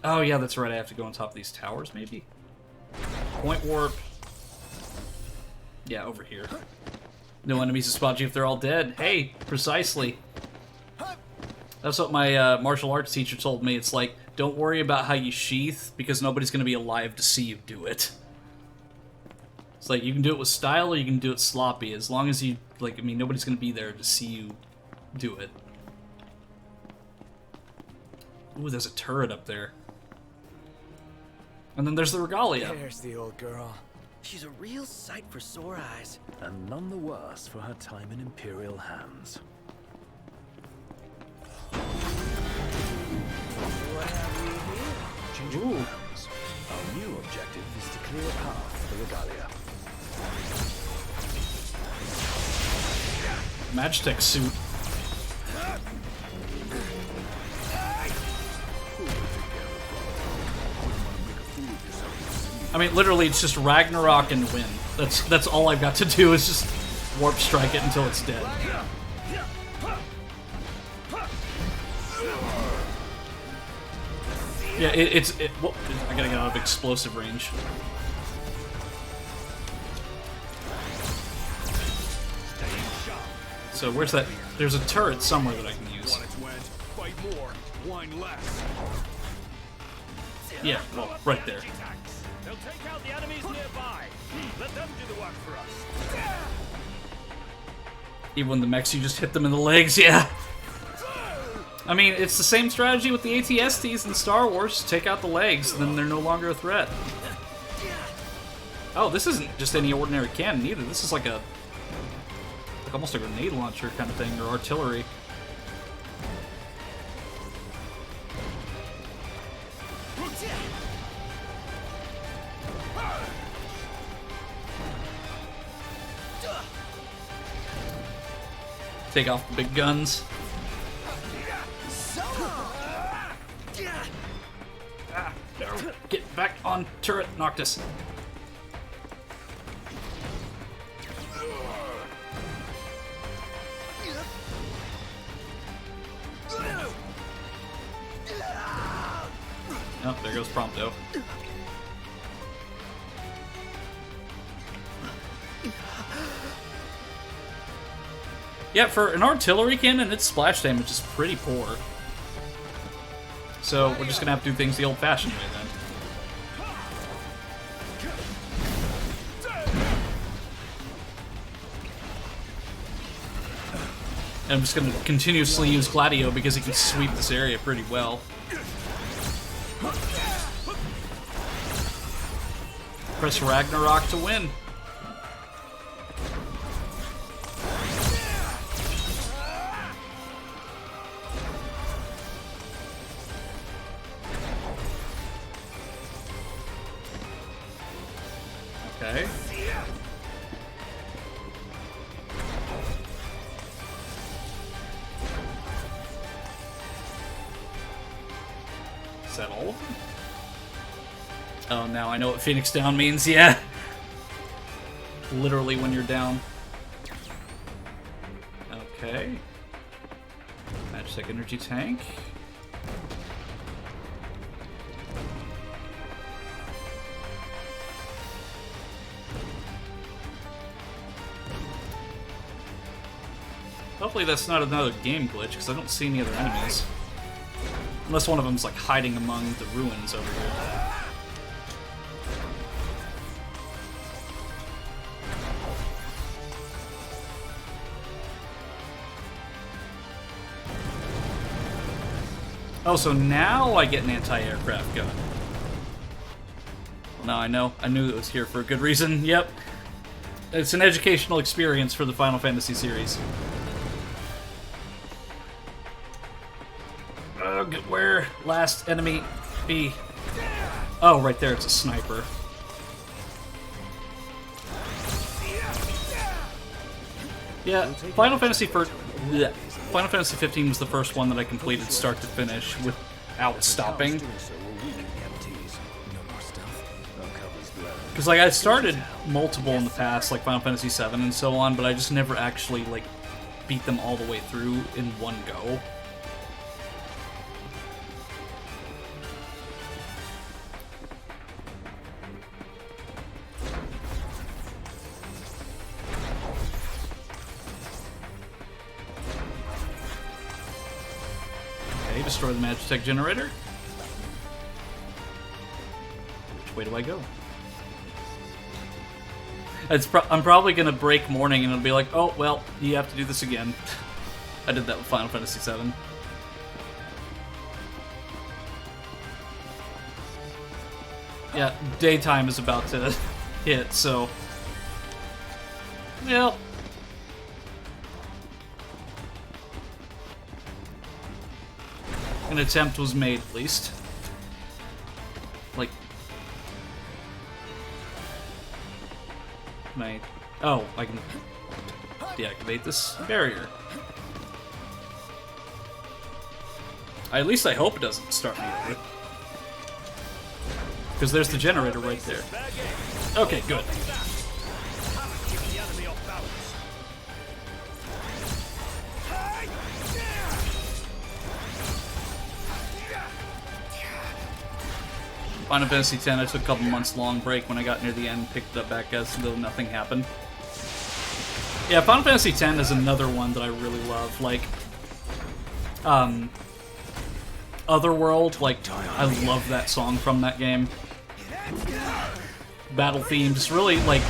S1: Oh yeah, that's right. I have to go on top of these towers, maybe. Point warp. Yeah, over here. No enemies to spot you if they're all dead. Hey, precisely. That's what my martial arts teacher told me. It's like, don't worry about how you sheath, because nobody's going to be alive to see you do it. It's like, you can do it with style or you can do it sloppy. As long as you, like, I mean, nobody's going to be there to see you do it. Ooh, there's a turret up there. And then there's the Regalia.
S11: There's the old girl. She's a real sight for sore eyes.
S15: And none the worse for her time in Imperial hands.
S11: What have we here?
S15: Changing plans. Our new objective is to clear a path for the Regalia.
S1: Magitech suit. I mean, literally, it's just Ragnarok and win. That's all I've got to do is just warp strike it until it's dead. Yeah, whoop, I gotta get out of explosive range. So where's that? There's a turret somewhere that I can use.
S3: Fight more, whine less.
S1: Yeah, well, right there.
S17: They'll take out the enemies nearby. Let them do the work for us.
S1: Even when the mechs, you just hit them in the legs, yeah. I mean, it's the same strategy with the AT-STs in Star Wars. Take out the legs, then they're no longer a threat. Oh, this isn't just any ordinary cannon either. This is like almost a grenade launcher kind of thing, or artillery. Take off the big guns. Get back on turret, Noctis. Oh, there goes Prompto. Yeah, for an artillery cannon, its splash damage is pretty poor. So we're just gonna have to do things the old-fashioned way then. And I'm just gonna continuously use Gladio because he can sweep this area pretty well. Press Ragnarok to win. Okay. Is that all of them? Oh, now I know what Phoenix Down means, yeah. Literally when you're down. Okay. Magitech energy tank. Hopefully that's not another game glitch, because I don't see any other enemies. Unless one of them's like hiding among the ruins over here. Oh, so now I get an anti-aircraft gun. Well, now I know. I knew it was here for a good reason. Yep. It's an educational experience for the Final Fantasy series. Where? Last enemy be? Oh, right there. It's a sniper. Yeah, Final Fantasy 15 was the first one that I completed start to finish without stopping. Because like I started multiple in the past, like Final Fantasy 7 and so on, but I just never actually like beat them all the way through in one go. Okay, destroy the Magitech generator. Which way do I go? I'm probably gonna break morning and it'll be like, oh, well, you have to do this again. I did that with Final Fantasy VII. Yeah, daytime is about to hit, so... Well... An attempt was made, at least. Like... Can I... Oh, I can deactivate this barrier. At least I hope it doesn't start me over. Because there's the generator right there. Okay, good. Final Fantasy X, I took a couple months long break when I got near the end, picked it up back as though nothing happened. Yeah, Final Fantasy X is another one that I really love. Like, Otherworld, like, I love that song from that game. Battle theme, just really, like...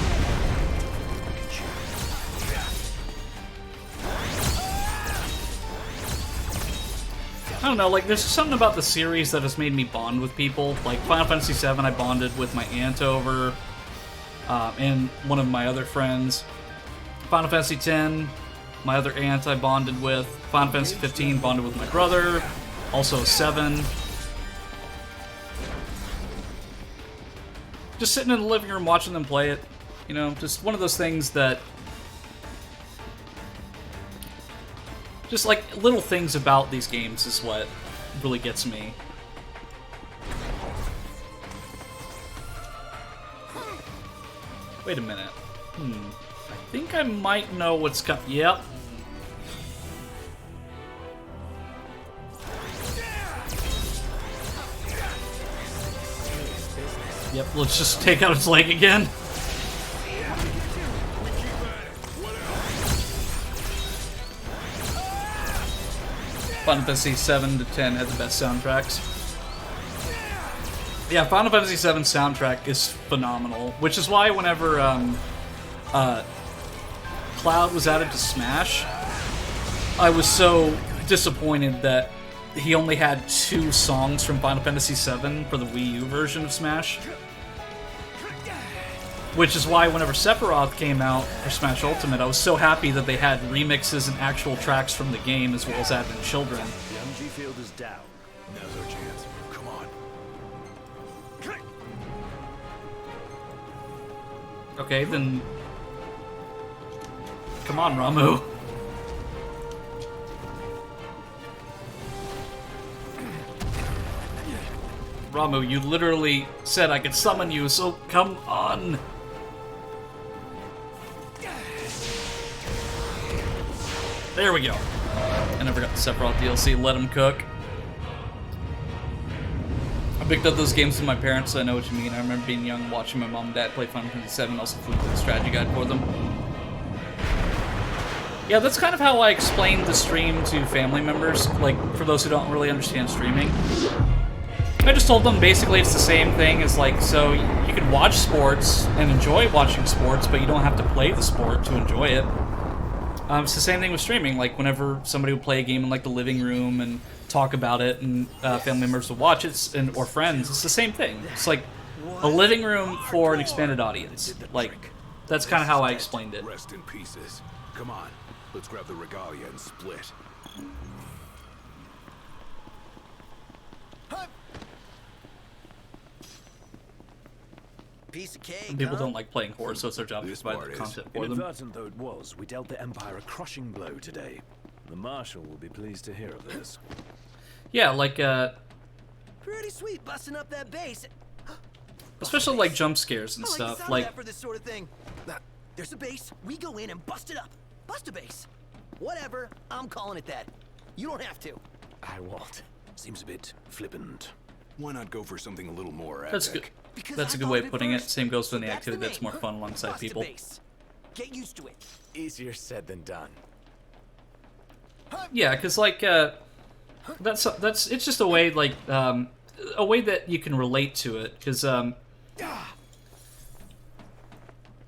S1: I don't know, like, there's something about the series that has made me bond with people. Like, Final Fantasy VII, I bonded with my aunt over, and one of my other friends. Final Fantasy X, my other aunt I bonded with. Final Fantasy 15, bonded with my brother. Also 7. Just sitting in the living room watching them play it. You know, just one of those things that... Just, like, little things about these games is what really gets me. Wait a minute. I think I might know what's coming. Yep. Yep, let's just take out its leg again. Final Fantasy 7 to 10 had the best soundtracks. Yeah, Final Fantasy 7 soundtrack is phenomenal, which is why whenever Cloud was added to Smash, I was so disappointed that he only had 2 songs from Final Fantasy 7 for the Wii U version of Smash. Which is why whenever Sephiroth came out for Smash Ultimate, I was so happy that they had remixes and actual tracks from the game as well as adding children.
S15: The MG field is down.
S5: Now's our chance. Come on.
S1: Okay, then... Come on, Ramuh. Ramuh, you literally said I could summon you, so come on! There we go. I never got the Sephiroth DLC. Let him cook. I picked up those games with my parents, so I know what you mean. I remember being young, watching my mom and dad play Final Fantasy VII, also flipped the strategy guide for them. Yeah, that's kind of how I explained the stream to family members, like, for those who don't really understand streaming. I just told them basically it's the same thing as, like, so you can watch sports and enjoy watching sports, but you don't have to play the sport to enjoy it. It's the same thing with streaming. Like, whenever somebody would play a game in, like, the living room and talk about it, and family members would watch it, or friends, it's the same thing. It's like a living room for an expanded audience. Like, that's kind of how I explained it.
S5: Rest in pieces. Come on, let's grab the regalia and split.
S11: Piece of cake.
S1: Some people don't like playing horror, so it's their job to provide the content for them.
S15: Inadvertent though it was, we dealt the Empire a crushing blow today. The Marshal will be pleased to hear of this.
S1: Yeah, like,
S11: Pretty sweet busting up that base.
S1: especially like jump scares and
S11: I like
S1: stuff.
S11: the sound
S1: Like,
S11: of that for this sort of thing. There's a base. We go in and bust it up. Bust a base. Whatever. I'm calling it that. You don't have to.
S15: I won't. Seems a bit flippant.
S5: Why not go for something a little more epic?
S1: that's good. That's a good way of putting it. Same goes for the activity that's more fun alongside people.
S11: Get used to it.
S12: Easier said than done.
S1: Yeah, because like that's it's just a way like a way that you can relate to it. Because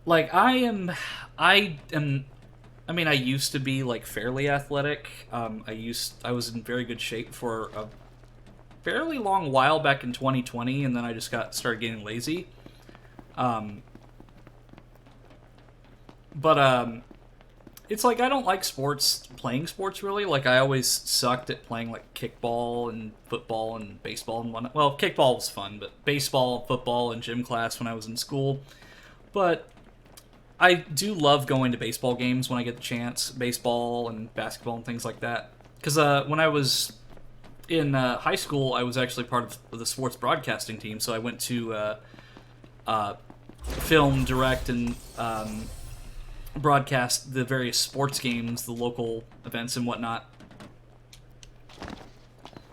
S1: like I mean, I used to be like fairly athletic. I was in very good shape for a fairly long while back in 2020, and then I just started getting lazy. It's like I don't like playing sports really. Like I always sucked at playing like kickball and football and baseball and whatnot. Well, kickball was fun, but baseball, football, and gym class when I was in school. But I do love going to baseball games when I get the chance, baseball and basketball and things like that. Because when I was in high school, I was actually part of the sports broadcasting team, so I went to film, direct, and broadcast the various sports games, the local events and whatnot.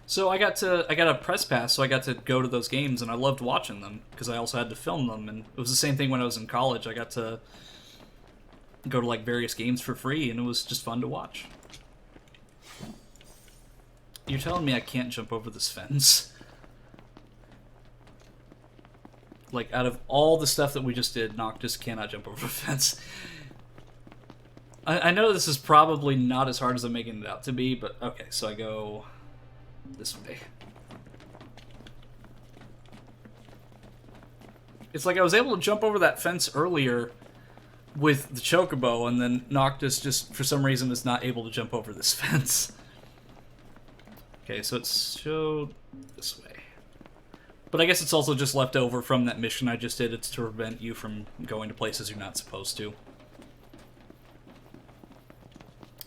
S1: So I got a press pass, so I got to go to those games, and I loved watching them because I also had to film them. And it was the same thing when I was in college. I got to go to like various games for free, and it was just fun to watch. You're telling me I can't jump over this fence? Like, out of all the stuff that we just did, Noctis cannot jump over a fence. I know this is probably not as hard as I'm making it out to be, but okay, so I go this way. It's like I was able to jump over that fence earlier with the Chocobo, and then Noctis just, for some reason, is not able to jump over this fence. Okay, so it's showed this way. But I guess it's also just left over from that mission I just did. It's to prevent you from going to places you're not supposed to.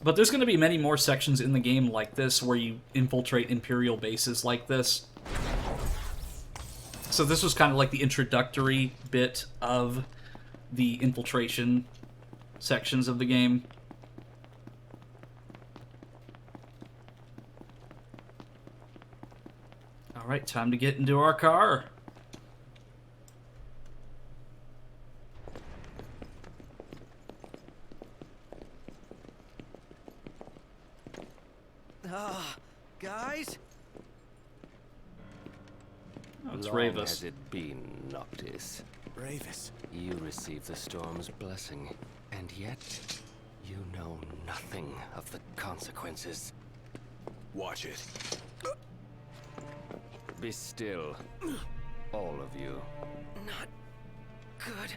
S1: But there's going to be many more sections in the game like this where you infiltrate Imperial bases like this. So this was kind of like the introductory bit of the infiltration sections of the game. Alright, time to get into our car.
S11: Guys?
S1: Oh, it's
S21: Long
S1: Ravus.
S21: has it been, Noctis?
S11: Ravus.
S21: You received the storm's blessing, and yet you know nothing of the consequences.
S5: Watch it.
S21: Be still, all of you.
S11: Not good.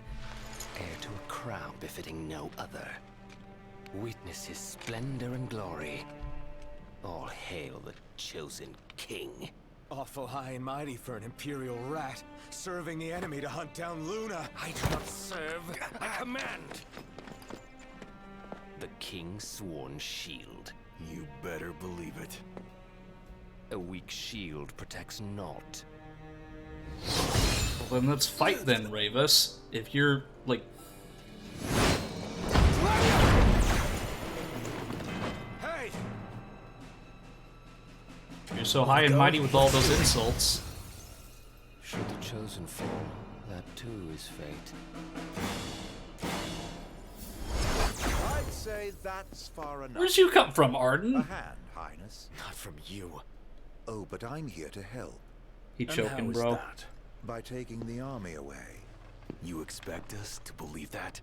S21: Heir to a crown befitting no other. Witness his splendor and glory. All hail the chosen king.
S12: Awful high and mighty for an Imperial rat, serving the enemy to hunt down Luna.
S21: I do not serve, I command. The king's sworn shield.
S5: You better believe it.
S21: A weak shield protects naught.
S1: Well, then let's fight then, Ravus. If you're, like... so high and mighty with all those insults.
S21: Should the chosen fall, that too is fate.
S16: I'd say that's far enough.
S1: Where'd you come from, Arden?
S16: A hand, Highness.
S7: Not from you.
S10: Oh, but I'm here to help.
S1: He choking, bro.
S10: By taking the army away.
S20: You expect us to believe that?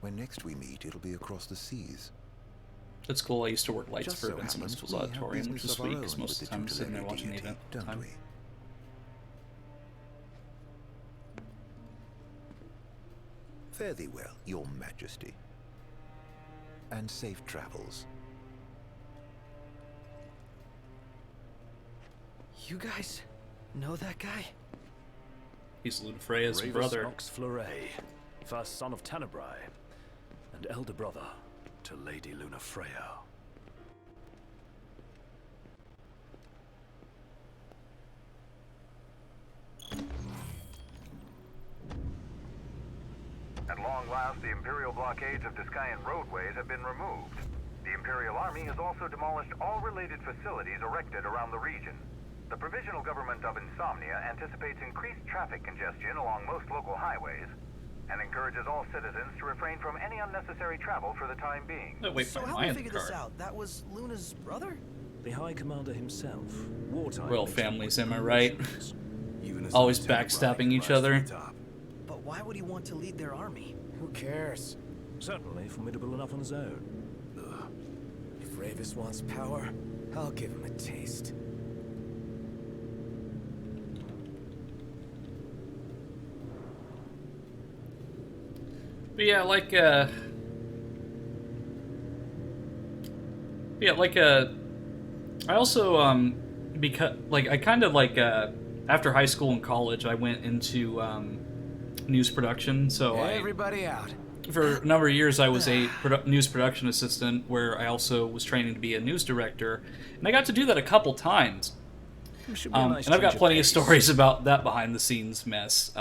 S10: When next we meet, it'll be across the seas.
S1: That's cool. I used to work lights
S10: Just
S1: for
S10: so
S1: events in
S10: happens
S1: School's
S10: we have
S1: auditorium, which
S10: business
S1: is
S10: of our
S1: sweet
S10: own
S1: because most of
S10: with
S1: the time I'm
S10: the
S1: sitting there
S10: tutelary
S1: watching the
S10: deity,
S1: event.
S10: don't
S1: Time.
S10: we? Fare thee well, your majesty. And safe travels.
S7: You guys know that guy?
S1: He's Lunafreya's
S15: Ravus
S1: brother.
S15: Nox Fleuret, first son of Tenebrae, and elder brother to Lady Lunafreya.
S18: At long last, the Imperial blockades of Discayan roadways have been removed. The Imperial Army has also demolished all related facilities erected around the region. The Provisional Government of Insomnia anticipates increased traffic congestion along most local highways and encourages all citizens to refrain from any unnecessary travel for the time being.
S11: So how we figure this out? That was Luna's brother?
S15: The High Commander himself. Wartime.
S1: Royal families, am I right?
S20: Even as
S1: Always
S20: Lieutenant
S1: backstabbing
S20: Brian
S1: each
S20: rise
S1: other.
S20: to the top.
S11: But why would he want to lead their army?
S12: Who cares?
S15: Certainly formidable enough on his own.
S12: If Ravus wants power, I'll give him a taste.
S1: But yeah, I also because I kind of after high school and college I went into news production. So
S7: Everybody out.
S1: for a number of years I was a news production assistant, where I also was training to be a news director, and I got to do that a couple times.
S15: Should be a nice
S1: And I've got
S15: change of
S1: plenty of
S15: pace.
S1: stories about that behind the scenes mess.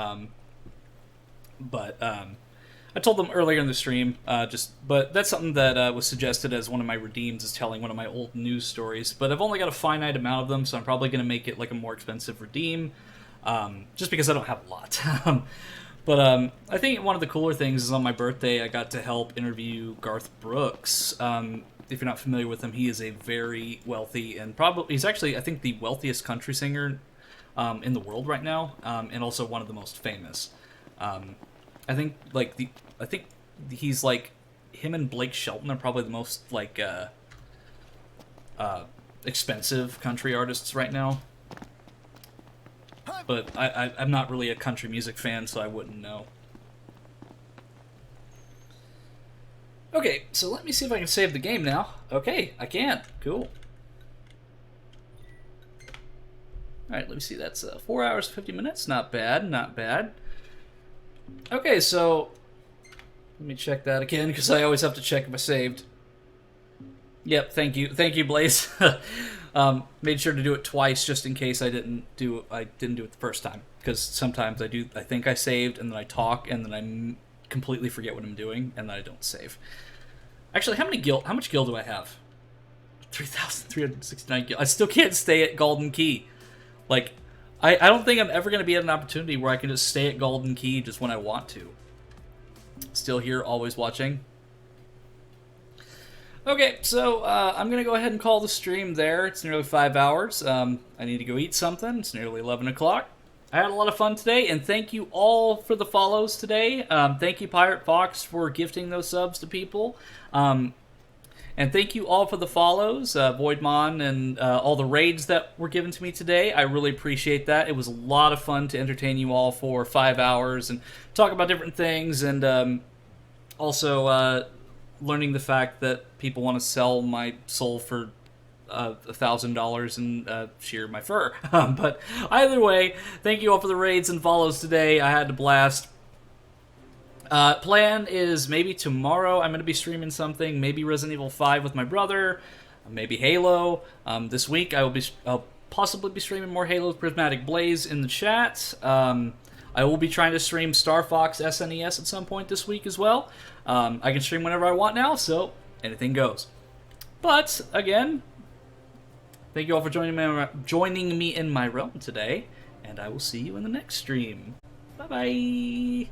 S1: I told them earlier in the stream, but that's something that was suggested as one of my redeems, is telling one of my old news stories. But I've only got a finite amount of them, so I'm probably going to make it like a more expensive redeem, just because I don't have a lot. But I think one of the cooler things is on my birthday, I got to help interview Garth Brooks. If you're not familiar with him, he is a very wealthy and he's actually, I think, the wealthiest country singer in the world right now, and also one of the most famous. I think he's like, him and Blake Shelton are probably the most expensive country artists right now. But I'm not really a country music fan, so I wouldn't know. Okay, so let me see if I can save the game now. Okay, I can. Cool. Alright, let me see. That's 4 hours, 50 minutes. Not bad, not bad. Okay, so let me check that again, because I always have to check if I saved. Yep, thank you. Thank you, Blaze. Made sure to do it twice just in case I didn't do it the first time, because sometimes I think I saved and then I talk and then I completely forget what I'm doing and then I don't save. Actually, how much gil do I have? 3,369 gil. I still can't stay at Golden Key. Like, I don't think I'm ever going to be at an opportunity where I can just stay at Golden Key just when I want to. Still here, always watching. Okay, so I'm going to go ahead and call the stream there. It's nearly 5 hours. I need to go eat something. It's nearly 11 o'clock. I had a lot of fun today, and thank you all for the follows today. Thank you, Pirate Fox, for gifting those subs to people. And thank you all for the follows, Voidmon, and all the raids that were given to me today. I really appreciate that. It was a lot of fun to entertain you all for 5 hours and talk about different things, and also learning the fact that people want to sell my soul for $1,000 and shear my fur. But either way, thank you all for the raids and follows today. I had a blast. Plan is maybe tomorrow I'm going to be streaming something, maybe Resident Evil 5 with my brother, maybe Halo. This week I'll possibly be streaming more Halo with Prismatic Blaze in the chat. I will be trying to stream Star Fox SNES at some point this week as well. I can stream whenever I want now, so anything goes. But again, Thank you all for joining me in my realm today, and I will see you in the next stream. Bye-bye!